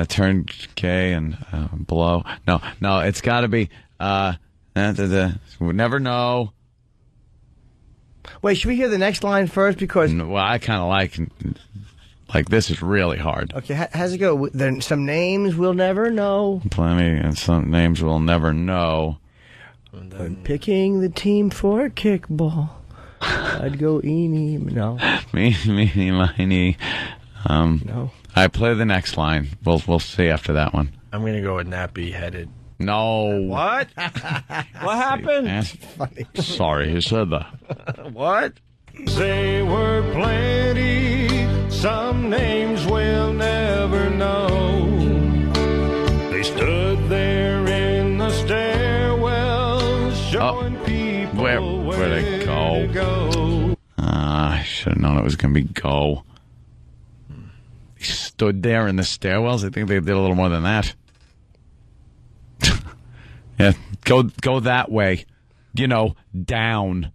O: Turned gay and blow. No, it's got to be. We'll never know.
D: Wait, should we hear the next line first? Because
O: Well, I kind of like this is really hard.
D: okay, how's it go? Then some names we'll never know.
O: Plenty and some names we'll never know.
D: When picking the team for kickball, I'd go Eenie. No.
O: Meeny, miny.
D: No.
O: I play the next line. We'll see after that one.
J: I'm going to go with nappy-headed.
O: No.
J: What? What happened?
D: Funny.
O: Sorry, who said that?
J: What?
I: They were plenty. Some names we'll never know. They stood there in the stairwell, showing people
O: Where'd it
I: to
O: go?
I: go.
O: I should have known it was going to be go. They stood there in the stairwells. I think they did a little more than that. Yeah, go that way. Down.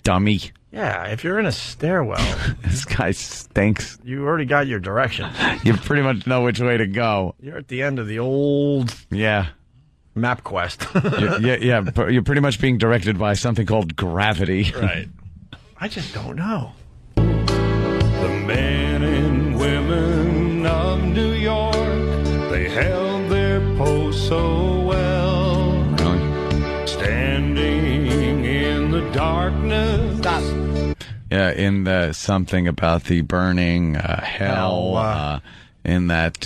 O: Dummy.
J: Yeah, if you're in a stairwell,
O: This guy stinks.
J: you already got your direction.
O: You pretty much know which way to go.
J: You're at the end of the old
O: Yeah.
J: map quest.
O: Yeah. You're pretty much being directed by something called gravity.
J: Right. I just don't know.
I: The men and women of New York, they held their post so well.
O: Really?
I: Standing in the darkness.
D: Stop.
O: Yeah, in the something about the burning hell. In that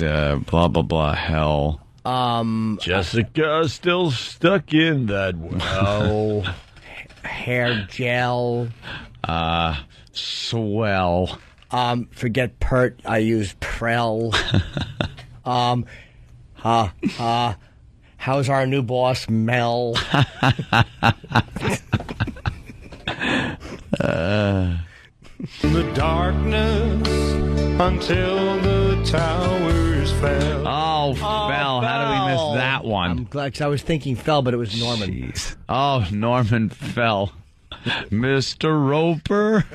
O: blah blah blah hell.
J: Jessica's still stuck in that well.
D: Hair gel.
O: Swell.
D: Forget pert. I use Prel. How's our new boss, Mel?
I: In the darkness until the towers fell.
O: Oh, fell. How did we miss that one?
D: I'm glad, 'cause I was thinking fell, but it was Norman.
O: Jeez. Oh, Norman fell. Mr. Roper.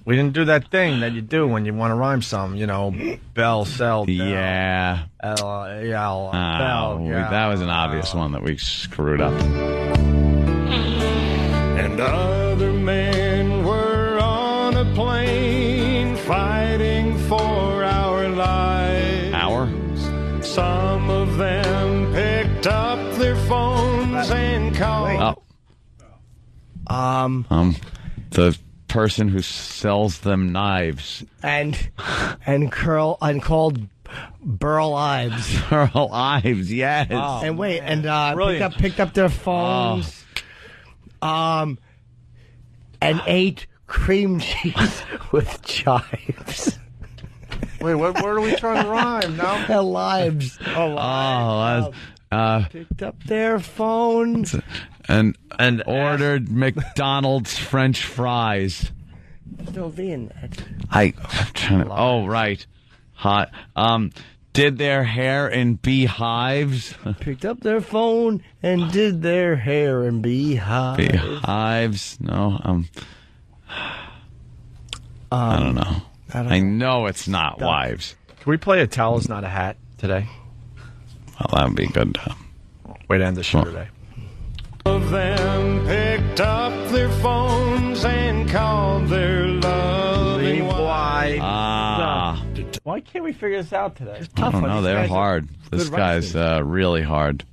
J: We didn't do that thing that you do when you want to rhyme something, bell, sell, del,
O: Yeah.
J: L,
O: Oh,
J: bell.
O: that was an obvious one that we screwed up.
I: And other men were on a plane fighting for our lives.
O: Our?
I: Some of them picked up their phones and called.
O: The person who sells them knives.
L: And called Burl Ives.
O: Burl Ives, yes.
L: And wait, and
O: Brilliant.
L: picked up their phones. And ate cream cheese with chives.
J: Wait, what are we trying to rhyme now?
L: Their lives. Picked up their phones.
O: And ordered McDonald's French fries.
L: No V in that.
O: I'm trying to. Oh, right. Hot. Did their hair in beehives.
L: Picked up their phone and did their hair in beehives.
O: Beehives. No. I don't know. I know it's not wives.
J: Can we play a towel is not a hat today?
O: Well, that would be good.
J: Way to end the show today. Of them picked up their phones and called their loving wives. Why can't we figure this out today? It's
O: I don't know. They're hard. This guy's really hard.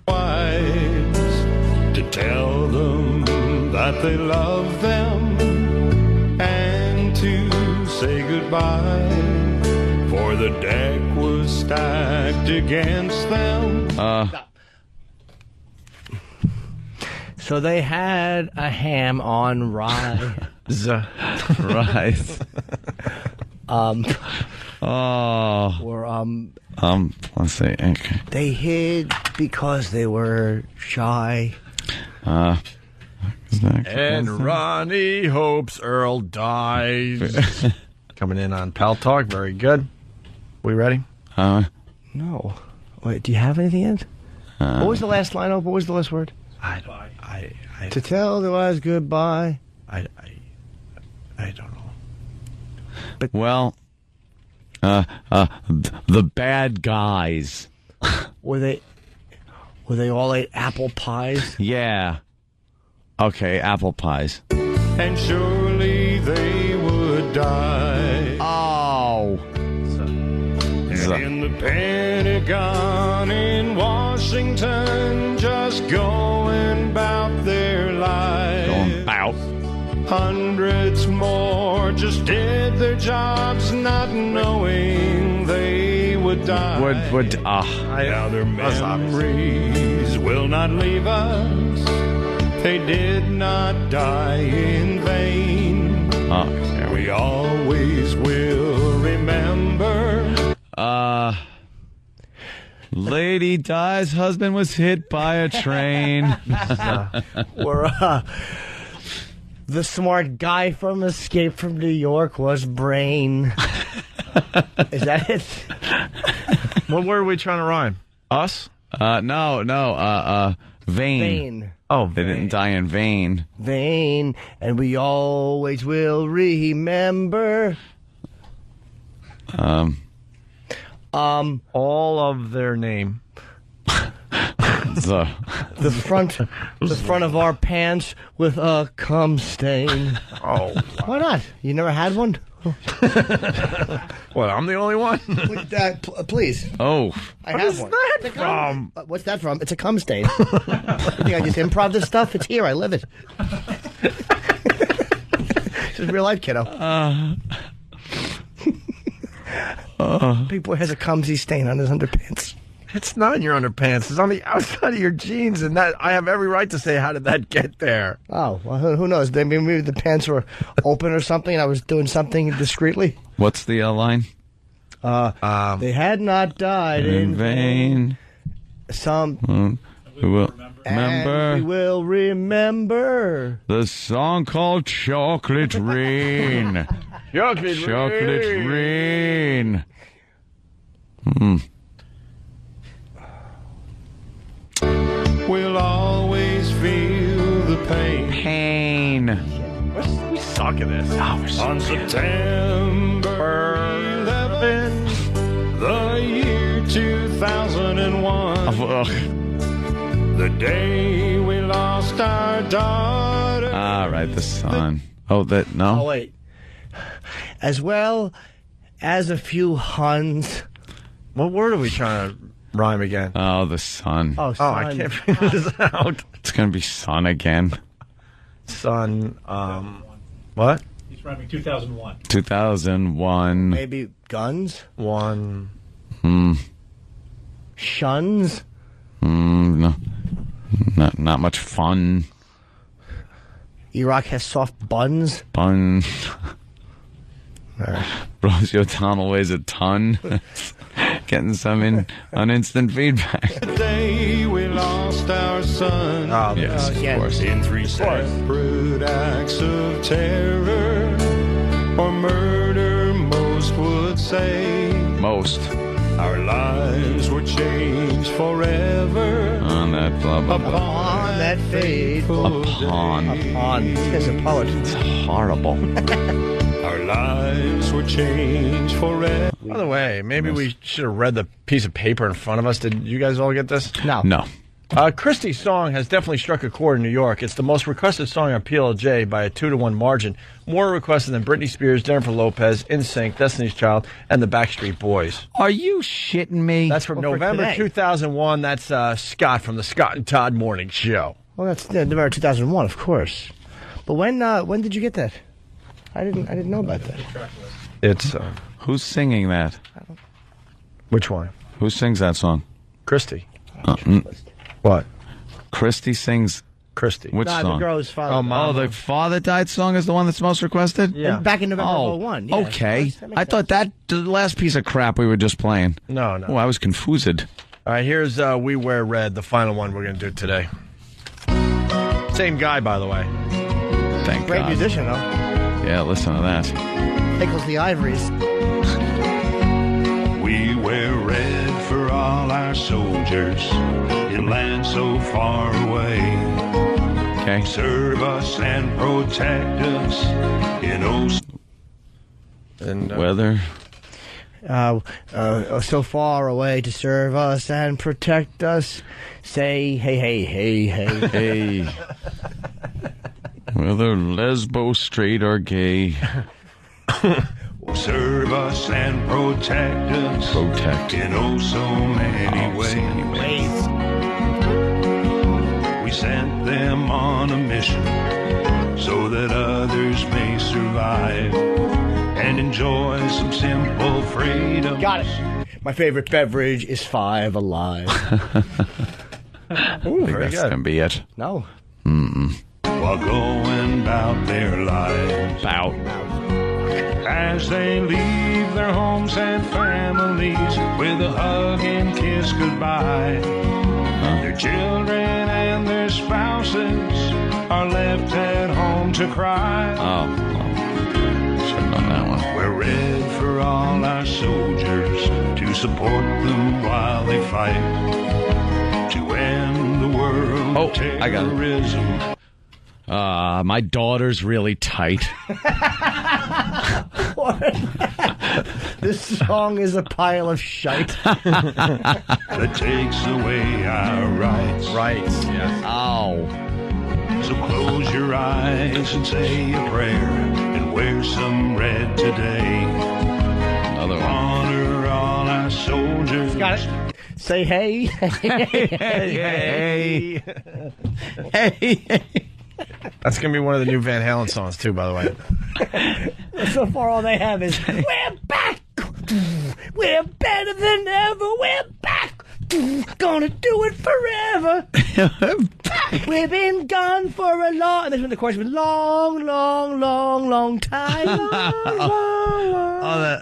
I: Wives to tell them that they love them and to say goodbye, for the deck was stacked against them.
L: So they had a ham on rye.
O: Right. Let's see. Okay.
L: They hid because they were shy.
J: And Ronnie hopes Earl dies. Coming in on Pal Talk. Very good. We ready?
L: No. Wait, do you have anything in it? What was the last line? What was the last word? To tell the wise goodbye.
J: I don't know.
O: But well, the bad guys.
L: Were they all ate apple pies?
O: Yeah. Okay, apple pies.
I: And surely they would die.
O: Oh.
I: In the Pentagon in Washington, just going about their lives.
O: Going about.
I: Hundreds more just did their jobs, not knowing they would die. Now their memories will not leave us. They did not die in vain. We always will remember.
O: Lady dies, husband was hit by a train.
L: Or the smart guy from Escape from New York was Brain. Is that it?
J: What word are we trying to rhyme? Us?
O: No. Vain.
L: Oh,
O: they didn't die in vain.
L: Vain, and we always will remember.
J: All of their name.
L: The front of our pants with a cum stain.
J: Oh, wow.
L: Why not? You never had one?
J: What? I'm the only one.
L: Please.
O: Oh,
L: I have one.
J: That from?
L: What's that from? It's a cum stain. You think I just improv this stuff? It's here. I live it. This is real life, kiddo. Big boy has a cumsy stain on his underpants.
J: It's not in your underpants. It's on the outside of your jeans, and that I have every right to say, how did that get there?
L: Oh, well, who knows? Maybe the pants were open or something, and I was doing something discreetly.
O: What's the line?
L: They had not died in
O: vain.
L: We will remember. We will remember
O: the song called Chocolate Rain. Chocolate Rain.
I: We'll always feel the pain.
J: We suck at this.
I: On September 11th, the year 2001, the day we lost our daughter.
O: All right, the sun. Oh, that no.
L: Oh, wait. As well as a few Huns.
J: What word are we trying to rhyme again?
O: Oh, the sun.
L: Oh, sun.
J: I can't figure this out.
O: It's going to be sun again.
J: son. What?
P: He's rhyming 2001.
O: 2001.
D: Maybe guns?
J: One.
D: Shuns?
O: No. Not much fun.
D: Iraq has soft buns?
O: Fun. Rosie O'Donnell weighs a ton. Getting some on instant feedback.
I: Day we lost our son.
J: Oh,
O: yes, of course.
I: In 3 separate acts of terror or murder, most would say.
O: Most.
I: Our lives were changed forever.
O: On that blah, blah, blah.
D: Upon that fateful
O: Upon.
D: He's a poet.
O: It's horrible.
I: Our lives were changed forever.
J: By the way, maybe we should have read the piece of paper in front of us. Did you guys all get this?
O: No.
J: Christie's song has definitely struck a chord in New York. It's the most requested song on PLJ by a 2-to-1 margin. More requested than Britney Spears, Jennifer Lopez, NSYNC, Destiny's Child, and the Backstreet Boys.
O: Are you shitting me?
J: That's from November 2001. That's Scott from the Scott and Todd Morning Show.
D: Well, that's November 2001, of course. But when did you get that? I didn't know about that.
J: It's
O: who's singing that?
J: Which one?
O: Who sings that song?
J: Christy.
O: What? Christy sings.
J: Christy.
O: Which
D: the
O: song?
D: girl's father.
O: The Father Died song is the one that's most requested?
D: Yeah. And back in November of 01. Yeah,
O: okay. I thought that the last piece of crap we were just playing.
J: No.
O: Oh, I was confused.
J: All right, here's We Wear Red, the final one we're going to do today. Same guy, by the way.
O: Thank
D: Great
O: God.
D: musician, though.
O: Yeah, listen to that.
D: Tickles the ivories.
I: We wear red for all our soldiers in lands so far away.
O: Okay.
I: Serve us and protect us in
J: and
O: weather.
D: So far away to serve us and protect us. Say, hey.
O: Whether lesbo, straight, or gay.
I: Serve us and protect us. In so many ways. We sent them on a mission so that others may survive and enjoy some simple freedom.
D: Got it. My favorite beverage is Five Alive.
J: Ooh, very
O: That's
J: good.
O: gonna be it.
D: No.
I: While going about their lives. As they leave their homes and families with a hug and kiss goodbye. Their children and their spouses are left at home to cry.
O: Should have done that one.
I: We're red for all our soldiers to support them while they fight to end the world terrorism.
O: My daughter's really tight.
D: This song is a pile of shite.
I: That takes away our rights.
J: Rights, yes.
O: Oh.
I: So close your eyes and say a prayer and wear some red today.
O: Another one.
I: Honor all our soldiers.
D: Got it. Say hey.
J: Hey. That's going to be one of the new Van Halen songs, too, by the way.
D: So far, all they have is, we're back. We're better than ever. We're back. Gonna do it forever. We've been gone for a long... And this one, the chorus was long time.
O: Oh,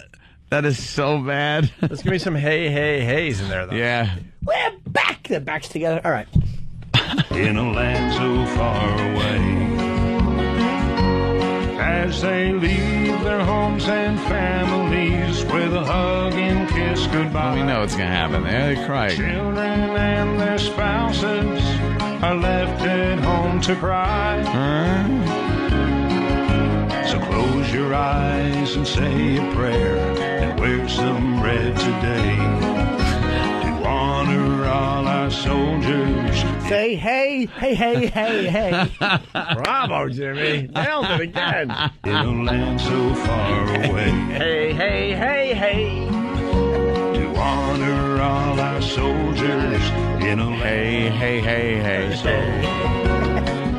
O: that is so bad.
J: There's going to be some heys in there, though.
O: Yeah.
D: We're back. Their backs together. All right.
I: In a land so far away. As they leave their homes and families with a hug and kiss goodbye.
O: We know what's going to happen. They're crying.
I: Children and their spouses are left at home to cry. So close your eyes and say a prayer and wear some red today to honor all our soldiers.
D: Say hey.
J: Bravo, Jimmy. Nailed it again.
I: In a land so far away.
J: Hey.
I: To honor all our soldiers in a land.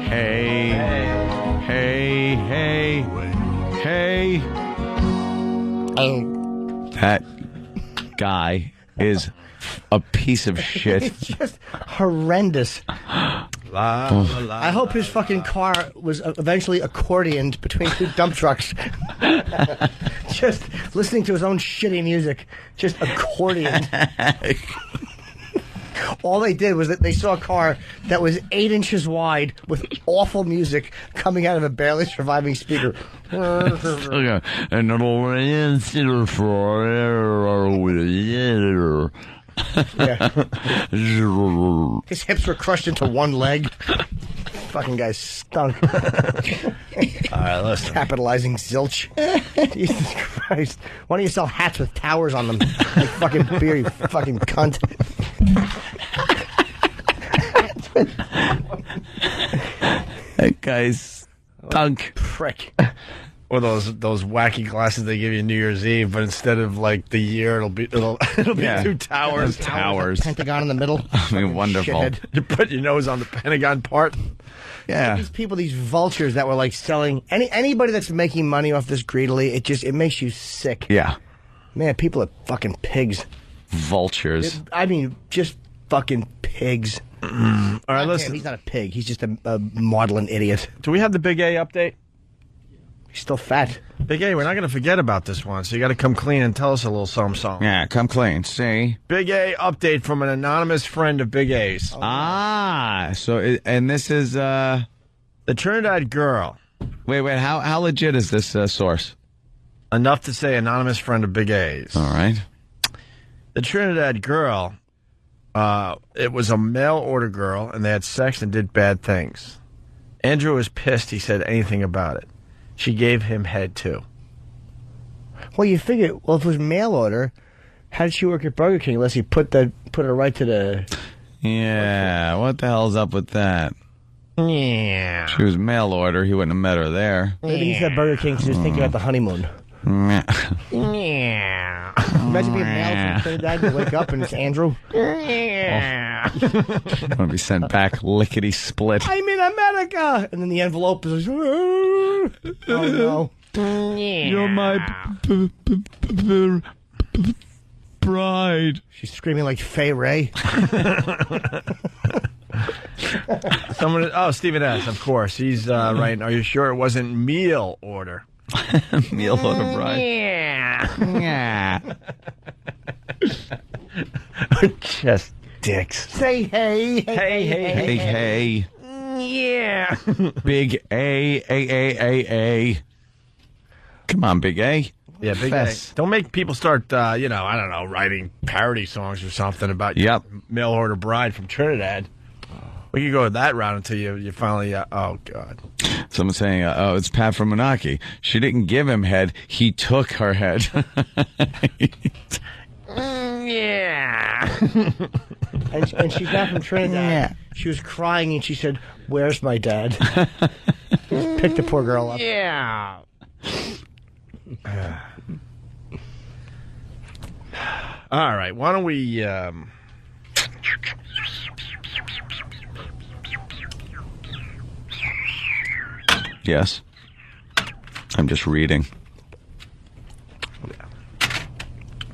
O: Hey. Hey. That guy is a piece of shit.
D: It's just horrendous. I hope his fucking car was eventually accordioned between two dump trucks. Just listening to his own shitty music. Just accordioned. All they did was that they saw a car that was 8 inches wide with awful music coming out of a barely surviving speaker.
O: Okay. And it'll answer forever.
D: Yeah. His hips were crushed into one leg. Fucking guy stunk.
J: All right, listen.
D: Capitalizing zilch. Jesus Christ. Why don't you sell hats with towers on them? Like fucking beer, you fucking cunt.
O: That guy's stunk.
D: Prick.
J: Or those wacky glasses they give you New Year's Eve, but instead of like the year, it'll be
O: Yeah.
J: 2 towers.
O: Towers.
D: Pentagon in the middle.
O: I mean, wonderful.
D: Shithead.
J: You put your nose on the Pentagon part.
O: Yeah.
D: These people, these vultures that were like selling anybody that's making money off this greedily, it makes you sick.
O: Yeah.
D: Man, people are fucking pigs.
O: Vultures.
D: I mean, just fucking pigs.
J: All right, listen.
D: He's not a pig. He's just a maudlin idiot.
J: Do we have the Big A update?
D: He's still fat.
J: Big A, we're not going to forget about this one, so you got to come clean and tell us a little something.
O: Yeah, come clean. See?
J: Big A update from an anonymous friend of Big A's.
O: And this is
J: the Trinidad girl.
O: Wait, how legit is this source?
J: Enough to say anonymous friend of Big A's.
O: All right.
J: The Trinidad girl, it was a mail order girl, and they had sex and did bad things. Andrew was pissed he said anything about it. She gave him head, too.
D: Well, you figure, if it was mail order, how did she work at Burger King unless he put her right to the...
O: Yeah, what the hell's up with that?
J: Yeah.
O: She was mail order. He wouldn't have met her there.
D: Maybe he's at Burger King because he was thinking about the honeymoon.
J: Yeah.
D: Imagine being mailed from Trinidad, you wake up and it's Andrew.
J: Yeah.
O: I'm going to be sent back lickety split.
D: I'm in America! And then the envelope is like, oh no.
O: You're my bride.
D: She's screaming like Fay Ray.
J: Stephen S., of course. He's right. Are you sure it wasn't meal order?
O: Meal order bride.
J: Yeah. Just dicks.
D: Say hey.
O: Hey.
J: Yeah.
O: Big A. Come on, Big A.
J: Yeah, Big A. Don't make people start, I don't know, writing parody songs or something about
O: Yep.
J: mail order bride from Trinidad. We could go with that route until you finally, oh, God.
O: Someone's saying, it's Pat from Menaki. She didn't give him head. He took her head.
J: Yeah.
D: And she's not from Trinidad. Yeah. She was crying and she said, "Where's my dad?" Pick the poor girl up.
J: Yeah. All right. Why don't we...
O: Yes. I'm just reading.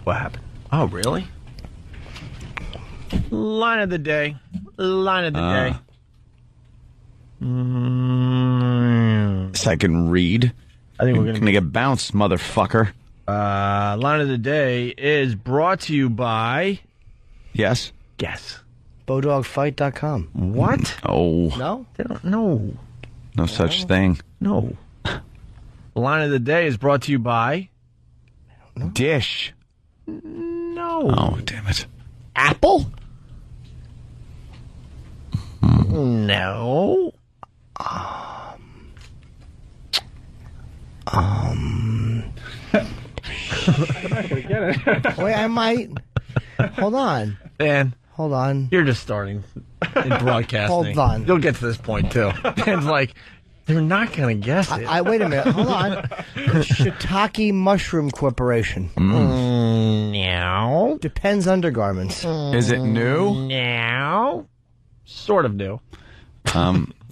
J: What happened? Oh, really? Line of the day.
O: Second read.
J: I think we're
O: gonna get bounced, motherfucker.
J: Line of the day is brought to you by...
O: Yes.
J: Guess.
D: Bodogfight.com.
J: What?
O: Oh.
D: No?
J: They don't know.
O: No such thing.
J: No. Line of the day is brought to you by...
O: Dish.
J: No.
O: Oh, damn it.
D: Apple?
J: No.
D: I'm not gonna get it. Wait, I might. Hold on.
J: Dan.
D: Hold on.
J: You're just starting in broadcasting.
D: Hold on.
J: You'll get to this point, too. Dan's like, they're not going to guess it.
D: I wait a minute. Hold on. Shiitake Mushroom Corporation.
J: No.
D: Depends Undergarments.
O: Is it new?
J: No. Sort of new.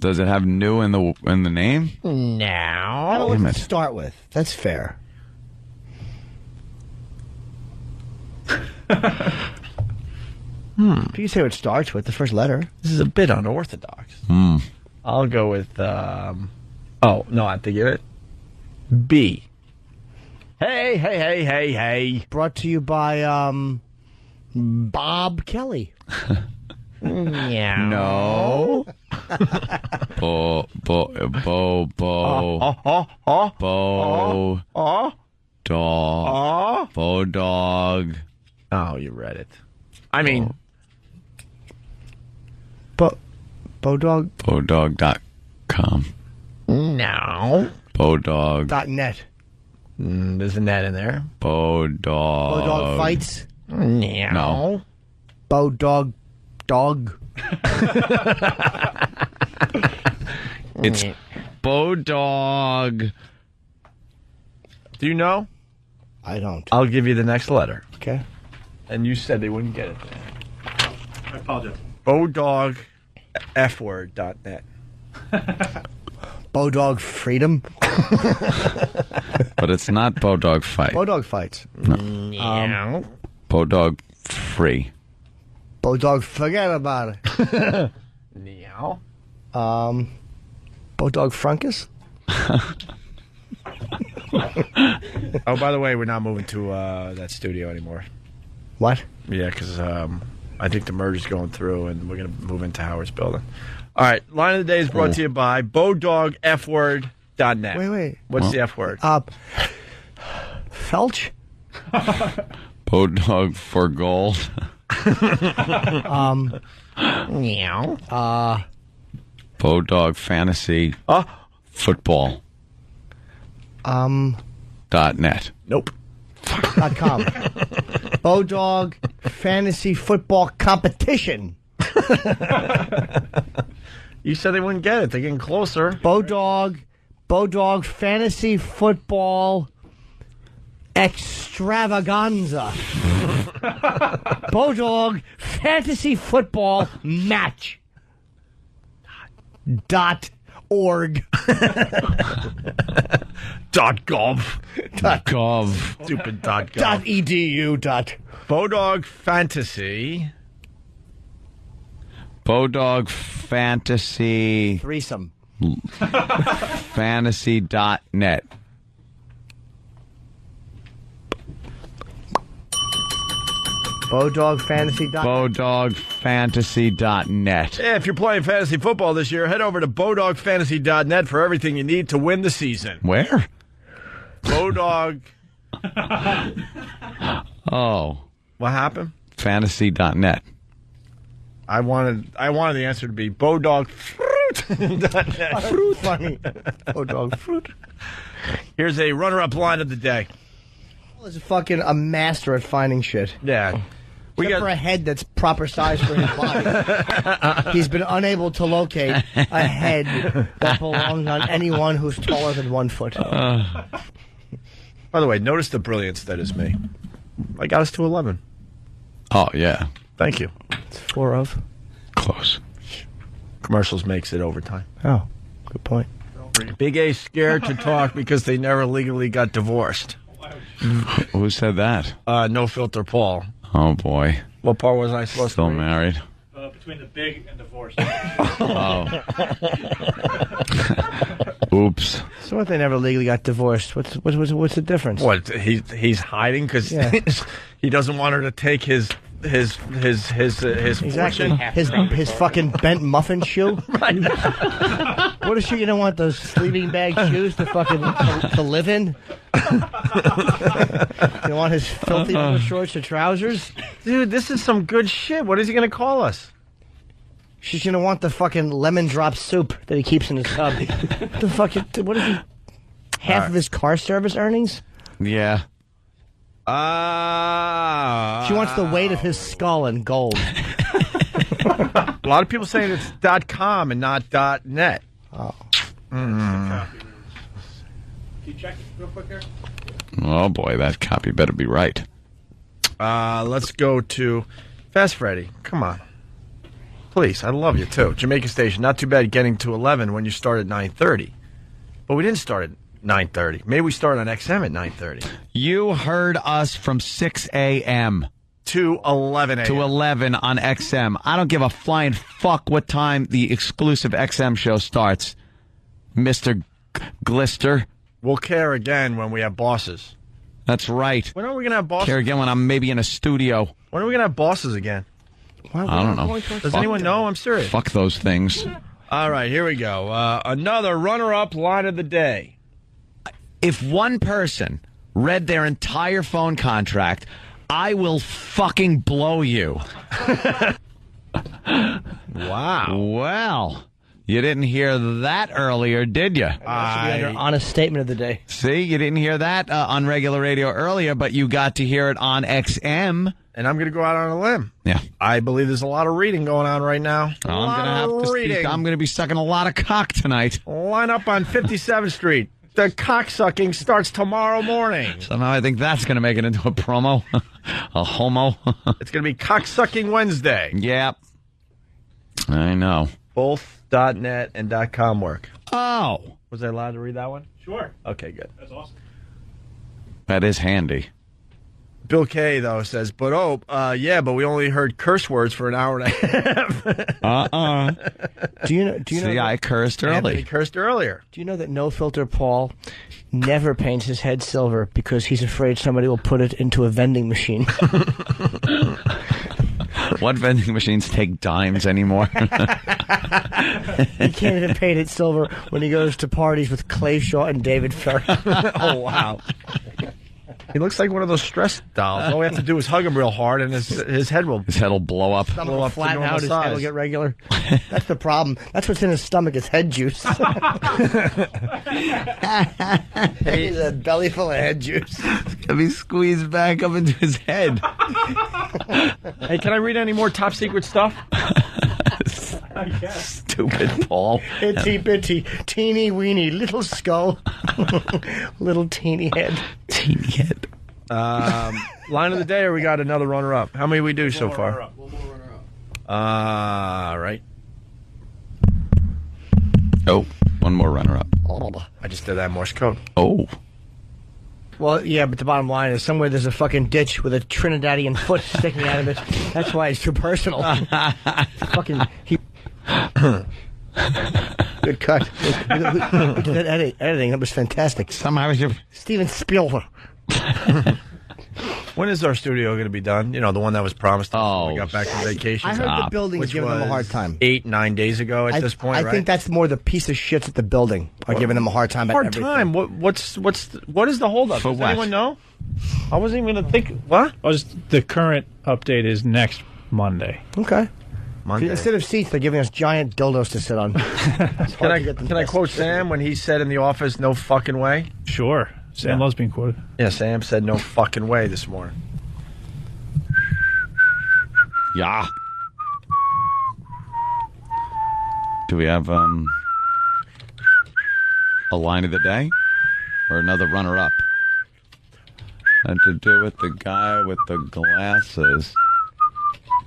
O: Does it have new in the name?
D: I don't know
O: Damn
D: what
O: it.
D: to start with. That's fair. If you say what it starts with, the first letter.
J: This is a bit unorthodox. I'll go with. Oh no, I have to give it B. Hey.
D: Brought to you by Bob Kelly.
O: No. Bo dog.
J: Oh, you read it. I mean,
D: Bodog.
O: Bodog.com.
J: No.
O: Bodog.
D: .net.
J: There's a net in there.
O: Bodog.
D: Bodog fights.
O: No.
D: Bodog dog.
O: It's Bodog.
J: Do you know?
D: I don't.
J: I'll give you the next letter.
D: Okay.
J: And you said they wouldn't get it.
G: I apologize.
J: BodogFword.net.
D: Bodog freedom.
O: But it's not Bodog fight.
D: Bodog fights.
J: No.
O: Bodog free.
D: Bodog forget about it.
J: Meow.
D: Bodog Frunkus.
J: Oh, by the way, we're not moving to that studio anymore.
D: What?
J: Yeah, because I think the merger's going through, and we're going to move into Howard's building. All right, line of the day is brought to you by BodogFword.net.
D: Wait.
J: What's the F word?
D: Felch?
O: Bodog for gold.
J: Meow.
O: Bodog fantasy football. .net.
J: Nope.
D: .com. Bodog fantasy football competition.
J: You said they wouldn't get it. They're getting closer.
D: Bodog fantasy football extravaganza. Bodog fantasy football match. .org.
J: .gov.
O: .gov.
J: Stupid .gov.
D: .edu.
J: Bodog fantasy.
O: Bodog fantasy.
D: Threesome.
O: Fantasy.net. Bodogfantasy.net.
J: Yeah, if you're playing fantasy football this year, head over to BodogFantasy.net for everything you need to win the season.
O: Where?
J: Bodog.
O: Oh.
J: What happened?
O: Fantasy.net.
J: I wanted the answer to be BodogFruit.net.
D: Fruit. Funny. Bodog fruit.
J: Here's a runner-up line of the day.
D: Is fucking a master at finding shit.
J: Yeah.
D: Except for a head that's proper size for his body. He's been unable to locate a head that belongs on anyone who's taller than 1 foot.
J: By the way, notice the brilliance that is me. I got us to 11.
O: Oh, yeah.
J: Thank you.
D: It's 4 of.
O: Close.
J: Commercials makes it overtime.
D: Oh, good point.
J: Big A scared to talk because they never legally got divorced.
O: Who said that?
J: No Filter Paul.
O: Oh, boy.
J: What part was I supposed
O: Still
J: to read?
O: married?
G: Between the big and divorce.
O: Oh. Oops.
D: So what? They never legally got divorced. What's the difference?
J: What? He's hiding because he doesn't want her to take his
D: exactly.
J: fortune.
D: His fucking bent muffin shoe.
J: Right.
D: What is she? You don't want those sleeping bag shoes to fucking to live in? You want his filthy shorts or trousers?
J: Dude, this is some good shit. What is he going to call us?
D: She's going to want the fucking lemon drop soup that he keeps in his tub. The fucking, what is he? Half of his car service earnings?
O: Yeah.
D: She wants the weight of his skull in gold.
J: A lot of people saying it's .com and not .net.
D: Oh.
J: Mm.
G: Can you check it real quick here?
O: Oh, boy, that copy better be right.
J: Let's go to Fast Freddy. Come on. Please, I love you too. Jamaica Station, not too bad getting to 11 when you start at 9:30. But we didn't start at 9:30. Maybe we start on XM at 9:30.
O: You heard us from 6 a.m.
J: to 11 a.m.
O: to 11 on XM. I don't give a flying fuck what time the exclusive XM show starts, Mr. Glister.
J: We'll care again when we have bosses.
O: That's right.
J: When are we going to have bosses?
O: Care again when I'm maybe in a studio.
J: When are we going to have bosses again?
O: I don't know.
J: Does anyone know? I'm serious.
O: Fuck those things.
J: All right, here we go. Another runner-up line of the day.
O: If one person read their entire phone contract, I will fucking blow you.
J: Wow.
O: Well, you didn't hear that earlier, did you?
L: That should be under honest statement of the day.
O: See, you didn't hear that on regular radio earlier, but you got to hear it on XM.
J: And I'm going to go out on a limb.
O: Yeah.
J: I believe there's a lot of reading going on right now.
O: I'm going to be sucking a lot of cock tonight.
J: Line up on 57th Street. The cocksucking starts tomorrow morning.
O: Somehow I think that's going to make it into a promo. A homo.
J: It's going to be Cocksucking Wednesday.
O: Yep. I know.
J: Both .net and .com work.
O: Oh.
J: Was I allowed to read that one?
I: Sure.
J: Okay, good.
I: That's awesome.
O: That is handy.
J: Bill K, though, says, but we only heard curse words for an hour and a half.
L: Do you know?
O: See, I cursed early.
J: Anthony cursed earlier.
L: Do you know that No Filter Paul never paints his head silver because he's afraid somebody will put it into a vending machine?
O: What vending machines take dimes anymore?
L: He can't even paint it silver when he goes to parties with Clay Shaw and David Ferry.
J: Oh, wow. He looks like one of those stress dolls. All we have to do is hug him real hard, and his head will
O: blow up.
L: Stomach
J: blow
L: will
J: up to
L: flatten
J: normal
L: out, his head will
J: size.
L: get regular. That's the problem. That's what's in his stomach is head juice. He's a belly full of head juice.
O: It's going to be squeezed back up into his head.
J: Hey, can I read any more top secret stuff?
O: Stupid Paul.
L: Itsy bitty, teeny weeny, little skull, little teeny head.
O: Teeny head.
J: Line of the day, or we got another runner-up? How many we do so far?
I: One more runner-up.
J: Right.
O: Oh, one more runner-up.
J: I just did that Morse code.
O: Oh.
L: Well, yeah, but the bottom line is somewhere there's a fucking ditch with a Trinidadian foot sticking out of it. That's why it's too personal. Fucking good cut. Who did that editing? That was fantastic.
O: Somehow
L: Steven Spielberg.
J: When is our studio going to be done? You know, the one that was promised us when we got back from vacation.
L: I heard the building is giving them a hard time.
J: 8-9 days ago at this point,
L: I
J: right?
L: think that's more the piece of shits at the building are giving them a hard time.
J: Hard
L: everything.
J: time? What is the holdup?
L: For
J: Does
L: what?
J: anyone know? I wasn't even going to think. What?
I: The current update is next Monday.
L: Okay.
J: Monday.
L: Instead of seats, they're giving us giant dildos to sit on.
J: Can I quote Sam when he said in the office, "No fucking way"?
I: Sure. Sam loves being quoted.
J: Yeah, Sam said, "No fucking way" this morning.
O: Yeah. Do we have a line of the day or another runner-up? Had to do with the guy with the glasses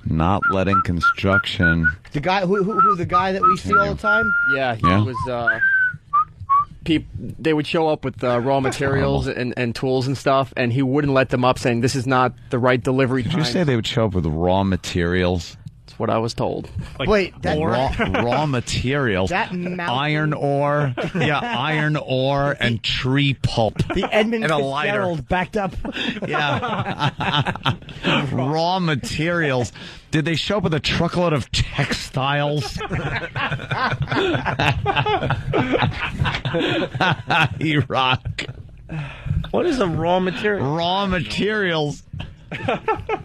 O: not letting construction.
L: The guy who the guy that we see all the time?
P: Yeah, he was. They would show up with raw materials and tools and stuff, and he wouldn't let them up, saying this is not the right delivery
O: Did
P: time.
O: you say they would show up with raw materials?
P: That's what I was told.
L: Wait, that
O: raw materials.
L: That mountain-
O: iron ore, iron ore and tree pulp.
L: The Edmund
O: And a lighter.
L: Fitzgerald backed up.
O: Yeah. Raw materials. Did they show up with a truckload of textiles? E-Rock.
J: What is a raw material?
O: Raw materials.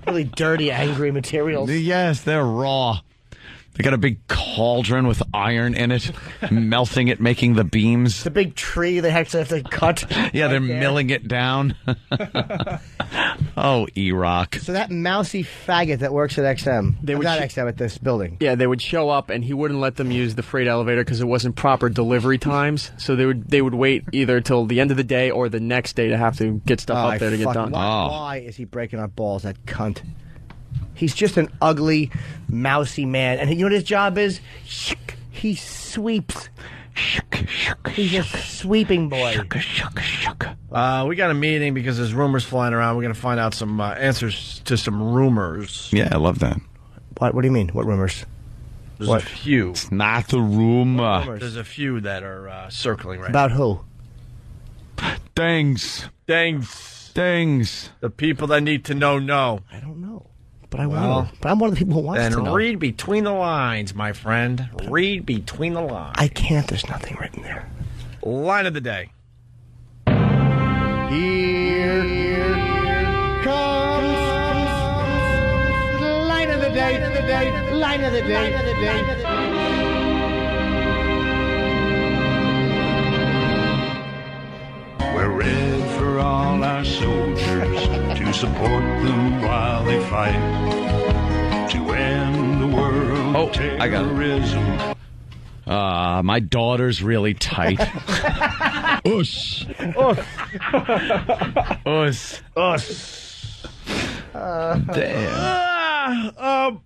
L: Really dirty, angry materials.
O: Yes, they're raw. They got a big cauldron with iron in it, melting it, making the beams.
L: The big tree they actually have to cut.
O: Yeah, they're
L: right there.
O: milling it down. Oh, E-Rock.
L: So that mousy faggot that works at XM, not XM, at this building.
P: Yeah, they would show up, and he wouldn't let them use the freight elevator because it wasn't proper delivery times. So they would wait either till the end of the day or the next day to have to get stuff up there to get done.
L: Why is he breaking our balls, that cunt?
D: He's just an ugly, mousy man. And you know what his job is? He sweeps. He's a sweeping boy.
J: We got a meeting because there's rumors flying around. We're going to find out some answers to some rumors.
O: Yeah, I love that.
D: What do you mean? What rumors?
J: There's
D: What?
J: a few.
O: It's not a rumor.
J: There's a few that are circling right
D: About who?
J: Things. The people that need to know.
D: I don't know. But I want to. But I'm one of the people who wants to
J: And
D: know.
J: read between the lines, my friend. Read between the lines.
D: I can't. There's nothing written there.
J: Line of the day.
D: Here comes the line of the day. Line of the day.
I: We're red for all our soldiers to support them while they fight to end the world terrorism.
O: I got it. My daughter's really tight. Ush.
J: Damn.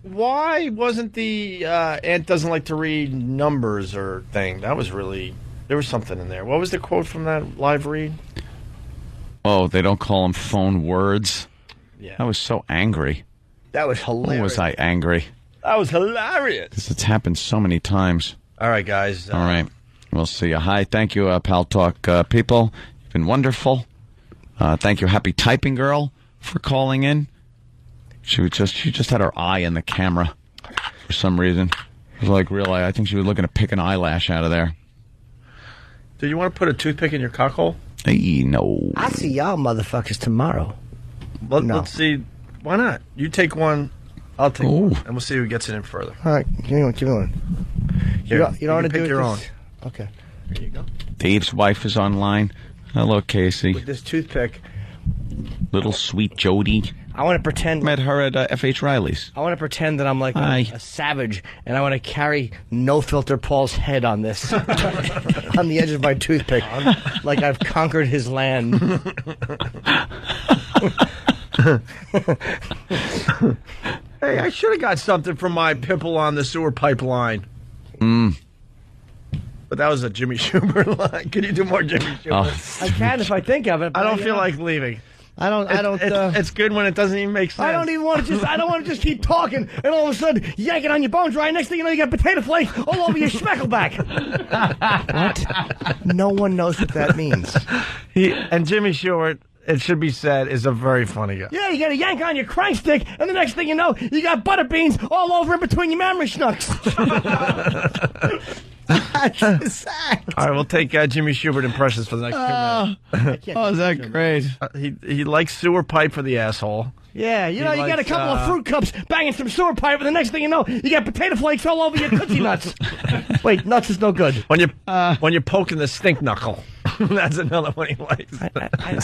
J: Why wasn't the Aunt doesn't like to read numbers or thing? That was really... There was something in there. What was the quote from that live read?
O: Oh, they don't call them phone words?
J: Yeah.
O: I was so angry.
D: That was
O: Why
D: hilarious.
O: was I angry?
J: That was hilarious.
O: Because it's happened so many times.
J: All right, guys.
O: All right. We'll see you. Hi. Thank you, Pal Talk people. You've been wonderful. Thank you, Happy Typing Girl, for calling in. She just had her eye in the camera for some reason. It was like, really, I think she was looking to pick an eyelash out of there.
J: Do you want to put a toothpick in your cockhole?
O: Hey, no.
D: I'll see y'all motherfuckers tomorrow.
J: Let's see. Why not? You take one, I'll take one, and we'll see who gets it in further.
D: All right, give me one.
J: Here,
D: you don't want to
J: pick
D: do
J: your
D: it
J: own.
D: Okay.
J: Here you go.
O: Dave's wife is online. Hello, Casey.
D: With this toothpick.
O: Little sweet Jody.
D: I want to pretend.
O: Met her at F.H. Riley's.
D: I want to pretend that I'm like
O: Hi.
D: a savage, and I want to carry No Filter Paul's head on this, on the edge of my toothpick, like I've conquered his land.
J: Hey, I should have got something from my pimple on the sewer pipeline. But that was a Jimmy Schubert line. Can you do more Jimmy Schubert?
D: I can if I think of it.
J: I don't
D: but,
J: feel like leaving.
D: I don't.
J: It's good when it doesn't even make sense.
D: I don't even want to just. I don't want to just keep talking and all of a sudden yanking on your bones. Right, next thing you know, you got potato flakes all over your schmeckleback. What? No one knows what that means.
J: And Jimmy Stewart, it should be said, is a very funny guy.
D: Yeah, you got to yank on your crank stick, and the next thing you know, you got butter beans all over in between your memory schnooks. That's sad.
J: All right, we'll take Jimmy Schubert impressions for the next 2 minutes.
O: Oh, is that great?
J: He likes sewer pipe for the asshole.
D: Yeah, you know, you got a
J: likes,
D: couple of fruit cups banging some sewer pipe, and the next thing you know, you got potato flakes all over your Tootsie Nuts. Wait, nuts is no good.
J: When you're poking the stink knuckle. That's another one he likes.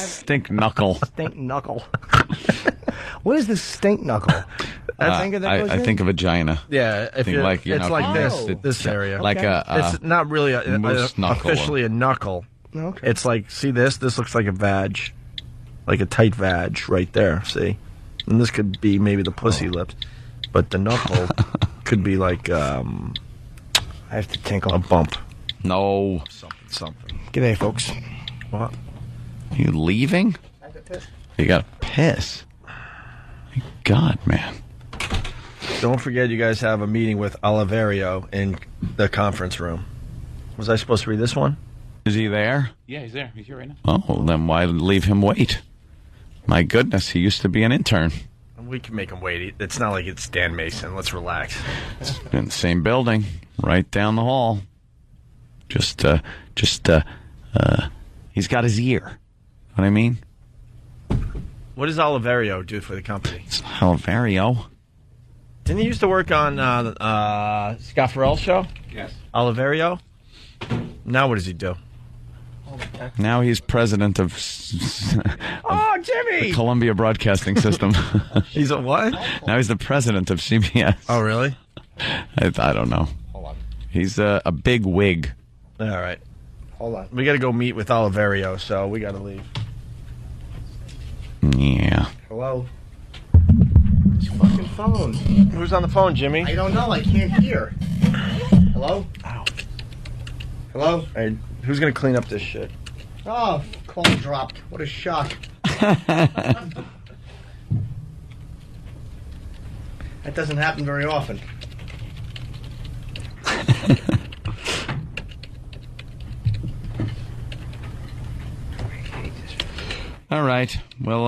O: Stink knuckle.
D: Stink knuckle. What is the stink knuckle?
O: I think a vagina.
J: Yeah, if
O: Think
J: you're,
O: like, you
J: it's
O: know,
J: like
O: it's
J: this area.
O: Like a
J: it's not really
O: moose knuckle.
J: officially a knuckle.
D: Okay.
J: It's like, see this? This looks like a vag. Like a tight vag right there, see? And this could be maybe the pussy lips. But the knuckle could be like, I
D: have to tinkle.
J: A bump.
O: No.
J: Something.
D: G'day, folks.
J: What?
O: You leaving? You got to piss. My God, man.
J: Don't forget you guys have a meeting with Oliverio in the conference room. Was I supposed to read this one?
O: Is he there?
G: Yeah, he's there. He's here right now.
O: Oh, then why leave him wait? My goodness, he used to be an intern.
J: We can make him wait. It's not like it's Dan Mason. Let's relax.
O: In the same building, right down the hall. Just, he's got his ear. Know what I mean?
J: What does Oliverio do for the company?
O: Oliverio?
J: Didn't he used to work on Scott Farrell's show?
G: Yes.
J: Oliverio? Now what does he do?
O: Now he's president of
J: Oh, Jimmy!
O: the Columbia Broadcasting System.
J: He's a what?
O: Now he's the president of CBS.
J: Oh, really?
O: I don't know.
J: Hold on.
O: He's a big wig.
J: All right.
D: Hold on.
J: We got to go meet with Oliverio, so we got to leave.
O: Yeah.
D: Hello? fucking phone.
J: Who's on the phone, Jimmy?
D: I don't know. I can't hear. Hello? Hello?
J: Hey, who's gonna clean up this shit?
D: Oh, call dropped. What a shock. That doesn't happen very often.
O: All right. Well,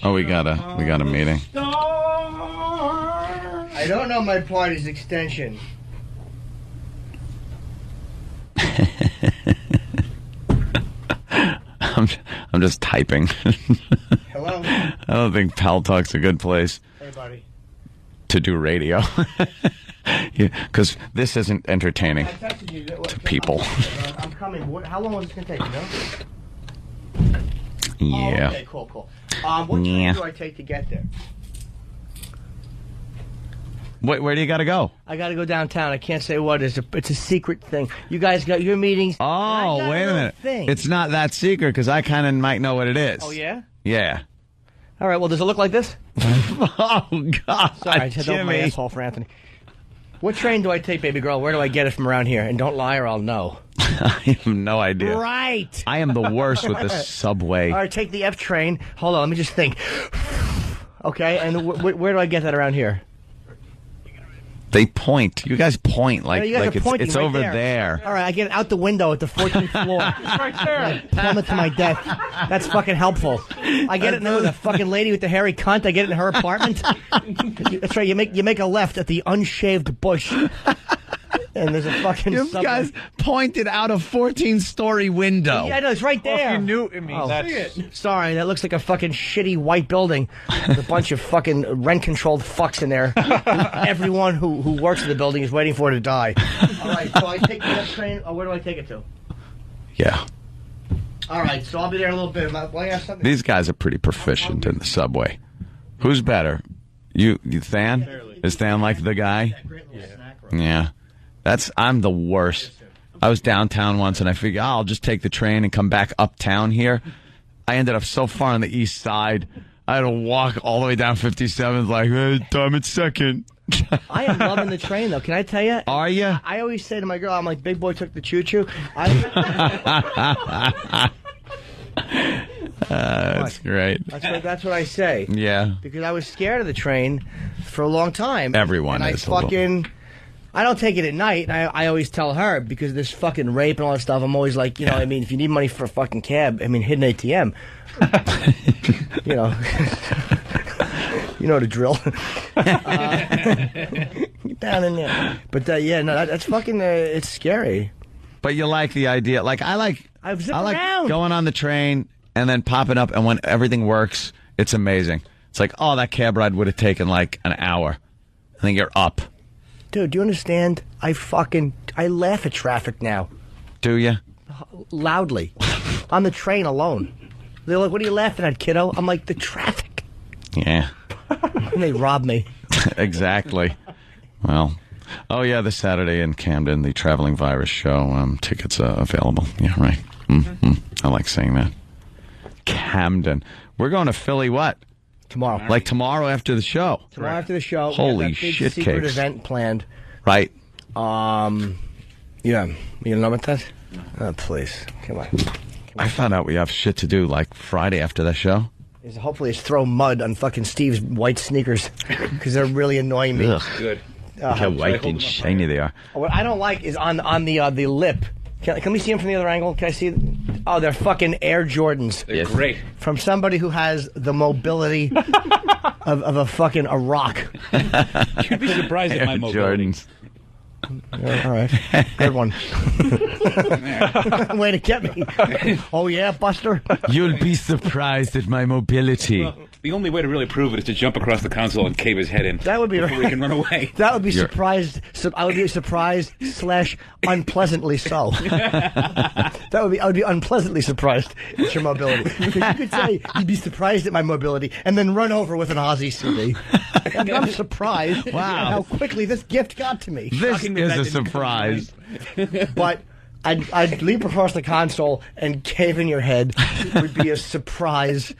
O: oh, we got a meeting.
D: I don't know my party's extension.
O: I'm just typing.
D: Hello?
O: I don't think Pal Talk's a good place
D: Hey, buddy.
O: to do radio. Because this isn't entertaining
D: I texted you.
O: to people.
D: I'm coming. How long is this going to take, you know?
O: Yeah.
D: Oh, okay, cool. What train
O: Yeah.
D: do I take to get there?
O: Where do you got to go?
D: I got to go downtown. I can't say what. It's a secret thing. You guys got your meetings.
O: Oh, wait a minute.
D: Thing.
O: It's not that secret because I kind of might know what it is.
D: Oh, yeah?
O: Yeah.
D: All right, well, does it look like this?
O: Oh, God.
D: Sorry, I had to open my
O: Jimmy.
D: asshole for Anthony. What train do I take, baby girl? Where do I get it from around here? And don't lie or I'll know.
O: I have no idea.
D: Right.
O: I am the worst with the subway.
D: All right, take the F train. Hold on, let me just think. Okay, and where do I get that around here?
O: They point. You guys point like,
D: You guys
O: like
D: are pointing
O: it's
D: right
O: over
D: there.
O: there.
D: All right, I get it out the window at the 14th floor.
P: It's right there.
D: I plummet to my death. That's fucking helpful. I get it now with the fucking lady with the hairy cunt. I get it in her apartment. That's right. You make a left at the unshaved bush, and there's a fucking.
O: You
D: subway.
O: guys pointed out a 14-story window.
D: Yeah, no, it's right there.
P: Well, if you knew it means
D: Oh,
P: that's
D: sorry, that looks like a fucking shitty white building with a bunch of fucking rent-controlled fucks in there. Everyone who works in the building is waiting for it to die. All right, so I take the next train. Oh, where do I take it to?
O: Yeah.
D: All right, so I'll be there in a little bit. Well, I have something.
O: These guys are pretty proficient in the subway. Who's better? You Than? Is Than like the guy? Yeah. I'm the worst. I was downtown once and I figured, I'll just take the train and come back uptown here. I ended up so far on the east side. I had to walk all the way down 57th like, hey, Tom, it's second.
D: I am loving the train, though. Can I tell you?
O: Are you?
D: I always say to my girl, I'm like, big boy took the choo-choo.
O: That's great.
D: That's what I say.
O: Yeah.
D: Because I was scared of the train for a long time.
O: Everyone
D: and
O: is a little.
D: I don't take it at night. I always tell her, because this fucking rape and all that stuff, I'm always like, I mean, if you need money for a fucking cab, I mean, hit an ATM. You know. You know the drill. Down in there. But, that's fucking, it's scary.
O: But you like the idea. Like, I like
D: around.
O: going on the train and then popping up, and when everything works, it's amazing. It's like, oh, that cab ride would have taken like an hour. And then you're up.
D: Dude, do you understand? I laugh at traffic now.
O: Do you?
D: Loudly. On the train alone. They're like, what are you laughing at, kiddo? I'm like, the traffic.
O: Yeah.
D: And they rob me.
O: Exactly. Well, oh yeah, this Saturday in Camden, the Traveling Virus show. Tickets available. Yeah, right. Mm-hmm. I like saying that. Camden. We're going to Philly. What?
D: Tomorrow.
O: Like tomorrow after the show.
D: Tomorrow after the show.
O: Holy
D: we have that big
O: shit
D: secret
O: cakes.
D: event planned.
O: Right.
D: Yeah. You don't know about that? Oh, please. Come on.
O: I found out we have shit to do like Friday after that show.
D: Hopefully it's throw mud on fucking Steve's white sneakers because they're really annoying me.
O: Ugh.
P: good.
O: Look how white and shiny they are.
D: What I don't like is on the lip. Can we see them from the other angle? Can I see? Oh, they're fucking Air Jordans.
P: They're great.
D: From somebody who has the mobility of a fucking a rock.
T: You'd be surprised at my mobility.
O: Jordans.
D: All right. Good one. Way to get me. Oh, yeah, Buster?
O: You'll be surprised at my mobility.
T: Well, the only way to really prove it is to jump across the console and cave his head in.
D: That would be
T: before he can run away.
D: That would be surprised. I would be surprised / unpleasantly so. I would be unpleasantly surprised at your mobility. Because you could say you'd be surprised at my mobility and then run over with an Aussie CD. And I'm surprised at how quickly this gift got to me.
O: This is a surprise.
D: But I'd leap across the console and cave in your head would be a surprise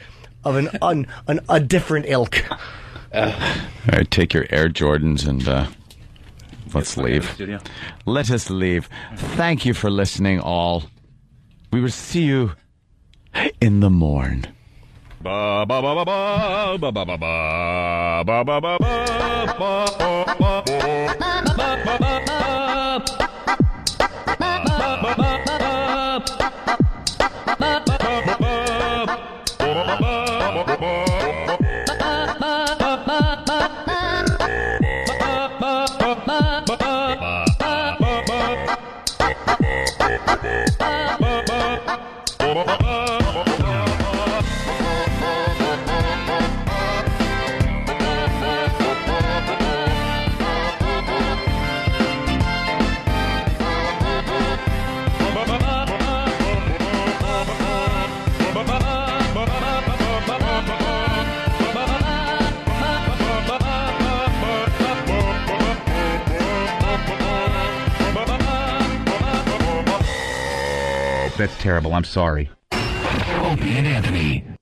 D: of a different ilk.
O: All right, take your Air Jordans and let's leave. Let us leave. Thank you for listening, all. We will see you in the morn.
I: Ba ba ba ba ba ba ba ba ba ba ba ba
T: That's terrible. I'm sorry.
N: Opie and Anthony.